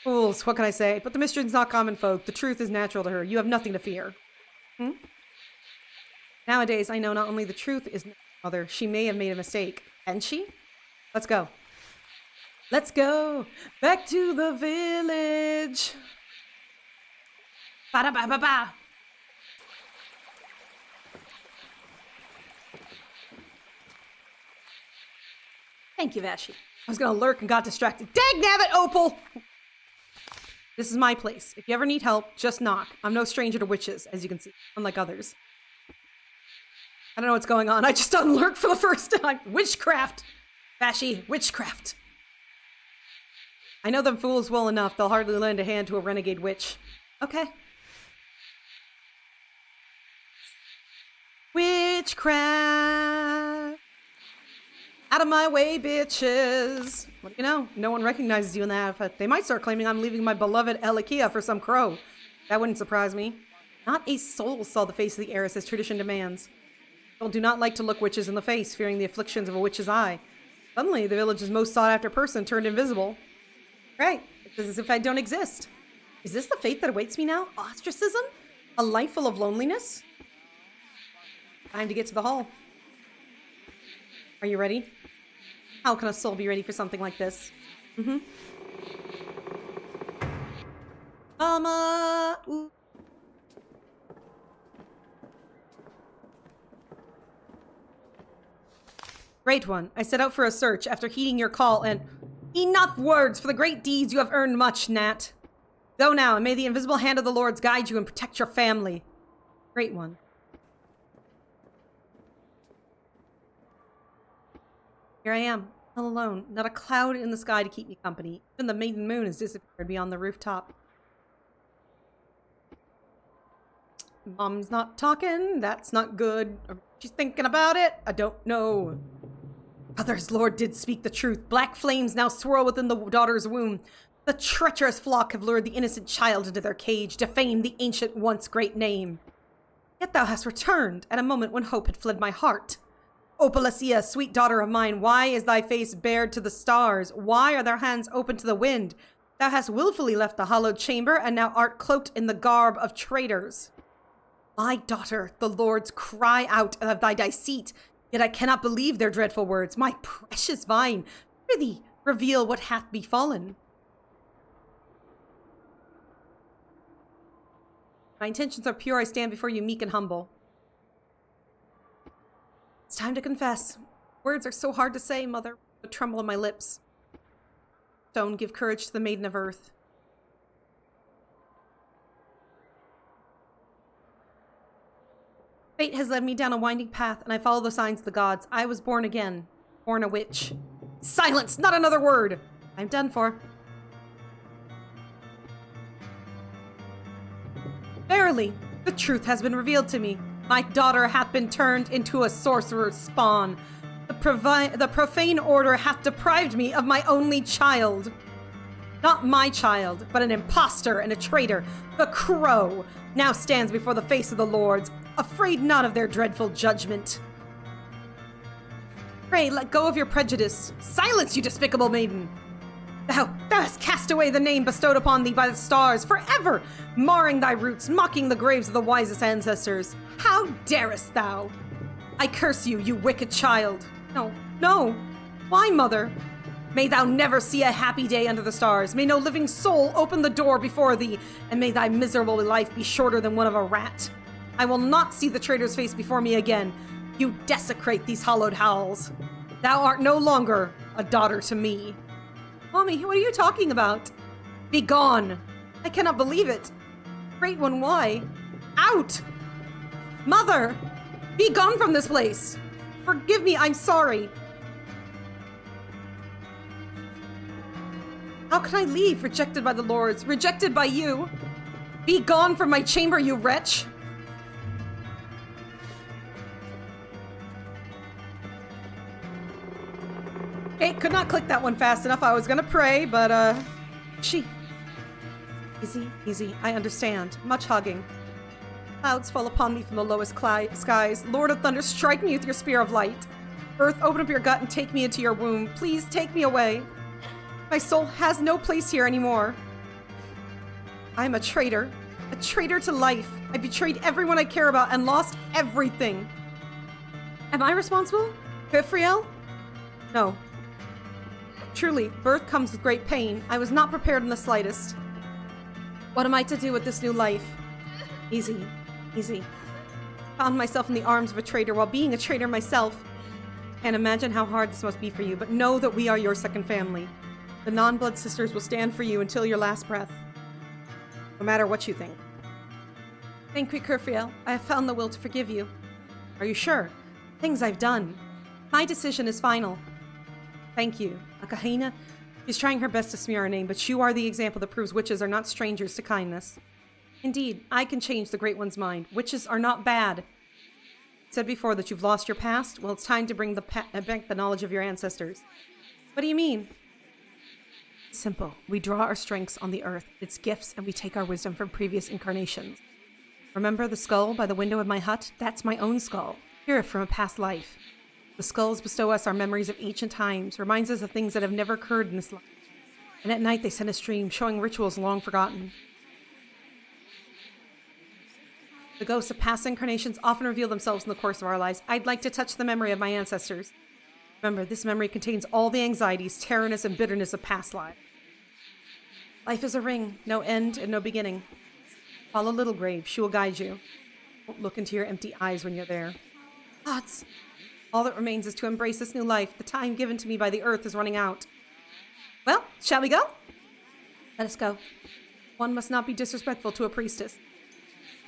Speaker 1: Fools, what can I say? But the mistress is not common folk. The truth is natural to her. You have nothing to fear. Nowadays, I know not only the truth is mother, she may have made a mistake. Hadn't she? Let's go. Let's go back to the village. Ba-da-ba-ba-ba. Thank you, Vashi. I was gonna lurk and got distracted. Dagnabbit, Opal! This is my place. If you ever need help, just knock. I'm no stranger to witches, as you can see, unlike others. I don't know what's going on. I just unlurked for the first time. Witchcraft! Vashi, witchcraft. I know them fools well enough. They'll hardly lend a hand to a renegade witch. Okay. Witchcraft! Out of my way, bitches! What do you know? No one recognizes you in the outfit. They might start claiming I'm leaving my beloved Elikia for some crow. That wouldn't surprise me. Not a soul saw the face of the heiress as tradition demands. People do not like to look witches in the face, fearing the afflictions of a witch's eye. Suddenly, the village's most sought-after person turned invisible. Right. It's as if I don't exist. Is this the fate that awaits me now? Ostracism? A life full of loneliness? Time to get to the hall. Are you ready? How can a soul be ready for something like this? Ooh. Great one. I set out for a search after heeding your call and... Enough words! For the great deeds you have earned much, Nat. Go now, and may the invisible hand of the Lords guide you and protect your family. Great one. Here I am, all alone. Not a cloud in the sky to keep me company. Even the maiden moon has disappeared beyond the rooftop. Mom's not talking. That's not good. She's thinking about it. I don't know. Mother's Lord did speak the truth. Black flames now swirl within the daughter's womb. The treacherous flock have lured the innocent child into their cage, defamed the ancient once great name. Yet thou hast returned at a moment when hope had fled my heart. Opalacia, sweet daughter of mine, why is thy face bared to the stars? Why are their hands open to the wind? Thou hast willfully left the hallowed chamber, and now art cloaked in the garb of traitors. My daughter, the lords cry out of thy deceit, yet I cannot believe their dreadful words. My precious vine, prithee, reveal what hath befallen. My intentions are pure, I stand before you meek and humble. It's time to confess. Words are so hard to say, Mother. A tremble on my lips. Stone, give courage to the Maiden of Earth. Fate has led me down a winding path, and I follow the signs of the gods. I was born again. Born a witch. Silence! Not another word! I'm done for. Verily, the truth has been revealed to me. My daughter hath been turned into a sorcerer's spawn. The profane order hath deprived me of my only child. Not my child, but an impostor and a traitor. The crow now stands before the face of the lords, afraid not of their dreadful judgment. Pray, let go of your prejudice. Silence, you despicable maiden! Thou hast cast away the name bestowed upon thee by the stars, forever marring thy roots, mocking the graves of the wisest ancestors. How darest thou? I curse you, you wicked child. No, no. Why, Mother? May thou never see a happy day under the stars. May no living soul open the door before thee, and may thy miserable life be shorter than one of a rat. I will not see the traitor's face before me again. You desecrate these hallowed halls. Thou art no longer a daughter to me. Mommy, what are you talking about? Be gone. I cannot believe it. Great one, why? Out! Mother! Be gone from this place! Forgive me, I'm sorry. How can I leave, rejected by the lords, rejected by you? Be gone from my chamber, you wretch! Okay, could not click that one fast enough. I was gonna pray, but, Easy, easy, I understand. Much hugging. Clouds fall upon me from the lowest skies. Lord of Thunder, strike me with your spear of light. Earth, open up your gut and take me into your womb. Please take me away. My soul has no place here anymore. I am a traitor to life. I betrayed everyone I care about and lost everything. Am I responsible? Bifriel? No. Truly, birth comes with great pain. I was not prepared in the slightest. What am I to do with this new life? Easy. Found myself in the arms of a traitor while being a traitor myself. Can't imagine how hard this must be for you, but know that we are your second family. The non-blood sisters will stand for you until your last breath. No matter what you think. Thank you, Kurfiel. I have found the will to forgive you. Are you sure? Things I've done. My decision is final. Thank you. Akahina is trying her best to smear our name, but you are the example that proves witches are not strangers to kindness. Indeed, I can change the Great One's mind. Witches are not bad. I said before that you've lost your past. Well, it's time to bring back the knowledge of your ancestors. What do you mean? Simple. We draw our strengths on the earth, its gifts, and we take our wisdom from previous incarnations. Remember the skull by the window of my hut? That's my own skull. Hear it from a past life. The skulls bestow us our memories of ancient times, reminds us of things that have never occurred in this life. And at night they send us dreams showing rituals long forgotten. The ghosts of past incarnations often reveal themselves in the course of our lives. I'd like to touch the memory of my ancestors. Remember, this memory contains all the anxieties, terrorness, and bitterness of past lives. Life is a ring, no end and no beginning. Follow Little Grave, she will guide you. Don't look into your empty eyes when you're there. Thoughts. All that remains is to embrace this new life. The time given to me by the earth is running out. Well, shall we go? Let us go. One must not be disrespectful to a priestess.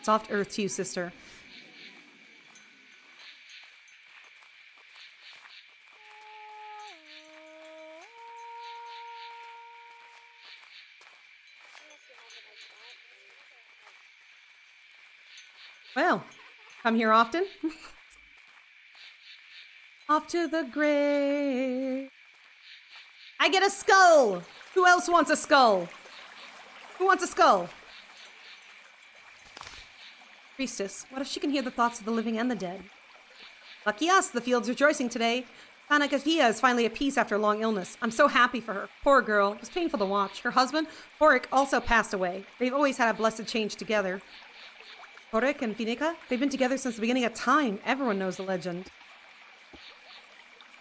Speaker 1: Soft earth to you, sister. Well, come here often? Off to the grave. I get a skull! Who else wants a skull? Who wants a skull? Priestess, what if she can hear the thoughts of the living and the dead? Lucky us, the field's rejoicing today. Panagavia is finally at peace after a long illness. I'm so happy for her. Poor girl. It was painful to watch. Her husband, Horik, also passed away. They've always had a blessed change together. Horik and Finika, they've been together since the beginning of time. Everyone knows the legend.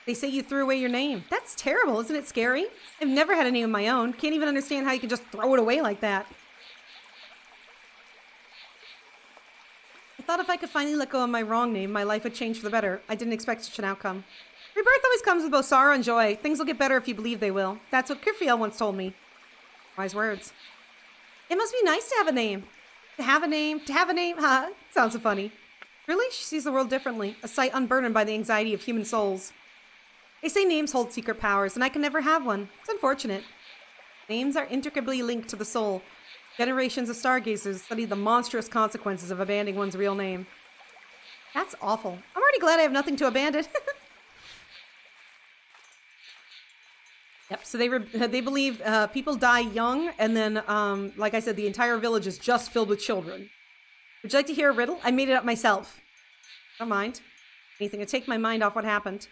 Speaker 1: They say you threw away your name. That's terrible. Isn't it scary? I've never had a name of my own. Can't even understand how you can just throw it away like that. I thought if I could finally let go of my wrong name, my life would change for the better. I didn't expect such an outcome. Rebirth always comes with both sorrow and joy. Things will get better if you believe they will. That's what Kirfiel once told me. Wise words. It must be nice to have a name. To have a name, huh? Sounds so funny. Really? She sees the world differently. A sight unburdened by the anxiety of human souls. They say names hold secret powers, and I can never have one. It's unfortunate. Names are intricately linked to the soul. Generations of stargazers study the monstrous consequences of abandoning one's real name. That's awful. I'm already glad I have nothing to abandon. Yep, so they believe people die young, and then, like I said, the entire village is just filled with children. Would you like to hear a riddle? I made it up myself. Don't mind. Anything to take my mind off what happened.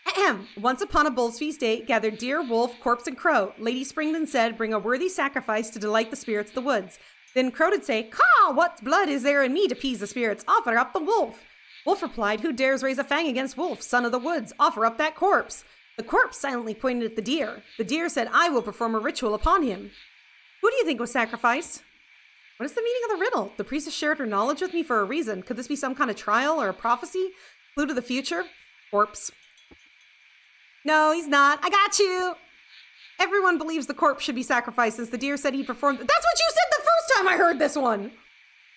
Speaker 1: Ahem. Once upon a bull's feast day, gathered deer, wolf, corpse, and crow. Lady Spring then said, bring a worthy sacrifice to delight the spirits of the woods. Then crow did say, caw, what blood is there in me to appease the spirits? Offer up the wolf. Wolf replied, who dares raise a fang against wolf, son of the woods? Offer up that corpse. The corpse silently pointed at the deer. The deer said, I will perform a ritual upon him. Who do you think was sacrificed? What is the meaning of the riddle? The priestess shared her knowledge with me for a reason. Could this be some kind of trial or a prophecy? Clue to the future? Corpse. No, he's not. I got you. Everyone believes the corpse should be sacrificed since the deer said he performed. That's what you said the first time I heard this one.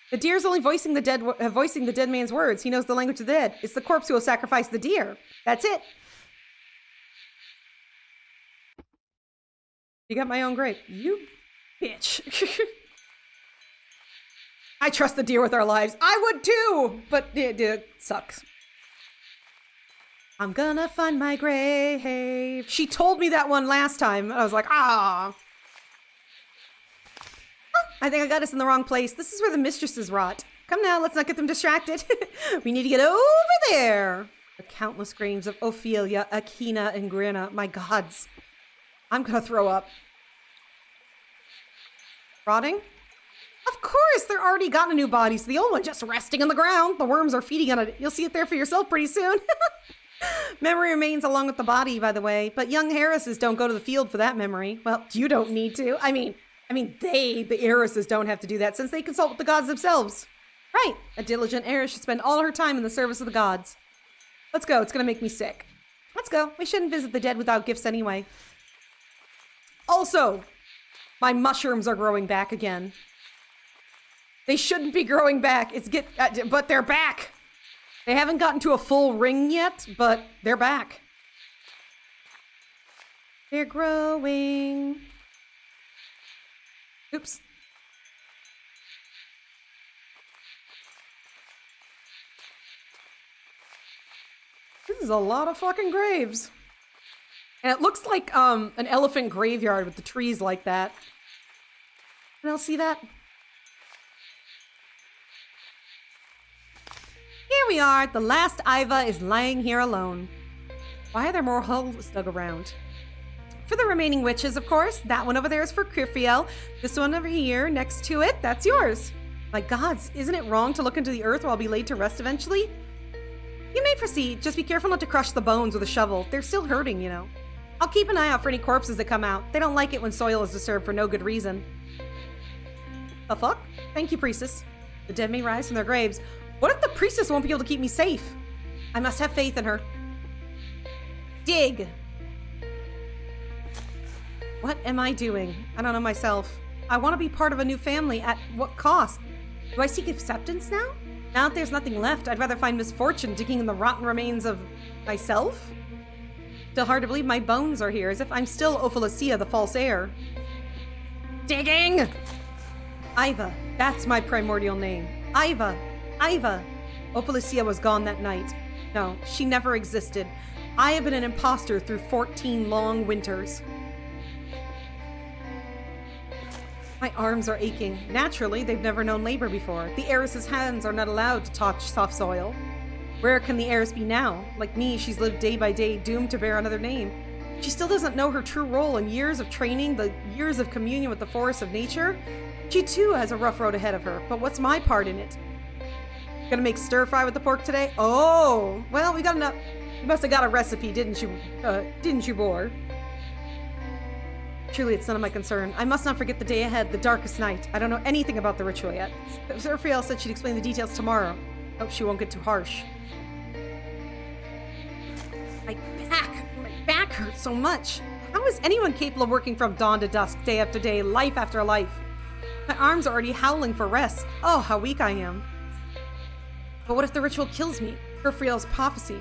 Speaker 1: The deer's only voicing the dead man's words. He knows the language of the dead. It's the corpse who will sacrifice the deer. That's it. You got my own grave. You bitch. I trust the deer with our lives. I would too, but it sucks. I'm gonna find my grave. She told me that one last time. I was like, ah. I think I got us in the wrong place. This is where the mistresses rot. Come now, let's not get them distracted. We need to get over there. The countless graves of Ophelia, Akina, and Grina. My gods. I'm gonna throw up. Rotting? Of course, they're already got a new body, so the old one just resting on the ground. The worms are feeding on it. You'll see it there for yourself pretty soon. Memory remains along with the body, by the way, but young heiresses don't go to the field for that memory. Well, you don't need to. I mean, the heiresses don't have to do that since they consult with the gods themselves. Right, a diligent heiress should spend all her time in the service of the gods. Let's go, it's gonna make me sick. Let's go. We shouldn't visit the dead without gifts anyway. Also, my mushrooms are growing back again. They shouldn't be growing back. But they're back. They haven't gotten to a full ring yet, but they're back. They're growing. Oops. This is a lot of fucking graves. And it looks like an elephant graveyard with the trees like that. Can y'all see that? Here we are. The last Iva is lying here alone. Why are there more holes dug around? For the remaining witches, of course. That one over there is for Kriphiel. This one over here, next to it, that's yours. My gods, isn't it wrong to look into the earth while I'll be laid to rest eventually? You may proceed. Just be careful not to crush the bones with a shovel. They're still hurting, you know. I'll keep an eye out for any corpses that come out. They don't like it when soil is disturbed for no good reason. The fuck? Thank you, priestess. The dead may rise from their graves. What if the priestess won't be able to keep me safe? I must have faith in her. Dig. What am I doing? I don't know myself. I want to be part of a new family. At what cost? Do I seek acceptance now? Now that there's nothing left, I'd rather find misfortune digging in the rotten remains of myself? Still hard to believe my bones are here, as if I'm still Ophilocia, the false heir. Digging! Iva, that's my primordial name. Iva. Iva. Ophilocia was gone that night. No, she never existed. I have been an imposter through 14 long winters. My arms are aching. Naturally, they've never known labor before. The heiress's hands are not allowed to touch soft soil. Where can the heiress be now? Like me, she's lived day by day, doomed to bear another name. She still doesn't know her true role in years of training, the years of communion with the force of nature. She too has a rough road ahead of her, but what's my part in it? Gonna make stir fry with the pork today? Oh, well, we got enough. You must have got a recipe, didn't you, Boar? Truly, it's none of my concern. I must not forget the day ahead, the darkest night. I don't know anything about the ritual yet. Raphael said she'd explain the details tomorrow. Hope she won't get too harsh. My back hurts so much. How is anyone capable of working from dawn to dusk, day after day, life after life? My arms are already howling for rest. Oh, how weak I am. But what if the ritual kills me? Raphael's prophecy.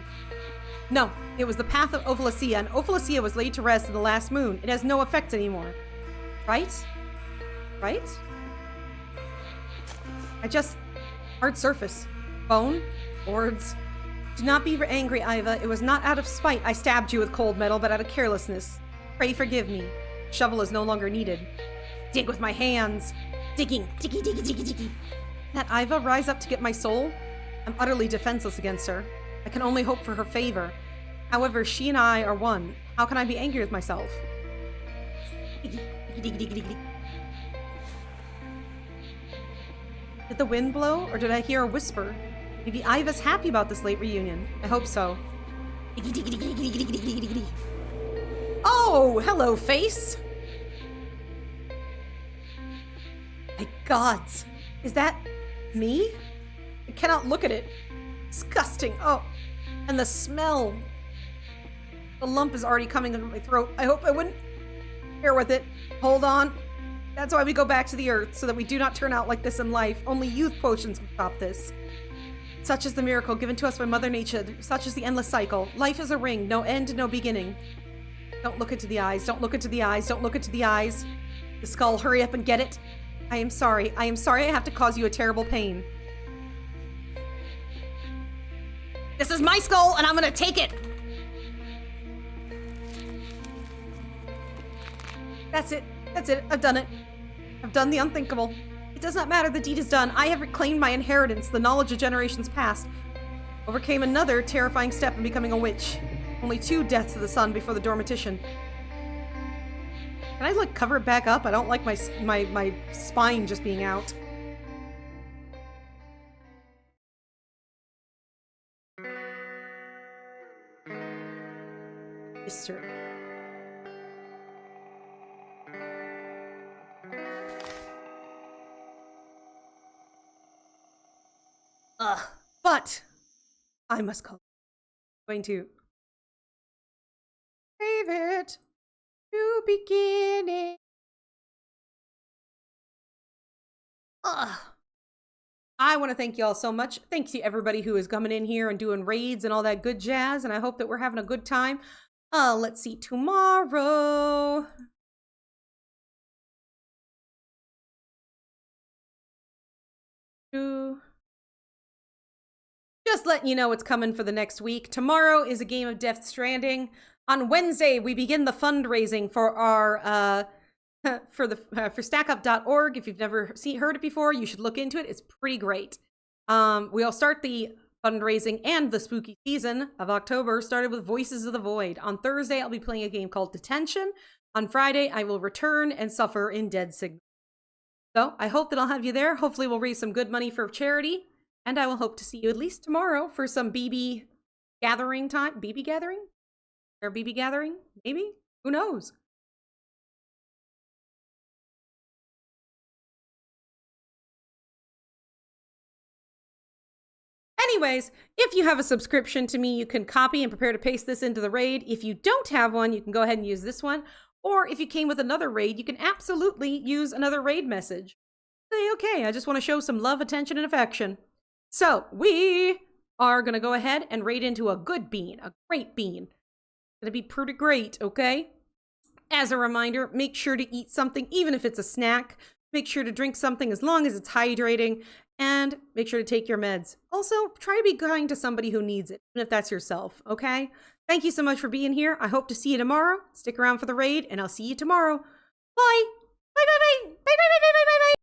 Speaker 1: No, it was the path of Ophilocia, and Ophilocia was laid to rest in the last moon. It has no effect anymore. Right? Right? Hard surface. Bone? Boards? Do not be angry, Iva. It was not out of spite I stabbed you with cold metal, but out of carelessness. Pray forgive me. Shovel is no longer needed. Dig with my hands. Digging. Diggy, diggy, diggy, diggy. That Iva rise up to get my soul? I'm utterly defenseless against her. I can only hope for her favor. However, she and I are one. How can I be angry with myself? Did the wind blow, or did I hear a whisper? Maybe Iva's happy about this late reunion. I hope so. Oh, hello, face! My gods. Is that me? I cannot look at it. Disgusting. Oh, and the smell. The lump is already coming into my throat. I hope I wouldn't bear with it. Hold on. That's why we go back to the earth, so that we do not turn out like this in life. Only youth potions can stop this. Such is the miracle given to us by Mother Nature. Such is the endless cycle. Life is a ring, no end, no beginning. Don't look into the eyes. Don't look into the eyes. Don't look into the eyes. The skull, hurry up and get it. I am sorry. I am sorry I have to cause you a terrible pain. This is my skull, and I'm gonna take it! That's it. That's it. I've done it. I've done the unthinkable. It does not matter. The deed is done. I have reclaimed my inheritance, the knowledge of generations past. Overcame another terrifying step in becoming a witch. Only 2 deaths to the sun before the dormition. Can I, like, cover it back up? I don't like my spine just being out. Mister. But I must call. Going to it to beginning. Ugh. I want to thank you all so much. Thanks to everybody who is coming in here and doing raids and all that good jazz, and I hope that we're having a good time. Let's see, tomorrow. Just letting you know what's coming for the next week. Tomorrow is a game of Death Stranding. On Wednesday, we begin the fundraising for our for stackup.org. If you've never heard it before, you should look into it. It's pretty great. We'll start the fundraising and the spooky season of October started with Voices of the Void. On Thursday, I'll be playing a game called Detention. On Friday, I will return and suffer in Dead Signal. So I hope that I'll have you there. Hopefully we'll raise some good money for charity. And I will hope to see you at least tomorrow for some BB gathering time. BB gathering? Or BB gathering? Maybe? Who knows? Anyways, if you have a subscription to me, you can copy and prepare to paste this into the raid. If you don't have one, you can go ahead and use this one. Or if you came with another raid, you can absolutely use another raid message. Say, okay, I just want to show some love, attention, and affection. So we are going to go ahead and raid into a good bean, a great bean. It's going to be pretty great, okay? As a reminder, make sure to eat something, even if it's a snack. Make sure to drink something as long as it's hydrating. And make sure to take your meds. Also, try to be kind to somebody who needs it, even if that's yourself, okay? Thank you so much for being here. I hope to see you tomorrow. Stick around for the raid, and I'll see you tomorrow. Bye! Bye, bye, bye! Bye, bye, bye, bye, bye, bye!